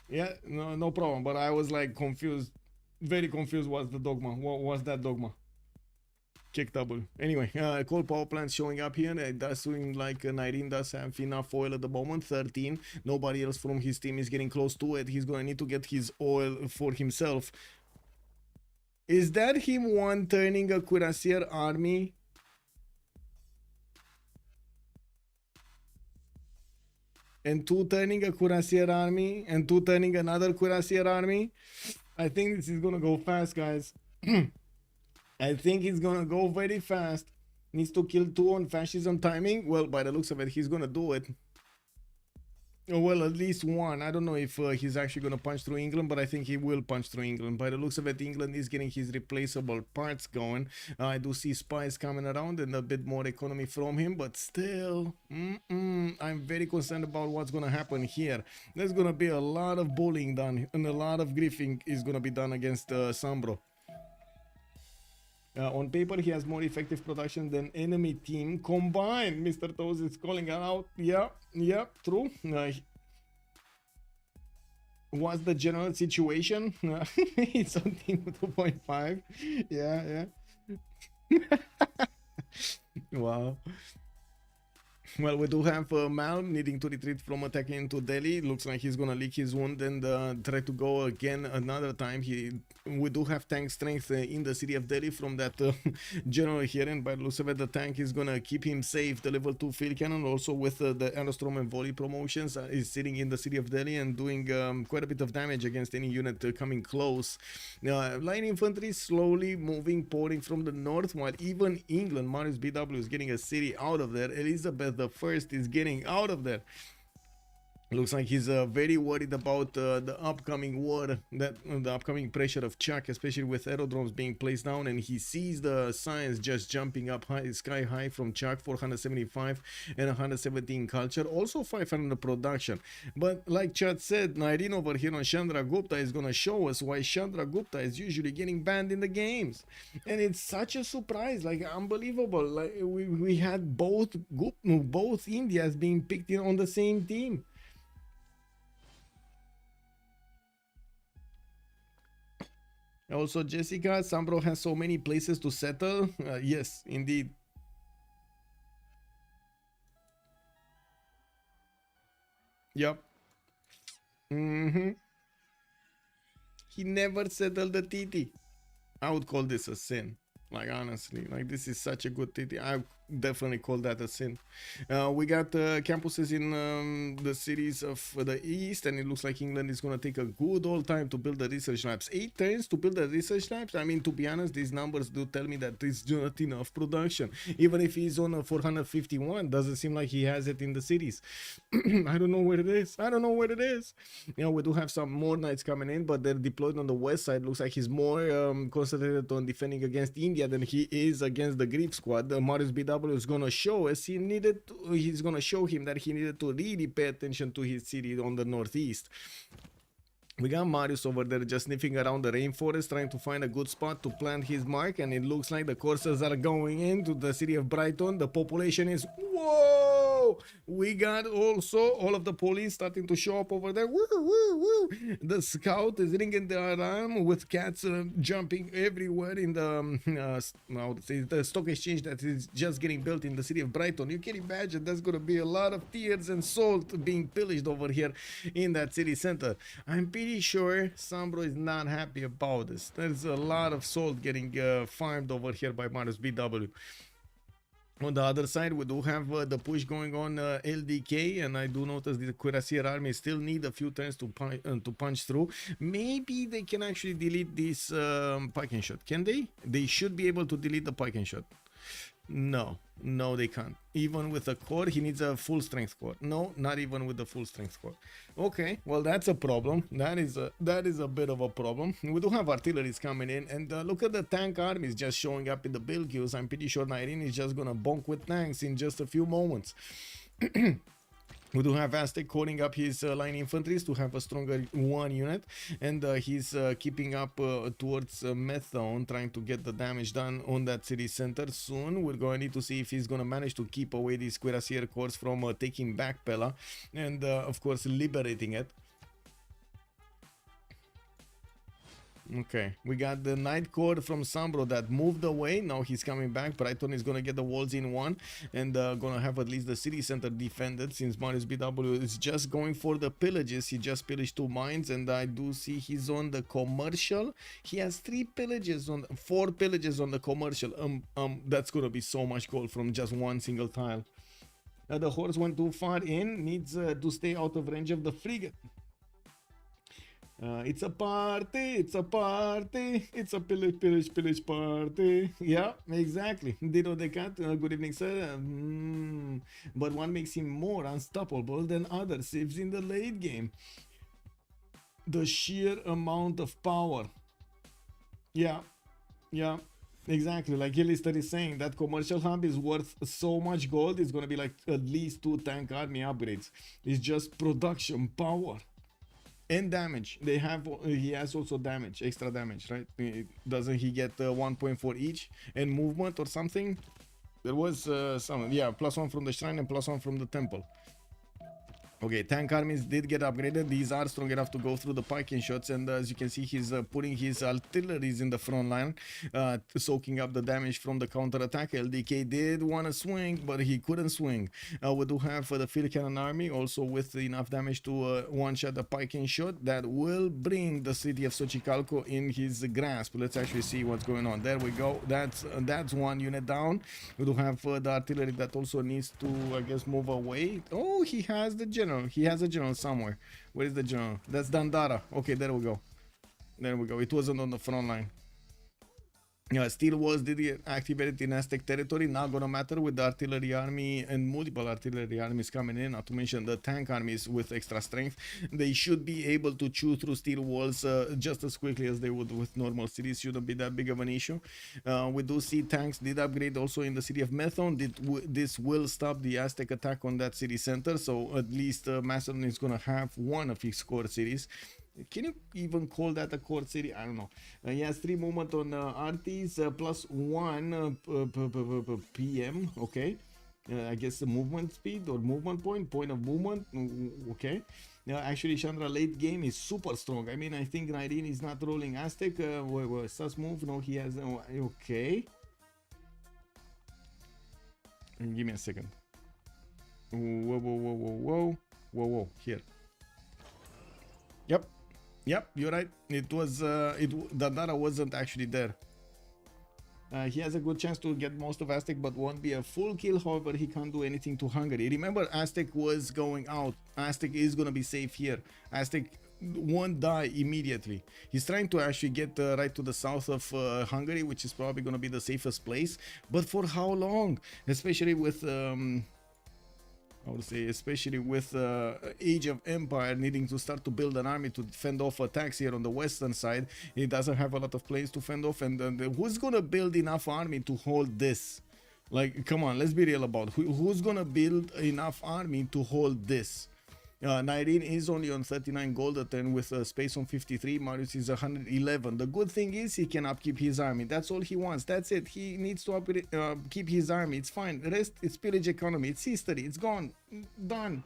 Yeah, no problem. But I was like confused, very confused. What's the Dogma? What was that Dogma? Kick double. Anyway, coal power plants showing up here. It does seem like 19 does have enough oil at the moment. 13. Nobody else from his team is getting close to it. He's gonna need to get his oil for himself. Is that him one turning a Cuirassier army? And two turning a Cuirassier army? And two turning another Cuirassier army? I think this is gonna go fast, guys. I think he's gonna go very fast. Needs to kill 2 on fascism timing. Well, by the looks of it, he's gonna do it. Well, at least 1. I don't know if he's actually gonna punch through England, but I think he will punch through England. By the looks of it, England is getting his replaceable parts going. I do see spies coming around and a bit more economy from him, but still, I'm very concerned about what's gonna happen here. There's gonna be a lot of bullying done, and a lot of griefing is gonna be done against Sambro. On paper, he has more effective production than enemy team combined. Mr. Toes is calling it out. Yeah, true. What's the general situation? It's on team 2.5. Yeah. Wow. Well, we do have Mal needing to retreat from attacking into Delhi. Looks like he's gonna lick his wound and try to go again another time. We do have tank strength in the city of Delhi from that general here, and by the looks of it, the tank is gonna keep him safe. The level 2 field cannon, also with the aerostrom and volley promotions, is sitting in the city of Delhi and doing quite a bit of damage against any unit coming close. Line infantry slowly moving, pouring from the north, while even England, Marius BW, is getting a city out of there. Elizabeth the First is getting out of there. Looks like he's very worried about the upcoming war, that the upcoming pressure of Chuck, especially with aerodromes being placed down, and he sees the science just jumping up high, sky high from Chuck, 475 and 117 culture, also 500 production. But like Chad said, Nairin over here on Chandra Gupta is gonna show us why Chandra Gupta is usually getting banned in the games, and it's such a surprise, like unbelievable. Like we had both Indias being picked in on the same team. Also, Jessica, Sambro has so many places to settle. Yes, indeed. Yep. He never settled the TT. I would call this a sin. Like, honestly, like, this is such a good TT. I definitely call that a sin. We got campuses in the cities of the east, and it looks like England is going to take a good old time to build the research labs. 8 turns to build the research labs. I mean, to be honest, these numbers do tell me that it's not enough production. Even if he's on a 451, doesn't seem like he has it in the cities. I don't know where it is. I don't know where it is. You know, we do have some more knights coming in, but they're deployed on the west side. Looks like he's more concentrated on defending against India than he is against the Greek squad. Marius BW is gonna show us he's gonna show him that he needed to really pay attention to his city on the northeast. We got Marius over there just sniffing around the rainforest, trying to find a good spot to plant his mark, and it looks like the coursers are going into the city of Brighton. The population is, whoa! We got also all of the police starting to show up over there. Woo, woo, woo. The scout is ringing the alarm with cats jumping everywhere in the stock exchange that is just getting built in the city of Brighton. You can imagine there's going to be a lot of tears and salt being pillaged over here in that city center. I'm pretty sure Sambro is not happy about this. There's a lot of salt getting farmed over here by Marius BW. On the other side, we do have the push going on LDK, and I do notice the Cuirassier army still need a few turns to punch through. Maybe they can actually delete this pike and shot. Can they? They should be able to delete the pike and shot. No, they can't. Even with a core, he needs a full strength core. No, not even with the full strength core. Okay, well, that's a problem. That is a bit of a problem. We do have artilleries coming in, and look at the tank armies just showing up in the build queues. I'm pretty sure Nairin is just gonna bonk with tanks in just a few moments. We do have Aztec calling up his line infantries to have a stronger 1 unit, and he's keeping up towards Methone, trying to get the damage done on that city center. Soon we're going to need to see if he's going to manage to keep away these Cuirassier corps from taking back Pella, and of course liberating it. Okay, we got the Knight Corps from Sambro that moved away. Now he's coming back. Brighton is gonna get the walls in one, and gonna have at least the city center defended, since Marius BW is just going for the pillages. He just pillaged 2 mines, and I do see he's on the commercial. He has 4 pillages on the commercial. That's gonna be so much gold from just one single tile. The horse went too far in, needs to stay out of range of the frigate. It's a party, it's a pillage party. Yeah, exactly. Dido the cat, good evening, sir. But one makes him more unstoppable than other civs in the late game. The sheer amount of power. Yeah, exactly. Like Illister is saying, that commercial hub is worth so much gold. It's gonna be like at least 2 tank army upgrades. It's just production power. And damage. He has also damage, extra damage, right? Doesn't he get 1.4 each and movement or something? There was some, yeah, +1 from the shrine and +1 from the temple. Okay, tank armies did get upgraded. These are strong enough to go through the piking shots, and as you can see, he's putting his artilleries in the front line, soaking up the damage from the counter attack. LDK did want to swing, but he couldn't swing. We do have the field cannon army also with enough damage to one-shot the piking shot that will bring the city of Xochicalco in his grasp. Let's actually see what's going on. There we go. That's 1 unit down. We do have the artillery that also needs to, I guess, move away. Oh, he has the general. He has a general somewhere. Where is the general? That's Dandara. Okay, there we go. There we go. It wasn't on the front line. Steel walls did get activated in Aztec territory, not gonna matter with the artillery army and multiple artillery armies coming in, not to mention the tank armies with extra strength. They should be able to chew through steel walls just as quickly as they would with normal cities. Shouldn't be that big of an issue. We do see tanks did upgrade also in the city of Methon. This will stop the Aztec attack on that city center, so at least Macedon is gonna have one of his core cities. Can you even call that a core city? I don't know. He has 3 movement on Artis, plus 1 PM. Okay. I guess the movement speed or movement point of movement. Okay. Actually, Chandra late game is super strong. I mean, I think Nairine is not rolling Aztec. Sus move. No, he has. Okay. Give me a second. Whoa. Here. Yep, you're right. It was the data wasn't actually there. He has a good chance to get most of Aztec, but won't be a full kill. However, he can't do anything to Hungary. Remember, Aztec was going out. Aztec is gonna be safe here. Aztec won't die immediately. He's trying to actually get right to the south of Hungary, which is probably gonna be the safest place. But for how long? Especially with I would say, especially with Age of Empire needing to start to build an army to fend off attacks here on the western side. He doesn't have a lot of planes to fend off, and who's gonna build enough army to hold this? Like, come on, let's be real about who's gonna build enough army to hold this. Nairine is only on 39 gold a turn with space on 53. Marius is 111. The good thing is he can upkeep his army. That's all he wants. That's it. He needs to keep his army. It's fine. The rest, it's pillage economy. It's history. It's gone. Done.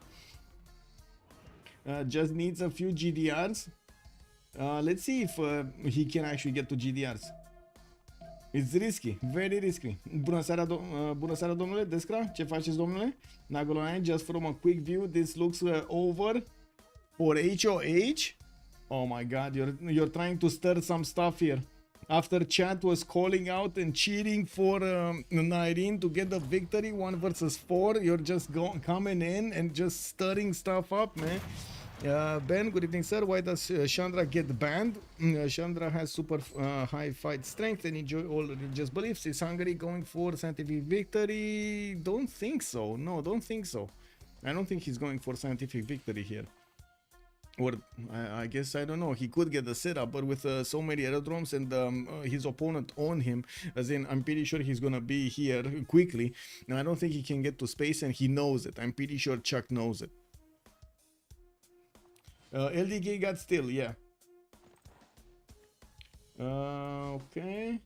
Just needs a few GDRs. Let's see if he can actually get to GDRs. It's risky, very risky. Bună seara, domnule Descra, ce faceți, domnule? Nagolonian, just from a quick view, this looks over for HOH. Oh my god, you're trying to stir some stuff here. After chat was calling out and cheering for Nairine to get the victory 1 versus 4, you're just coming in and just stirring stuff up, man. Ben, good evening, sir. Why does Chandra get banned? Chandra has super high fight strength and enjoy all religious beliefs. Is Hungary going for scientific victory? Don't think so. No, don't think so. I don't think he's going for scientific victory here. Or I guess, I don't know, he could get the setup, but with so many aerodromes and his opponent on him, as in, I'm pretty sure he's gonna be here quickly. And I don't think he can get to space, and he knows it. I'm pretty sure Chuck knows it. LDG got still, yeah. Okay.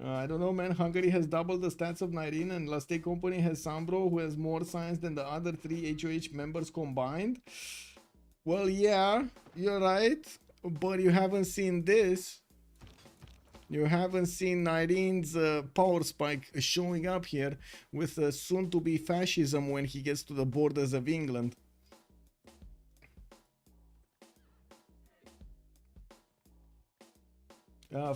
I don't know, man. Hungary has doubled the stats of Nairine, and Lastec Company has Sambro, who has more science than the other 3 HOH members combined. Well, yeah, you're right. But you haven't seen this. You haven't seen Nairine's power spike showing up here with soon-to-be fascism when he gets to the borders of England.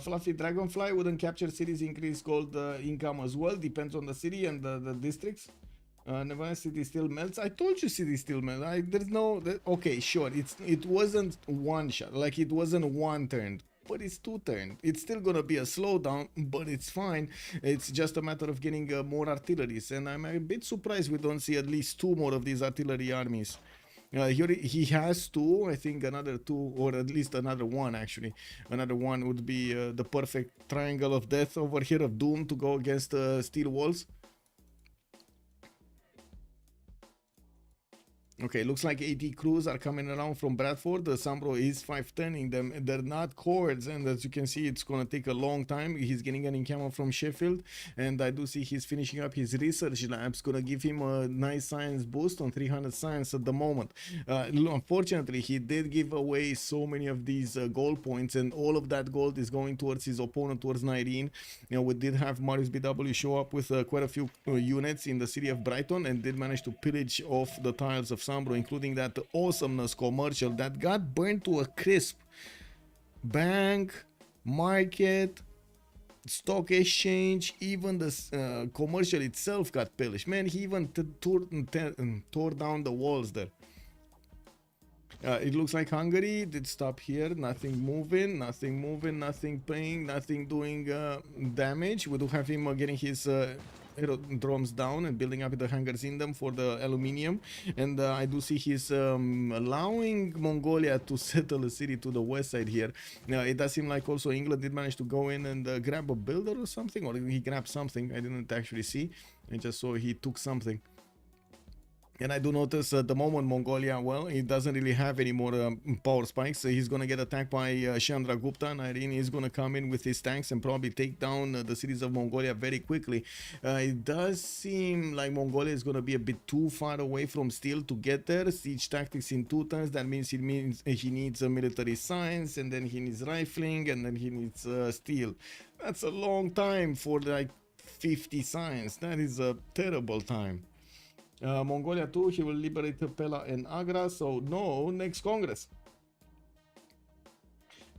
Fluffy Dragonfly wouldn't capture cities increase gold income as well. Depends on the city and the districts. Nevada city still melts. I told you city still melts. There's no... Okay, sure. It wasn't one shot. Like, it wasn't one turn. But it's 2 turns. It's still gonna be a slowdown, but it's fine. It's just a matter of getting more artilleries. And I'm a bit surprised we don't see at least 2 more of these artillery armies. Here he has 2, I think another 2, or at least another 1 actually. Another 1 would be the perfect triangle of death over here of doom to go against steel walls. Okay, looks like 80 crews are coming around from Bradford. The Sambro is 510ing them. They're not cords, and as you can see, it's going to take a long time. He's getting an encounter from Sheffield, and I do see he's finishing up his research labs. Going to give him a nice science boost on 300 science at the moment. Unfortunately, he did give away so many of these gold points, and all of that gold is going towards his opponent, towards Nairine. You know, we did have Marius BW show up with quite a few units in the city of Brighton, and did manage to pillage off the tiles of Sambro, including that awesomeness commercial that got burned to a crisp. Bank, market, stock exchange, even the commercial itself got pillaged. Man, he even tore down the walls there. It looks like Hungary did stop here. Nothing moving, nothing playing, nothing doing damage. We do have him getting his aerodromes down and building up the hangars in them for the aluminium. And I do see he's allowing Mongolia to settle a city to the west side here. It does seem like also England did manage to go in and grab a builder or something, or he grabbed something. I didn't actually see. I just saw he took something. And I do notice at the moment Mongolia, well, he doesn't really have any more power spikes. So he's going to get attacked by Chandragupta, and Irene is going to come in with his tanks and probably take down the cities of Mongolia very quickly. It does seem like Mongolia is going to be a bit too far away from steel to get there. Siege tactics in 2 turns, that means he needs military science, and then he needs rifling, and then he needs steel. That's a long time for like 50 science. That is a terrible time. Mongolia too, he will liberate Pella and Agra, so no, next Congress.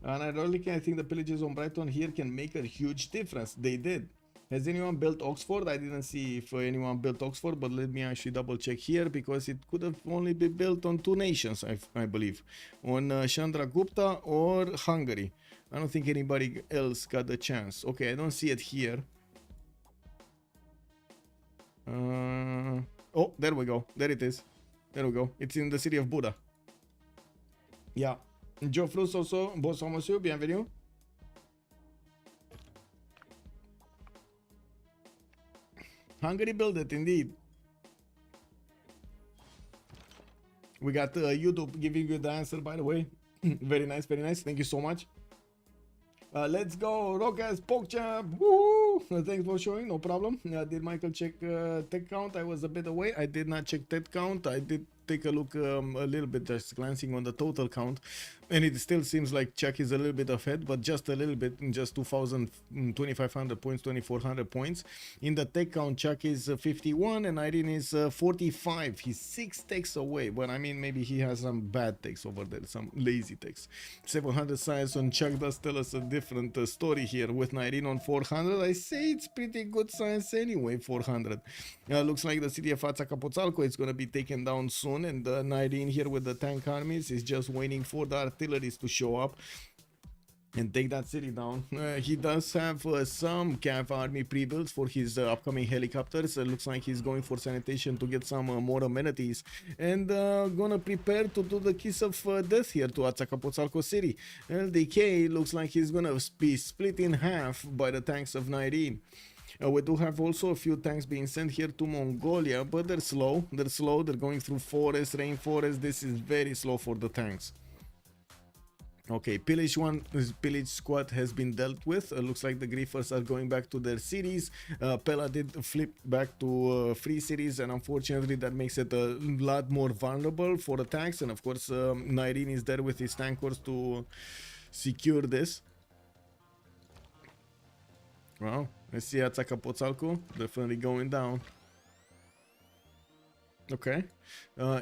And ironically, I think the pillages on Brighton here can make a huge difference. They did. Has anyone built Oxford? I didn't see if anyone built Oxford, but let me actually double check here, because it could have only been built on 2 nations, I believe. On Chandragupta or Hungary. I don't think anybody else got the chance. Okay, I don't see it here. Oh, there we go. There it is. There we go. It's in the city of Buda. Yeah. Joe Frus also. Bonsoir, monsieur. Bienvenue. Hungary built it, indeed. We got YouTube giving you the answer, by the way. Very nice, very nice. Thank you so much. Let's go, Rokas, PogChamp. Woo! Thanks for showing, no problem. Did Michael check tech count? I was a bit away. I did not check tech count. I did take a look a little bit, just glancing on the total count, and it still seems like Czech is a little bit ahead, but just a little bit, just 2,500 points, 2,400 points. In the tech count, Czech is 51 and Irene is 45. He's 6 techs away, but I mean, maybe he has some bad techs over there, some lazy techs. 700 science on Czech does tell us a different story here. With Irene on 400, I say it's pretty good science anyway. 400. Looks like the city of Azcapotzalco is going to be taken down soon, and Irene here with the tank armies is just waiting for the artilleries to show up and take that city down. He does have some Cav army pre-builds for his upcoming helicopters. Looks like he's going for sanitation to get some more amenities, and gonna prepare to do the kiss of death here to Azcapotzalco city. LDK looks like he's gonna be split in half by the tanks of Nairine. We do have also a few tanks being sent here to Mongolia, but they're slow. They're going through forest, rainforest. This is very slow for the tanks. Okay, pillage squad has been dealt with. Looks like the Griffers are going back to their cities. Pella did flip back to free cities, and unfortunately that makes it a lot more vulnerable for attacks. And of course, Nairine is there with his tankers to secure this. Wow, let's see Azcapotzalco definitely going down. Okay.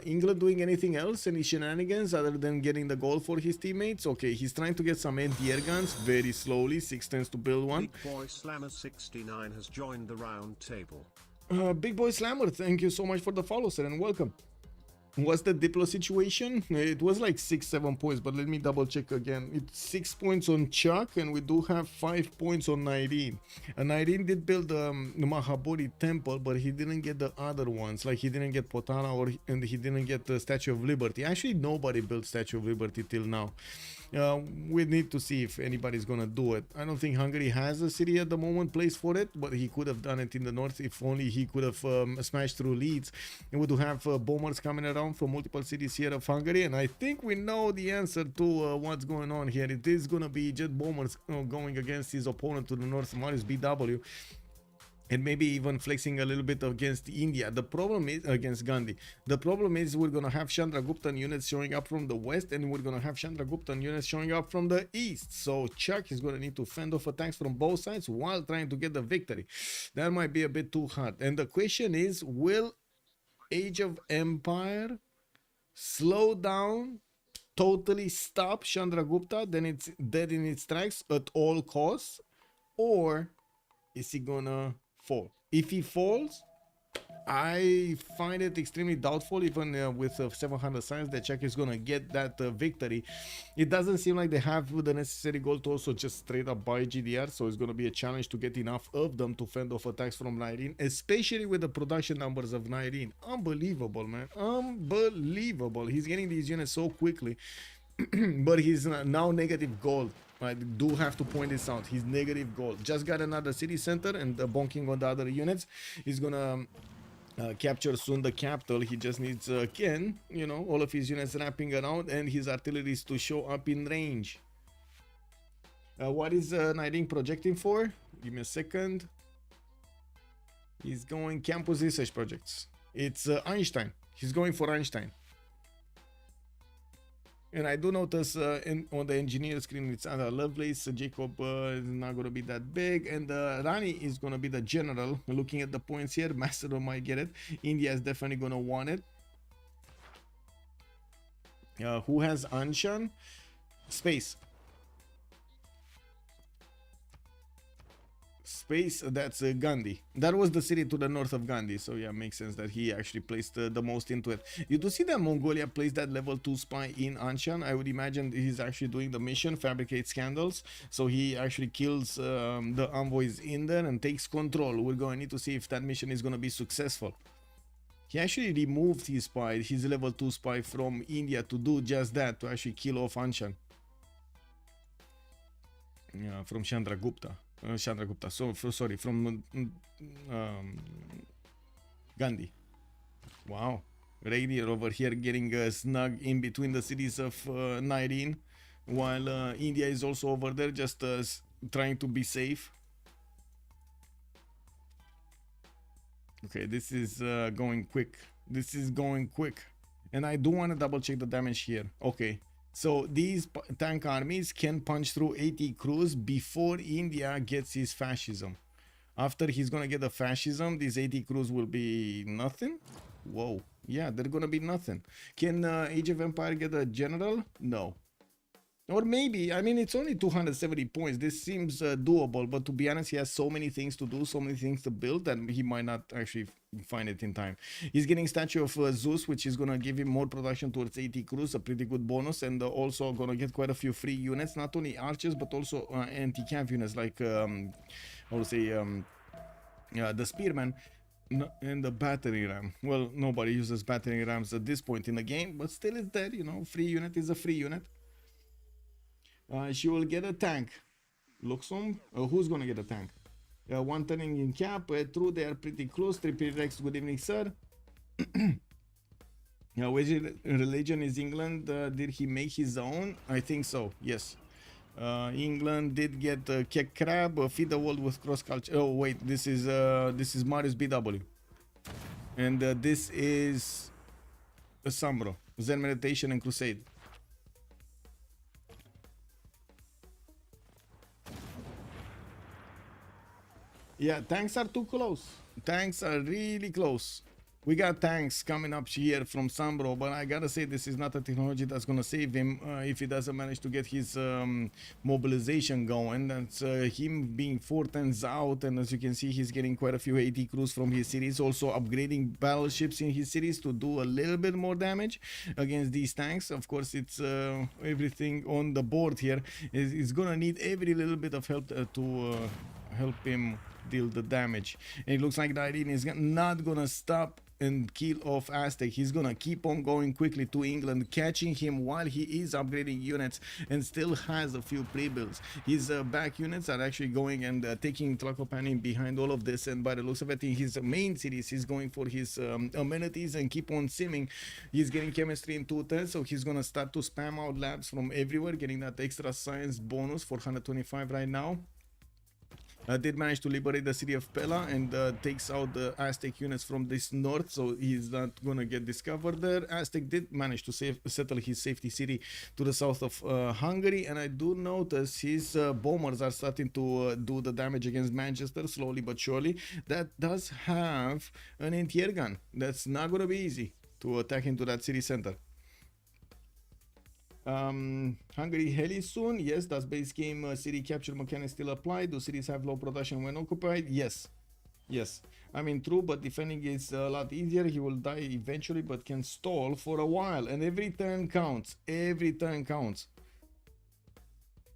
England doing anything else? Any shenanigans other than getting the goal for his teammates? Okay, he's trying to get some anti-air guns very slowly. 6 turns to build one. Big Boy Slammer 69 has joined the round table. Big Boy Slammer, thank you so much for the follow, sir, and welcome. What's the Diplo situation? It was like 6-7 points, but let me double check again. It's 6 points on Chuck, and we do have 5 points on Nairine. And Nairine did build the Mahabodhi temple, but he didn't get the other ones. Like he didn't get Potala, and he didn't get the Statue of Liberty. Actually, nobody built Statue of Liberty till now. We need to see if anybody's gonna do it. I don't think Hungary has a city at the moment placed for it, but he could have done it in the north if only he could have smashed through Leeds. And we do have bombers coming around from multiple cities here of Hungary, and I think we know the answer to what's going on here. It is gonna be jet bombers going against his opponent to the north, Marius BW. And maybe even flexing a little bit against India. The problem is against Gandhi. The problem is we're gonna have Chandraguptan units showing up from the west, and we're gonna have Chandraguptan units showing up from the east. So Chuck is gonna need to fend off attacks from both sides while trying to get the victory. That might be a bit too hard. And the question is, will Age of Empire slow down, totally stop Chandragupta, then it's dead in its tracks at all costs, or is he gonna fall? If he falls, I find it extremely doubtful, even with 700 science, that Czech is gonna get that victory. It doesn't seem like they have the necessary gold to also just straight up buy GDR, so it's gonna be a challenge to get enough of them to fend off attacks from Nyreen, especially with the production numbers of Nyreen. Unbelievable, man. Unbelievable. He's getting these units so quickly, but he's now negative gold. I do have to point this out. He's negative gold. Just got another city center and bonking on the other units. He's gonna capture soon the capital. He just needs Ken, you know, all of his units wrapping around and his artillery to show up in range. What is Nyreen projecting for? Give me a second. He's going campus research projects. It's Einstein. He's going for Einstein. And I do notice on the engineer screen it's Lovelace, Jacob is not going to be that big, and Rani is going to be the general. Looking at the points here, Macedon might get it. India is definitely going to want it. Who has Anshan? Space. Space, that's Gandhi. That was the city to the north of Gandhi, so yeah, makes sense that he actually placed the most into it. You do see that Mongolia placed that level 2 spy in Anshan. I would imagine he's actually doing the mission, fabricate scandals, so he actually kills the envoys in there and takes control. We're going to need to see if that mission is going to be successful. He actually removed his spy, his level 2 spy from India to do just that, to actually kill off Anshan. Yeah, from Chandragupta. Chandragupta, so sorry, from Gandhi. Wow, Radier over here getting snug in between the cities of Nyreen, while India is also over there just trying to be safe. Okay, this is going quick. This is going quick, and I do want to double check the damage here. Okay. So these tank armies can punch through 80 crews before India gets his fascism. After he's gonna get the fascism, these 80 crews will be nothing. Whoa, yeah, they're gonna be nothing. Can Age of Empire get a general? No. Or maybe, I mean, it's only 270 points. This seems doable, but to be honest, he has so many things to do, so many things to build that he might not actually find it in time. He's getting Statue of Zeus, which is going to give him more production towards 80 crews, a pretty good bonus, and also going to get quite a few free units, not only archers, but also anti-cav units, like, I would say, the spearman. And the battering ram. Well, nobody uses battering rams at this point in the game, but still it's there, you know, free unit is a free unit. She will get a tank. Luxum, who's gonna get a tank? One turning in cap. True, they are pretty close. Triple Rex, good evening, sir. Which religion is England? Did he make his own? I think so, yes. England did get Kek Crab, Feed the World with Cross Culture. Oh wait, this is Marius BW, and this is Sambro, Zen Meditation and Crusade. Yeah, tanks are too close. Tanks are really close. We got tanks coming up here from Sambro, but I gotta say this is not a technology that's gonna save him if he doesn't manage to get his mobilization going. That's him being 4 turns out, and as you can see, he's getting quite a few 80 crews from his cities, also upgrading battleships in his cities to do a little bit more damage against these tanks. Of course, it's everything on the board here. It's gonna need every little bit of help to help him deal the damage, and it looks like Nyreen is not gonna stop and kill off Aztec. He's gonna keep on going quickly to England, catching him while he is upgrading units and still has a few pre-builds. His back units are actually going and taking Tlacopan behind all of this, and by the looks of it, in his main cities, he's going for his amenities and keep on simming. He's getting chemistry in 2 turns, so he's gonna start to spam out labs from everywhere, getting that extra science bonus for 125 right now. Did manage to liberate the city of Pella and takes out the Aztec units from this north, so he's not gonna get discovered there. Aztec did manage to settle his safety city to the south of Hungary, and I do notice his bombers are starting to do the damage against Manchester slowly but surely. That does have an anti-air gun. That's not gonna be easy to attack into that city center. Hungary heli soon. Yes. Does base game city capture mechanics still apply? Do cities have low production when occupied? Yes. Yes. I mean, true, but defending is a lot easier. He will die eventually, but can stall for a while. And every turn counts. Every turn counts.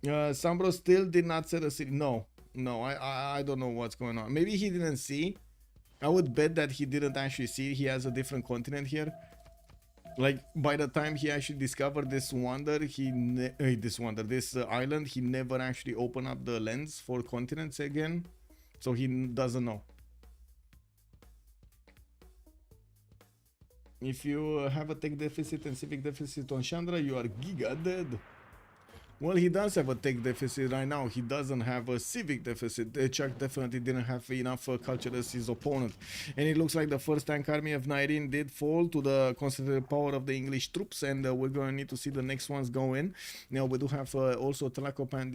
Sambro still did not set a city. No, no, I don't know what's going on. Maybe he didn't see. I would bet that he didn't actually see. He has a different continent here. Like by the time he actually discovered this wonder, this island, he never actually opened up the lens for continents again, so he doesn't know. If you have a tech deficit and civic deficit on Chandra, you are giga dead. Well, he does have a tech deficit right now. He doesn't have a civic deficit. Chuck definitely didn't have enough culture as his opponent. And it looks like the first tank army of 19 did fall to the concentrated power of the English troops. And we're going to need to see the next ones go in. Now, we do have also Tlacopan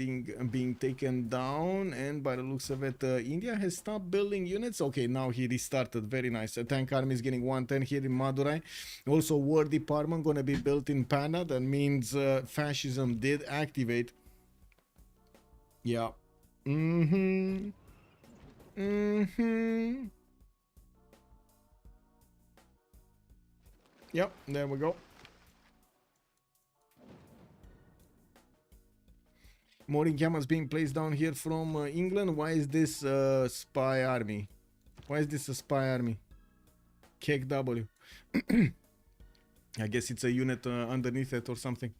being taken down. And by the looks of it, India has stopped building units. Okay, now he restarted. Very nice. A tank army is getting 110 here in Madurai. Also, war department going to be built in Panda. That means fascism did activate. Yeah. Yep, there we go. Morin Yamas being placed down here from England. Why is this spy army? Why is this a spy army? Kek W. I guess it's a unit underneath it or something.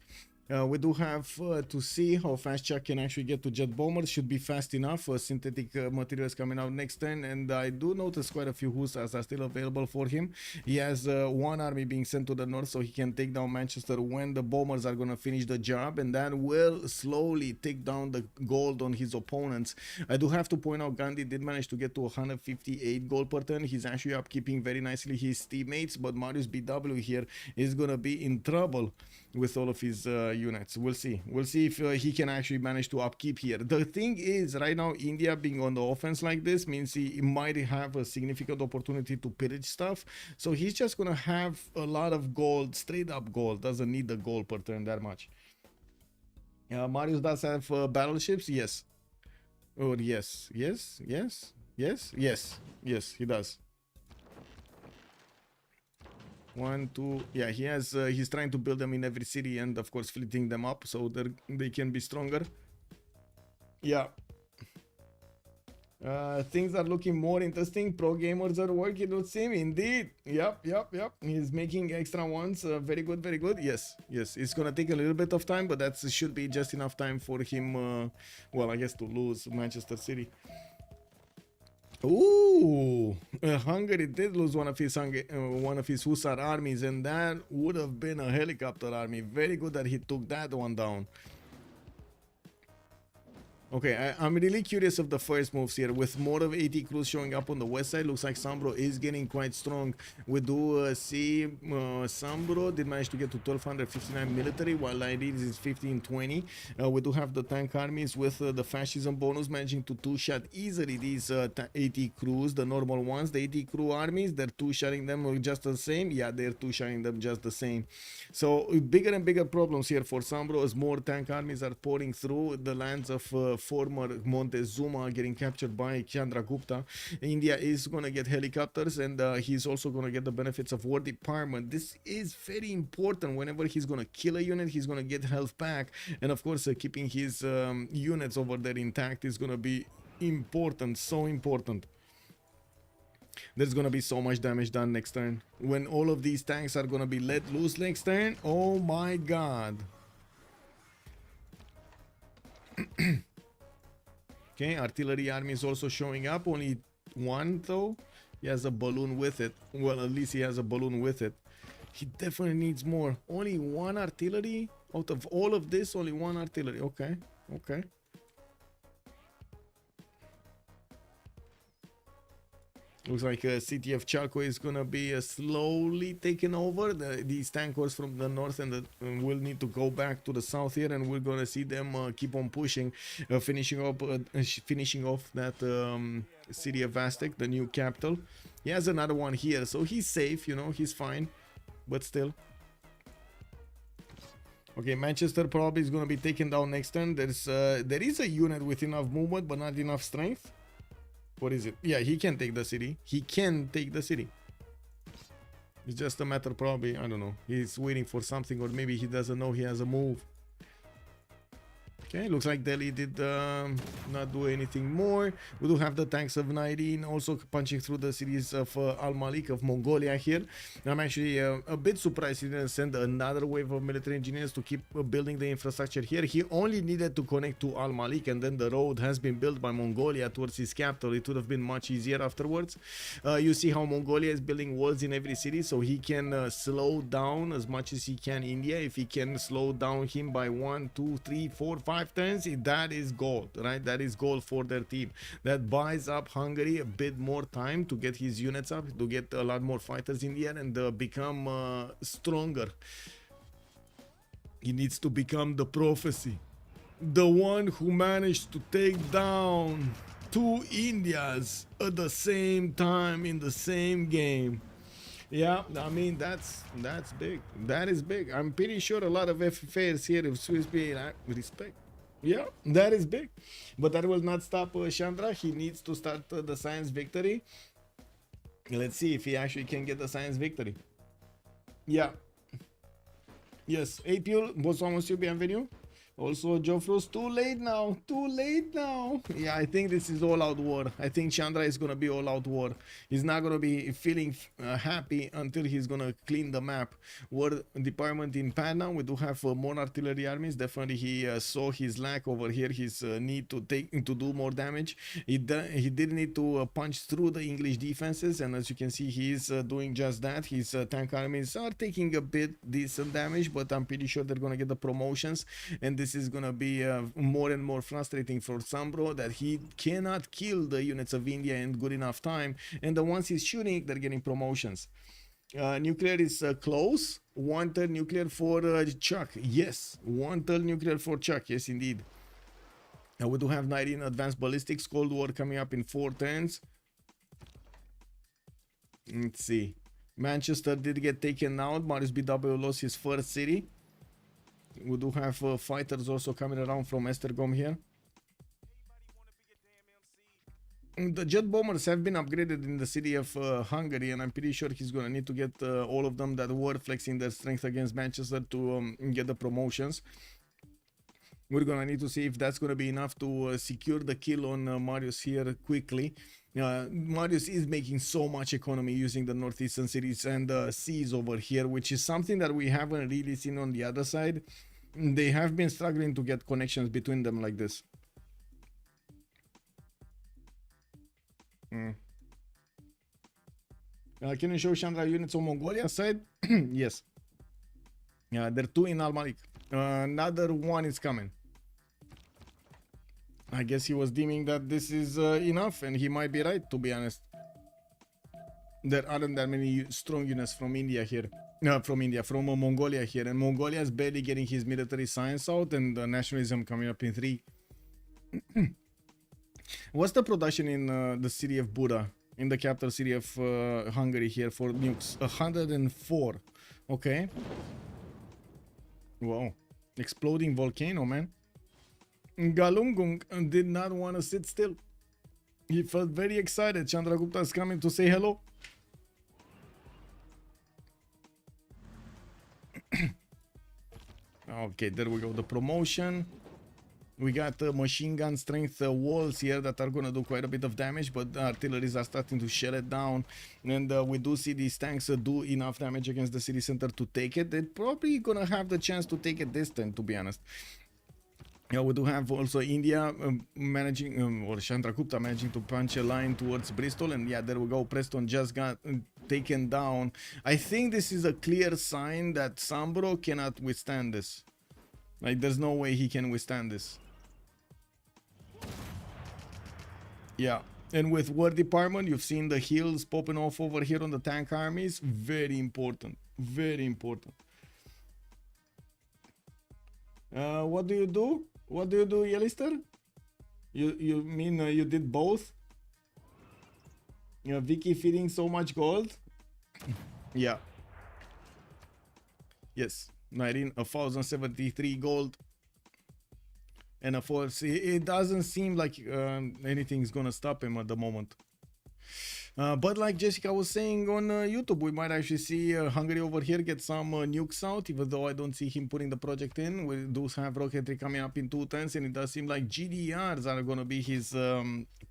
We do have to see how fast Chuck can actually get to jet bombers. Should be fast enough. Synthetic materials coming out next turn, and I do notice quite a few Hussars are still available for him. He has one army being sent to the north so he can take down Manchester when the bombers are going to finish the job, and that will slowly take down the gold on his opponents. I do have to point out Gandhi did manage to get to 158 gold per turn. He's actually upkeeping very nicely his teammates, but Marius BW here is going to be in trouble with all of his units. We'll see if he can actually manage to upkeep here. The thing is, right now India being on the offense like this means he might have a significant opportunity to pillage stuff, so he's just gonna have a lot of gold, straight up gold. Doesn't need the gold per turn that much. Marius does have battleships. Yes. Oh yes, he does. 1, 2, yeah, he has. He's trying to build them in every city, and of course, fleeting them up so they can be stronger. Yeah. Things are looking more interesting. Pro gamers are working with him. Indeed. Yep. He's making extra ones. Very good. Yes. It's gonna take a little bit of time, but that should be just enough time for him. Well, I guess to lose Manchester City. Ooh, Hungary did lose one of his Hussar armies, and that would have been a helicopter army. Very good that he took that one down. Okay, I'm really curious of the first moves here. With more of 80 crews showing up on the west side, looks like Sambro is getting quite strong. We do see Sambro did manage to get to 1259 military, while Ladies is 1520. We do have the tank armies with the fascism bonus managing to two-shot easily these 80 crews, the normal ones. The 80 crew armies, they're two-shotting them just the same. Yeah, they're two-shotting them just the same. So bigger and bigger problems here for Sambro as more tank armies are pouring through the lands of former Montezuma getting captured by Chandragupta. India is going to get helicopters, and he's also going to get the benefits of war department. This is very important. Whenever he's going to kill a unit, he's going to get health back, and of course keeping his units over there intact is going to be important, so important. There's going to be so much damage done next turn. When all of these tanks are going to be let loose next turn, oh my god. Okay, artillery army is also showing up. Only one though. He has a balloon with it. Well, at least he has a balloon with it. He definitely needs more. Only one artillery? Out of all of this, only one artillery. Okay, okay. Looks like city of Chaco is gonna be slowly taken over. These tankers from the north and will need to go back to the south here, and we're gonna see them keep on pushing, finishing off that city of Aztec, the new capital. He has another one here, so he's safe. You know, he's fine, but still. Okay, Manchester probably is gonna be taken down next turn. There is a unit with enough movement, but not enough strength. What is it? Yeah, he can take the city. He can take the city. It's just a matter, probably, I don't know. He's waiting for something, or maybe he doesn't know he has a move. Okay, looks like Delhi did not do anything more. We do have the tanks of 19 also punching through the cities of Al Malik of Mongolia here. I'm actually a bit surprised he didn't send another wave of military engineers to keep building the infrastructure here. He only needed to connect to Al Malik, and then the road has been built by Mongolia towards his capital. It would have been much easier afterwards. You see how Mongolia is building walls in every city, so he can slow down as much as he can India. If he can slow down him by 1, 2, 3, 4, 5 turns, that is gold, right? That is gold for their team. That buys up Hungary a bit more time to get his units up, to get a lot more fighters in the air, and become stronger. He needs to become the prophecy, the one who managed to take down 2 Indias at the same time in the same game. Yeah, I mean, that's big. That is big. I'm pretty sure a lot of FFAs here of Swiss be respect. Yeah, that is big. But that will not stop Chandra. He needs to start the science victory. Let's see if he actually can get the science victory. Yeah. Yes, Apil, bonsoir monsieur, bienvenue. Also, Joffro's too late now. Too late now. Yeah, I think this is all-out war. I think Chandra is going to be all-out war. He's not going to be feeling happy until he's going to clean the map. War department in Padna. We do have more artillery armies. Definitely he saw his lack over here. His need to do more damage. He did need to punch through the English defenses. And as you can see, he is doing just that. His tank armies are taking a bit decent damage. But I'm pretty sure they're going to get the promotions. And this is gonna be more and more frustrating for Sambro, that he cannot kill the units of India in good enough time, and the ones he's shooting, they're getting promotions. Nuclear is close. 1/3 nuclear for Chuck. Yes, 1/3 nuclear for Chuck. Yes, indeed. We do have 19 advanced ballistics. Cold War coming up in 4 turns. Let's see. Manchester did get taken out. Marius BW lost his first city. We do have fighters also coming around from Estergom here. The jet bombers have been upgraded in the city of Hungary, and I'm pretty sure he's gonna need to get all of them that were flexing their strength against Manchester to get the promotions. We're gonna need to see if that's gonna be enough to secure the kill on Marius here quickly. Marius is making so much economy using the northeastern cities and seas over here, which is something that we haven't really seen on the other side. They have been struggling to get connections between them like this. Can you show Chandra units on Mongolia side? Yes. There are 2 in Al Malik. Another one is coming. I guess he was deeming that this is enough, and he might be right, to be honest. There aren't that many strong units from India here. From Mongolia here, and Mongolia is barely getting his military science out, and nationalism coming up in 3. What's the production in the city of Buda, in the capital city of Hungary here for nukes? 104. Okay. Wow. Exploding volcano, man. Galungung did not want to sit still. He felt very excited. Chandragupta is coming to say hello. Okay, there we go. The promotion. We got machine gun strength walls here that are going to do quite a bit of damage, but the artilleries are starting to shut it down. And we do see these tanks do enough damage against the city center to take it. They're probably going to have the chance to take it this time, to be honest. We do have also India managing, or Chandragupta managing to punch a line towards Bristol. And yeah, there we go. Preston just got taken down. I think this is a clear sign that Sambro cannot withstand this. Like, there's no way he can withstand this. Yeah. And with War Department, you've seen the hills popping off over here on the tank armies. Very important. Very important. What do you do? What do you do, Yelister? You mean you did both? Vicky feeding so much gold? Yeah. Yes. 1,073 gold. and a force. It doesn't seem like anything's gonna stop him at the moment. But like Jessica was saying on YouTube, we might actually see Hungary over here get some nukes out, even though I don't see him putting the project in. We do have rocketry coming up in 2 turns, and it does seem like GDRs are going to be his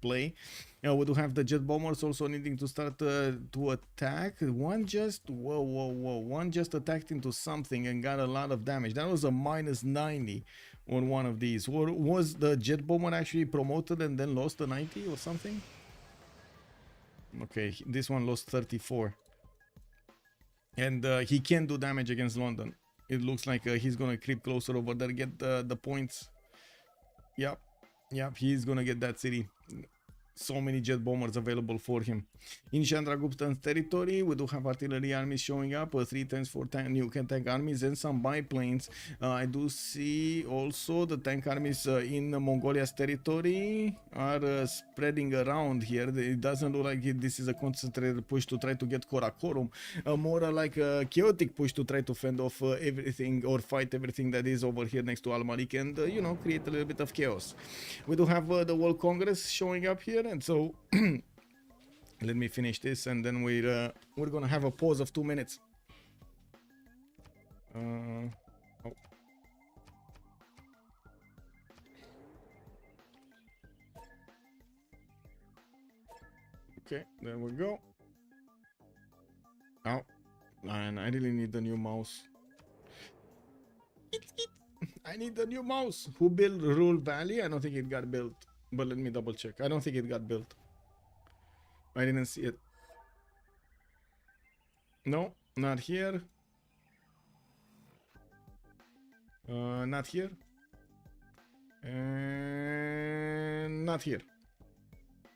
play. We do have the jet bombers also needing to start to attack. One just, one just attacked into something and got a lot of damage. That was a -90 on one of these. Or was the jet bomber actually promoted and then lost the 90 or something? Okay, this one lost 34. And he can do damage against London. It looks like he's gonna creep closer over there, get the points. Yep, he's gonna get that city. So many jet bombers available for him. In Chandraguptan's territory, we do have artillery armies showing up, 3 tanks, 4 nuke and tank armies, and some biplanes. I do see also the tank armies in Mongolia's territory are spreading around here. It doesn't look like this is a concentrated push to try to get Karakorum, more like a chaotic push to try to fend off everything or fight everything that is over here next to Al-Malik and, you know, create a little bit of chaos. We do have the World Congress showing up here. And so let me finish this, and then we're gonna have a pause of 2 minutes. Oh. Okay, there we go. Oh, and I really need the new mouse. I need the new mouse. Who built Rule Valley? I don't think it got built. But let me double check. I don't think it got built. I didn't see it. No, not here. Not here. And not here.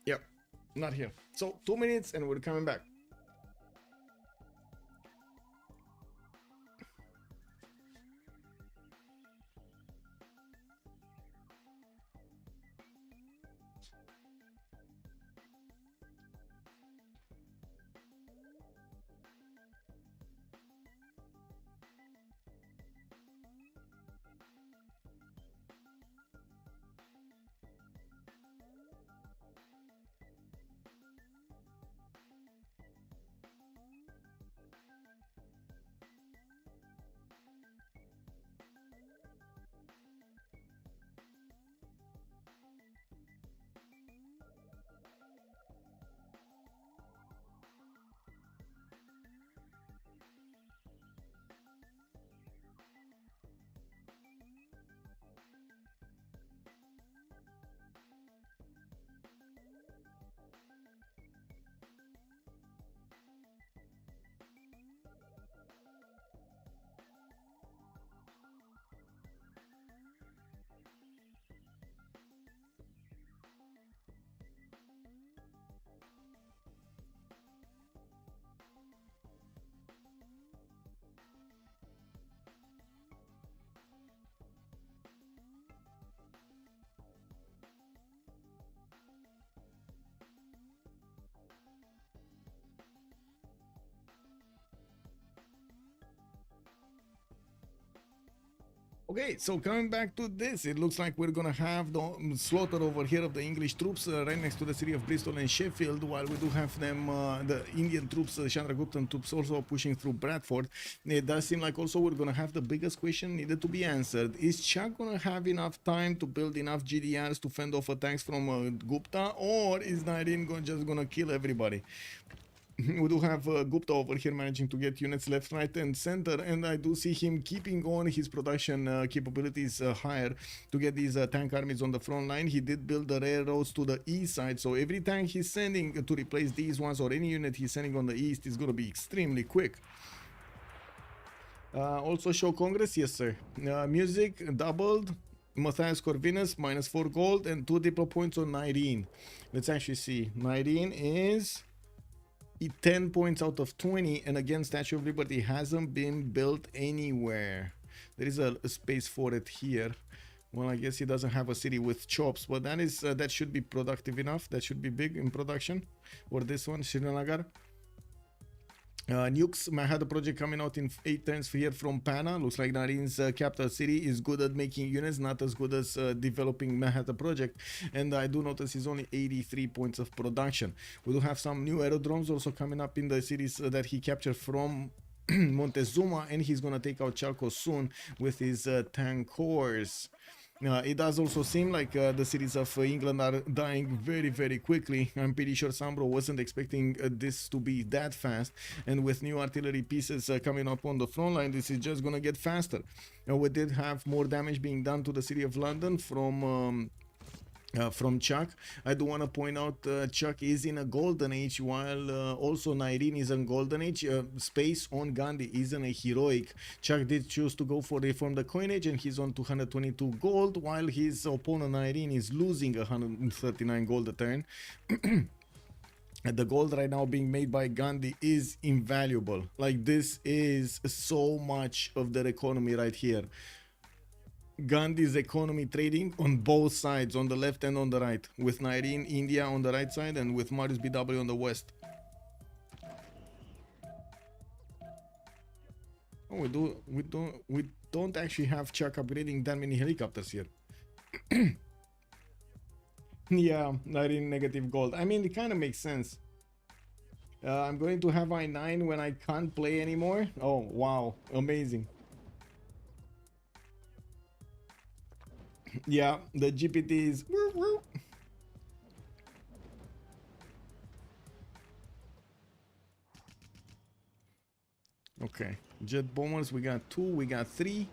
Yep, not here. So 2 minutes and we're coming back. Okay, so coming back to this, it looks like we're gonna have the slaughter over here of the English troops right next to the city of Bristol and Sheffield, while we do have them, the Indian troops, Chandraguptan troops also pushing through Bradford. It does seem like also we're gonna have the biggest question needed to be answered. Is Chak gonna have enough time to build enough GDRs to fend off attacks from Gupta, or is Nairin just gonna kill everybody? We do have Gupta over here managing to get units left, right, and center, and I do see him keeping on his production capabilities higher to get these tank armies on the front line. He did build the railroads to the east side, so every tank he's sending to replace these ones or any unit he's sending on the east is going to be extremely quick. Also show Congress, yes sir. Music doubled. Matthias Corvinus -4 gold and 2 diplo points on Nairin. Let's actually see. Nairin is 10 points out of 20, and again Statue of Liberty hasn't been built anywhere. There is a space for it here. Well, I guess he doesn't have a city with chops, but that is that should be productive enough. That should be big in production. Or this one, Srinagar. Nukes had a project coming out in 8 turns here from Pana. Looks like Narin's capital city is good at making units, not as good as developing Manhattan project. And I do notice he's only 83 points of production. We do have some new aerodromes also coming up in the cities that he captured from Montezuma, and he's gonna take out Chalco soon with his tank cores. It does also seem like the cities of England are dying very quickly. I'm pretty sure Sambro wasn't expecting this to be that fast, and with new artillery pieces coming up on the front line, this is just gonna get faster. We did have more damage being done to the city of London from Chuck. I do want to point out Chuck is in a golden age, while also Nairin is in golden age. Space on Gandhi is in a heroic. Chuck did choose to go for the coinage, and he's on 222 gold, while his opponent Nairin is losing 139 gold a turn. The gold right now being made by Gandhi is invaluable. Like, this is so much of their economy right here. Gandhi's economy trading on both sides, on the left and on the right, with Nairin India on the right side and with Marius BW on the west. Oh, we don't actually have Chuck upgrading that many helicopters here. Yeah, Nairin negative gold. I mean, it kind of makes sense. I'm going to have I9 when I can't play anymore. Oh wow, amazing. Yeah, the GPT is okay. Jet bombers, we got 2, we got 3.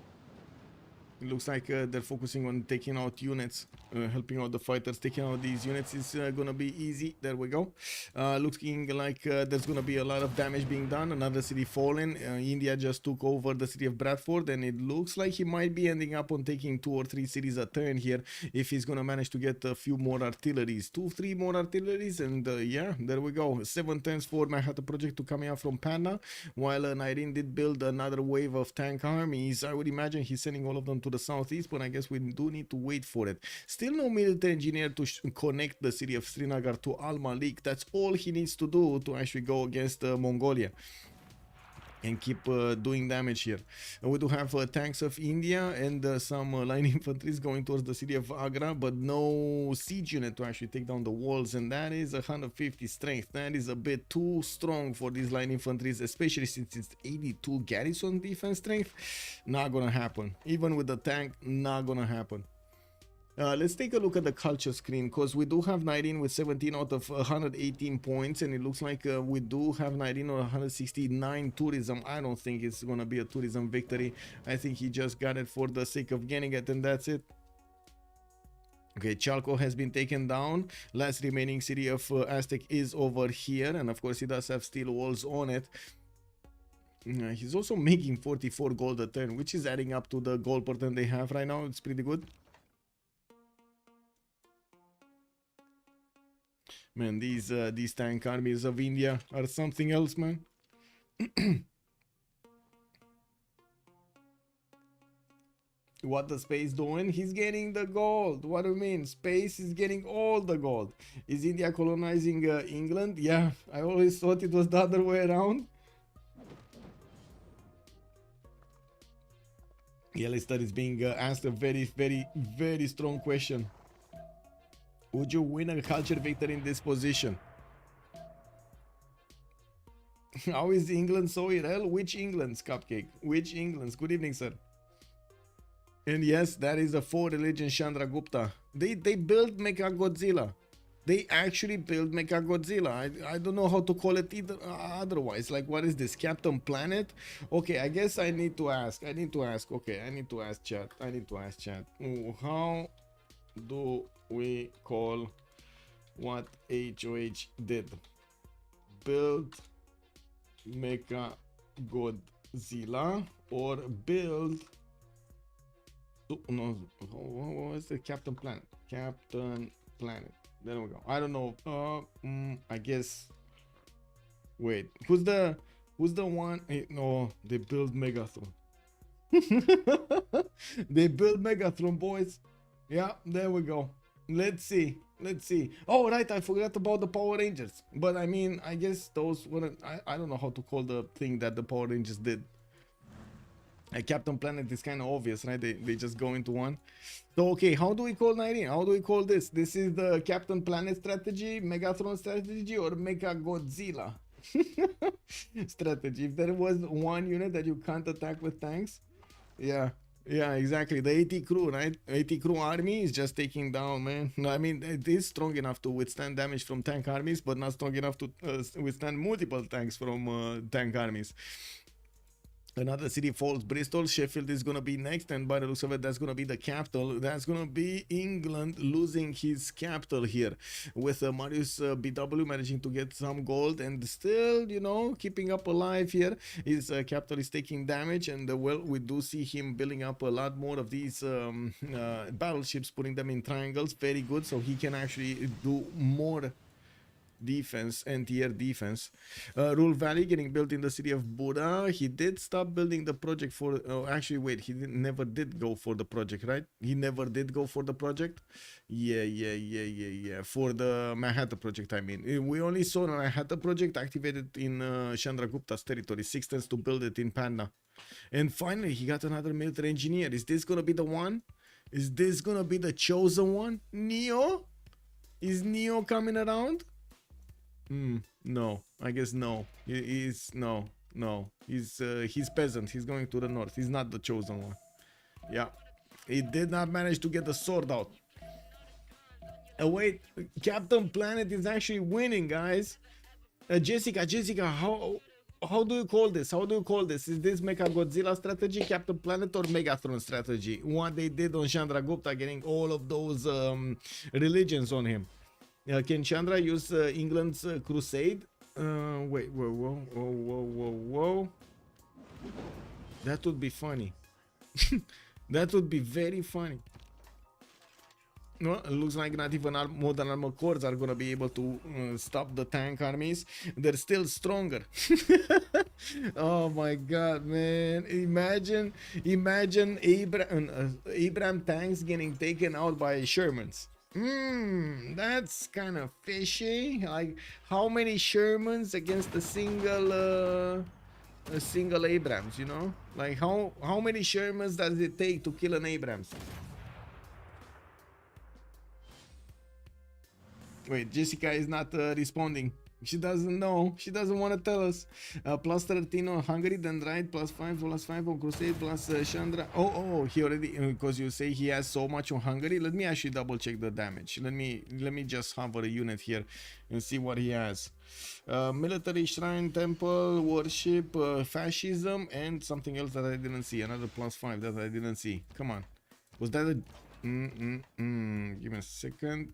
It looks like they're focusing on taking out units, helping out the fighters. Taking out these units is gonna be easy. There we go. Looking like there's gonna be a lot of damage being done. Another city fallen. India just took over the city of Bradford, and it looks like he might be ending up on taking 2 or 3 cities a turn here if he's gonna manage to get a few more artilleries. 2-3 more artilleries, and yeah, there we go. 7 turns for Manhattan project to coming out from Panda, while Nairin did build another wave of tank armies. I would imagine he's sending all of them to the southeast, but I guess we do need to wait for it. Still no military engineer to connect the city of Srinagar to Al Malik. That's all he needs to do to actually go against Mongolia and keep doing damage here. We do have tanks of India and some line infantry going towards the city of Agra, but no siege unit to actually take down the walls, and that is 150 strength. That is a bit too strong for these line infantry, especially since it's 82 garrison defense strength. Not gonna happen. Even with the tank, not gonna happen. Let's take a look at the culture screen, because we do have Nairin with 17 out of 118 points, and it looks like we do have Nairin on 169 tourism. I don't think it's gonna be a tourism victory. I think he just got it for the sake of getting it, and that's it. Okay, Chalco has been taken down. Last remaining city of Aztec is over here, and of course he does have steel walls on it. He's also making 44 gold a turn, which is adding up to the gold per turn they have right now. It's pretty good. Man, these tank armies of India are something else, man. What the Space doing? He's getting the gold. What do you mean? Space is getting all the gold. Is India colonizing England? Yeah, I always thought it was the other way around. Yeah, Lister is being asked a very strong question. Would you win a culture victory in this position? How is England so irrelevant? Which England's, Cupcake? Which England's? Good evening, sir. And yes, that is the 4 religion Chandragupta. They built Mechagodzilla. They actually built Mechagodzilla. I don't know how to call it either, otherwise. Like, what is this? Captain Planet? Okay, I guess I need to ask. Okay, I need to ask chat. How do we call what HOH did? Build Mecha Godzilla or build no, what was the Captain Planet? Captain Planet. There we go. I don't know. I guess. Wait, who's the one? No, they build Megatron. They build Megatron, boys. Yeah, there we go. Let's see. Let's see. Oh, right, I forgot about the Power Rangers. But I mean, I guess those weren't. I don't know how to call the thing that the Power Rangers did. Captain Planet is kind of obvious, right? They just go into one. So, okay, how do we call 19? How do we call this? This is the Captain Planet strategy, Megatron strategy, or Mega Godzilla strategy? If there was one unit that you can't attack with tanks, yeah. Yeah, exactly. The 80 crew, right? 80 crew army is just taking down, man. No, I mean, it is strong enough to withstand damage from tank armies, but not strong enough to withstand multiple tanks from tank armies. Another city falls, Bristol. Sheffield is going to be next, and by the looks of it, that's going to be the capital. That's going to be England losing his capital here, with Marius BW managing to get some gold and still, you know, keeping up alive here. His capital is taking damage, and well, we do see him building up a lot more of these battleships, putting them in triangles. Very good, so he can actually do more defense, anti-air defense. Rule Valley getting built in the city of Buddha. He did stop building the project for actually wait, he never did go for the project, right? He never did go for the project. Yeah, for the Manhattan project, I mean. We only saw the Manhattan project activated in Chandragupta's territory. 6 turns to build it in Panda, and finally he got another military engineer. Is this gonna be the one? Is this gonna be the chosen one? Neo? Is Neo coming around? No, I guess no. He's no. He's peasant. He's going to the north. He's not the chosen one. Yeah, he did not manage to get the sword out. Wait, Captain Planet is actually winning, guys. Jessica, how do you call this? How do you call this? Is this Mecha Godzilla strategy, Captain Planet, or Megatron strategy? What they did on Chandragupta, getting all of those religions on him. Can Chandra use England's crusade? Wait, whoa. That would be funny. That would be very funny. No, it looks like not even modern armor cores are gonna be able to stop the tank armies. They're still stronger. Oh my god, man. Imagine Abraham tanks getting taken out by Shermans. That's kind of fishy. Like, how many Shermans against a single Abrams, you know? Like, how many Shermans does it take to kill an Abrams? Wait, Jessica is not responding. She doesn't know. She doesn't want to tell us. Plus 13 on Hungary, then right, plus 5 on Crusade, plus Chandra. Oh, he already, because you say he has so much on Hungary. Let me actually double check the damage. Let me just hover a unit here and see what he has. Military, shrine, temple, worship, fascism, and something else that I didn't see. Another plus 5 that I didn't see. Come on. Was that a... Give me a second.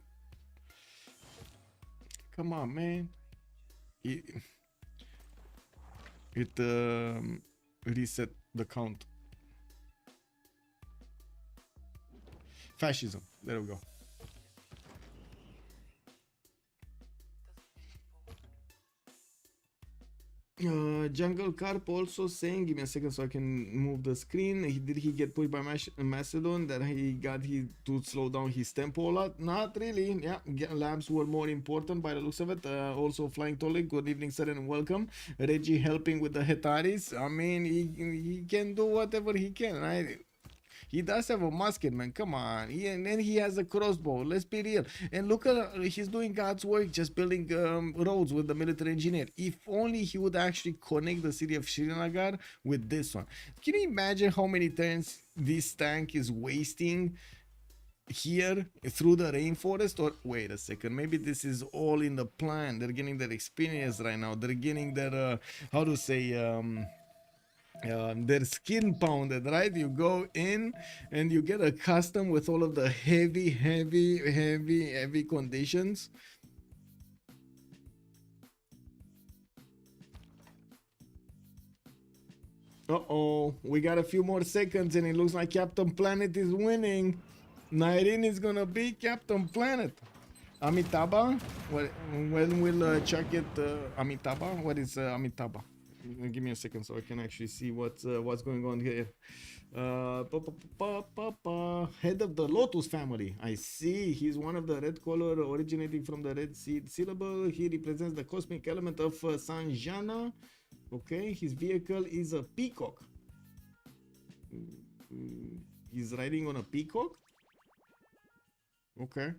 Come on, man. It reset the count. Fascism. There we go. Jungle Carp also saying, give me a second so I can move the screen. Did he get pushed by Macedon that he got to slow down his tempo a lot? Not really. Yeah, labs were more important by the looks of it. Also flying Tolik, good evening sir and welcome. Reggie helping with the Hetaris. I mean, he can do whatever he can, right? He does have a musket, man. Come on. And then he has a crossbow. Let's be real. And look at, he's doing God's work, just building roads with the military engineer. If only he would actually connect the city of Srinagar with this one. Can you imagine how many turns this tank is wasting here through the rainforest? Or wait a second, maybe this is all in the plan. They're getting their experience right now. They're getting their, how to say, their skin pounded, right? You go in and you get accustomed with all of the heavy conditions. Uh-oh, we got a few more seconds and it looks like Captain Planet is winning. Nairin is gonna be Captain Planet. Amitabha? When we'll check it, Amitabha? What is Amitabha? Give me a second so I can actually see what's going on here. Head of the Lotus family. I see. He's one of the red color originating from the red seed syllable. He represents the cosmic element of Sanjana. Okay, his vehicle is a peacock. He's riding on a peacock. Okay.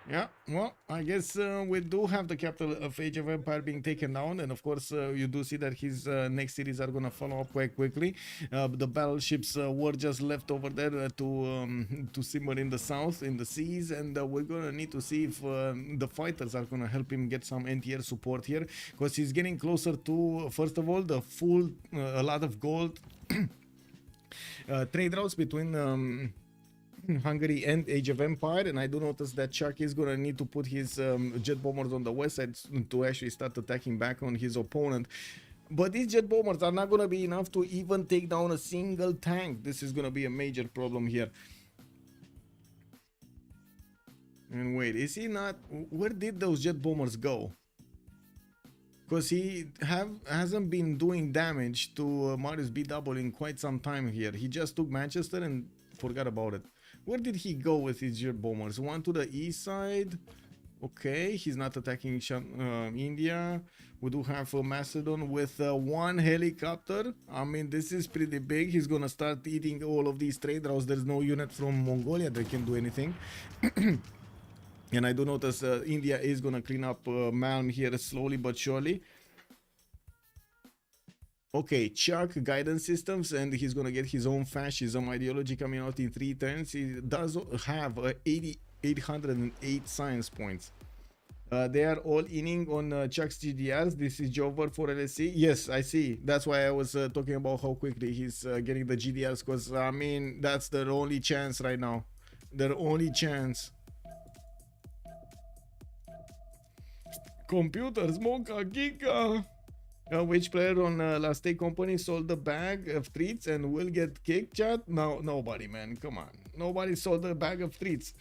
Yeah, well, I guess we do have the capital of Age of Empire being taken down, and of course you do see that his next cities are gonna follow up quite quickly. The battleships were just left over there to simmer in the south, in the seas, and we're gonna need to see if the fighters are gonna help him get some anti-air support here, because he's getting closer to, first of all, the full, a lot of gold trade routes between Hungary and Age of Empire, and I do notice that Chuck is gonna need to put his jet bombers on the west side to actually start attacking back on his opponent. But these jet bombers are not gonna be enough to even take down a single tank. This is gonna be a major problem here. And wait, is he not? Where did those jet bombers go? Because he hasn't been doing damage to Marius BW in quite some time here. He just took Manchester and forgot about it. Where did he go with his jet bombers? One to the east side. Okay, he's not attacking India. We do have Macedon with one helicopter. I mean, this is pretty big. He's gonna start eating all of these trade routes. There's no unit from Mongolia that can do anything. And I do notice India is gonna clean up Malm here slowly but surely. Okay, Chuck guidance systems, and he's gonna get his own fascism ideology coming out in 3 turns. He does have 808 science points. They are all inning on Chuck's GDRs. This is Jover for LSC. Yes, I see. That's why I was talking about how quickly he's getting the GDRs, because I mean, that's their only chance right now. Their only chance. Computers, Monka, Giga. Which player on Last Day Company sold the bag of treats and will get kicked, chat? No, nobody, man. Come on. Nobody sold a bag of treats.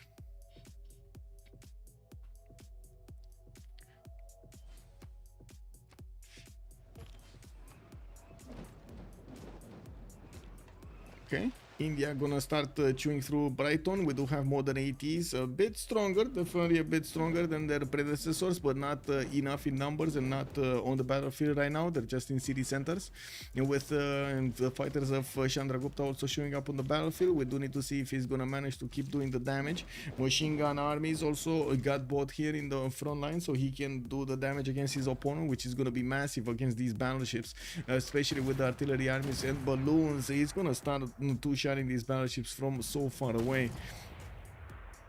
Okay. India gonna start chewing through Brighton. We do have modern ATs, a bit stronger, definitely a bit stronger than their predecessors, but not enough in numbers and not on the battlefield right now. They're just in city centers. And with the fighters of Chandragupta also showing up on the battlefield, we do need to see if he's gonna manage to keep doing the damage. Machine gun armies also got bought here in the front line, so he can do the damage against his opponent, which is gonna be massive against these battleships, especially with the artillery armies and balloons. He's gonna start two-shotting these battleships from so far away.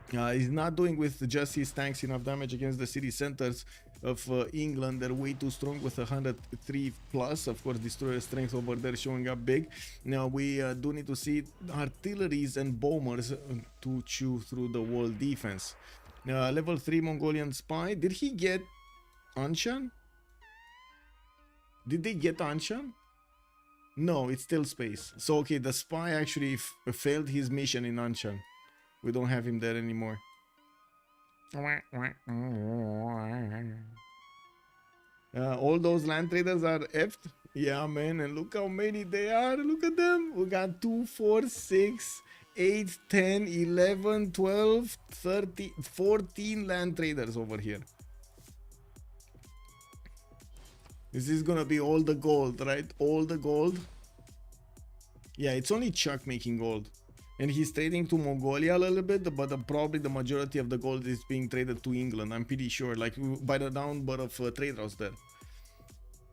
He's not doing with just his tanks enough damage against the city centers of England. They're way too strong with 103 plus. Of course, destroyer strength over there showing up big. Now we do need to see artilleries and bombers to chew through the wall defense. Level 3 Mongolian spy. Did he get Anshan? Did they get Anshan? No, it's still space. So okay, the spy actually failed his mission in Anshan. We don't have him there anymore. All those land traders are effed. Yeah, man, and look how many they are. Look at them. We got 2, 4, 6, 8, 10, 11, 12, 13, 14 land traders over here. This is gonna be all the gold, right? All the gold. Yeah, it's only Chuck making gold. And he's trading to Mongolia a little bit, but probably the majority of the gold is being traded to England. I'm pretty sure, like by the number of trade routes there.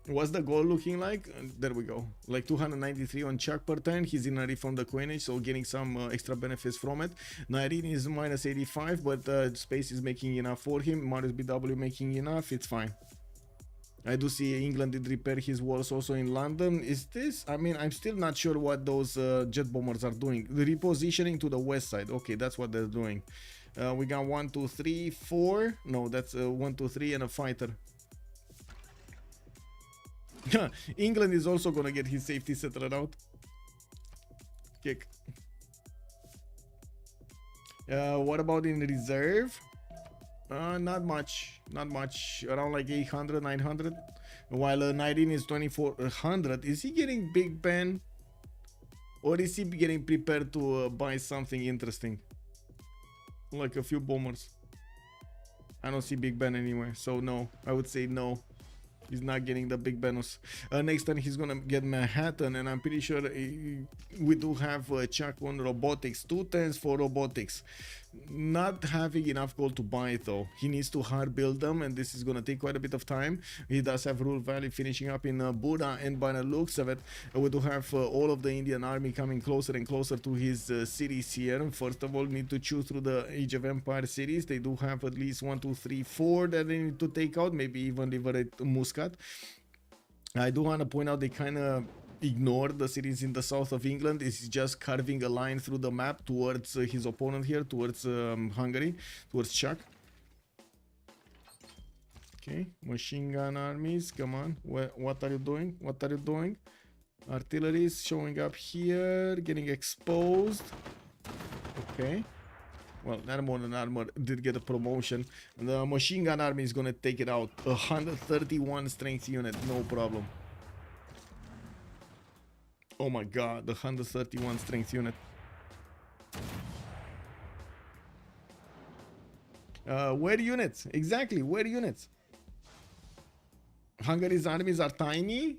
What's the gold looking like? There we go. Like 293 on Chuck per turn. He's in a refund the coinage, so getting some extra benefits from it. Nairine is minus 85, but space is making enough for him. Marius BW making enough. It's fine. I do see England did repair his walls also in London. Is this? I mean, I'm still not sure what those jet bombers are doing. The repositioning to the west side. Okay, that's what they're doing. We got 1, 2, 3, 4. No, that's 1, 2, 3 and a fighter. England is also gonna get his safety settled out. Kick. What about in reserve? Not much, around like 800, 900. while 19 is 2400. Is he getting Big Ben? Or is he getting prepared to buy something interesting? Like a few bombers. I don't see Big Ben anywhere, so no. I would say no. He's not getting the Big Benus. Next time he's gonna get Manhattan, and I'm pretty sure we do have Chuck on robotics. 2 turns for robotics. Not having enough gold to buy it though. He needs to hard build them, and this is gonna take quite a bit of time. He does have Rule Valley finishing up in Buddha, and by the looks of it, we do have all of the Indian army coming closer and closer to his cities here. First of all, need to choose through the Age of Empire cities. They do have at least 1, 2, 3, 4 that they need to take out, maybe even liberate Muscat. I do want to point out they kind of ignored the cities in the south of England. He's just carving a line through the map towards his opponent here, towards Hungary, towards Czech. Okay, machine gun armies, come on. What are you doing? What are you doing? Artillery is showing up here, getting exposed. Okay. Well, Armor and Armor did get a promotion. The machine gun army is gonna take it out. 131 strength unit, no problem. Oh my god, the 131 strength unit. Where units? Exactly, where units? Hungary's armies are tiny?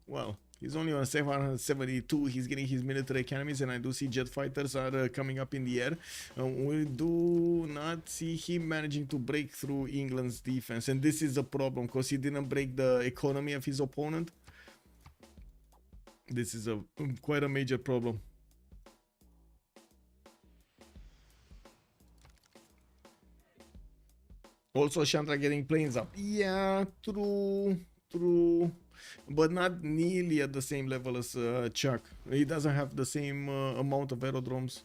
Well, he's only on 772. He's getting his military academies, and I do see jet fighters are coming up in the air. We do not see him managing to break through England's defense, and this is a problem because he didn't break the economy of his opponent. This is quite a major problem. Also, Chandra getting planes up. Yeah, true, but not nearly at the same level as Chuck. He doesn't have the same amount of aerodromes.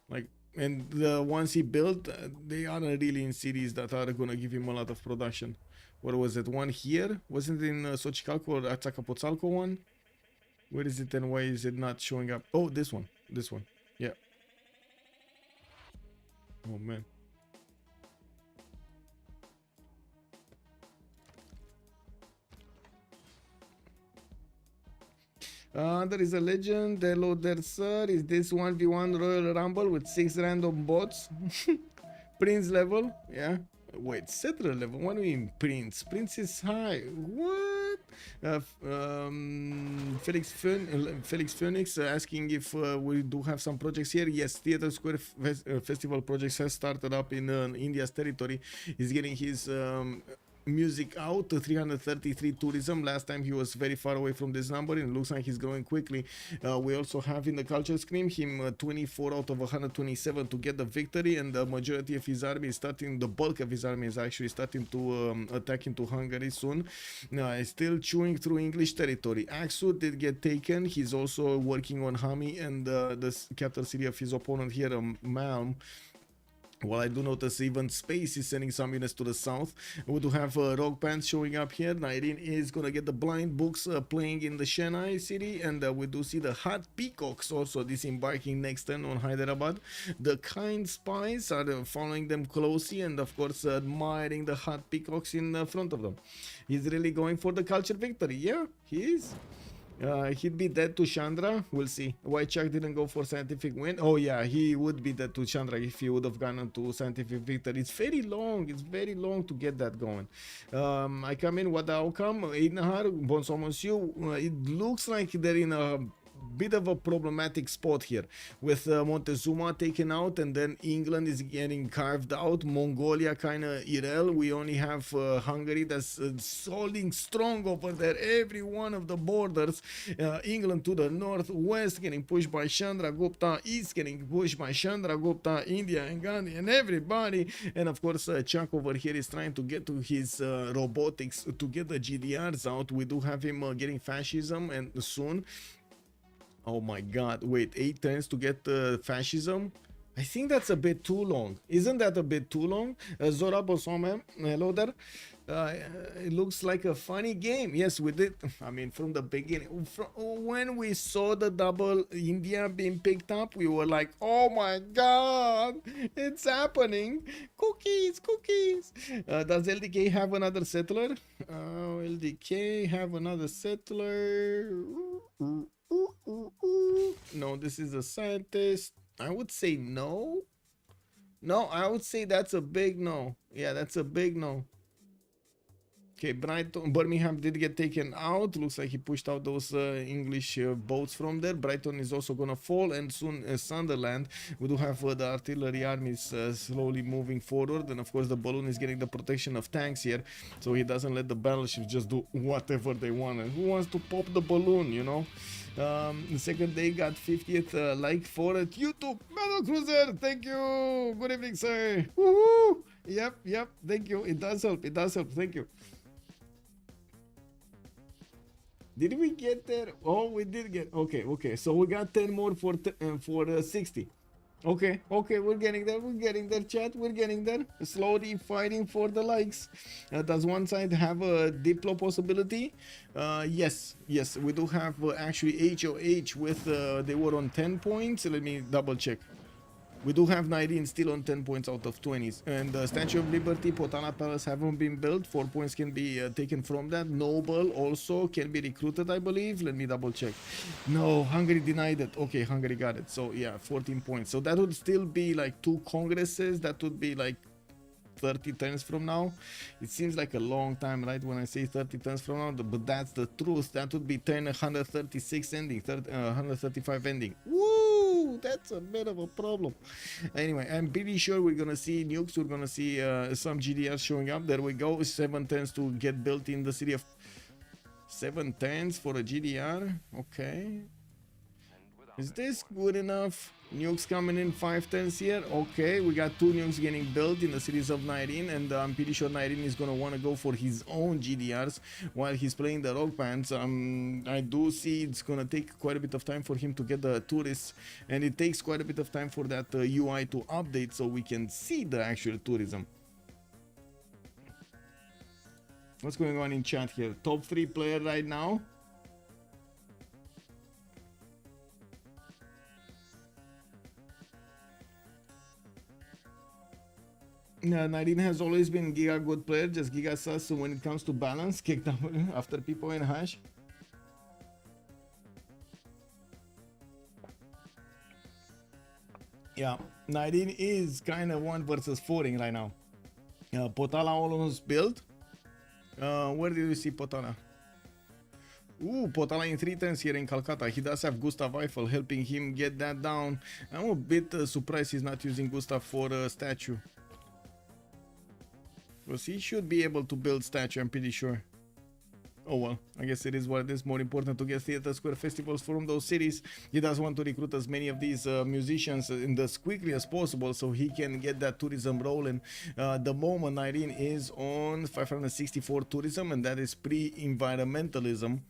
Like, and the ones he built, they aren't really in cities that are gonna give him a lot of production. What was it? One here? Wasn't it in Socialco or Atsakapotzalco one? Where is it and why is it not showing up? Oh, this one. This one. Yeah. Oh, man. There is a legend. Hello there, sir. Is this 1v1 Royal Rumble with 6 random bots? Prince level? Yeah. Wait, Settler level? What do you mean Prince? Prince is high. What? Felix Phoenix asking if we do have some projects here. Yes, Theatre Square Festival projects has started up in India's territory. He's getting his music out. 333 tourism. Last time he was very far away from this number, and it looks like he's growing quickly. We also have in the culture screen him 24 out of 127 to get the victory, and the majority of his army is starting, the bulk of his army is actually starting to attack into Hungary soon. He's still chewing through English territory. Aksu did get taken. He's also working on Hami and the capital city of his opponent here, Malm. Well, I do notice even Space is sending some units to the south. We do have Rogue Pants showing up here. Nairin is going to get the blind books playing in the Chennai city. And we do see the Hot Peacocks also disembarking next turn on Hyderabad. The Kind Spies are following them closely and, of course, admiring the Hot Peacocks in front of them. He's really going for the culture victory. Yeah, he is. He'd be dead to Chandra. We'll see. Why Chuck didn't go for scientific win? Oh yeah, he would be dead to Chandra if he would have gone to scientific victory. It's very long. It's very long to get that going. I come in. What the outcome? Idnahar, Bonsomonsiu. It looks like they're in a bit of a problematic spot here with Montezuma taken out, and then England is getting carved out. Mongolia kind of irrel. We only have Hungary that's holding strong over there. Every one of the borders. England to the northwest getting pushed by Chandra Gupta, east getting pushed by Chandra Gupta, India and Gandhi and everybody. And of course Chuck over here is trying to get to his robotics to get the GDRs out. We do have him getting fascism and soon. Oh my god, wait, 8 turns to get fascism? I think that's a bit too long. Isn't that a bit too long? Zora Bosome, hello there. It looks like a funny game. Yes, we did. I mean, from the beginning, when we saw the double India being picked up, we were like, "Oh my God, it's happening! Cookies, cookies!" Does LDK have another settler? LDK have another settler? No, this is a scientist. I would say no. No, I would say that's a big no. Yeah, that's a big no. Okay, Brighton, Birmingham did get taken out. Looks like he pushed out those English boats from there. Brighton is also gonna fall, and soon Sunderland. We do have the artillery armies slowly moving forward, and of course the balloon is getting the protection of tanks here, so he doesn't let the battleships just do whatever they want. And who wants to pop the balloon, you know? The second day got 50th like for it. YouTube Battle Cruiser, thank you. Good evening, sir. Woohoo! Yep. Thank you. It does help. It does help. Thank you. Did we get there? Oh, we did get. Okay. So we got 10 more for 60. Okay, we're getting there. We're getting there, chat. We're getting there. Slowly fighting for the likes. Does one side have a Diplo possibility? Yes. We do have actually HOH with they were on 10 points. Let me double check. We do have 19 still on 10 points out of 20s. And the Statue of Liberty, Potala Palace haven't been built. 4 points can be taken from that. Noble also can be recruited, I believe. Let me double check. No, Hungary denied it. Okay, Hungary got it. So yeah, 14 points. So that would still be like 2 congresses. That would be like 30 turns from now. It seems like a long time, right, when I say 30 turns from now, but that's the truth. That would be turn 136 ending, 135 ending. Woo, that's a bit of a problem. Anyway, I'm pretty sure we're gonna see nukes. We're gonna see some GDRs showing up. There we go. 7 turns to get built in the city of 7 turns for a GDR. Okay, is this good enough? Nukes coming in 5 turns here. Okay, we got 2 nukes getting built in the series of 19, and I'm pretty sure 19 is gonna want to go for his own GDRs while he's playing the rock bands. I do see it's gonna take quite a bit of time for him to get the tourists, and it takes quite a bit of time for that UI to update so we can see the actual tourism. What's going on in chat here? Top 3 player right now. Nadine has always been Giga good player, just Giga sus when it comes to balance, kicked out after people in hash. Yeah, Nadine is kind of 1 versus 4ing right now. Potala almost built. Where did you see Potala? Ooh, Potala in 3 turns here in Calcutta. He does have Gustav Eiffel helping him get that down. I'm a bit surprised he's not using Gustav for a statue. Because he should be able to build statue, I'm pretty sure. Oh well, I guess it is what it is. More important to get Theatre Square festivals from those cities. He does want to recruit as many of these musicians as quickly as possible so he can get that tourism rolling. The moment Irene is on 564 tourism, and that is pre-environmentalism.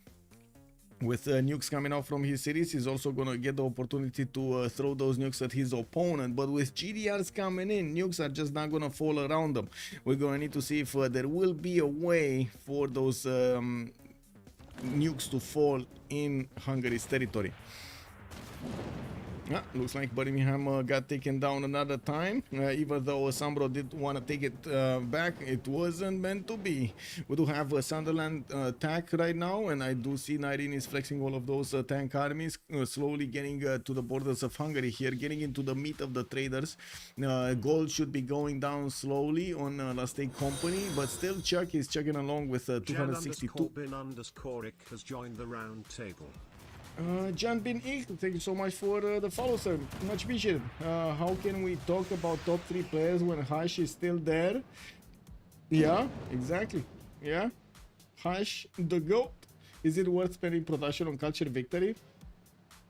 With nukes coming out from his cities, he's also gonna get the opportunity to throw those nukes at his opponent. But with GDRs coming in, nukes are just not gonna fall around them. We're gonna need to see if there will be a way for those nukes to fall in Hungary's territory. Yeah, looks like Birmingham got taken down another time. Even though Sambro did want to take it back, it wasn't meant to be. We do have a Sunderland attack right now, and I do see 19 is flexing all of those tank armies, slowly getting to the borders of Hungary here, getting into the meat of the traders. Gold should be going down slowly on Last Take Company, but still Chuck is chugging along with 262. Jan_bin_Ick has joined the round table. John Bin Ich, thank you so much for the follow, sir. Much appreciated. How can we talk about top 3 players when Hash is still there? Yeah, exactly. Yeah. Hash, the GOAT. Is it worth spending production on Culture Victory?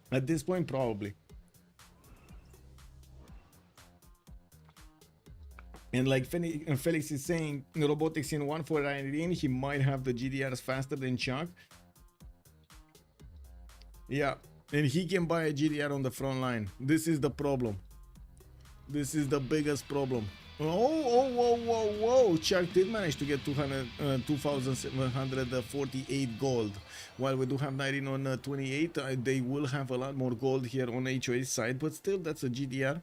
At this point, probably. And like Felix is saying, robotics in 149, he might have the GDRs faster than Chuck. Yeah, and he can buy a GDR on the front line. This is the problem. This is the biggest problem. Whoa. Chuck did manage to get 2,748 gold. While we do have 19 on 28, they will have a lot more gold here on HOH side, but still, that's a GDR.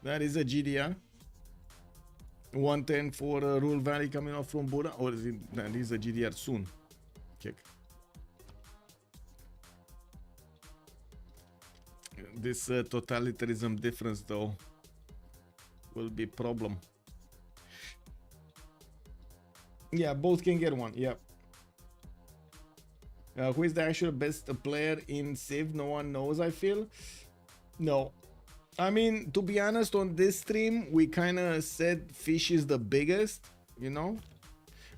That is a GDR. 110 for Rule Valley coming off from Buddha, or is it, that is a GDR soon. Check. This totalitarianism difference, though, will be problem. Yeah, both can get one. Yep. Who is the actual best player in Civ? No one knows, I feel. No. I mean, to be honest, on this stream, we kind of said Fish is the biggest, you know?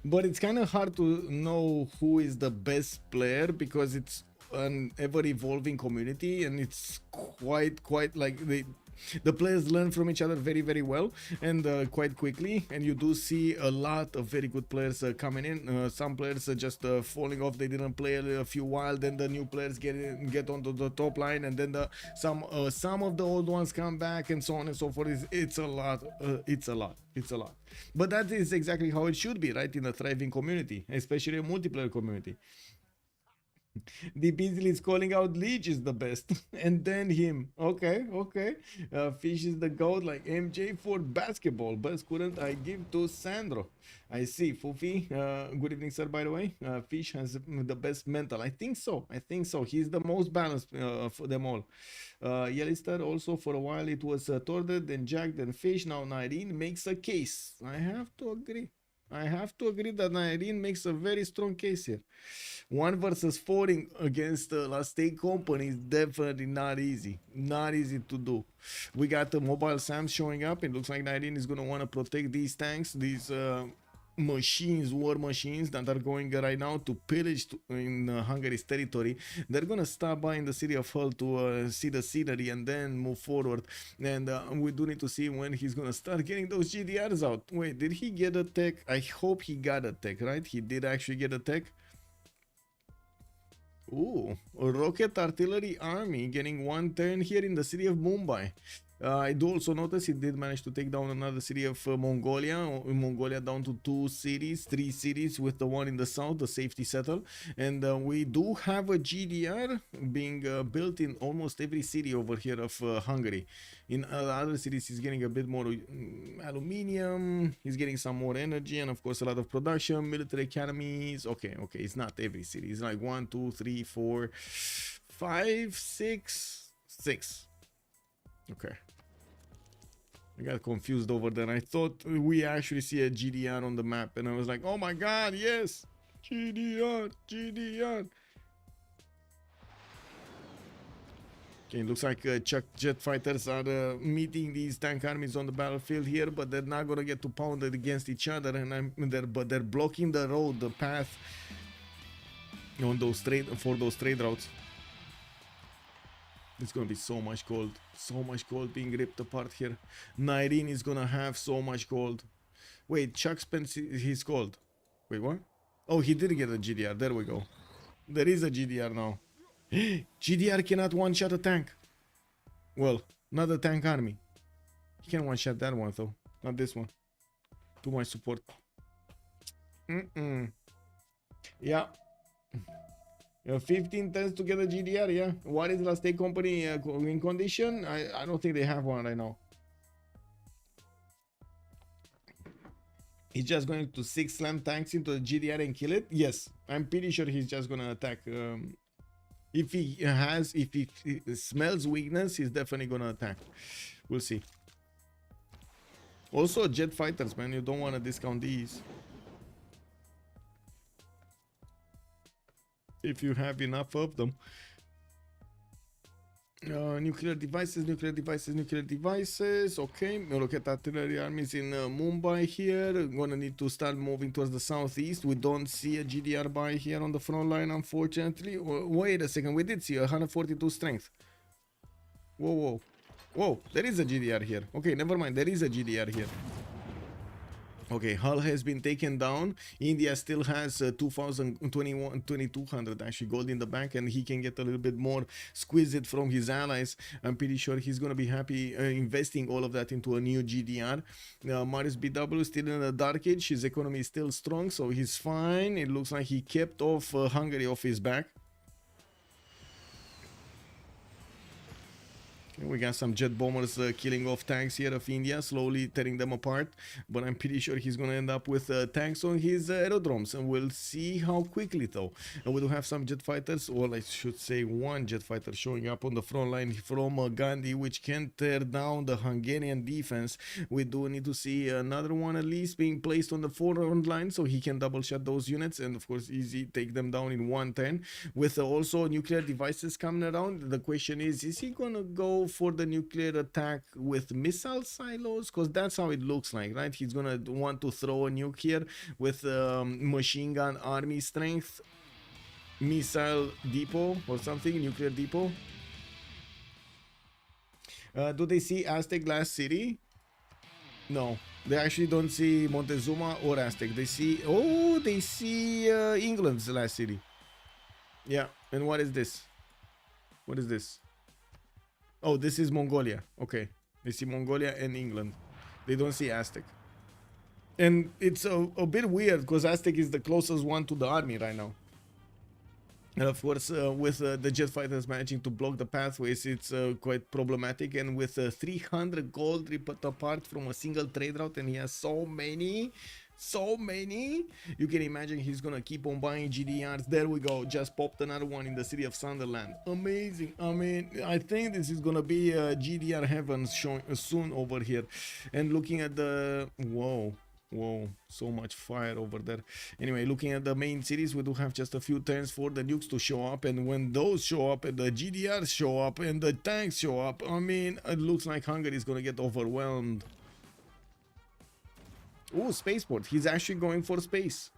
But it's kind of hard to know who is the best player because it's an ever-evolving community and it's quite like the players learn from each other very well and quite quickly, and you do see a lot of very good players coming in. Some players are just falling off, they didn't play a few while, then the new players get onto the top line, and then some of the old ones come back, and so on and so forth. It's a lot, but that is exactly how it should be, right, in a thriving community, especially a multiplayer community. The Beasley is calling out Leech is the best, and then him. Okay. Fish is the goat, like MJ for basketball. Best couldn't I give to Sandro? I see. Fufi, good evening, sir. By the way, Fish has the best mental. I think so. He's the most balanced for them all. Yellister also for a while it was Torded, then Jack, then Fish. Now Nyreen makes a case. I have to agree that Nyreen makes a very strong case here. 1 versus 4 against Last State Company is definitely not easy. Not easy to do. We got the mobile Sam showing up. It looks like Nyreen is going to want to protect these tanks, these machines, war machines that are going right now to pillage in Hungary's territory. They're gonna stop by in the city of Hull to see the scenery and then move forward, and we do need to see when he's gonna start getting those GDRs out. Wait, did he get a tech? I hope he got a tech, right? He did actually get a tech. Ooh, a rocket artillery army getting 1 turn here in the city of Mumbai. I do also notice he did manage to take down another city of Mongolia. Mongolia down to 3 cities with the one in the south, the safety settle. And we do have a GDR being built in almost every city over here of Hungary. In other cities, he's getting a bit more aluminium, he's getting some more energy, and of course a lot of production, military academies. Okay, it's not every city. It's like 1, 2, 3, 4, 5, 6. Okay. I got confused over there. I thought we actually see a GDR on the map, and I was like, oh my god, yes! GDR! Okay, looks like Chuck jet fighters are meeting these tank armies on the battlefield here, but they're not gonna get to pound it against each other, and they're blocking the road, the path on those trade routes. It's gonna be so much gold being ripped apart here. Nyreen is gonna have so much gold. Wait, Chuck spent his gold. Wait, what? Oh, he did get a GDR. There we go. There is a GDR now. GDR cannot one-shot a tank. Well, not a tank army. He can one-shot that one though, not this one. Too much support. Yeah. 15 turns to get a GDR, yeah. What is Last State Company in condition? I don't think they have one right now. He's just going to 6 slam tanks into the GDR and kill it? Yes, I'm pretty sure he's just gonna attack. If he smells weakness, he's definitely gonna attack. We'll see. Also, jet fighters, man, you don't want to discount these. If you have enough of them. Nuclear devices. Okay, look at artillery armies in Mumbai here. Gonna need to start moving towards the southeast. We don't see a GDR by here on the front line, unfortunately. Wait a second, we did see 142 strength. Whoa, there is a GDR here. Okay, never mind, there is a GDR here. Okay, Hull has been taken down. India still has 2200 actually gold in the bank, and he can get a little bit more, squeeze it from his allies. I'm pretty sure he's going to be happy investing all of that into a new GDR. Marius BW still in the dark age. His economy is still strong, so he's fine. It looks like he kept off Hungary off his back. We got some jet bombers killing off tanks here of India, slowly tearing them apart. But I'm pretty sure he's going to end up with tanks on his aerodromes. And we'll see how quickly, though. And we do have some jet fighters, or I should say one jet fighter showing up on the front line from Gandhi, which can tear down the Hungarian defense. We do need to see another one at least being placed on the forward line, so he can double shot those units. And, of course, easy take them down in 110. With also nuclear devices coming around, the question is he going to go for the nuclear attack with missile silos? Because that's how it looks like, right? He's gonna want to throw a nuke here with machine gun army strength missile depot or something, nuclear depot. Do they see Aztec Glass City? No, they actually don't see Montezuma or Aztec. They see, oh, they see England's last city. Yeah, and what is this? What is this? Oh, this is Mongolia. Okay. They see Mongolia and England. They don't see Aztec. And it's a bit weird because Aztec is the closest one to the army right now. And of course, with the jet fighters managing to block the pathways, it's quite problematic. And with 300 gold ripped apart from a single trade route, and he has so many, you can imagine he's gonna keep on buying GDRs. There we go, just popped another one in the city of Sunderland. Amazing. I mean, I think this is gonna be GDR heaven showing soon over here. And looking at the whoa, so much fire over there. Anyway, looking at the main cities, we do have just a few turns for the nukes to show up, and when those show up and the GDRs show up and the tanks show up, I mean, it looks like Hungary is gonna get overwhelmed. Oh, spaceport. He's actually going for space.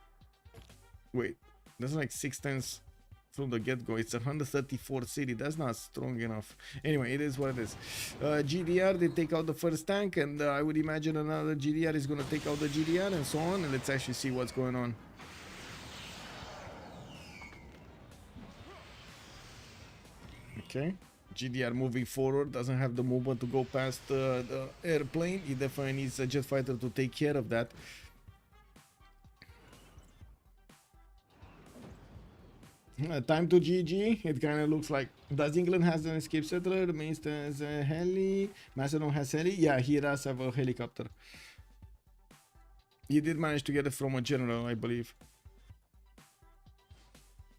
Wait, that's like 6 times from the get-go. It's 134 city. That's not strong enough. Anyway, it is what it is. GDR, they take out the first tank, and I would imagine another GDR is going to take out the GDR and so on. And let's actually see what's going on. Okay. GDR moving forward, doesn't have the movement to go past the airplane. He definitely needs a jet fighter to take care of that. Time to GG. It kind of looks like, does England has an escape settler? The Minister has a heli. Macedon has heli. Yeah, he does have a helicopter. He did manage to get it from a general, I believe.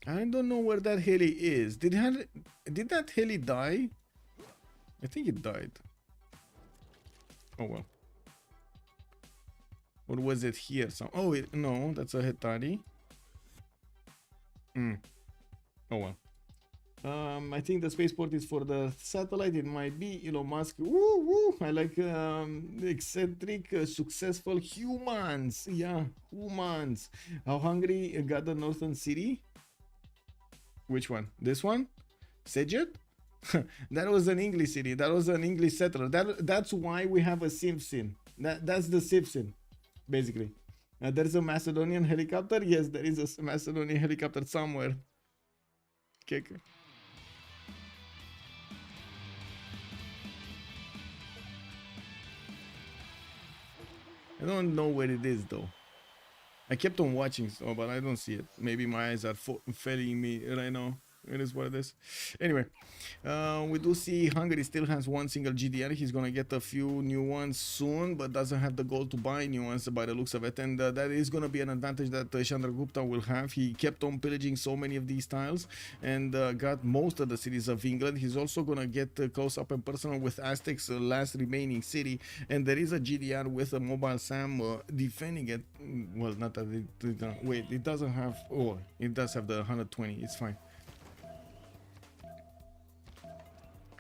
I don't know where that heli is. Did that heli die? I think it died. Oh well. Or was it here? Oh no, that's a Hetari. Oh well. I think the spaceport is for the satellite. It might be Elon Musk. Woo woo! I like eccentric, successful humans. Yeah, humans. How Hungary got the northern city? Which one? This one? Sejet? That was an English city. That was an English settler. That's why we have a Civ6. That's the Civ6, basically. There's a Macedonian helicopter. Yes, there is a Macedonian helicopter somewhere. Okay. I don't know where it is though. I kept on watching, so but I don't see it. Maybe my eyes are failing me right now. It is what it is. Anyway, we do see Hungary still has one single GDR. He's gonna get a few new ones soon, but doesn't have the gold to buy new ones by the looks of it. And that is gonna be an advantage that Chandragupta will have. He kept on pillaging so many of these tiles and got most of the cities of England. He's also gonna get close up and personal with Aztec's last remaining city. And there is a GDR with a mobile SAM defending it. Well, not that it, wait, it doesn't have. Oh, it does have the 120. It's fine.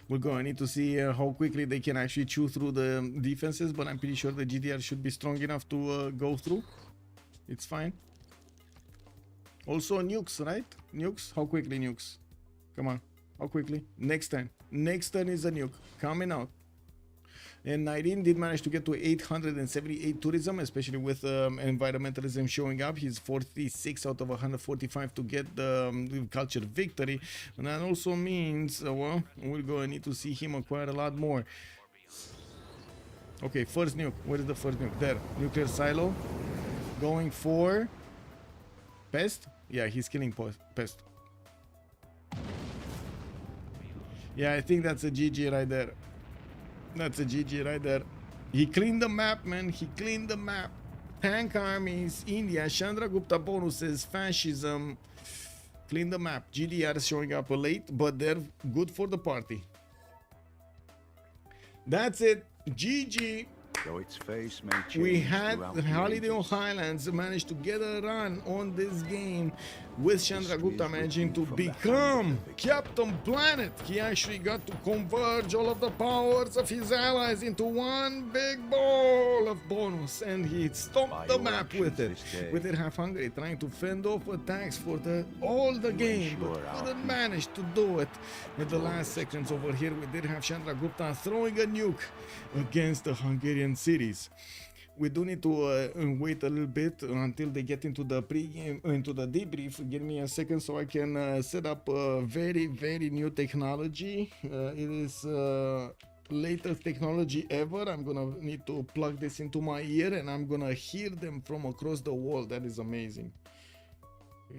We're going to need to see how quickly they can actually chew through the defenses, but I'm pretty sure the GDR should be strong enough to go through. It's fine. Also nukes, right? Nukes? How quickly nukes? Come on. How quickly? Next turn. Next turn is a nuke. Coming out. And Nyreen did manage to get to 878 tourism, especially with environmentalism showing up. He's 46 out of 145 to get the culture victory. And that also means, well, we're going to need to see him acquire a lot more. Okay, first nuke. Where is the first nuke? There. Nuclear silo. Going for Pest? Yeah, he's killing Pest. Yeah, I think that's a GG right there. That's a GG right there. He cleaned the map, man. He cleaned the map. Tank armies, India, Chandragupta bonuses, fascism. Clean the map. GDR showing up late, but they're good for the party. That's it. GG. Though its face may change We had throughout the the Holiday on ages. Highlands managed to get a run on this game with Chandragupta is managing to written from the hand become of the victor. Captain Planet. He actually got to converge all of the powers of his allies into one big ball of bonus, and he stomped By the your map with it. actions this day, With it half hungry, trying to fend off attacks for all the game, but ensure our couldn't peace. manage to do it. In the last seconds over here, we did have Chandragupta throwing a nuke against the Hungarian cities. We do need to wait a little bit until they get into the pre-game, into the debrief. Give me a second so I can set up a very, very new technology. It is latest technology ever. I'm gonna need to plug this into my ear and I'm gonna hear them from across the wall. That is amazing.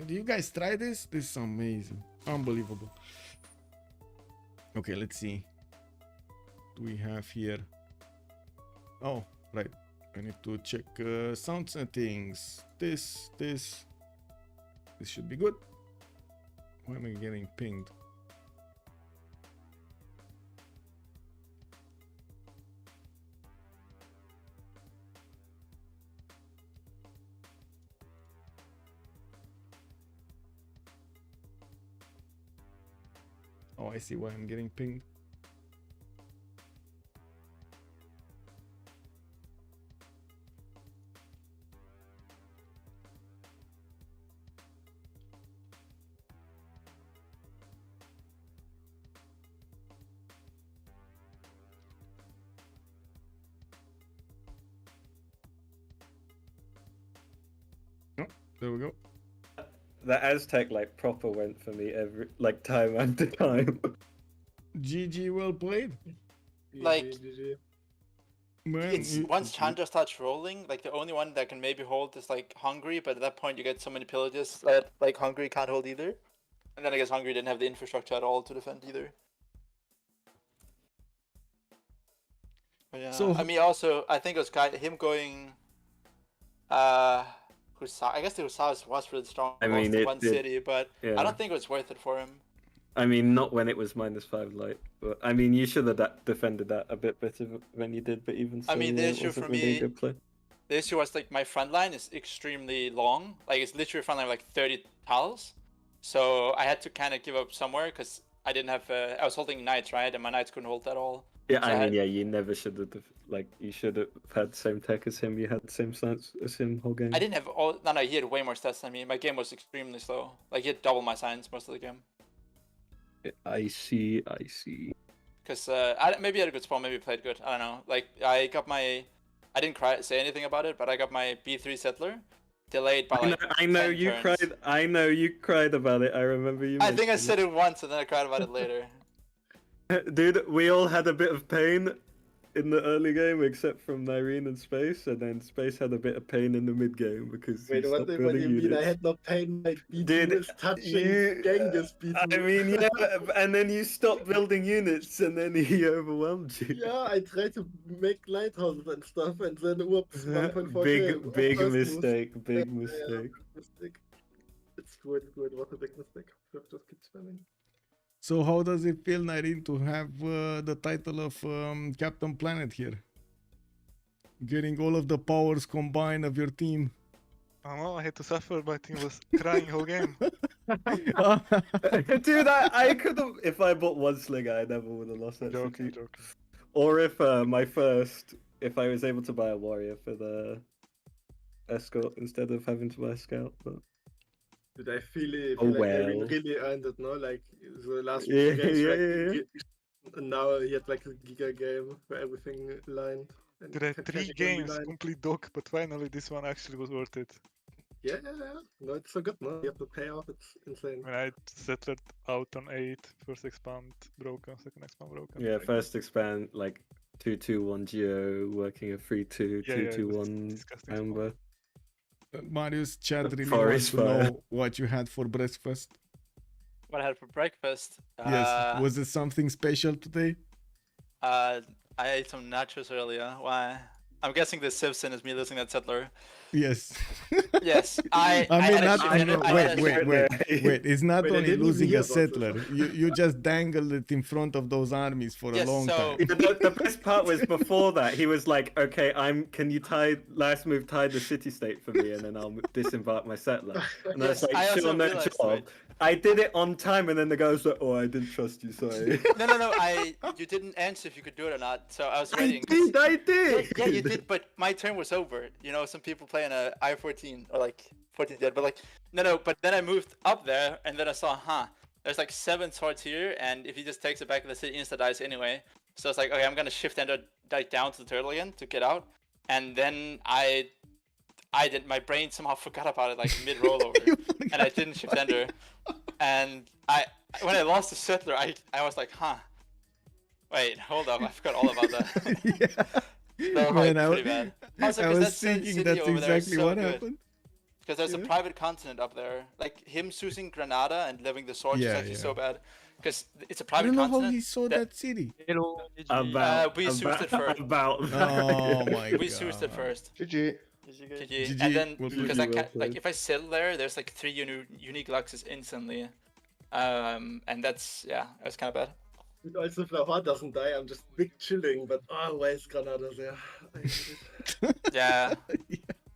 Do you guys try this? This is amazing. Unbelievable. Okay, let's see. Do we have here? Oh, right. I need to check sound settings. This should be good. Why am I getting pinged? Oh, I see why I'm getting pinged. Oh, there we go. The Aztec like proper went for me every like time after time. GG, well played. Like, Man, it's you- once Chandra starts rolling, like the only one that can maybe hold is like Hungary, but at that point you get so many pillages that like Hungary can't hold either. And then I guess Hungary didn't have the infrastructure at all to defend either. But yeah, So- I mean, also I think it was him going. I guess the Hussars was really strong. I mean, lost it one did- city, but yeah. I don't think it was worth it for him. I mean, not when it was -5 light, but I mean, you should have defended that a bit better than you did. But even so, I mean, the yeah, it issue wasn't for really a me- good play. The issue was like my front line is extremely long. Like it's literally a front line of like 30 tiles. So I had to kind of give up somewhere because I didn't have. I was holding knights, right, and my knights couldn't hold at all. Yeah, So I I mean, had- yeah, you never should have like you should have had the same tech as him. You had the same science as him whole game. I didn't have all. No, he had way more stats than me. My game was extremely slow. Like he had double my science most of the game. I see. Because maybe he had a good spawn, maybe he played good. I don't know. Like I got my. I didn't say anything about it, but I got my B3 settler delayed by like. I know 10 you turns. cried. I know you cried about it. I remember you. I think I mentioned said it once and then I cried about it later. it. Dude, we all had a bit of pain in the early game, except from Nyreen and Space, and then Space had a bit of pain in the mid game because he Wait, what stopped do building you mean? I units. had no pain. My B2 Dude, is touching you- Genghis B2. I mean, yeah, and then you stopped building units, and then he overwhelmed you. Yeah, I tried to make lighthouses and stuff, and then whoops, 1.4 Big, big first move. mistake. Big Yeah, mistake. Mistake. It's good. It was a big mistake. Just keep spamming. So how does it feel, Nyreen, to have the title of Captain Planet here? Getting all of the powers combined of your team. I don't know, I had to suffer, my team was crying whole game. Dude, I could have. If I bought one slinger, I never would have lost that Joking, city. joking. Or if if I was able to buy a warrior for the escort instead of having to buy a scout. But... Did I feel Oh, like well. Irene really earned it, no? Like the last Yeah, few games, yeah, like, yeah, yeah. really And now he had like a giga game where everything aligned. And There are kept 3 everything games, aligned. complete dog, but finally this one actually was worth it. Yeah. No, it's so good, no? You have the payoff, it's insane. When I settled out on 8, first expand broken, second expand broken. Yeah, first expand like 2-2-1 Geo, working a 3-2, Yeah, yeah, it was 2-2-1 disgusting. Amber. Marius, chat really Forest wants to fire. know what you had for breakfast. What I had for breakfast? Yes, was it something special today? I ate some nachos earlier. Why? I'm guessing the Civ6 is me losing that settler. Yes. Yes, I I mean, had a not ship tender- I had a ship- wait. It's not Wait, I only didn't even losing hear a about this. settler. You just dangled it in front of those armies for a Yes, long so- time. The best part was before that he was like, "Okay, can you tie the city state for me, and then I'll disembark my settler." And I was Yes, like, I also "Sure, no realized, job." right? I did it on time, and then the guy was like, "Oh, I didn't trust you, sorry." No. You didn't answer if you could do it or not. So I was I waiting. did. Yeah, you did, but my turn was over. You know, some people play on a I-14 or like 14 dead, but like no. But then I moved up there, and then I saw, there's like 7 swords here, and if he just takes it back to the city, insta dies anyway. So it's like, okay, I'm gonna shift ender like down to the turtle again to get out, and then I did. My brain somehow forgot about it like mid rollover, and I didn't shift ender, and when I lost the settler, I was like, wait, hold up, I forgot all about that. Yeah. That was Man, like pretty bad. Also, I 'cause was that city thinking that's over there is exactly so what good. happened. Because there's a Yeah. private continent up there. Like him choosing Granada and living the sword is Yeah, actually yeah. so bad. Because it's a I private don't know how continent. he saw that city. Hello. We switched it first. About Oh my We god. switched it first. GG. GG. GG. And then Well because played. I Well can like played. if I settle there, there's like 3 unique luxes instantly. And that's that's kind of bad. Also, if Lahore doesn't die, I'm just big chilling, but why is Granada there? I hate it. Yeah.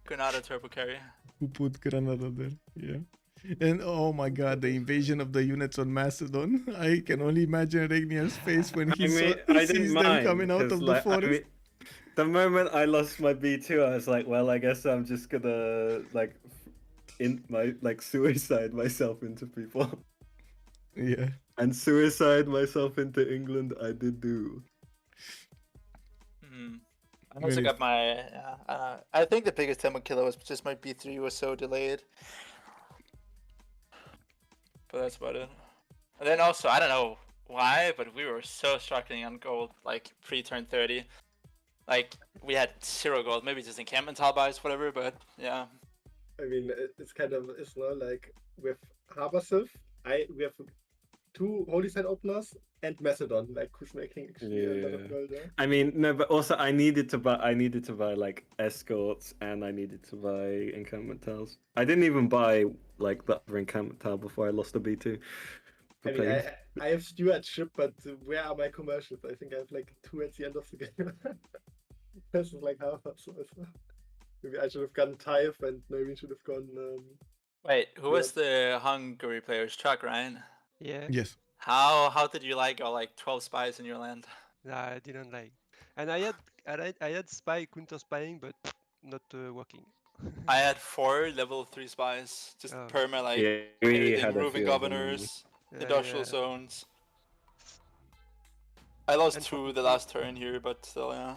Granada turbo carry. Who put Granada there? Yeah. And oh my god, the invasion of the units on Macedon. I can only imagine Regnier's face when he I sees didn't them mind coming out 'cause, of the like, forest. the moment I lost my B2, I was like, well, I guess I'm just gonna suicide myself into people. Yeah. And suicide myself into England, I did do. I also Really? got my. I think the biggest tempo killer was just my B3 was so delayed. But that's about it. And then also, I don't know why, but we were so struggling on gold, like pre-turn 30. Like, we had 0 gold, maybe just encampment tile buys, whatever, but yeah. I mean, it's kind of, it's not like with Harbor Civ, we have 2 Holy Site openers and Macedon, like who's making actually a lot of gold there. I mean, no, but also I needed to buy like escorts, and I needed to buy encampment tiles. I didn't even buy like the other encampment tile before I lost the B2. I mean, I have stewardship, but where are my commercials? I think I have like 2 at the end of the game. This is like half of so maybe I should have gone Tithe and maybe should have gone. Wait, who was the Hungary player's Chuck, right? Yeah. Yes. How did you like your like 12 spies in your land? Nah, I didn't like. And I had spy counter spying, but not working. I had 4 level 3 spies, just Oh. perma like Yeah, we everything, had a roving few of them. governors, Yeah, industrial yeah. zones. I lost And 2 the for- last turn here, but still, yeah.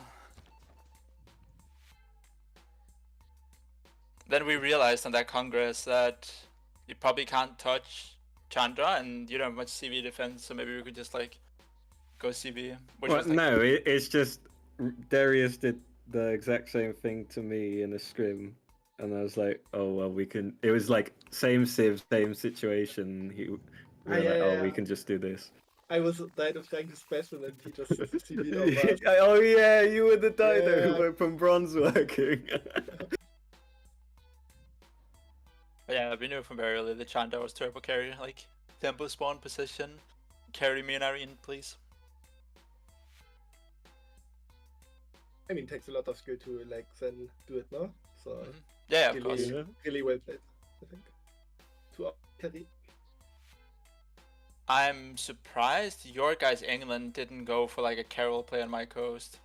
Then we realized on that congress that you probably can't touch Chandra, and you don't have much CV defense, so maybe we could just like go CV. Which Well, was, like, no, it's just Darius did the exact same thing to me in a scrim, and I was like, oh well, we can. It was like same Civ, same situation. We were like, oh, we can just do this. I was died of trying to special and he just CV'd over us. Oh yeah, you were the Dido Yeah. who went from bronze working. But yeah, we knew from very early that Chandra was turbo carry, like tempo spawn position, carry me in Irene, please. I mean, it takes a lot of skill to like then do it, no? So Yeah, of course. really, really well played, I think. To carry. I'm surprised your guys England didn't go for like a Carol play on my coast.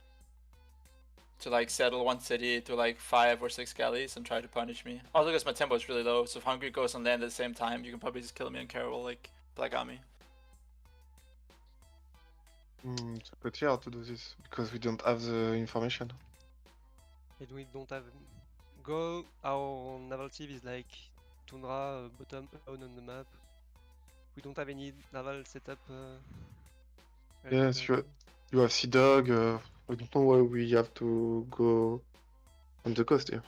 To like settle one city to like 5 or 6 galleys and try to punish me. Also because my tempo is really low, so if Hungary goes on land at the same time, you can probably just kill me on Carol like Black Army. It's pretty hard to do this because we don't have the information. And we don't have go. Our naval team is like tundra bottom down on the map. We don't have any naval setup. Yes, you have Sea Dog. I don't know why we have to go on the coast here.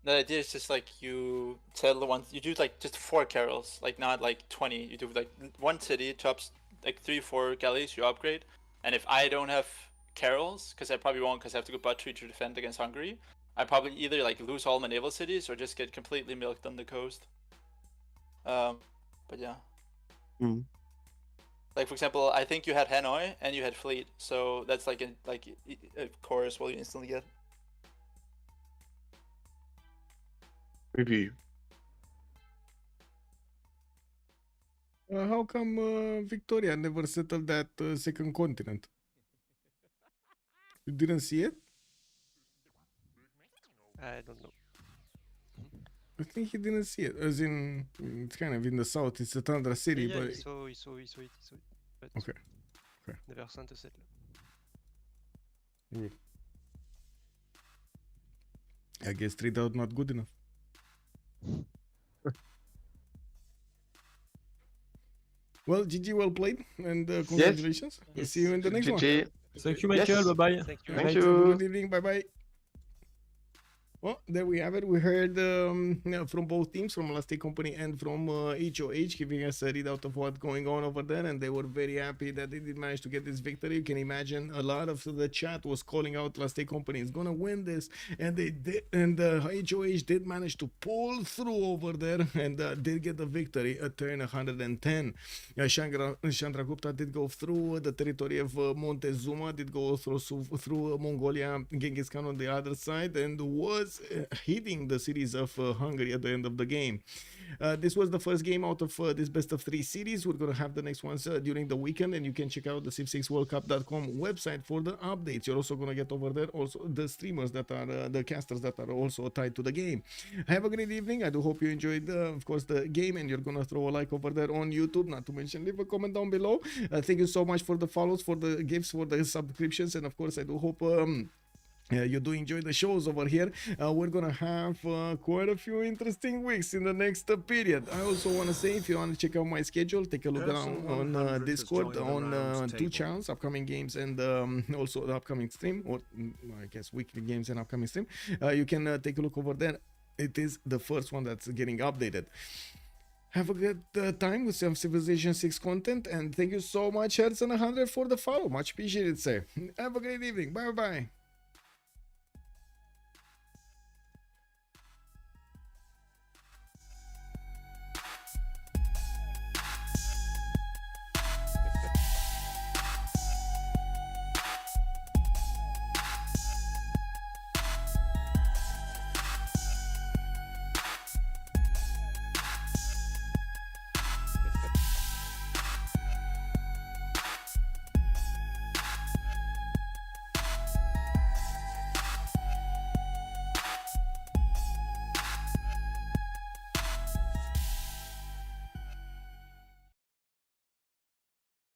The idea is just like you tell the ones you do like just 4 carols, like not like 20. You do like one city, chops like 3-4 galleys, you upgrade. And if I don't have carols, because I probably won't, because I have to go butt tree to defend against Hungary, I probably either like lose all my naval cities or just get completely milked on the coast. But yeah. Like for example, I think you had Hanoi and you had Fleet, so that's like a chorus will you instantly get. Maybe. How come Victoria never settled that second continent? You didn't see it? I don't know. I think he didn't see it. As in, it's kind of in the south. It's a tundra city, Yeah, but he saw it. But okay. Okay. never sent a settler. I guess 3,000 not good enough. Well, GG, well played, and congratulations. We'll see you in the next one. GG. Thank you, Michael. Yes. Bye bye. Thank you. Thank Have a you. good evening. Bye bye. Well, there we have it. We heard from both teams, from Last Day Company and from HOH, giving us a readout of what's going on over there, and they were very happy that they did manage to get this victory. You can imagine a lot of the chat was calling out Last Day Company is gonna win this, and they did. And HOH did manage to pull through over there and did get the victory at turn 110. Chandra Gupta did go through the territory of Montezuma, did go through Mongolia, Genghis Khan on the other side, and was hitting the cities of Hungary at the end of the game. This was the first game out of this best of 3 series. We're going to have the next ones during the weekend, and you can check out the Civ6worldcup.com website for the updates. You're also going to get over there also the streamers that are the casters that are also tied to the game. Have a great evening. I do hope you enjoyed of course the game, and you're going to throw a like over there on YouTube, not to mention leave a comment down below. Thank you so much for the follows, for the gifts, for the subscriptions, and of course I do hope you do enjoy the shows over here. We're gonna have quite a few interesting weeks in the next period. I also want to say, if you want to check out my schedule, take a look around on Discord on 2 channels, upcoming games and also the upcoming stream, or I guess weekly games and upcoming stream. You can take a look over there. It is the first one that's getting updated. Have a good time with some Civilization 6 content, and thank you so much, Hertz and 100 for the follow. Much appreciated, sir. Have a great evening. Bye bye.